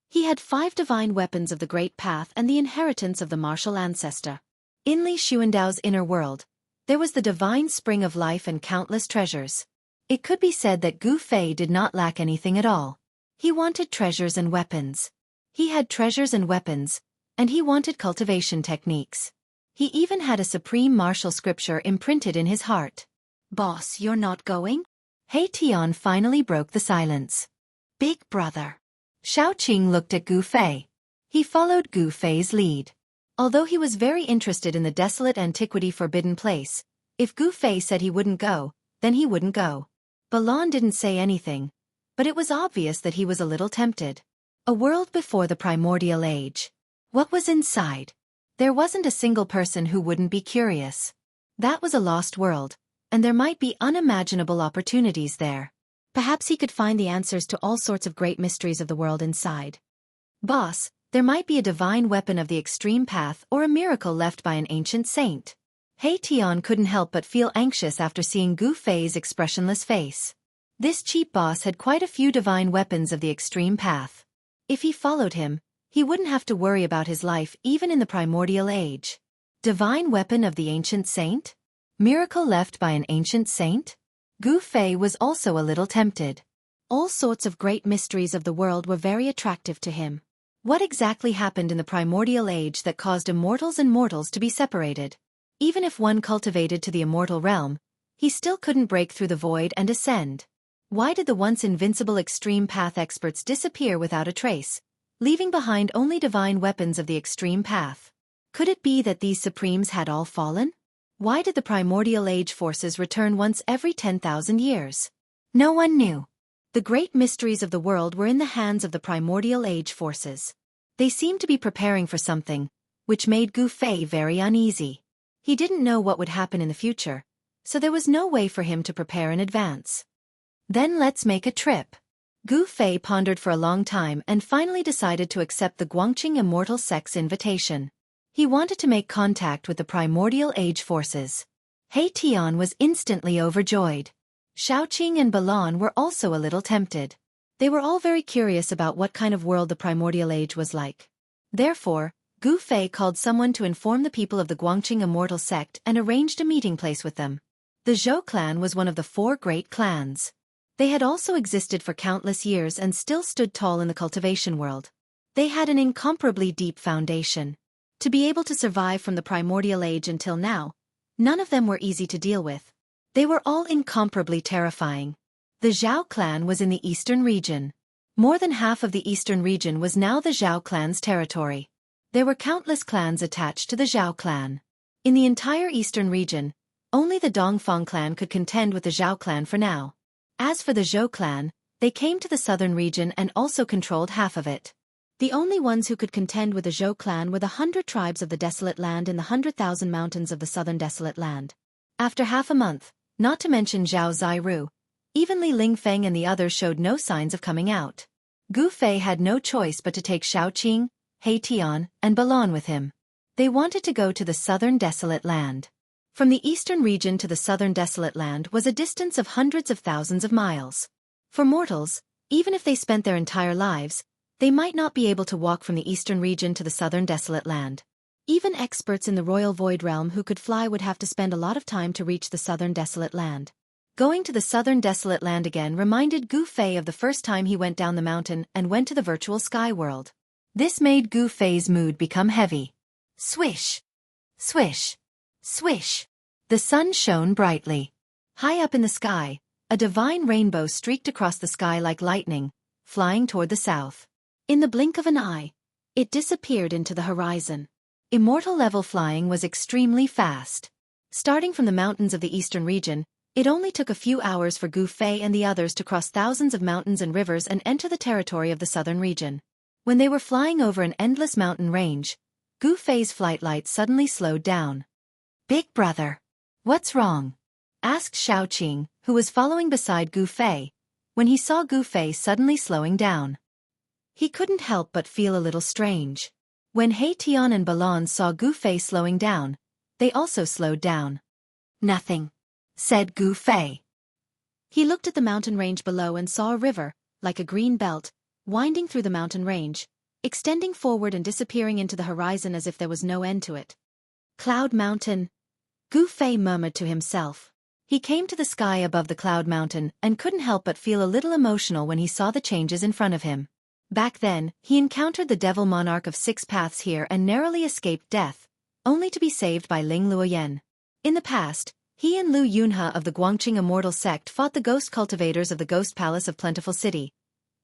he had 5 divine weapons of the Great Path and the inheritance of the martial ancestor. In Li Xuandao's inner world, there was the divine spring of life and countless treasures. It could be said that Gu Fei did not lack anything at all. He wanted treasures and weapons. He had treasures and weapons, and he wanted cultivation techniques. He even had a supreme martial scripture imprinted in his heart. "Boss, you're not going?" He Tian finally broke the silence. "Big brother." Xiaoqing looked at Gu Fei. He followed Gu Fei's lead. Although he was very interested in the desolate antiquity forbidden place, if Gu Fei said he wouldn't go, then he wouldn't go. Balon didn't say anything, but it was obvious that he was a little tempted. A world before the primordial age. What was inside? There wasn't a single person who wouldn't be curious. That was a lost world, and there might be unimaginable opportunities there. Perhaps he could find the answers to all sorts of great mysteries of the world inside. Boss, there might be a divine weapon of the extreme path or a miracle left by an ancient saint. He Tian couldn't help but feel anxious after seeing Gu Fei's expressionless face. This cheap boss had quite a few divine weapons of the extreme path. If he followed him, he wouldn't have to worry about his life even in the primordial age. Divine weapon of the ancient saint? Miracle left by an ancient saint? Gu Fei was also a little tempted. All sorts of great mysteries of the world were very attractive to him. What exactly happened in the primordial age that caused immortals and mortals to be separated? Even if one cultivated to the immortal realm, he still couldn't break through the void and ascend. Why did the once invincible extreme path experts disappear without a trace, leaving behind only divine weapons of the extreme path? Could it be that these supremes had all fallen? Why did the primordial age forces return once every 10,000 years? No one knew. The great mysteries of the world were in the hands of the primordial age forces. They seemed to be preparing for something, which made Gu Fei very uneasy. He didn't know what would happen in the future, so there was no way for him to prepare in advance. Then let's make a trip. Gu Fei pondered for a long time and finally decided to accept the Guangqing Immortal sect's invitation. He wanted to make contact with the primordial age forces. He Tian was instantly overjoyed. Xueqi and Balan were also a little tempted. They were all very curious about what kind of world the primordial age was like. Therefore, Gu Fei called someone to inform the people of the Guangqing Immortal sect and arranged a meeting place with them. The Zhou clan was one of the 4 great clans. They had also existed for countless years and still stood tall in the cultivation world. They had an incomparably deep foundation. To be able to survive from the primordial age until now, none of them were easy to deal with. They were all incomparably terrifying. The Zhao clan was in the eastern region. More than half of the eastern region was now the Zhao clan's territory. There were countless clans attached to the Zhao clan. In the entire eastern region, only the Dongfang clan could contend with the Zhao clan for now. As for the Zhou clan, they came to the southern region and also controlled half of it. The only ones who could contend with the Zhou clan were the 100 tribes of the Desolate Land in the 100,000 mountains of the southern Desolate Land. After half a month, not to mention Zhao Zairu, even Li Lingfeng and the others showed no signs of coming out. Gu Fei had no choice but to take Xueqi, He Tian, and Balan with him. They wanted to go to the southern Desolate Land. From the eastern region to the southern Desolate Land was a distance of hundreds of thousands of miles. For mortals, even if they spent their entire lives, they might not be able to walk from the eastern region to the southern Desolate Land. Even experts in the Royal Void Realm who could fly would have to spend a lot of time to reach the southern Desolate Land. Going to the southern Desolate Land again reminded Gu Fei of the first time he went down the mountain and went to the virtual sky world. This made Gu Fei's mood become heavy. Swish! Swish! Swish! The sun shone brightly. High up in the sky, a divine rainbow streaked across the sky like lightning, flying toward the south. In the blink of an eye, it disappeared into the horizon. Immortal level flying was extremely fast. Starting from the mountains of the eastern region, it only took a few hours for Gu Fei and the others to cross thousands of mountains and rivers and enter the territory of the southern region. When they were flying over an endless mountain range, Gu Fei's flight light suddenly slowed down. "Big brother, what's wrong?" asked Xueqi, who was following beside Gu Fei, when he saw Gu Fei suddenly slowing down. He couldn't help but feel a little strange. When He Tian and Balan saw Gu Fei slowing down, they also slowed down. "Nothing," said Gu Fei. He looked at the mountain range below and saw a river, like a green belt, winding through the mountain range, extending forward and disappearing into the horizon as if there was no end to it. "Cloud Mountain," Gu Fei murmured to himself. He came to the sky above the Cloud Mountain and couldn't help but feel a little emotional when he saw the changes in front of him. Back then, he encountered the Devil Monarch of 6 Paths here and narrowly escaped death, only to be saved by Ling Luoyan. In the past, he and Lu Yunhe of the Guangqing Immortal sect fought the ghost cultivators of the Ghost Palace of Plentiful City,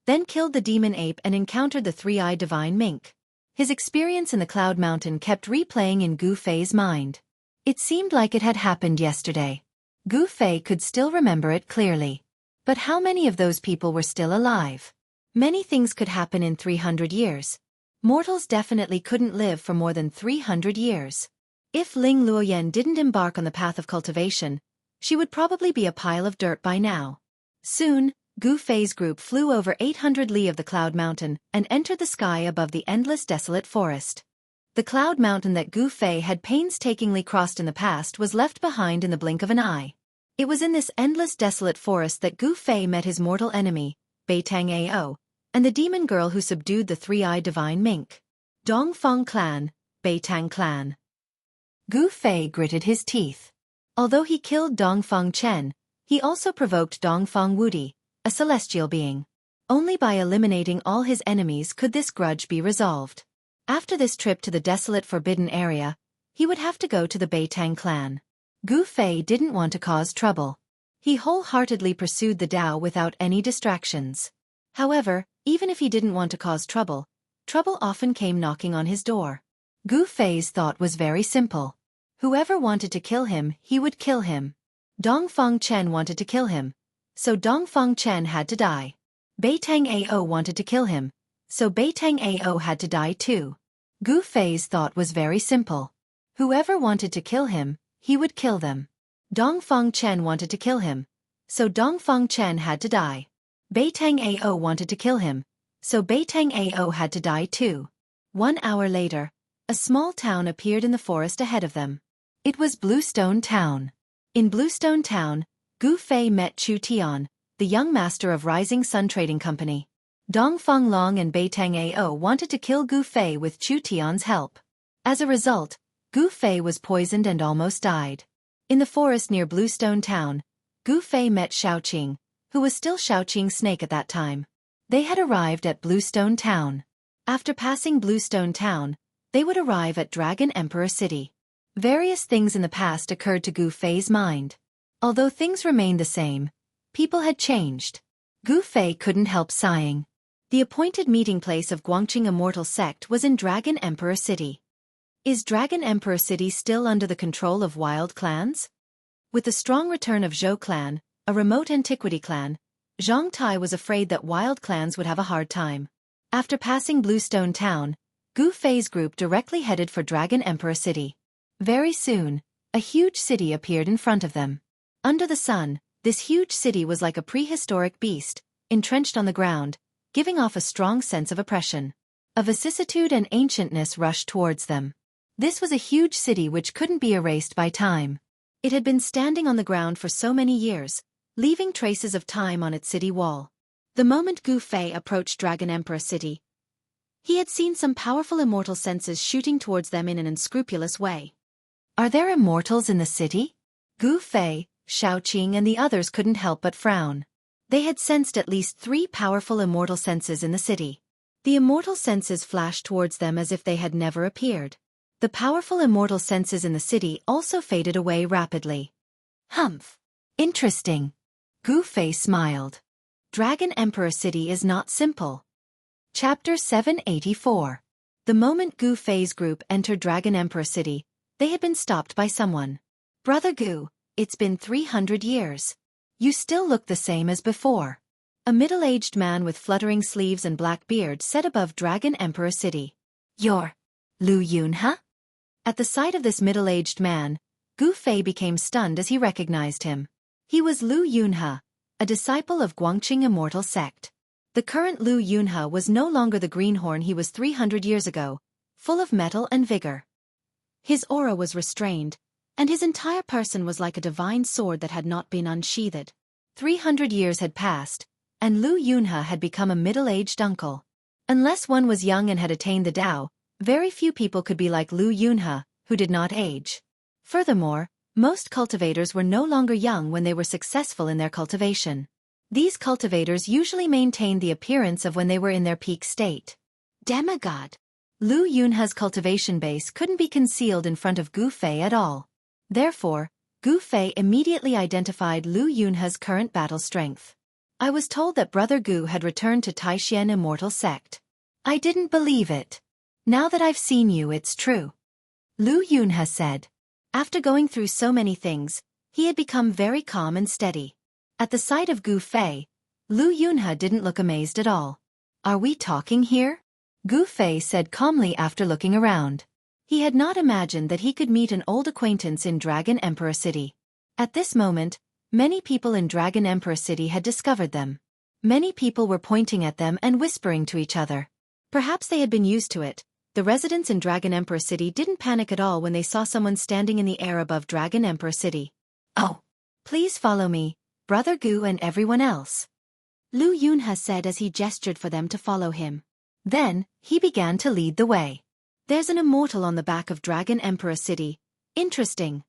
then killed the demon ape and encountered the 3-eyed divine mink. His experience in the Cloud Mountain kept replaying in Gu Fei's mind. It seemed like it had happened yesterday. Gu Fei could still remember it clearly. But how many of those people were still alive? Many things could happen in 300 years. Mortals definitely couldn't live for more than 300 years. If Ling Luoyan didn't embark on the path of cultivation, she would probably be a pile of dirt by now. Soon, Gu Fei's group flew over 800 li of the Cloud Mountain and entered the sky above the endless desolate forest. The Cloud Mountain that Gu Fei had painstakingly crossed in the past was left behind in the blink of an eye. It was in this endless desolate forest that Gu Fei met his mortal enemy, Beitang Ao, and the demon girl who subdued the 3-eyed divine mink. Dongfang clan, Beitang clan. Gu Fei gritted his teeth. Although he killed Dongfang Chen, he also provoked Dongfang Wudi, a celestial being. Only by eliminating all his enemies could this grudge be resolved. After this trip to the desolate forbidden area, he would have to go to the Beitang clan. Gu Fei didn't want to cause trouble. He wholeheartedly pursued the Tao without any distractions. However, even if he didn't want to cause trouble, trouble often came knocking on his door. Gu Fei's thought was very simple. Whoever wanted to kill him, he would kill him. Dongfeng Chen wanted to kill him, so Dongfeng Chen had to die. Beitang Ao wanted to kill him, so Beitang Ao had to die too. Gu Fei's thought was very simple. Whoever wanted to kill him, he would kill them. Dongfeng Chen wanted to kill him, so Dongfeng Chen had to die. Beitang Ao wanted to kill him, so Beitang Ao had to die too. 1 hour later, a small town appeared in the forest ahead of them. It was Bluestone Town. In Bluestone Town, Gu Fei met Chu Tian, the young master of Rising Sun Trading Company. Dongfeng Long and Beitang Ao wanted to kill Gu Fei with Chu Tian's help. As a result, Gu Fei was poisoned and almost died. In the forest near Bluestone Town, Gu Fei met Xiaoqing, who was still Xiaoqing's snake at that time. They had arrived at Bluestone Town. After passing Bluestone Town, they would arrive at Dragon Emperor City. Various things in the past occurred to Gu Fei's mind. Although things remained the same, people had changed. Gu Fei couldn't help sighing. The appointed meeting place of Guangqing Immortal sect was in Dragon Emperor City. Is Dragon Emperor City still under the control of wild clans? With the strong return of Zhou clan, a remote antiquity clan, Zhang Tai was afraid that wild clans would have a hard time. After passing Bluestone Town, Gu Fei's group directly headed for Dragon Emperor City. Very soon, a huge city appeared in front of them. Under the sun, this huge city was like a prehistoric beast, entrenched on the ground, giving off a strong sense of oppression. A vicissitude and ancientness rushed towards them. This was a huge city which couldn't be erased by time. It had been standing on the ground for so many years, leaving traces of time on its city wall. The moment Gu Fei approached Dragon Emperor City, he had seen some powerful immortal senses shooting towards them in an unscrupulous way. Are there immortals in the city? Gu Fei, Xiaoqing and the others couldn't help but frown. They had sensed at least 3 powerful immortal senses in the city. The immortal senses flashed towards them as if they had never appeared. The powerful immortal senses in the city also faded away rapidly. Humph. Interesting. Gu Fei smiled. Dragon Emperor City is not simple. Chapter 784. The moment Gu Fei's group entered Dragon Emperor City, they had been stopped by someone. Brother Gu, it's been 300 years. You still look the same as before. A middle-aged man with fluttering sleeves and black beard said above Dragon Emperor City. You're Lu Yunhe? At the sight of this middle-aged man, Gu Fei became stunned as he recognized him. He was Lu Yunhe, a disciple of Guangqing Immortal sect. The current Lu Yunhe was no longer the greenhorn he was 300 years ago, full of mettle and vigor. His aura was restrained, and his entire person was like a divine sword that had not been unsheathed. 300 years had passed, and Lu Yunhe had become a middle-aged uncle. Unless one was young and had attained the Tao, very few people could be like Lu Yunhe, who did not age. Furthermore, most cultivators were no longer young when they were successful in their cultivation. These cultivators usually maintained the appearance of when they were in their peak state. Demigod. Lu Yunhe's cultivation base couldn't be concealed in front of Gu Fei at all. Therefore, Gu Fei immediately identified Lu Yunhe's current battle strength. I was told that Brother Gu had returned to Taishan Immortal sect. I didn't believe it. Now that I've seen you, it's true. Lu Yunhe said. After going through so many things, he had become very calm and steady. At the sight of Gu Fei, Lu Yunhe didn't look amazed at all. Are we talking here? Gu Fei said calmly after looking around. He had not imagined that he could meet an old acquaintance in Dragon Emperor City. At this moment, many people in Dragon Emperor City had discovered them. Many people were pointing at them and whispering to each other. Perhaps they had been used to it. The residents in Dragon Emperor City didn't panic at all when they saw someone standing in the air above Dragon Emperor City. Oh, please follow me, Brother Gu and everyone else. Lu Yunhe said as he gestured for them to follow him. Then, he began to lead the way. There's an immortal on the back of Dragon Emperor City. Interesting.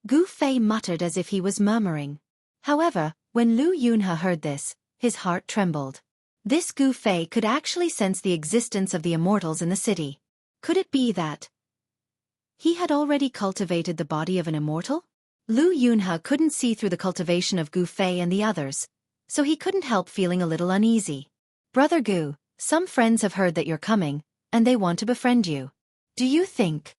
Gu Fei muttered as if he was murmuring. However, when Lu Yunhe heard this, his heart trembled. This Gu Fei could actually sense the existence of the immortals in the city. Could it be that he had already cultivated the body of an immortal? Lu Yunhe couldn't see through the cultivation of Gu Fei and the others, so he couldn't help feeling a little uneasy. Brother Gu, some friends have heard that you're coming, and they want to befriend you. Do you think?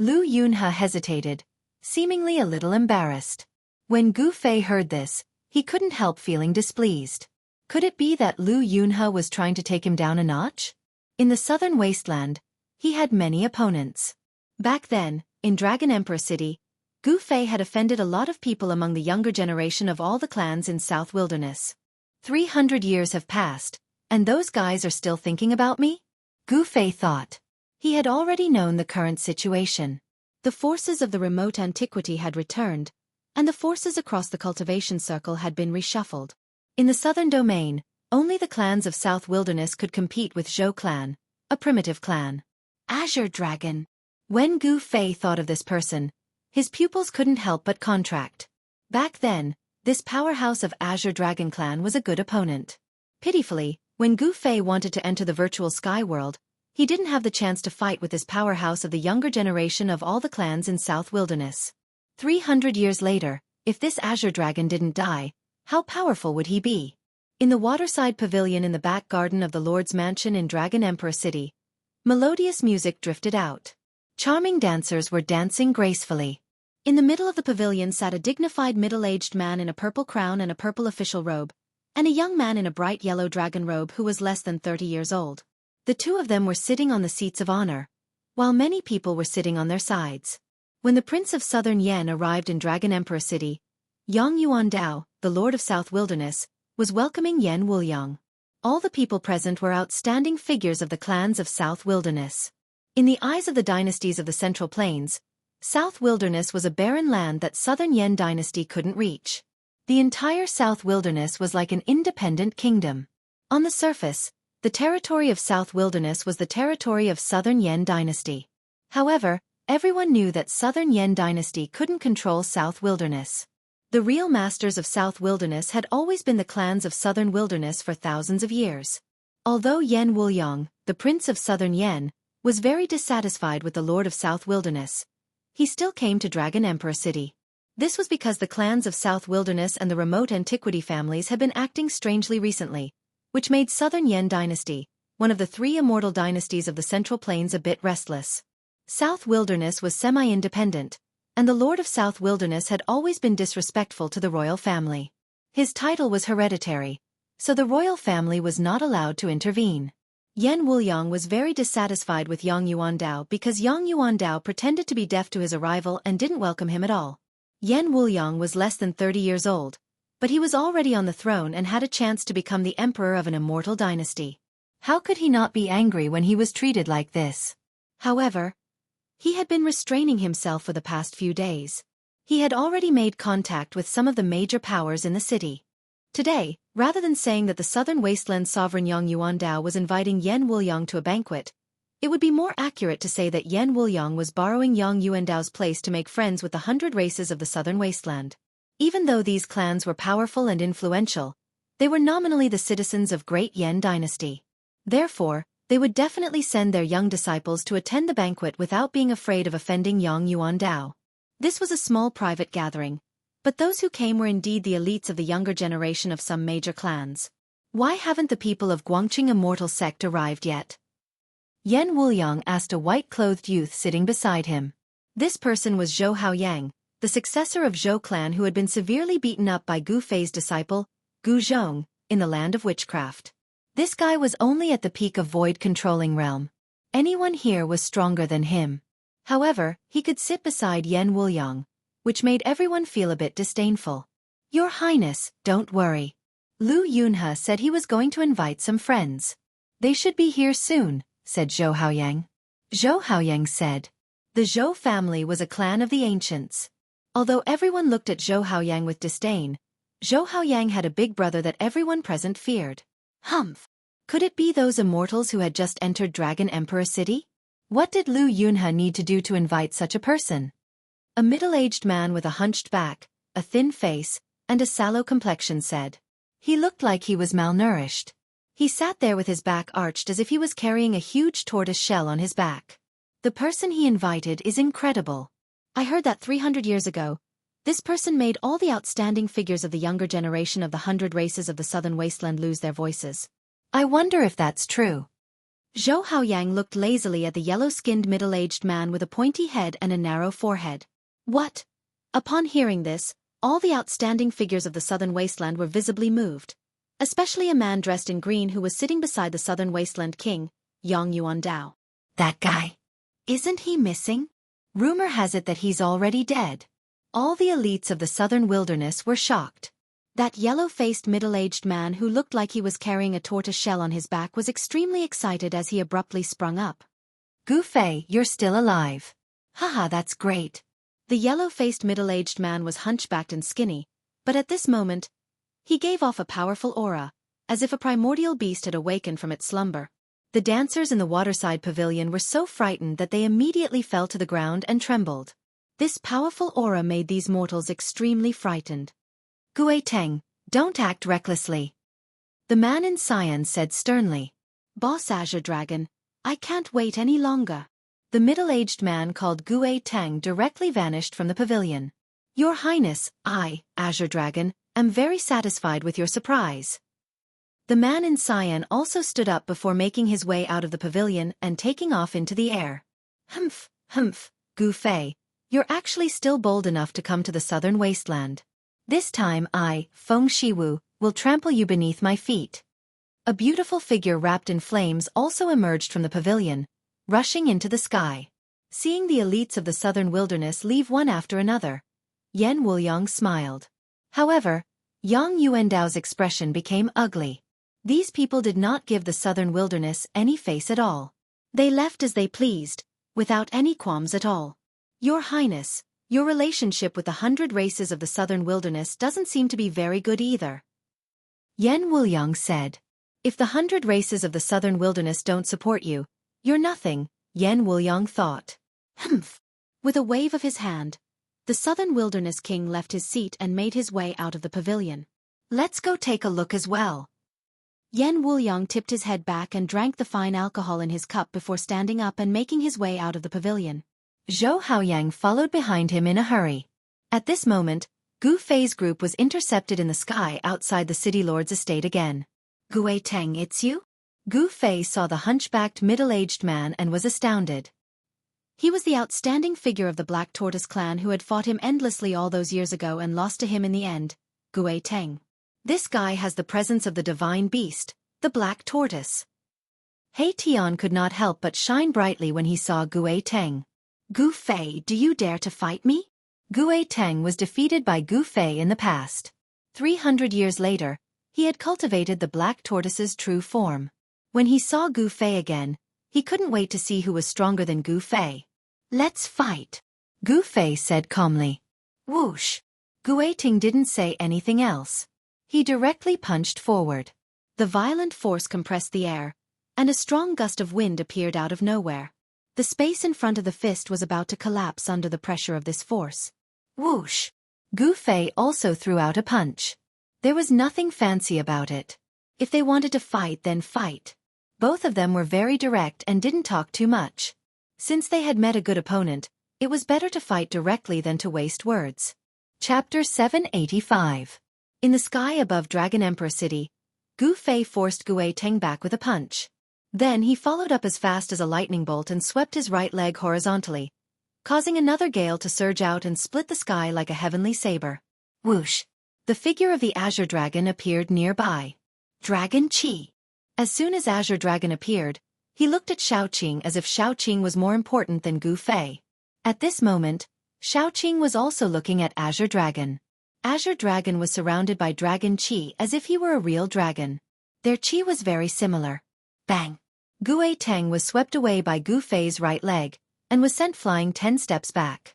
Lu Yunhe hesitated, seemingly a little embarrassed. When Gu Fei heard this, he couldn't help feeling displeased. Could it be that Lu Yunhe was trying to take him down a notch? In the southern wasteland, he had many opponents. Back then, in Dragon Emperor City, Gu Fei had offended a lot of people among the younger generation of all the clans in South Wilderness. 300 years have passed, and those guys are still thinking about me? Gu Fei thought. He had already known the current situation. The forces of the remote antiquity had returned, and the forces across the cultivation circle had been reshuffled. In the southern domain, only the clans of South Wilderness could compete with Zhou clan, a primitive clan. Azure Dragon. When Gu Fei thought of this person, his pupils couldn't help but contract. Back then, this powerhouse of Azure Dragon clan was a good opponent. Pitifully, when Gu Fei wanted to enter the virtual sky world, he didn't have the chance to fight with this powerhouse of the younger generation of all the clans in South Wilderness. 300 years later, if this Azure Dragon didn't die, how powerful would he be? In the waterside pavilion in the back garden of the Lord's Mansion in Dragon Emperor City, melodious music drifted out. Charming dancers were dancing gracefully. In the middle of the pavilion sat a dignified middle-aged man in a purple crown and a purple official robe, and a young man in a bright yellow dragon robe who was less than 30 years old. The two of them were sitting on the seats of honor, while many people were sitting on their sides. When the Prince of Southern Yan arrived in Dragon Emperor City, Yang Yuandao, the Lord of South Wilderness, was welcoming Yan Wuliang. All the people present were outstanding figures of the clans of South Wilderness. In the eyes of the dynasties of the Central Plains, South Wilderness was a barren land that Southern Yan dynasty couldn't reach. The entire South Wilderness was like an independent kingdom. On the surface, the territory of South Wilderness was the territory of Southern Yan dynasty. However, everyone knew that Southern Yan dynasty couldn't control South Wilderness. The real masters of South Wilderness had always been the clans of Southern Wilderness for thousands of years. Although Yan Wuliang, the Prince of Southern Yan, was very dissatisfied with the Lord of South Wilderness, he still came to Dragon Emperor City. This was because the clans of South Wilderness and the remote antiquity families had been acting strangely recently, which made Southern Yan dynasty, one of the three immortal dynasties of the Central Plains, a bit restless. South Wilderness was semi-independent, and the Lord of South Wilderness had always been disrespectful to the royal family. His title was hereditary, so the royal family was not allowed to intervene. Yan Wuliang was very dissatisfied with Yang Yuandao because Yang Yuandao pretended to be deaf to his arrival and didn't welcome him at all. Yan Wuliang was less than 30 years old, but he was already on the throne and had a chance to become the emperor of an immortal dynasty. How could he not be angry when he was treated like this? However, he had been restraining himself for the past few days. He had already made contact with some of the major powers in the city. Today, rather than saying that the southern wasteland sovereign Yang Yuandao was inviting Yan Wuliang to a banquet, it would be more accurate to say that Yan Wuliang was borrowing Yang Yuandao's place to make friends with the 100 races of the southern wasteland. Even though these clans were powerful and influential, they were nominally the citizens of Great Yan Dynasty. Therefore, they would definitely send their young disciples to attend the banquet without being afraid of offending Yang Yuandao. This was a small private gathering, but those who came were indeed the elites of the younger generation of some major clans. Why haven't the people of Guangqing Immortal sect arrived yet? Yan Wuliang asked a white-clothed youth sitting beside him. This person was Zhou Haoyang, the successor of Zhou clan who had been severely beaten up by Gu Fei's disciple, Gu Zhong, in the land of witchcraft. This guy was only at the peak of void-controlling realm. Anyone here was stronger than him. However, he could sit beside Yan Wuliang, which made everyone feel a bit disdainful. Your Highness, don't worry. Lu Yunhe said he was going to invite some friends. They should be here soon, said Zhou Haoyang. Zhou Haoyang said. The Zhou family was a clan of the ancients. Although everyone looked at Zhou Haoyang with disdain, Zhou Haoyang had a big brother that everyone present feared. Humph! Could it be those immortals who had just entered Dragon Emperor City? What did Lu Yunhe need to do to invite such a person? A middle-aged man with a hunched back, a thin face, and a sallow complexion said. He looked like he was malnourished. He sat there with his back arched as if he was carrying a huge tortoise shell on his back. The person he invited is incredible. I heard that 300 years ago, This person made all the outstanding figures of the younger generation of the 100 races of the southern wasteland lose their voices. I wonder if that's true. Zhou Haoyang looked lazily at the yellow-skinned middle-aged man with a pointy head and a narrow forehead. What? Upon hearing this, all the outstanding figures of the southern wasteland were visibly moved, especially a man dressed in green who was sitting beside the southern wasteland king, Yang Yuandao. That guy. Isn't he missing? Rumor has it that he's already dead. All the elites of the southern wilderness were shocked. That yellow-faced middle-aged man who looked like he was carrying a tortoise shell on his back was extremely excited as he abruptly sprung up. Gu Fei, you're still alive. Haha, that's great. The yellow-faced middle-aged man was hunchbacked and skinny, but at this moment, he gave off a powerful aura, as if a primordial beast had awakened from its slumber. The dancers in the waterside pavilion were so frightened that they immediately fell to the ground and trembled. This powerful aura made these mortals extremely frightened. Gui Teng, don't act recklessly. The man in cyan said sternly. Boss Azure Dragon, I can't wait any longer. The middle-aged man called Gui Teng directly vanished from the pavilion. Your Highness, I, Azure Dragon, am very satisfied with your surprise. The man in cyan also stood up before making his way out of the pavilion and taking off into the air. Humph, Gu Fei. You're actually still bold enough to come to the southern wasteland. This time I, Feng Shiwu, will trample you beneath my feet. A beautiful figure wrapped in flames also emerged from the pavilion, rushing into the sky. Seeing the elites of the southern wilderness leave one after another, Yan Wuliang smiled. However, Yang Yuandao's expression became ugly. These people did not give the southern wilderness any face at all. They left as they pleased, without any qualms at all. Your Highness, your relationship with the 100 races of the southern wilderness doesn't seem to be very good either. Yan Wuliang said. If the 100 races of the southern wilderness don't support you, you're nothing, Yan Wuliang thought. Humph. With a wave of his hand, the southern wilderness king left his seat and made his way out of the pavilion. Let's go take a look as well. Yan Wuliang tipped his head back and drank the fine alcohol in his cup before standing up and making his way out of the pavilion. Zhou Haoyang followed behind him in a hurry. At this moment, Gu Fei's group was intercepted in the sky outside the city lord's estate again. Gui Teng, it's you? Gu Fei saw the hunchbacked middle-aged man and was astounded. He was the outstanding figure of the Black Tortoise clan who had fought him endlessly all those years ago and lost to him in the end, Gui Teng. This guy has the presence of the divine beast, the Black Tortoise. He Tian could not help but shine brightly when he saw Gui Teng. Gu Fei, do you dare to fight me? Gui Teng was defeated by Gu Fei in the past. 300 years later, he had cultivated the Black Tortoise's true form. When he saw Gu Fei again, he couldn't wait to see who was stronger than Gu Fei. Let's fight, Gu Fei said calmly. Whoosh! Gui Teng didn't say anything else. He directly punched forward. The violent force compressed the air, and a strong gust of wind appeared out of nowhere. The space in front of the fist was about to collapse under the pressure of this force. Whoosh! Gu Fei also threw out a punch. There was nothing fancy about it. If they wanted to fight, then fight. Both of them were very direct and didn't talk too much. Since they had met a good opponent, it was better to fight directly than to waste words. Chapter 785. In the sky above Dragon Emperor City, Gu Fei forced Gui Teng back with a punch. Then he followed up as fast as a lightning bolt and swept his right leg horizontally, causing another gale to surge out and split the sky like a heavenly saber. Whoosh! The figure of the Azure Dragon appeared nearby. Dragon Qi. As soon as Azure Dragon appeared, he looked at Xiaoqing as if Xiaoqing was more important than Gu Fei. At this moment, Xiaoqing was also looking at Azure Dragon. Azure Dragon was surrounded by Dragon Qi as if he were a real dragon. Their qi was very similar. Bang! Gui Teng was swept away by Gu Fei's right leg, and was sent flying 10 steps back.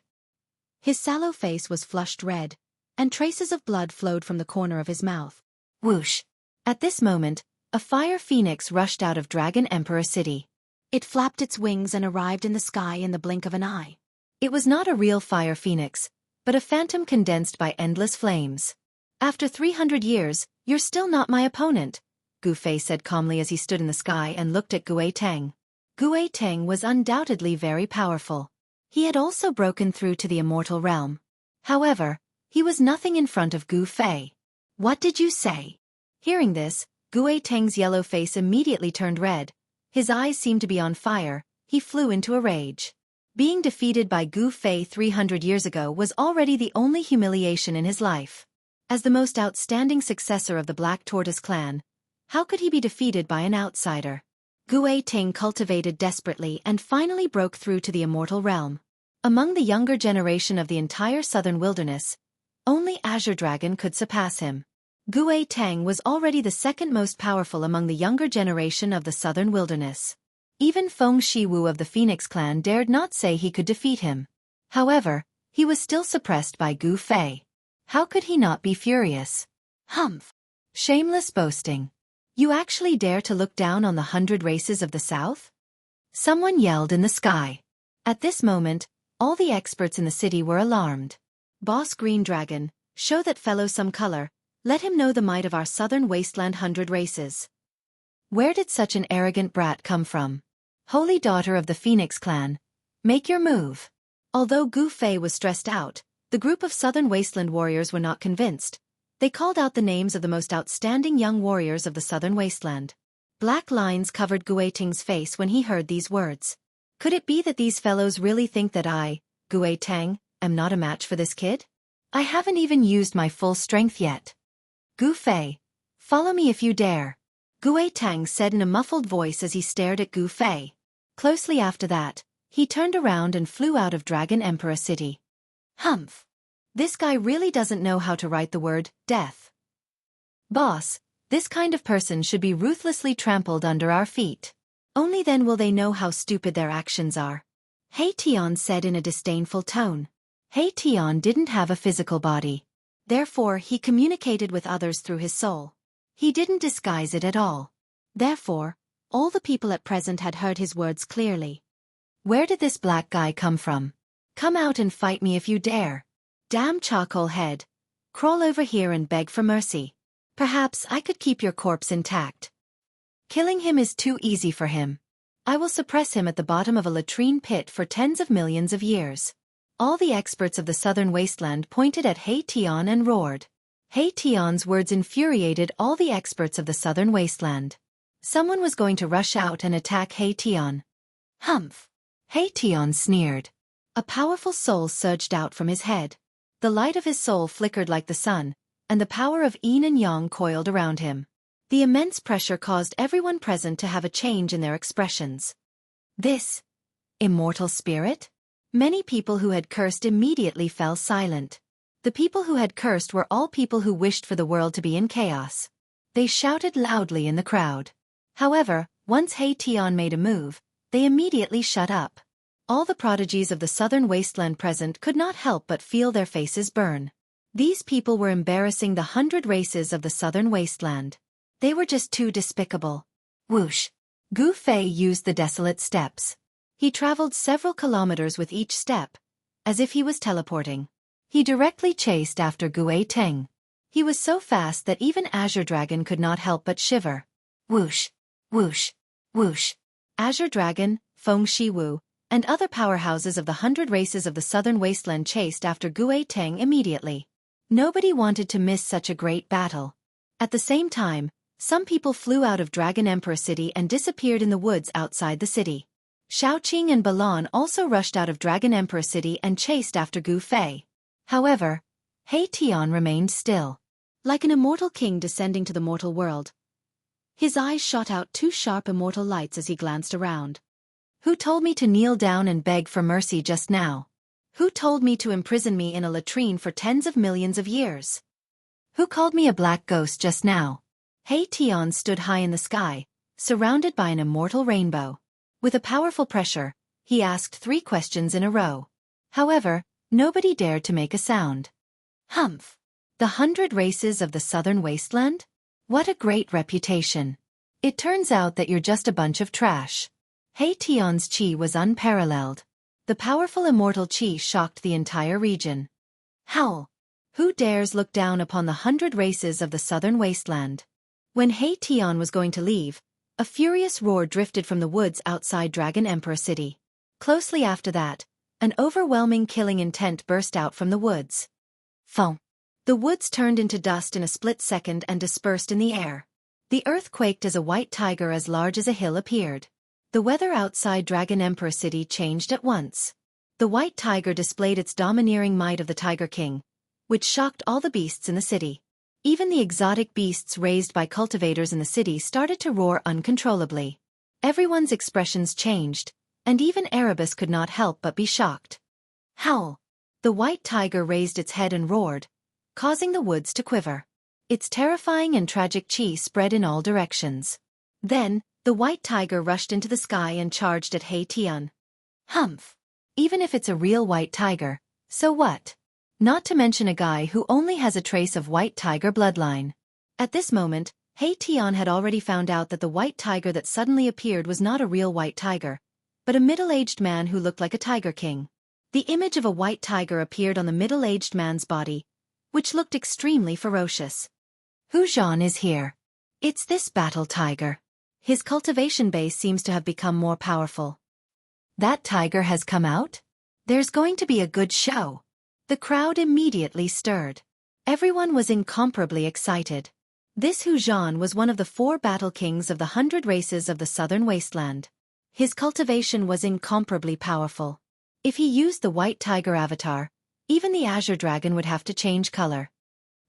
His sallow face was flushed red, and traces of blood flowed from the corner of his mouth. Whoosh! At this moment, a fire phoenix rushed out of Dragon Emperor City. It flapped its wings and arrived in the sky in the blink of an eye. It was not a real fire phoenix, but a phantom condensed by endless flames. After 300 years, you're still not my opponent, Gu Fei said calmly as he stood in the sky and looked at Gui Teng. Gui Teng was undoubtedly very powerful. He had also broken through to the immortal realm. However, He was nothing in front of Gu Fei. What did you say? Hearing this, Gu Teng's yellow face immediately turned red. His eyes seemed to be on fire. He flew into a rage. Being defeated by Gu Fei 300 years ago was already the only humiliation in his life. As the most outstanding successor of the Black Tortoise clan, how could he be defeated by an outsider? Gu Teng cultivated desperately and finally broke through to the immortal realm. Among the younger generation of the entire southern wilderness, only Azure Dragon could surpass him. Gu Teng was already the second most powerful among the younger generation of the southern wilderness. Even Feng Shiwu of the Phoenix clan dared not say he could defeat him. However, he was still suppressed by Gu Fei. How could he not be furious? Humph! Shameless boasting. You actually dare to look down on the 100 races of the south? Someone yelled in the sky. At this moment, all the experts in the city were alarmed. Boss Green Dragon, show that fellow some color, let him know the might of our southern wasteland 100 races. Where did such an arrogant brat come from? Holy daughter of the Phoenix clan, make your move. Although Gu Fei was stressed out, the group of southern wasteland warriors were not convinced. They called out the names of the most outstanding young warriors of the southern wasteland. Black lines covered Gu Teng's face when he heard these words. Could it be that these fellows really think that I, Gu Teng, am not a match for this kid? I haven't even used my full strength yet. Gu Fei, follow me if you dare. Gu Teng said in a muffled voice as he stared at Gu Fei. Closely after that, he turned around and flew out of Dragon Emperor City. Humph! This guy really doesn't know how to write the word, death. Boss, this kind of person should be ruthlessly trampled under our feet. Only then will they know how stupid their actions are. Hei Tian said in a disdainful tone. Hei Tian didn't have a physical body. Therefore he communicated with others through his soul. He didn't disguise it at all. Therefore, all the people at present had heard his words clearly. Where did this black guy come from? Come out and fight me if you dare. Damn charcoal head. Crawl over here and beg for mercy. Perhaps I could keep your corpse intact. Killing him is too easy for him. I will suppress him at the bottom of a latrine pit for tens of millions of years. All the experts of the southern wasteland pointed at Hei Tian and roared. Hei Tian's words infuriated all the experts of the southern wasteland. Someone was going to rush out and attack Hei Tian. Humph! Hei Tian sneered. A powerful soul surged out from his head. The light of his soul flickered like the sun, and the power of yin and yang coiled around him. The immense pressure caused everyone present to have a change in their expressions. This immortal spirit? Many people who had cursed immediately fell silent. The people who had cursed were all people who wished for the world to be in chaos. They shouted loudly in the crowd. However, once Hei Tian made a move, they immediately shut up. All the prodigies of the southern wasteland present could not help but feel their faces burn. These people were embarrassing the 100 races of the southern wasteland. They were just too despicable. Whoosh! Gu Fei used the desolate steps. He traveled several kilometers with each step, as if he was teleporting. He directly chased after Gu Teng. He was so fast that even Azure Dragon could not help but shiver. Whoosh! Whoosh! Whoosh! Azure Dragon, Feng Shiwu, and other powerhouses of the 100 races of the southern wasteland chased after Gu Teng immediately. Nobody wanted to miss such a great battle. At the same time, some people flew out of Dragon Emperor City and disappeared in the woods outside the city. Xiaoqing and Balan also rushed out of Dragon Emperor City and chased after Gu Fei. However, Hei Tian remained still. Like an immortal king descending to the mortal world, his eyes shot out two sharp immortal lights as he glanced around. Who told me to kneel down and beg for mercy just now? Who told me to imprison me in a latrine for tens of millions of years? Who called me a black ghost just now? Hei Tian stood high in the sky, surrounded by an immortal rainbow. With a powerful pressure, he asked 3 questions in a row. However, nobody dared to make a sound. Humph! The 100 races of the southern wasteland? What a great reputation. It turns out that you're just a bunch of trash. Hei Tian's qi was unparalleled. The powerful immortal qi shocked the entire region. Howl! Who dares look down upon the 100 races of the southern wasteland? When Hei Tian was going to leave, a furious roar drifted from the woods outside Dragon Emperor City. Closely after that, an overwhelming killing intent burst out from the woods. Thump. The woods turned into dust in a split second and dispersed in the air. The earth quaked as a white tiger as large as a hill appeared. The weather outside Dragon Emperor City changed at once. The white tiger displayed its domineering might of the Tiger King, which shocked all the beasts in the city. Even the exotic beasts raised by cultivators in the city started to roar uncontrollably. Everyone's expressions changed, and even Erebus could not help but be shocked. Howl! The white tiger raised its head and roared, causing the woods to quiver. Its terrifying and tragic chi spread in all directions. Then, the white tiger rushed into the sky and charged at He Tian. Humph! Even if it's a real white tiger, so what? Not to mention a guy who only has a trace of white tiger bloodline. At this moment, He Tian had already found out that the white tiger that suddenly appeared was not a real white tiger, but a middle-aged man who looked like a tiger king. The image of a white tiger appeared on the middle-aged man's body, which looked extremely ferocious. Hu Zhan is here. It's this battle tiger. His cultivation base seems to have become more powerful. That tiger has come out? There's going to be a good show. The crowd immediately stirred. Everyone was incomparably excited. This Hu Zhan was one of the 4 battle kings of the 100 races of the southern wasteland. His cultivation was incomparably powerful. If he used the white tiger avatar, even the azure dragon would have to change color.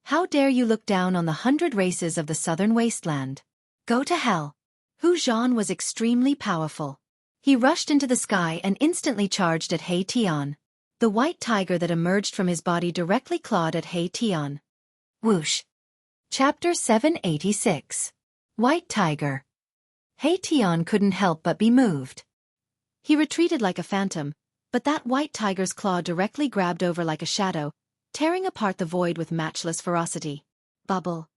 How dare you look down on the 100 races of the southern wasteland? Go to hell. Hu Zhan was extremely powerful. He rushed into the sky and instantly charged at He Tian. The white tiger that emerged from his body directly clawed at He Tian. Whoosh! Chapter 786. White Tiger. He Tian couldn't help but be moved. He retreated like a phantom, but that white tiger's claw directly grabbed over like a shadow, tearing apart the void with matchless ferocity. Bubble.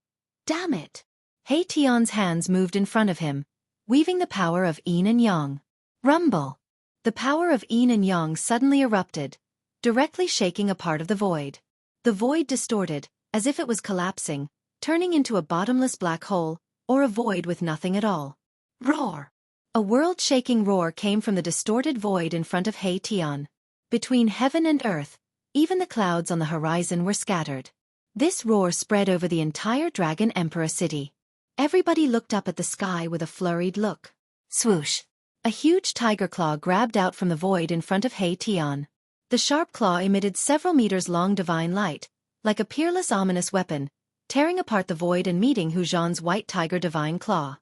Damn it! He Tian's hands moved in front of him, weaving the power of yin and yang. Rumble. The power of yin and yang suddenly erupted, directly shaking a part of the void. The void distorted, as if it was collapsing, turning into a bottomless black hole, or a void with nothing at all. Roar! A world-shaking roar came from the distorted void in front of He Tian. Between heaven and earth, even the clouds on the horizon were scattered. This roar spread over the entire Dragon Emperor City. Everybody looked up at the sky with a flurried look. Swoosh! A huge tiger claw grabbed out from the void in front of He Tian. The sharp claw emitted several meters-long divine light, like a peerless ominous weapon, tearing apart the void and meeting Hu Zhan's white tiger divine claw.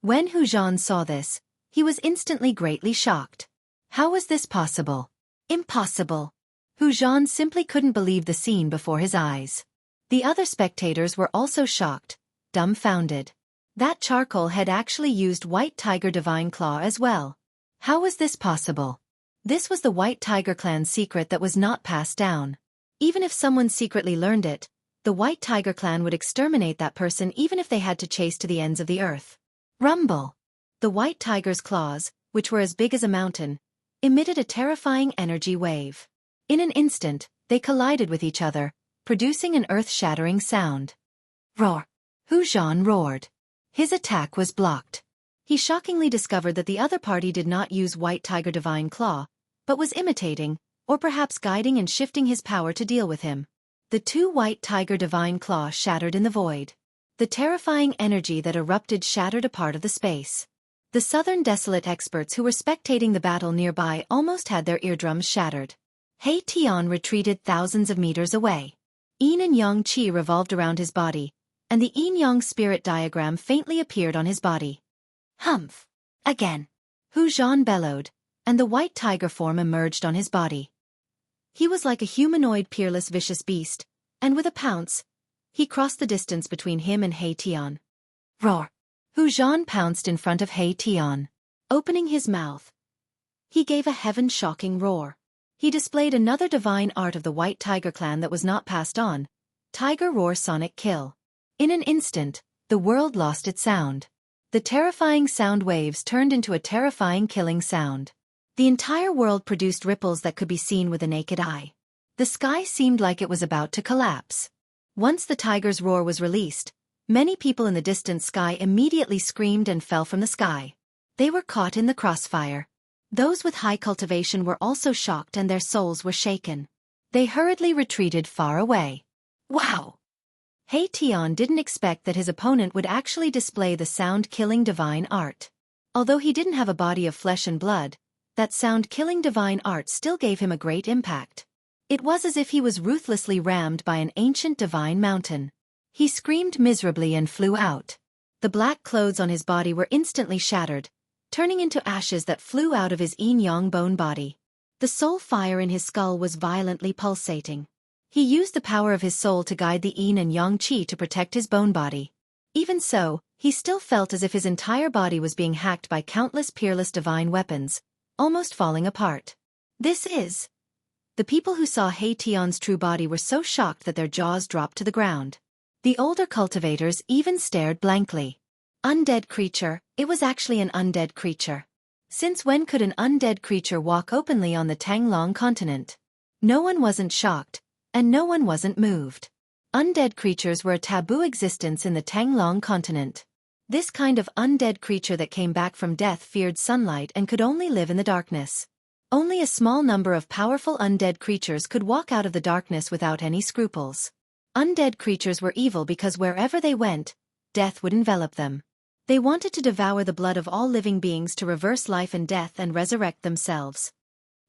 When Hu Zhan saw this, he was instantly greatly shocked. How was this possible? Impossible. Hu Zhan simply couldn't believe the scene before his eyes. The other spectators were also shocked, dumbfounded. That charcoal had actually used White Tiger Divine Claw as well. How was this possible? This was the White Tiger clan's secret that was not passed down. Even if someone secretly learned it, the White Tiger clan would exterminate that person even if they had to chase to the ends of the earth. Rumble! The White Tiger's claws, which were as big as a mountain, emitted a terrifying energy wave. In an instant, they collided with each other, producing an earth-shattering sound. Roar! Hu Zhan roared. His attack was blocked. He shockingly discovered that the other party did not use White Tiger Divine Claw, but was imitating, or perhaps guiding and shifting his power to deal with him. The 2 White Tiger Divine Claw shattered in the void. The terrifying energy that erupted shattered a part of the space. The Southern Desolate experts who were spectating the battle nearby almost had their eardrums shattered. He Tian retreated thousands of meters away. Yin and Yang Qi revolved around his body, and the Yin-Yang spirit diagram faintly appeared on his body. Humph! Again! Hu Zhan bellowed, and the white tiger form emerged on his body. He was like a humanoid peerless vicious beast, and with a pounce, he crossed the distance between him and He Tian. Roar! Hu Zhan pounced in front of He Tian. Opening his mouth, he gave a heaven-shocking roar. He displayed another divine art of the White Tiger clan that was not passed on, Tiger Roar Sonic Kill. In an instant, the world lost its sound. The terrifying sound waves turned into a terrifying killing sound. The entire world produced ripples that could be seen with the naked eye. The sky seemed like it was about to collapse. Once the tiger's roar was released, many people in the distant sky immediately screamed and fell from the sky. They were caught in the crossfire. Those with high cultivation were also shocked and their souls were shaken. They hurriedly retreated far away. Wow! He Tian didn't expect that his opponent would actually display the sound-killing divine art. Although he didn't have a body of flesh and blood, that sound-killing divine art still gave him a great impact. It was as if he was ruthlessly rammed by an ancient divine mountain. He screamed miserably and flew out. The black clothes on his body were instantly shattered, turning into ashes that flew out of his yin-yang bone body. The soul fire in his skull was violently pulsating. He used the power of his soul to guide the yin and yang qi to protect his bone body. Even so, he still felt as if his entire body was being hacked by countless peerless divine weapons, almost falling apart. The people who saw He Tian's true body were so shocked that their jaws dropped to the ground. The older cultivators even stared blankly. Undead creature, it was actually an undead creature. Since when could an undead creature walk openly on the Tanglong continent? No one wasn't shocked, and no one wasn't moved. Undead creatures were a taboo existence in the Tanglong continent. This kind of undead creature that came back from death feared sunlight and could only live in the darkness. Only a small number of powerful undead creatures could walk out of the darkness without any scruples. Undead creatures were evil because wherever they went, death would envelop them. They wanted to devour the blood of all living beings to reverse life and death and resurrect themselves.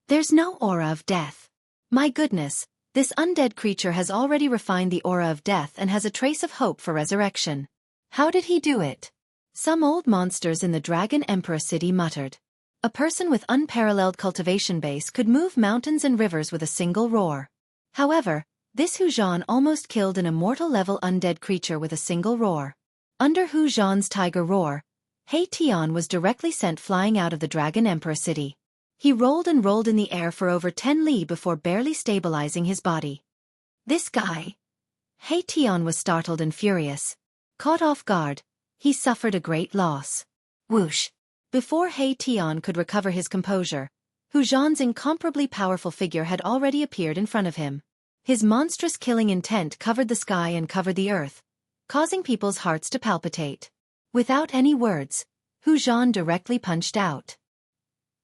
There's no aura of death. My goodness, this undead creature has already refined the aura of death and has a trace of hope for resurrection. How did he do it? Some old monsters in the Dragon Emperor city muttered. A person with unparalleled cultivation base could move mountains and rivers with a single roar. However, this Hu Zhan almost killed an immortal-level undead creature with a single roar. Under Hu Zhan's tiger roar, He Tian was directly sent flying out of the Dragon Emperor city. He rolled and rolled in the air for over 10 li before barely stabilizing his body. This guy? He Tian was startled and furious. Caught off guard, he suffered a great loss. Whoosh! Before He Tian could recover his composure, Hu Zhan's incomparably powerful figure had already appeared in front of him. His monstrous killing intent covered the sky and covered the earth, causing people's hearts to palpitate. Without any words, Hu Zhan directly punched out.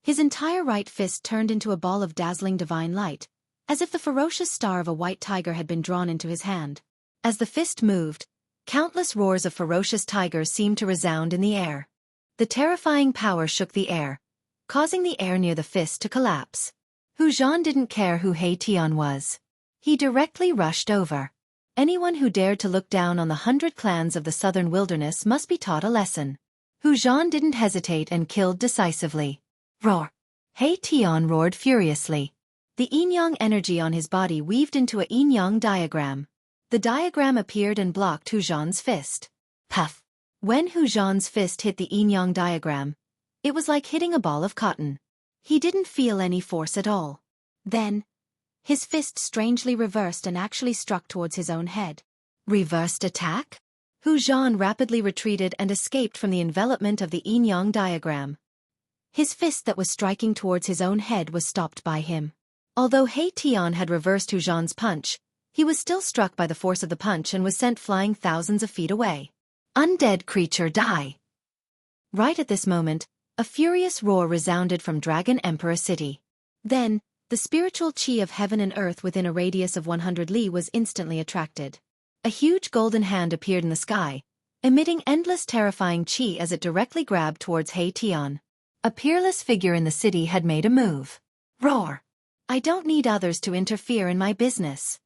His entire right fist turned into a ball of dazzling divine light, as if the ferocious star of a white tiger had been drawn into his hand. As the fist moved, countless roars of ferocious tigers seemed to resound in the air. The terrifying power shook the air, causing the air near the fist to collapse. Hu Zhan didn't care who He Tian was. He directly rushed over. Anyone who dared to look down on the 100 clans of the southern wilderness must be taught a lesson. Hu Zhan didn't hesitate and killed decisively. Roar! He Tian roared furiously. The yin-yang energy on his body weaved into a yin-yang diagram. The diagram appeared and blocked Hu Zhan's fist. Puff! When Hu Zhan's fist hit the yin-yang diagram, it was like hitting a ball of cotton. He didn't feel any force at all. Then, his fist strangely reversed and actually struck towards his own head. Reversed attack? Hu Zhan rapidly retreated and escaped from the envelopment of the yin-yang diagram. His fist that was striking towards his own head was stopped by him. Although He Tian had reversed Hu Zhan's punch, he was still struck by the force of the punch and was sent flying thousands of feet away. Undead creature die! Right at this moment, a furious roar resounded from Dragon Emperor City. Then, the spiritual qi of heaven and earth within a radius of 100 li was instantly attracted. A huge golden hand appeared in the sky, emitting endless terrifying qi as it directly grabbed towards He Tian. A peerless figure in the city had made a move. Roar! I don't need others to interfere in my business.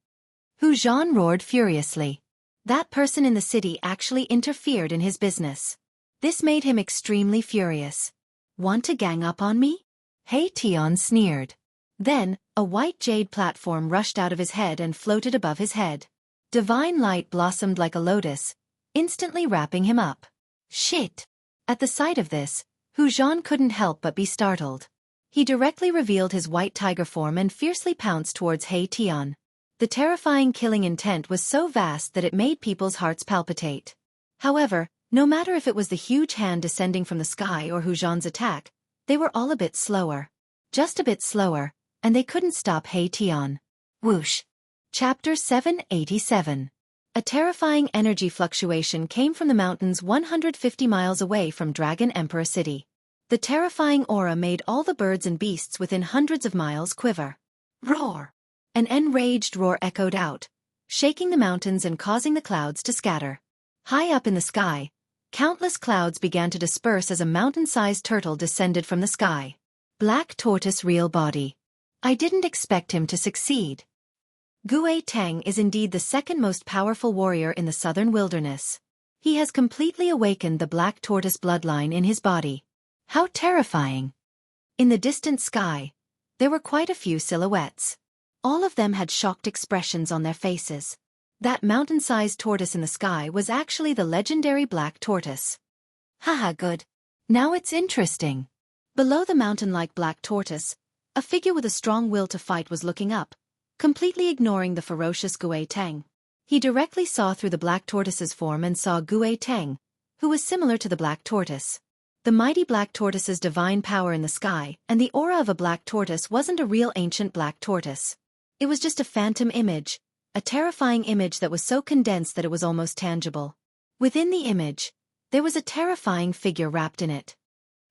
Hu Zhan roared furiously. That person in the city actually interfered in his business. This made him extremely furious. Want to gang up on me? He Tian sneered. Then, a white jade platform rushed out of his head and floated above his head. Divine light blossomed like a lotus, instantly wrapping him up. Shit! At the sight of this, Hu Zhan couldn't help but be startled. He directly revealed his white tiger form and fiercely pounced towards He Tian. The terrifying killing intent was so vast that it made people's hearts palpitate. However, no matter if it was the huge hand descending from the sky or Hu Zhan's attack, they were all a bit slower. Just a bit slower, and they couldn't stop He Tian. Whoosh! Chapter 787. A terrifying energy fluctuation came from the mountains 150 miles away from Dragon Emperor City. The terrifying aura made all the birds and beasts within hundreds of miles quiver. Roar! An enraged roar echoed out, shaking the mountains and causing the clouds to scatter. High up in the sky, countless clouds began to disperse as a mountain-sized turtle descended from the sky. Black Tortoise real body. I didn't expect him to succeed. Gui Tang is indeed the second most powerful warrior in the southern wilderness. He has completely awakened the Black Tortoise bloodline in his body. How terrifying! In the distant sky, there were quite a few silhouettes. All of them had shocked expressions on their faces. That mountain-sized tortoise in the sky was actually the legendary Black Tortoise. Haha, good. Now it's interesting. Below the mountain-like Black Tortoise, a figure with a strong will to fight was looking up, completely ignoring the ferocious Gui Tang. He directly saw through the Black Tortoise's form and saw Gui Tang, who was similar to the Black Tortoise. The mighty Black Tortoise's divine power in the sky and the aura of a Black Tortoise wasn't a real ancient Black Tortoise. It was just a phantom image, a terrifying image that was so condensed that it was almost tangible. Within the image, there was a terrifying figure wrapped in it.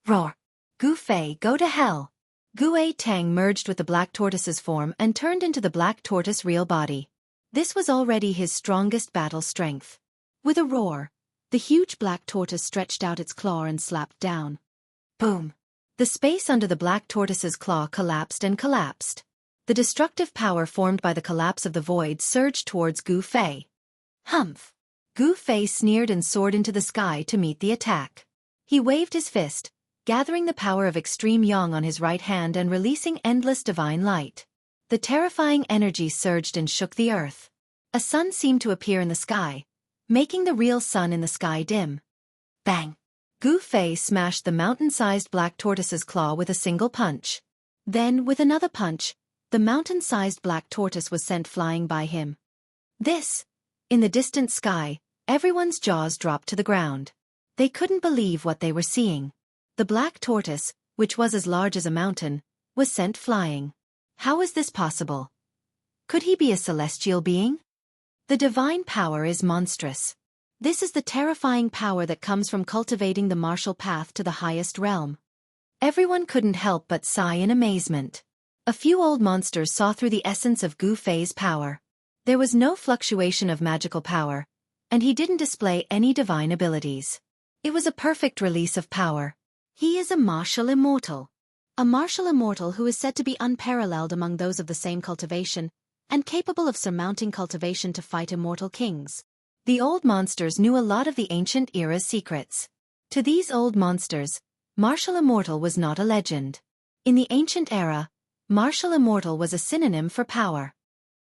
Roar! Gu Fei, go to hell! Gui Tang merged with the Black Tortoise's form and turned into the Black Tortoise real body. This was already his strongest battle strength. With a roar, the huge Black Tortoise stretched out its claw and slapped down. Boom! The space under the Black Tortoise's claw collapsed and collapsed. The destructive power formed by the collapse of the void surged towards Gu Fei. Humph! Gu Fei sneered and soared into the sky to meet the attack. He waved his fist, gathering the power of extreme yang on his right hand and releasing endless divine light. The terrifying energy surged and shook the earth. A sun seemed to appear in the sky, making the real sun in the sky dim. Bang! Gu Fei smashed the mountain-sized Black Tortoise's claw with a single punch. Then, with another punch, the mountain-sized Black Tortoise was sent flying by him. In the distant sky, everyone's jaws dropped to the ground. They couldn't believe what they were seeing. The Black Tortoise, which was as large as a mountain, was sent flying. How is this possible? Could he be a celestial being? The divine power is monstrous. This is the terrifying power that comes from cultivating the martial path to the highest realm. Everyone couldn't help but sigh in amazement. A few old monsters saw through the essence of Gu Fei's power. There was no fluctuation of magical power, and he didn't display any divine abilities. It was a perfect release of power. He is a martial immortal. A martial immortal who is said to be unparalleled among those of the same cultivation, and capable of surmounting cultivation to fight immortal kings. The old monsters knew a lot of the ancient era's secrets. To these old monsters, martial immortal was not a legend. In the ancient era, martial immortal was a synonym for power.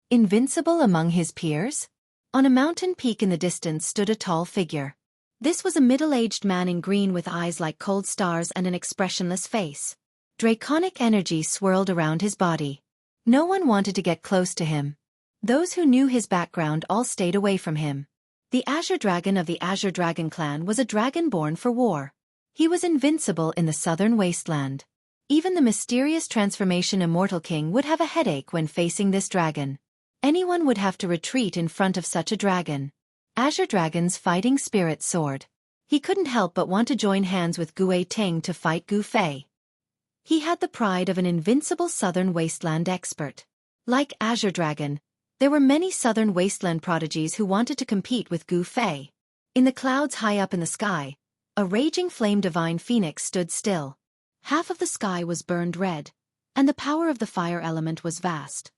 Invincible among his peers? On a mountain peak in the distance stood a tall figure. This was a middle-aged man in green with eyes like cold stars and an expressionless face. Draconic energy swirled around his body. No one wanted to get close to him. Those who knew his background all stayed away from him. The Azure Dragon of the Azure Dragon clan was a dragon born for war. He was invincible in the southern wasteland. Even the mysterious transformation Immortal King would have a headache when facing this dragon. Anyone would have to retreat in front of such a dragon. Azure Dragon's fighting spirit soared. He couldn't help but want to join hands with Gui Tang to fight Gu Fei. He had the pride of an invincible southern wasteland expert. Like Azure Dragon, there were many southern wasteland prodigies who wanted to compete with Gu Fei. In the clouds high up in the sky, a raging flame divine phoenix stood still. Half of the sky was burned red, and the power of the fire element was vast.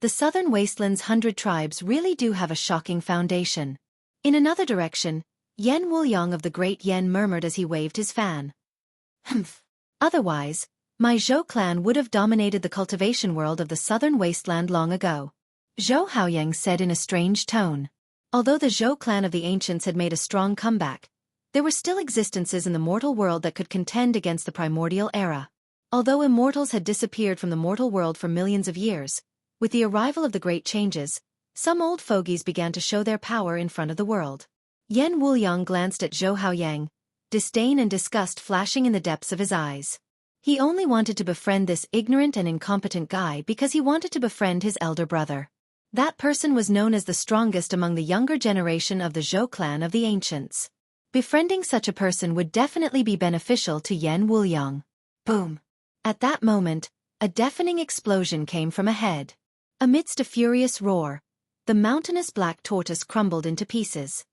The southern wasteland's 100 tribes really do have a shocking foundation. In another direction, Yen Wuliang of the Great Yen murmured as he waved his fan. Humph. Otherwise, my Zhou clan would have dominated the cultivation world of the southern wasteland long ago. Zhou Haoyang said in a strange tone. Although the Zhou clan of the ancients had made a strong comeback, there were still existences in the mortal world that could contend against the primordial era. Although immortals had disappeared from the mortal world for millions of years, with the arrival of the great changes, some old fogies began to show their power in front of the world. Yen Wuliang glanced at Zhou Haoyang, disdain and disgust flashing in the depths of his eyes. He only wanted to befriend this ignorant and incompetent guy because he wanted to befriend his elder brother. That person was known as the strongest among the younger generation of the Zhou clan of the ancients. Befriending such a person would definitely be beneficial to Yen Wuliang. Boom! At that moment, a deafening explosion came from ahead. Amidst a furious roar, the mountainous black tortoise crumbled into pieces.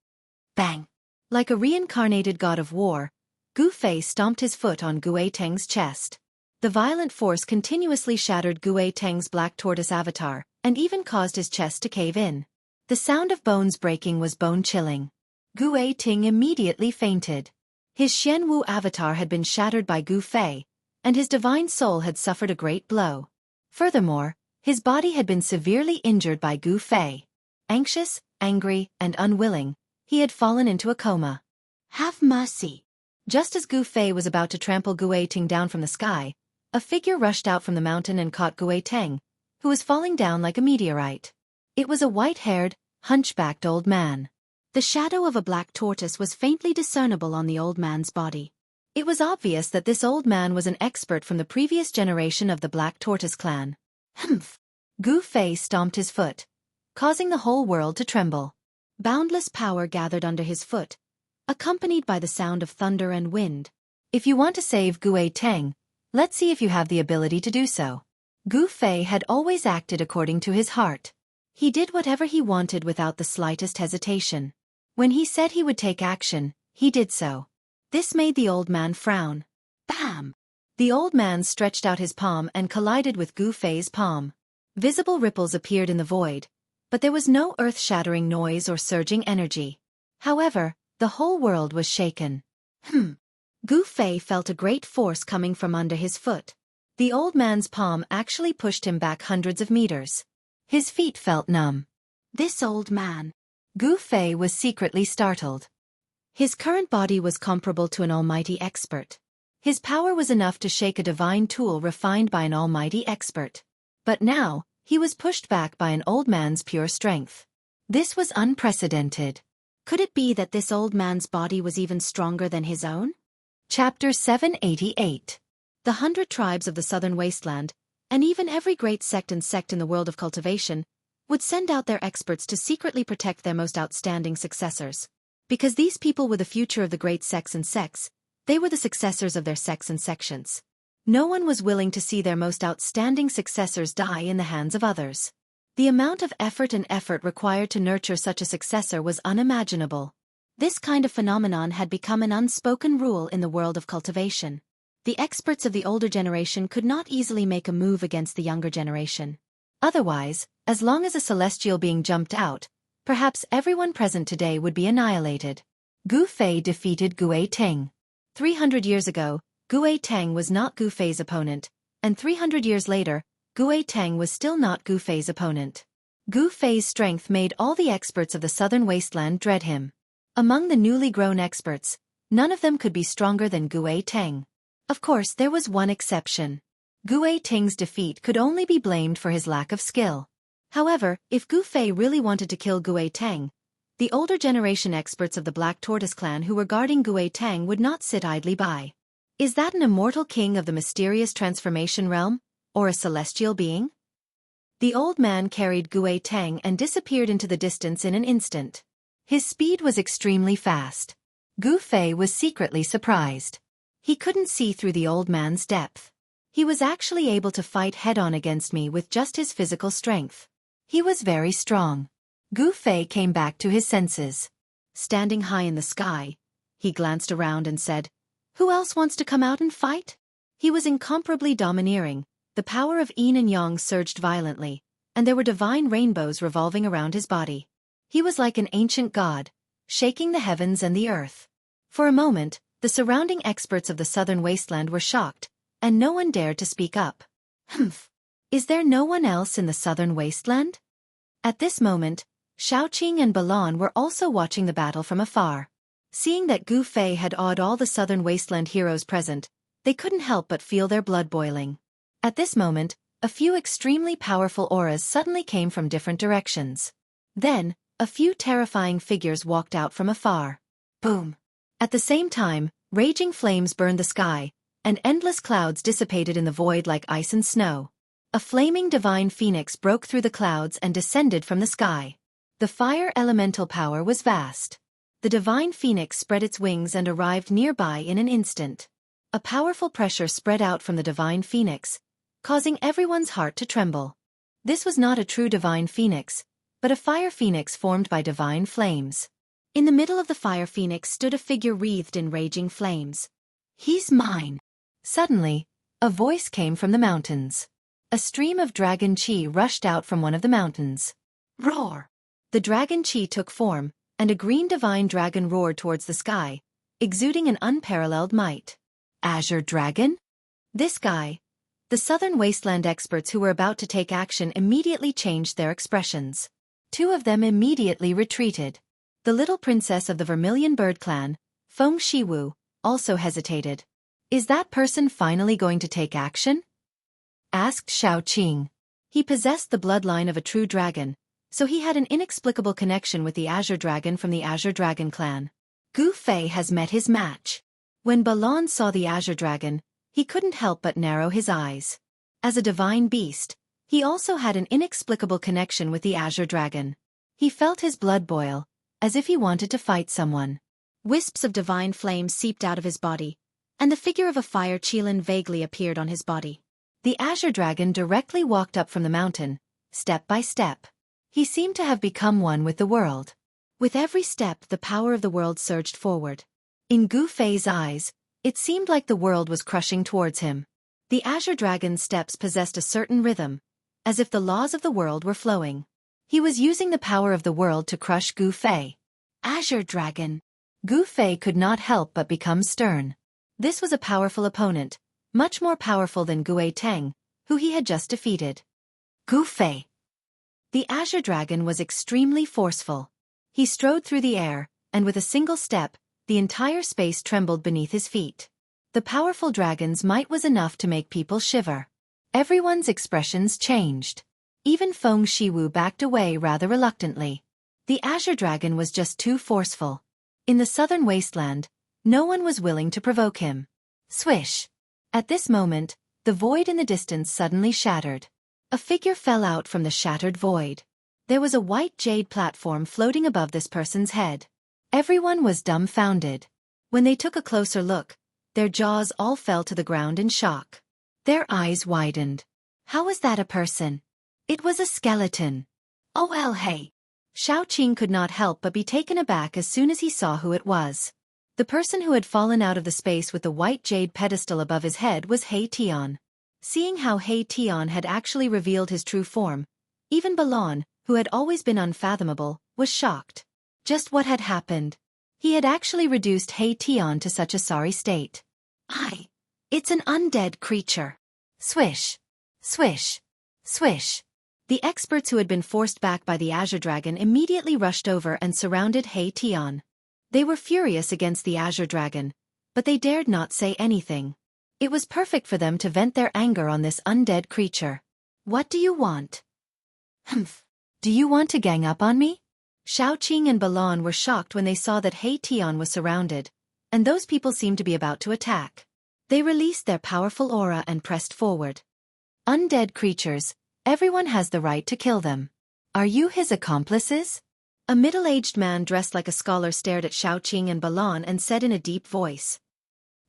Bang! Like a reincarnated god of war, Gu Fei stomped his foot on Gui Teng's chest. The violent force continuously shattered Gui Teng's black tortoise avatar, and even caused his chest to cave in. The sound of bones breaking was bone-chilling. Gui Teng immediately fainted. His Xianwu avatar had been shattered by Gu Fei, and his divine soul had suffered a great blow. Furthermore, his body had been severely injured by Gu Fei. Anxious, angry, and unwilling, he had fallen into a coma. Have mercy! Just as Gu Fei was about to trample Gui Teng down from the sky, a figure rushed out from the mountain and caught Gui Teng, who was falling down like a meteorite. It was a white-haired, hunchbacked old man. The shadow of a black tortoise was faintly discernible on the old man's body. It was obvious that this old man was an expert from the previous generation of the Black Tortoise clan. Humph! Gu Fei stomped his foot, causing the whole world to tremble. Boundless power gathered under his foot, accompanied by the sound of thunder and wind. If you want to save Gui Teng, let's see if you have the ability to do so. Gu Fei had always acted according to his heart. He did whatever he wanted without the slightest hesitation. When he said he would take action, he did so. This made the old man frown. Bam! The old man stretched out his palm and collided with Gu Fei's palm. Visible ripples appeared in the void, but there was no earth-shattering noise or surging energy. However, the whole world was shaken. Gu Fei felt a great force coming from under his foot. The old man's palm actually pushed him back hundreds of meters. His feet felt numb. This old man. Gu Fei was secretly startled. His current body was comparable to an almighty expert. His power was enough to shake a divine tool refined by an almighty expert. But now, he was pushed back by an old man's pure strength. This was unprecedented. Could it be that this old man's body was even stronger than his own? Chapter 788. The 100 tribes of the southern wasteland, and even every great sect in the world of cultivation, would send out their experts to secretly protect their most outstanding successors. Because these people were the future of the great sects, they were the successors of their sects and sections. No one was willing to see their most outstanding successors die in the hands of others. The amount of effort required to nurture such a successor was unimaginable. This kind of phenomenon had become an unspoken rule in the world of cultivation. The experts of the older generation could not easily make a move against the younger generation. Otherwise, as long as a celestial being jumped out, perhaps everyone present today would be annihilated. Gu Fei defeated Gui Teng. 300 years ago, Gui Teng was not Gu Fei's opponent, and 300 years later, Gui Teng was still not Gu Fei's opponent. Gu Fei's strength made all the experts of the southern wasteland dread him. Among the newly grown experts, none of them could be stronger than Gui Teng. Of course, there was one exception. Gui Teng's defeat could only be blamed for his lack of skill. However, if Gu Fei really wanted to kill Gui Teng, the older generation experts of the Black Tortoise clan who were guarding Gui Teng would not sit idly by. Is that an immortal king of the mysterious transformation realm, or a celestial being? The old man carried Gui Teng and disappeared into the distance in an instant. His speed was extremely fast. Gu Fei was secretly surprised. He couldn't see through the old man's depth. He was actually able to fight head-on against me with just his physical strength. He was very strong. Gu Fei came back to his senses. Standing high in the sky, he glanced around and said, "Who else wants to come out and fight?" He was incomparably domineering. The power of yin and yang surged violently, and there were divine rainbows revolving around his body. He was like an ancient god, shaking the heavens and the earth. For a moment, the surrounding experts of the southern wasteland were shocked, and no one dared to speak up. Is there no one else in the southern wasteland? At this moment, Xueqi and Balan were also watching the battle from afar. Seeing that Gu Fei had awed all the southern wasteland heroes present, they couldn't help but feel their blood boiling. At this moment, a few extremely powerful auras suddenly came from different directions. Then, a few terrifying figures walked out from afar. Boom! At the same time, raging flames burned the sky, and endless clouds dissipated in the void like ice and snow. A flaming divine phoenix broke through the clouds and descended from the sky. The fire elemental power was vast. The divine phoenix spread its wings and arrived nearby in an instant. A powerful pressure spread out from the divine phoenix, causing everyone's heart to tremble. This was not a true divine phoenix, but a fire phoenix formed by divine flames. In the middle of the fire phoenix stood a figure wreathed in raging flames. "He's mine." Suddenly, a voice came from the mountains. A stream of dragon chi rushed out from one of the mountains. Roar! The dragon chi took form, and a green divine dragon roared towards the sky, exuding an unparalleled might. Azure Dragon? This guy. The southern wasteland experts who were about to take action immediately changed their expressions. Two of them immediately retreated. The little princess of the Vermilion Bird clan, Feng Shiwu, also hesitated. "Is that person finally going to take action?" asked Xiaoqing. He possessed the bloodline of a true dragon, so he had an inexplicable connection with the Azure Dragon from the Azure Dragon clan. Gu Fei has met his match. When Balan saw the Azure Dragon, he couldn't help but narrow his eyes. As a divine beast, he also had an inexplicable connection with the Azure Dragon. He felt his blood boil, as if he wanted to fight someone. Wisps of divine flame seeped out of his body, and the figure of a fire qilin vaguely appeared on his body. The Azure Dragon directly walked up from the mountain, step by step. He seemed to have become one with the world. With every step the power of the world surged forward. In Gu Fei's eyes, it seemed like the world was crushing towards him. The Azure Dragon's steps possessed a certain rhythm, as if the laws of the world were flowing. He was using the power of the world to crush Gu Fei. Azure Dragon. Gu Fei could not help but become stern. This was a powerful opponent, much more powerful than Gue Teng, who he had just defeated. Gu Fei. The Azure Dragon was extremely forceful. He strode through the air, and with a single step, the entire space trembled beneath his feet. The powerful dragon's might was enough to make people shiver. Everyone's expressions changed. Even Feng Shiwu backed away rather reluctantly. The Azure Dragon was just too forceful. In the southern wasteland, no one was willing to provoke him. Swish! At this moment, the void in the distance suddenly shattered. A figure fell out from the shattered void. There was a white jade platform floating above this person's head. Everyone was dumbfounded. When they took a closer look, their jaws all fell to the ground in shock. Their eyes widened. How was that a person? It was a skeleton. Oh well, hey. Xiaoqing could not help but be taken aback as soon as he saw who it was. The person who had fallen out of the space with the white jade pedestal above his head was He Tian. Seeing how He Tian had actually revealed his true form, even Balan, who had always been unfathomable, was shocked. Just what had happened? He had actually reduced He Tian to such a sorry state. It's an undead creature. Swish! Swish! Swish! The experts who had been forced back by the Azure Dragon immediately rushed over and surrounded He Tian. They were furious against the Azure Dragon, but they dared not say anything. It was perfect for them to vent their anger on this undead creature. What do you want? Humph. Do you want to gang up on me? Xiaoqing and Balan were shocked when they saw that He Tian was surrounded, and those people seemed to be about to attack. They released their powerful aura and pressed forward. Undead creatures, everyone has the right to kill them. Are you his accomplices? A middle-aged man dressed like a scholar stared at Xiaoqing and Balan and said in a deep voice.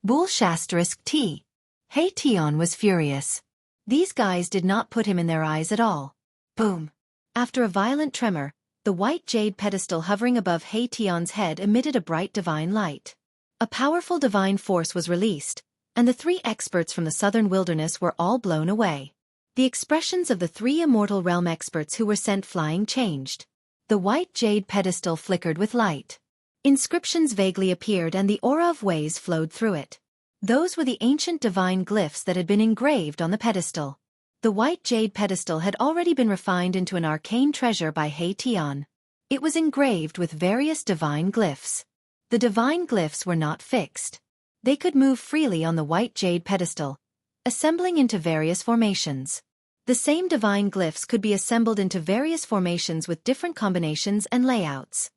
Bull*T. He Tian was furious. These guys did not put him in their eyes at all. Boom! After a violent tremor, the white jade pedestal hovering above He Tian's head emitted a bright divine light. A powerful divine force was released, and the three experts from the southern wilderness were all blown away. The expressions of the three Immortal Realm experts who were sent flying changed. The white jade pedestal flickered with light. Inscriptions vaguely appeared and the aura of ways flowed through it. Those were the ancient divine glyphs that had been engraved on the pedestal. The white jade pedestal had already been refined into an arcane treasure by He Tian. It was engraved with various divine glyphs. The divine glyphs were not fixed. They could move freely on the white jade pedestal, assembling into various formations. The same divine glyphs could be assembled into various formations with different combinations and layouts.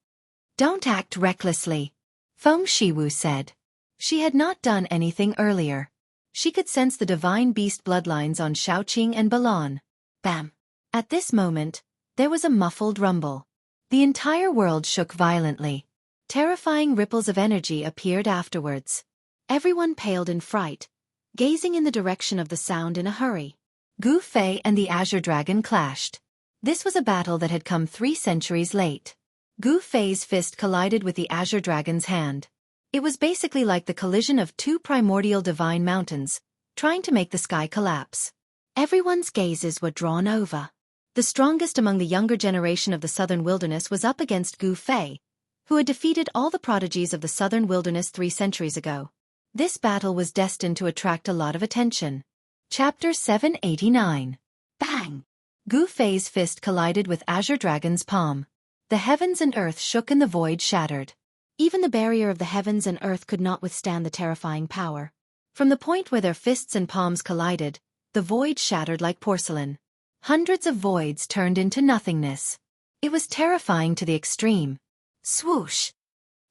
Don't act recklessly, Feng Shiwu said. She had not done anything earlier. She could sense the divine beast bloodlines on Xiaoqing and Balan. Bam! At this moment, there was a muffled rumble. The entire world shook violently. Terrifying ripples of energy appeared afterwards. Everyone paled in fright, gazing in the direction of the sound in a hurry. Gu Fei and the Azure Dragon clashed. This was a battle that had come 3 centuries late. Gu Fei's fist collided with the Azure Dragon's hand. It was basically like the collision of 2 primordial divine mountains, trying to make the sky collapse. Everyone's gazes were drawn over. The strongest among the younger generation of the southern wilderness was up against Gu Fei, who had defeated all the prodigies of the southern wilderness 3 centuries ago. This battle was destined to attract a lot of attention. Chapter 789. Bang! Gu Fei's fist collided with Azure Dragon's palm. The heavens and earth shook and the void shattered. Even the barrier of the heavens and earth could not withstand the terrifying power. From the point where their fists and palms collided, the void shattered like porcelain. Hundreds of voids turned into nothingness. It was terrifying to the extreme. Swoosh!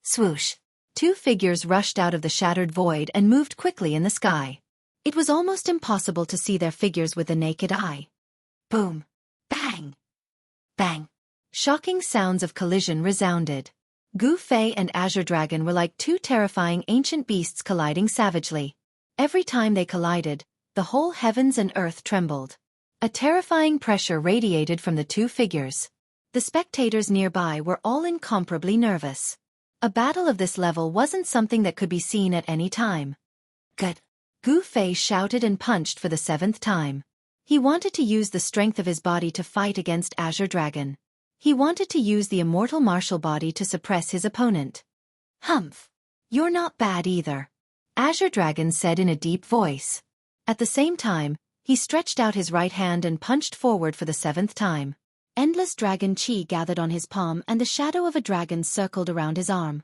Swoosh! 2 figures rushed out of the shattered void and moved quickly in the sky. It was almost impossible to see their figures with the naked eye. Boom! Bang! Bang! Shocking sounds of collision resounded. Gu Fei and Azure Dragon were like 2 terrifying ancient beasts colliding savagely. Every time they collided, the whole heavens and earth trembled. A terrifying pressure radiated from the 2 figures. The spectators nearby were all incomparably nervous. A battle of this level wasn't something that could be seen at any time. Good! Gu Fei shouted and punched for the 7th time. He wanted to use the strength of his body to fight against Azure Dragon. He wanted to use the immortal martial body to suppress his opponent. Humph! You're not bad either, Azure Dragon said in a deep voice. At the same time, he stretched out his right hand and punched forward for the 7th time. Endless dragon chi gathered on his palm and the shadow of a dragon circled around his arm.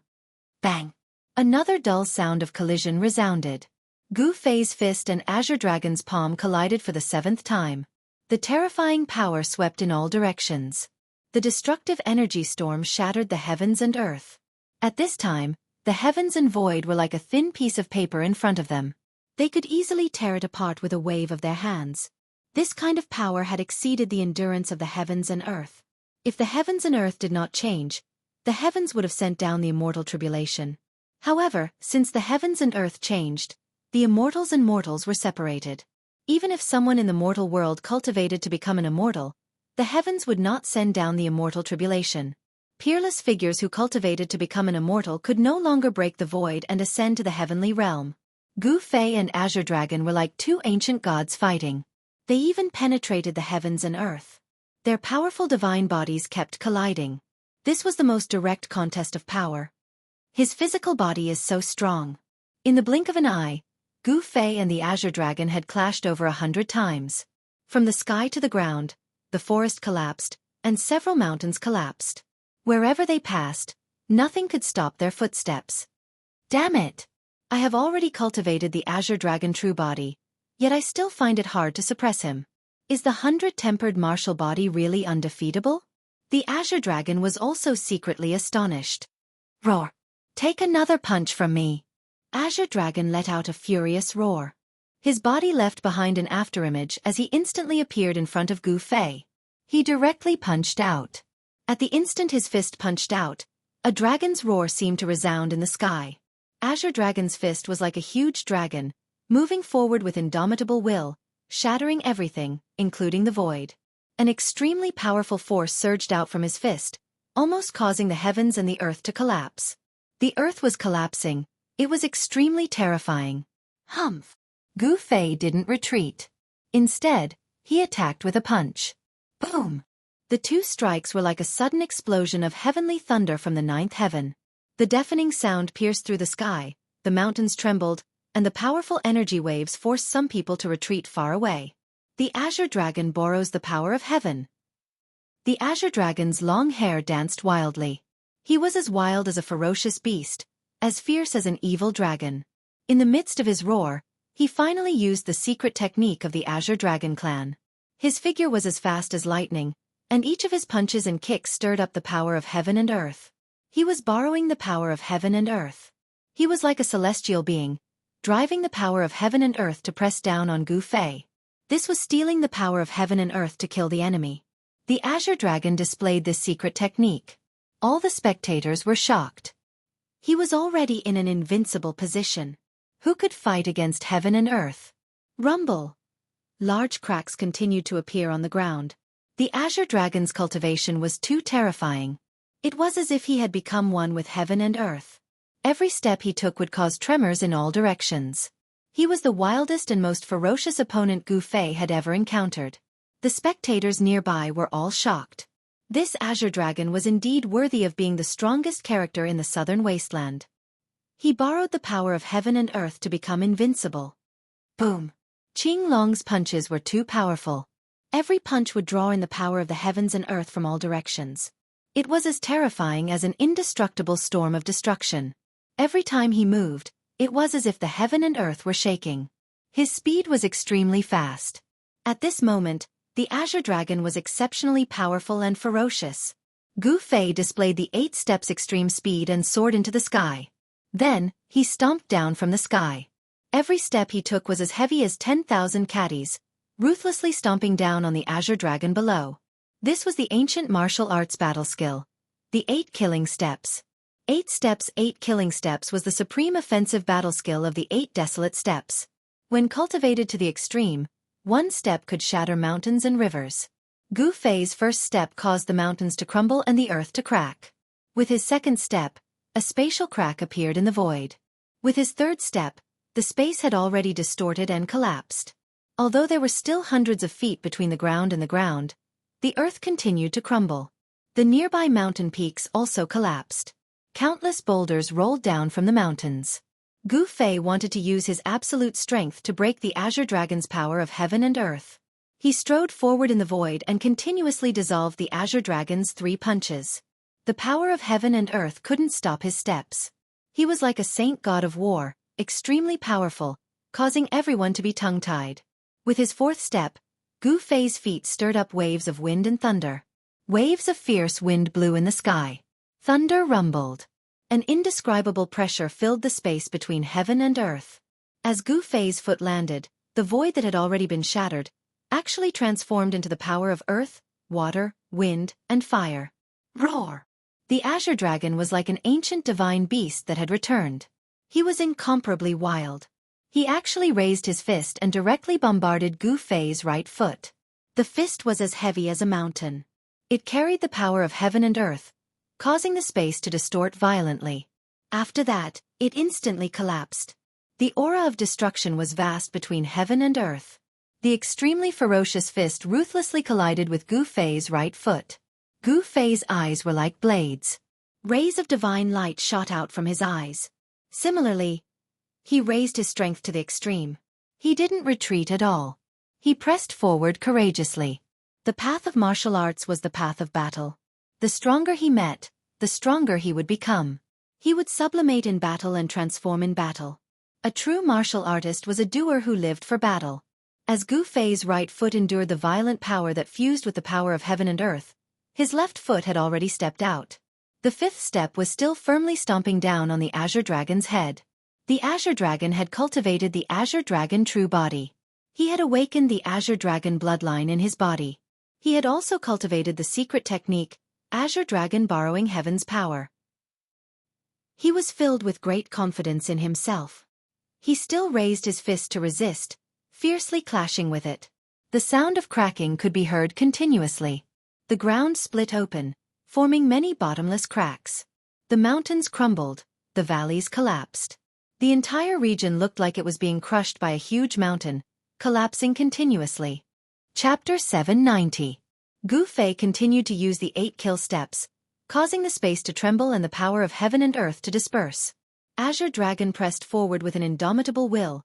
Bang! Another dull sound of collision resounded. Gu Fei's fist and Azure Dragon's palm collided for the 7th time. The terrifying power swept in all directions. The destructive energy storm shattered the heavens and earth. At this time, the heavens and void were like a thin piece of paper in front of them. They could easily tear it apart with a wave of their hands. This kind of power had exceeded the endurance of the heavens and earth. If the heavens and earth did not change, the heavens would have sent down the immortal tribulation. However, since the heavens and earth changed, the immortals and mortals were separated. Even if someone in the mortal world cultivated to become an immortal, the heavens would not send down the immortal tribulation. Peerless figures who cultivated to become an immortal could no longer break the void and ascend to the heavenly realm. Gu Fei and Azure Dragon were like 2 ancient gods fighting. They even penetrated the heavens and earth. Their powerful divine bodies kept colliding. This was the most direct contest of power. His physical body is so strong. In the blink of an eye, Gu Fei and the Azure Dragon had clashed over 100 times. From the sky to the ground, the forest collapsed, and several mountains collapsed. Wherever they passed, nothing could stop their footsteps. Damn it! I have already cultivated the Azure Dragon true body, yet I still find it hard to suppress him. Is the 100-tempered martial body really undefeatable? The Azure Dragon was also secretly astonished. Roar! Take another punch from me! Azure Dragon let out a furious roar. His body left behind an afterimage as he instantly appeared in front of Gu Fei. He directly punched out. At the instant his fist punched out, a dragon's roar seemed to resound in the sky. Azure Dragon's fist was like a huge dragon, moving forward with indomitable will, shattering everything, including the void. An extremely powerful force surged out from his fist, almost causing the heavens and the earth to collapse. The earth was collapsing. It was extremely terrifying. Humph! Gu Fei didn't retreat. Instead, he attacked with a punch. Boom! The 2 strikes were like a sudden explosion of heavenly thunder from the 9th heaven. The deafening sound pierced through the sky, the mountains trembled, and the powerful energy waves forced some people to retreat far away. The Azure Dragon borrows the power of heaven. The Azure Dragon's long hair danced wildly. He was as wild as a ferocious beast, as fierce as an evil dragon. In the midst of his roar, he finally used the secret technique of the Azure Dragon clan. His figure was as fast as lightning, and each of his punches and kicks stirred up the power of heaven and earth. He was borrowing the power of heaven and earth. He was like a celestial being, driving the power of heaven and earth to press down on Gu Fei. This was stealing the power of heaven and earth to kill the enemy. The Azure Dragon displayed this secret technique. All the spectators were shocked. He was already in an invincible position. Who could fight against heaven and earth? Rumble! large cracks continued to appear on the ground. The Azure Dragon's cultivation was too terrifying. It was as if he had become one with heaven and earth. Every step he took would cause tremors in all directions. He was the wildest and most ferocious opponent Gu Fei had ever encountered. The spectators nearby were all shocked. This Azure Dragon was indeed worthy of being the strongest character in the southern wasteland. He borrowed the power of heaven and earth to become invincible. Boom! Qing Long's punches were too powerful. Every punch would draw in the power of the heavens and earth from all directions. It was as terrifying as an indestructible storm of destruction. Every time he moved, it was as if the heaven and earth were shaking. His speed was extremely fast. At this moment, the Azure Dragon was exceptionally powerful and ferocious. Gu Fei displayed the 8 steps extreme speed and soared into the sky. Then, he stomped down from the sky. Every step he took was as heavy as 10,000 catties, ruthlessly stomping down on the Azure Dragon below. This was the ancient martial arts battle skill, the 8 killing steps. 8 steps, 8 killing steps was the supreme offensive battle skill of the 8 desolate steps. When cultivated to the extreme, one step could shatter mountains and rivers. Gu Fei's first step caused the mountains to crumble and the earth to crack. With his second step, a spatial crack appeared in the void. With his third step, the space had already distorted and collapsed. Although there were still hundreds of feet between the ground and the ground, the earth continued to crumble. The nearby mountain peaks also collapsed. Countless boulders rolled down from the mountains. Gu Fei wanted to use his absolute strength to break the Azure Dragon's power of heaven and earth. He strode forward in the void and continuously dissolved the Azure Dragon's 3 punches. The power of heaven and earth couldn't stop his steps. He was like a saint god of war, extremely powerful, causing everyone to be tongue-tied. With his 4th step, Gu Fei's feet stirred up waves of wind and thunder. Waves of fierce wind blew in the sky. Thunder rumbled. An indescribable pressure filled the space between heaven and earth. As Gu Fei's foot landed, the void that had already been shattered actually transformed into the power of earth, water, wind, and fire. Roar! The Azure Dragon was like an ancient divine beast that had returned. He was incomparably wild. He actually raised his fist and directly bombarded Gu Fei's right foot. The fist was as heavy as a mountain. It carried the power of heaven and earth, causing the space to distort violently. After that, it instantly collapsed. The aura of destruction was vast between heaven and earth. The extremely ferocious fist ruthlessly collided with Gu Fei's right foot. Gu Fei's eyes were like blades. Rays of divine light shot out from his eyes. Similarly, he raised his strength to the extreme. He didn't retreat at all. He pressed forward courageously. The path of martial arts was the path of battle. The stronger he met, the stronger he would become. He would sublimate in battle and transform in battle. A true martial artist was a doer who lived for battle. As Gu Fei's right foot endured the violent power that fused with the power of heaven and earth, his left foot had already stepped out. The 5th step was still firmly stomping down on the Azure Dragon's head. The Azure Dragon had cultivated the Azure Dragon True Body. He had awakened the Azure Dragon bloodline in his body. He had also cultivated the secret technique, Azure Dragon Borrowing Heaven's Power. He was filled with great confidence in himself. He still raised his fist to resist, fiercely clashing with it. The sound of cracking could be heard continuously. The ground split open, forming many bottomless cracks. The mountains crumbled, the valleys collapsed. The entire region looked like it was being crushed by a huge mountain, collapsing continuously. Chapter 790. Gu Fei continued to use the 8 kill steps, causing the space to tremble and the power of heaven and earth to disperse. Azure Dragon pressed forward with an indomitable will,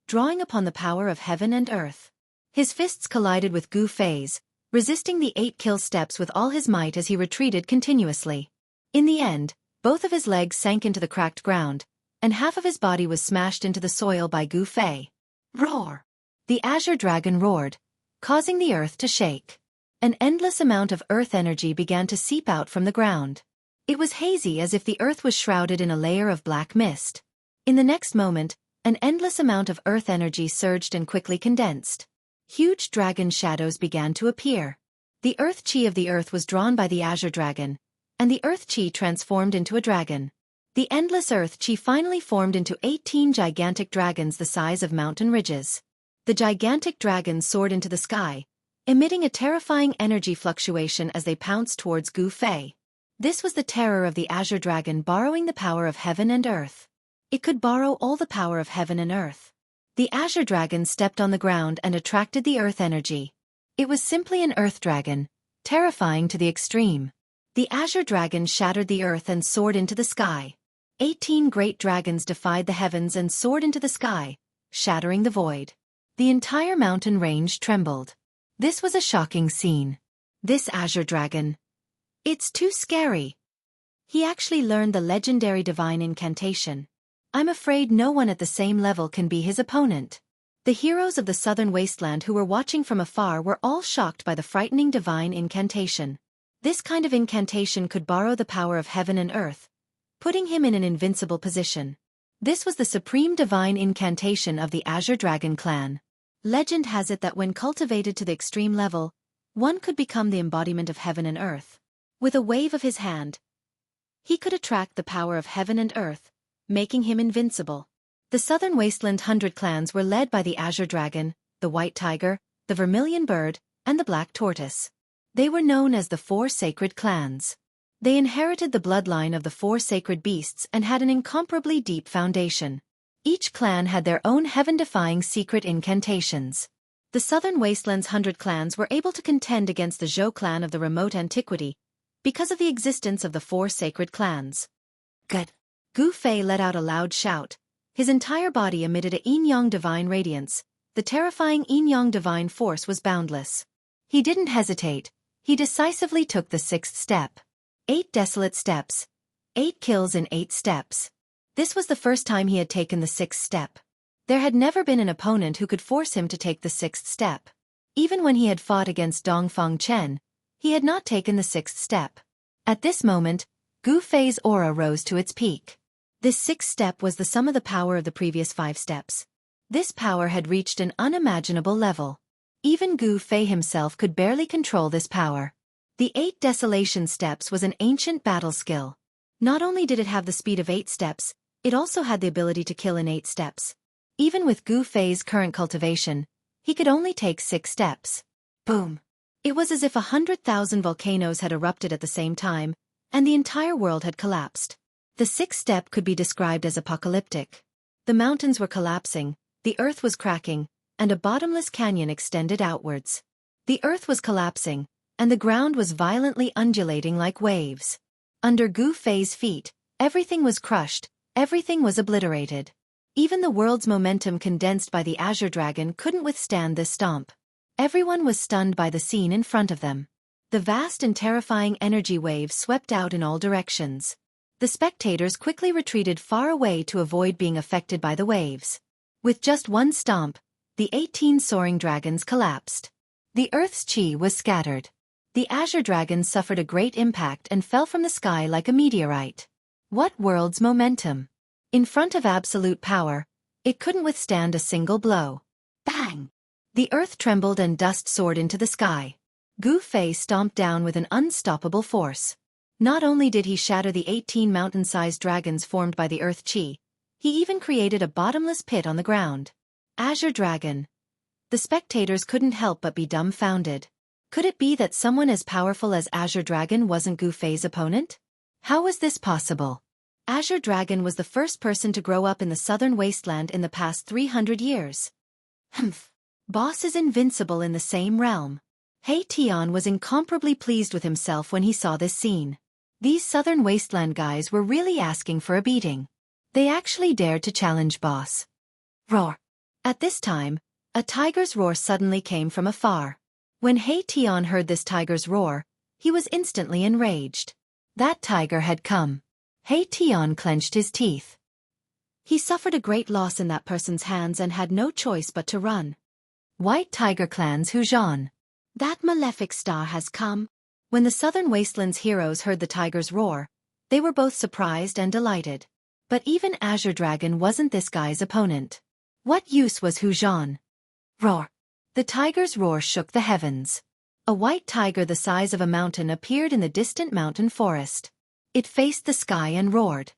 drawing upon the power of heaven and earth. His fists collided with Gu Fei's, resisting the 8 kill steps with all his might as he retreated continuously. In the end, both of his legs sank into the cracked ground, and half of his body was smashed into the soil by Gu Fei. Roar! The Azure Dragon roared, causing the earth to shake. An endless amount of earth energy began to seep out from the ground. It was hazy as if the earth was shrouded in a layer of black mist. In the next moment, an endless amount of earth energy surged and quickly condensed. Huge dragon shadows began to appear. The earth chi of the earth was drawn by the Azure Dragon, and the earth chi transformed into a dragon. The endless earth chi finally formed into 18 gigantic dragons the size of mountain ridges. The gigantic dragons soared into the sky, emitting a terrifying energy fluctuation as they pounced towards Gu Fei. This was the terror of the Azure Dragon, borrowing the power of heaven and earth. It could borrow all the power of heaven and earth. The Azure Dragon stepped on the ground and attracted the earth energy. It was simply an earth dragon, terrifying to the extreme. The Azure Dragon shattered the earth and soared into the sky. 18 great dragons defied the heavens and soared into the sky, shattering the void. The entire mountain range trembled. This was a shocking scene. This Azure Dragon. It's too scary. He actually learned the legendary divine incantation. I'm afraid no one at the same level can be his opponent. The heroes of the southern wasteland who were watching from afar were all shocked by the frightening divine incantation. This kind of incantation could borrow the power of heaven and earth, putting him in an invincible position. This was the supreme divine incantation of the Azure Dragon clan. Legend has it that when cultivated to the extreme level, one could become the embodiment of heaven and earth. With a wave of his hand, he could attract the power of heaven and earth, making him invincible. The Southern Wasteland 100 clans were led by the Azure Dragon, the White Tiger, the Vermilion Bird, and the Black Tortoise. They were known as the 4 Sacred Clans. They inherited the bloodline of the 4 sacred beasts and had an incomparably deep foundation. Each clan had their own heaven-defying secret incantations. The Southern Wasteland's 100 clans were able to contend against the Zhou clan of the remote antiquity because of the existence of the 4 sacred clans. Good. Gu Fei let out a loud shout. His entire body emitted a yin-yang divine radiance. The terrifying yin-yang divine force was boundless. He didn't hesitate. He decisively took the 6th step. 8 desolate steps. 8 kills in 8 steps. This was the first time he had taken the 6th step. There had never been an opponent who could force him to take the 6th step. Even when he had fought against Dongfang Chen, he had not taken the 6th step. At this moment, Gu Fei's aura rose to its peak. This 6th step was the sum of the power of the previous 5 steps. This power had reached an unimaginable level. Even Gu Fei himself could barely control this power. The 8 desolation steps was an ancient battle skill. Not only did it have the speed of 8 steps, it also had the ability to kill in 8 steps. Even with Gu Fei's current cultivation, he could only take 6 steps. Boom! It was as if 100,000 volcanoes had erupted at the same time, and the entire world had collapsed. The 6th step could be described as apocalyptic. The mountains were collapsing, the earth was cracking, and a bottomless canyon extended outwards. The earth was collapsing, and the ground was violently undulating like waves. Under Gu Fei's feet, everything was crushed, everything was obliterated. Even the world's momentum condensed by the Azure Dragon couldn't withstand this stomp. Everyone was stunned by the scene in front of them. The vast and terrifying energy waves swept out in all directions. The spectators quickly retreated far away to avoid being affected by the waves. With just one stomp, the 18 soaring dragons collapsed. The Earth's chi was scattered. The Azure Dragon suffered a great impact and fell from the sky like a meteorite. What world's momentum! In front of absolute power, it couldn't withstand a single blow. Bang! The earth trembled and dust soared into the sky. Gu Fei stomped down with an unstoppable force. Not only did he shatter the 18 mountain-sized dragons formed by the earth chi, he even created a bottomless pit on the ground. Azure Dragon. The spectators couldn't help but be dumbfounded. Could it be that someone as powerful as Azure Dragon wasn't Gu Fei's opponent? How was this possible? Azure Dragon was the first person to grow up in the southern wasteland in the past 300 years. Humph. Boss is invincible in the same realm. He Tian was incomparably pleased with himself when he saw this scene. These southern wasteland guys were really asking for a beating. They actually dared to challenge Boss. Roar. At this time, a tiger's roar suddenly came from afar. When He Tian heard this tiger's roar, he was instantly enraged. That tiger had come. He Tian clenched his teeth. He suffered a great loss in that person's hands and had no choice but to run. White Tiger Clan's Hujan. That malefic star has come. When the Southern Wasteland's heroes heard the tiger's roar, they were both surprised and delighted. But even Azure Dragon wasn't this guy's opponent. What use was Hujan? Roar. The tiger's roar shook the heavens. A white tiger the size of a mountain appeared in the distant mountain forest. It faced the sky and roared.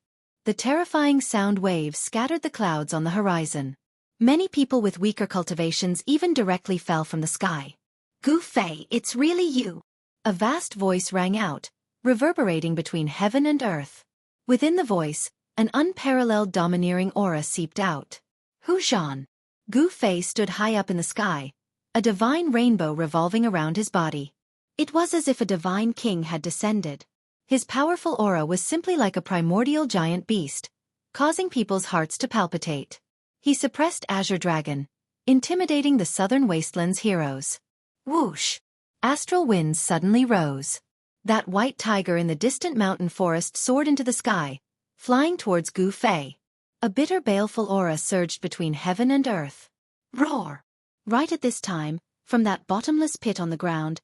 The terrifying sound waves scattered the clouds on the horizon. Many people with weaker cultivations even directly fell from the sky. Gu Fei, it's really you. A vast voice rang out, reverberating between heaven and earth. Within the voice, an unparalleled domineering aura seeped out. Hu Zhan. Gu Fei stood high up in the sky, a divine rainbow revolving around his body. It was as if a divine king had descended. His powerful aura was simply like a primordial giant beast, causing people's hearts to palpitate. He suppressed Azure Dragon, intimidating the southern wasteland's heroes. Whoosh! Astral winds suddenly rose. That white tiger in the distant mountain forest soared into the sky, flying towards Gu Fei. A bitter baleful aura surged between heaven and earth. Roar! Right at this time, from that bottomless pit on the ground,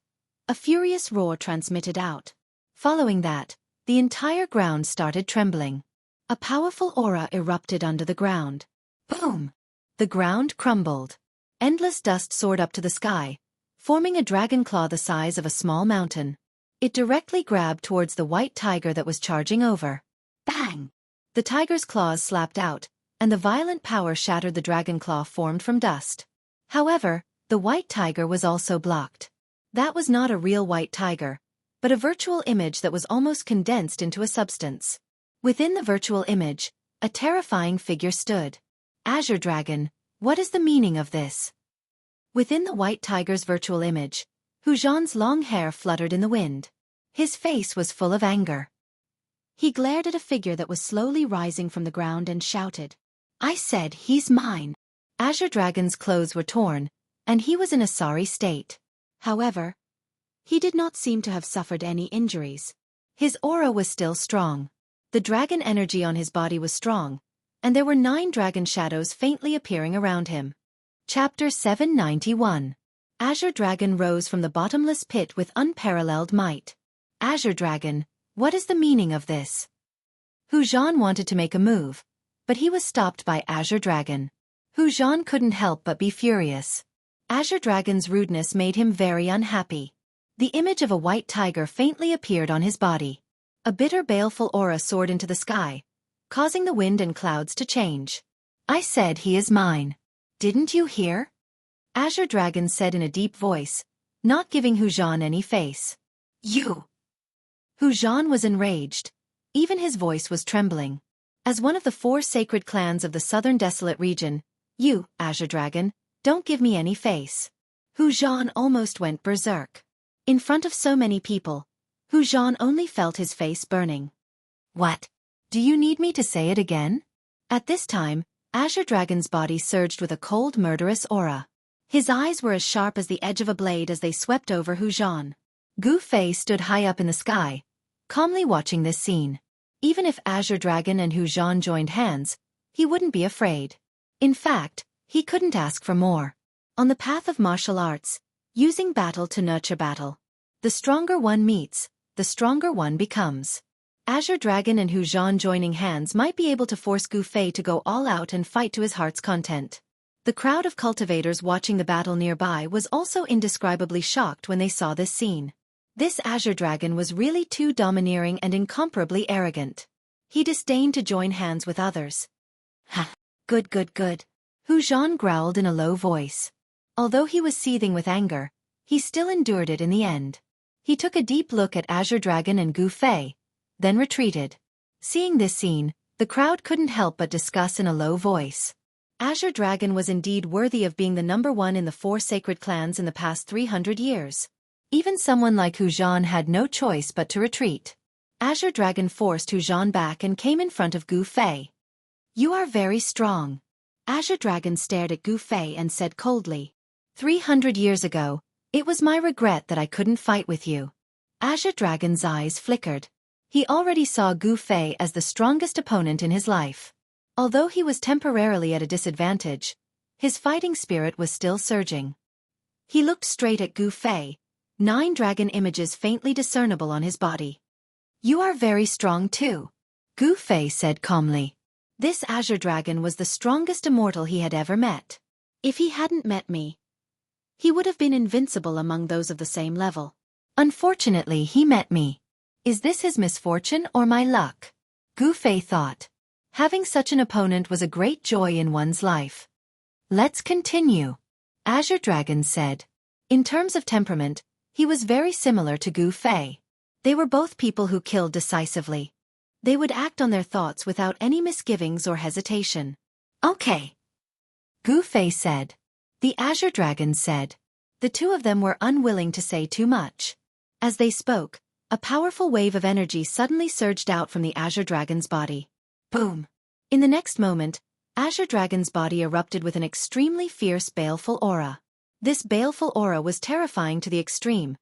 a furious roar transmitted out. Following that, the entire ground started trembling. A powerful aura erupted under the ground. Boom! The ground crumbled. Endless dust soared up to the sky, forming a dragon claw the size of a small mountain. It directly grabbed towards the white tiger that was charging over. Bang! The tiger's claws slapped out, and the violent power shattered the dragon claw formed from dust. However, the white tiger was also blocked. That was not a real white tiger, but a virtual image that was almost condensed into a substance. Within the virtual image, a terrifying figure stood. Azure Dragon, what is the meaning of this? Within the white tiger's virtual image, Hu Zhan's long hair fluttered in the wind. His face was full of anger. He glared at a figure that was slowly rising from the ground and shouted, I said he's mine. Azure Dragon's clothes were torn, and he was in a sorry state. However, he did not seem to have suffered any injuries. His aura was still strong. The dragon energy on his body was strong, and there were 9 dragon shadows faintly appearing around him. Chapter 791. Azure Dragon rose from the bottomless pit with unparalleled might. Azure Dragon, what is the meaning of this? Hu Zhan wanted to make a move, but he was stopped by Azure Dragon. Hu Zhan couldn't help but be furious. Azure Dragon's rudeness made him very unhappy. The image of a white tiger faintly appeared on his body. A bitter baleful aura soared into the sky, causing the wind and clouds to change. I said he is mine. Didn't you hear? Azure Dragon said in a deep voice, not giving Hu Zhan any face. You! Hu Zhan was enraged. Even his voice was trembling. As one of the 4 sacred clans of the southern desolate region, you, Azure Dragon, don't give me any face. Hu Zhan almost went berserk. In front of so many people, Hu Zhan only felt his face burning. What? Do you need me to say it again? At this time, Azure Dragon's body surged with a cold murderous aura. His eyes were as sharp as the edge of a blade as they swept over Hu Zhan. Gu Fei stood high up in the sky, calmly watching this scene. Even if Azure Dragon and Hu Zhan joined hands, he wouldn't be afraid. In fact, he couldn't ask for more. On the path of martial arts, using battle to nurture battle. The stronger one meets, the stronger one becomes. Azure Dragon and Hu Zhan joining hands might be able to force Gu Fei to go all out and fight to his heart's content. The crowd of cultivators watching the battle nearby was also indescribably shocked when they saw this scene. This Azure Dragon was really too domineering and incomparably arrogant. He disdained to join hands with others. Ha! Good. Hu Zhan growled in a low voice. Although he was seething with anger, he still endured it in the end. He took a deep look at Azure Dragon and Gu Fei, then retreated. Seeing this scene, the crowd couldn't help but discuss in a low voice. Azure Dragon was indeed worthy of being the number 1 in the 4 sacred clans in the past 300 years. Even someone like Hu Zhan had no choice but to retreat. Azure Dragon forced Hu Zhan back and came in front of Gu Fei. You are very strong. Azure Dragon stared at Gu Fei and said coldly. 300 years ago, it was my regret that I couldn't fight with you. Azure Dragon's eyes flickered. He already saw Gu Fei as the strongest opponent in his life. Although he was temporarily at a disadvantage, his fighting spirit was still surging. He looked straight at Gu Fei, 9 dragon images faintly discernible on his body. You are very strong too, Gu Fei said calmly. This Azure Dragon was the strongest immortal he had ever met. If he hadn't met me, he would have been invincible among those of the same level. Unfortunately, he met me. Is this his misfortune or my luck? Gu Fei thought. Having such an opponent was a great joy in one's life. Let's continue, Azure Dragon said. In terms of temperament, he was very similar to Gu Fei. They were both people who killed decisively. They would act on their thoughts without any misgivings or hesitation. Okay, Gu Fei said. The Azure Dragon said. The two of them were unwilling to say too much. As they spoke, a powerful wave of energy suddenly surged out from the Azure Dragon's body. Boom! In the next moment, Azure Dragon's body erupted with an extremely fierce baleful aura. This baleful aura was terrifying to the extreme,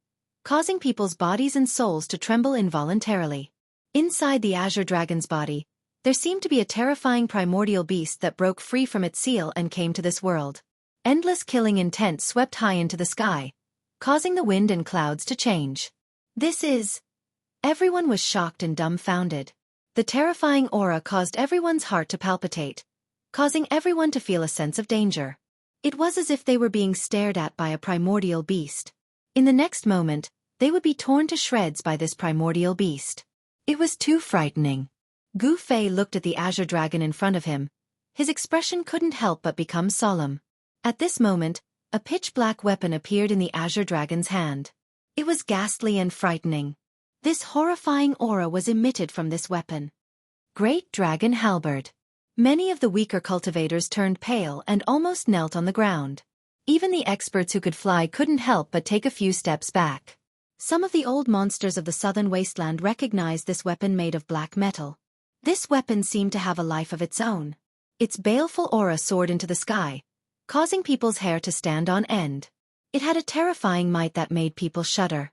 causing people's bodies and souls to tremble involuntarily. Inside the Azure Dragon's body, there seemed to be a terrifying primordial beast that broke free from its seal and came to this world. Endless killing intent swept high into the sky, causing the wind and clouds to change. This is... Everyone was shocked and dumbfounded. The terrifying aura caused everyone's heart to palpitate, causing everyone to feel a sense of danger. It was as if they were being stared at by a primordial beast. In the next moment, they would be torn to shreds by this primordial beast. It was too frightening. Gu Fei looked at the Azure Dragon in front of him. His expression couldn't help but become solemn. At this moment, a pitch-black weapon appeared in the Azure Dragon's hand. It was ghastly and frightening. This horrifying aura was emitted from this weapon. Great Dragon Halberd. Many of the weaker cultivators turned pale and almost knelt on the ground. Even the experts who could fly couldn't help but take a few steps back. Some of the old monsters of the southern wasteland recognized this weapon made of black metal. This weapon seemed to have a life of its own. Its baleful aura soared into the sky, causing people's hair to stand on end. It had a terrifying might that made people shudder.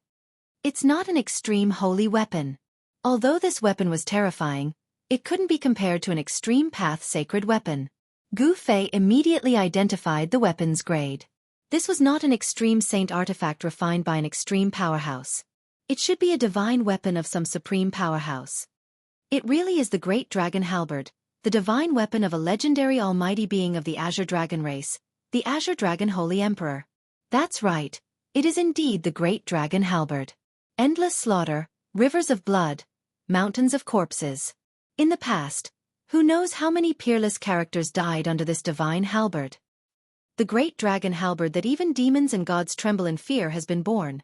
It's not an extreme holy weapon. Although this weapon was terrifying, it couldn't be compared to an extreme path sacred weapon. Gu Fei immediately identified the weapon's grade. This was not an extreme saint artifact refined by an extreme powerhouse. It should be a divine weapon of some supreme powerhouse. It really is the Great Dragon Halberd, the divine weapon of a legendary almighty being of the Azure Dragon race, the Azure Dragon Holy Emperor. That's right, it is indeed the Great Dragon Halberd. Endless slaughter, rivers of blood, mountains of corpses. In the past, who knows how many peerless characters died under this divine halberd. The Great Dragon Halberd that even demons and gods tremble in fear has been born.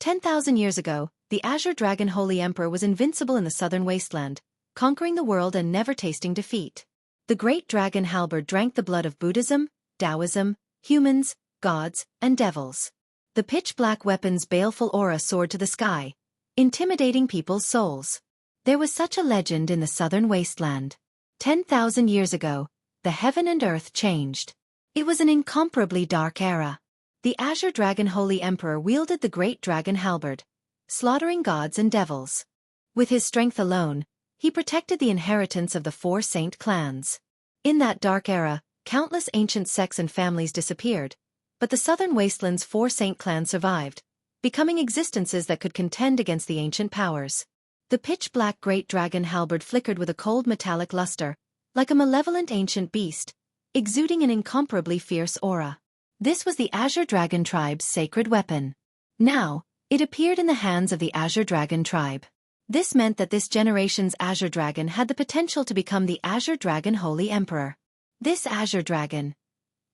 10,000 years ago, the Azure Dragon Holy Emperor was invincible in the southern wasteland, conquering the world and never tasting defeat. The Great Dragon Halberd drank the blood of Buddhism, Taoism, humans, gods, and devils. The pitch-black weapon's baleful aura soared to the sky, intimidating people's souls. There was such a legend in the southern wasteland. 10,000 years ago, the heaven and earth changed. It was an incomparably dark era. The Azure Dragon Holy Emperor wielded the Great Dragon Halberd, slaughtering gods and devils. With his strength alone, he protected the inheritance of the 4 saint clans. In that dark era, countless ancient sects and families disappeared, but the southern wasteland's 4 saint clans survived, becoming existences that could contend against the ancient powers. The pitch-black Great Dragon Halberd flickered with a cold metallic luster, like a malevolent ancient beast, exuding an incomparably fierce aura. This was the Azure Dragon tribe's sacred weapon. Now, it appeared in the hands of the Azure Dragon tribe. This meant that this generation's Azure Dragon had the potential to become the Azure Dragon Holy Emperor. This Azure Dragon.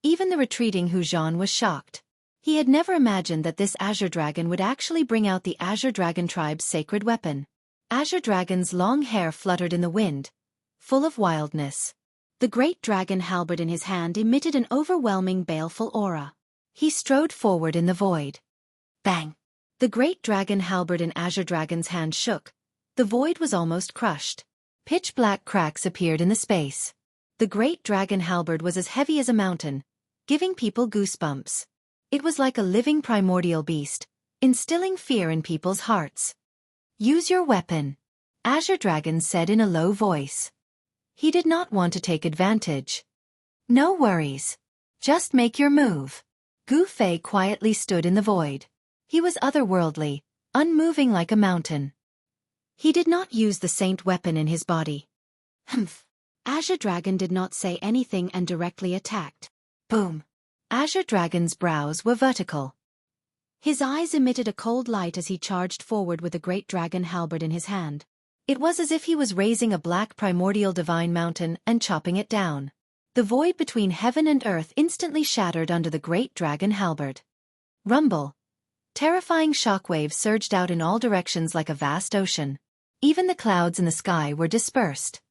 Even the retreating Hu Zhan was shocked. He had never imagined that this Azure Dragon would actually bring out the Azure Dragon tribe's sacred weapon. Azure Dragon's long hair fluttered in the wind, full of wildness. The Great Dragon Halberd in his hand emitted an overwhelming baleful aura. He strode forward in the void. Bang! The Great Dragon Halberd in Azure Dragon's hand shook. The void was almost crushed. Pitch-black cracks appeared in the space. The Great Dragon Halberd was as heavy as a mountain, giving people goosebumps. It was like a living primordial beast, instilling fear in people's hearts. Use your weapon, Azure Dragon said in a low voice. He did not want to take advantage. No worries. Just make your move. Gu Fei quietly stood in the void. He was otherworldly, unmoving like a mountain. He did not use the saint weapon in his body. Humph. Azure Dragon did not say anything and directly attacked. Boom. Azure Dragon's brows were vertical. His eyes emitted a cold light as he charged forward with the Great Dragon Halberd in his hand. It was as if he was raising a black primordial divine mountain and chopping it down. The void between heaven and earth instantly shattered under the great dragon halberd. Rumble. Terrifying shockwaves surged out in all directions like a vast ocean. Even the clouds in the sky were dispersed.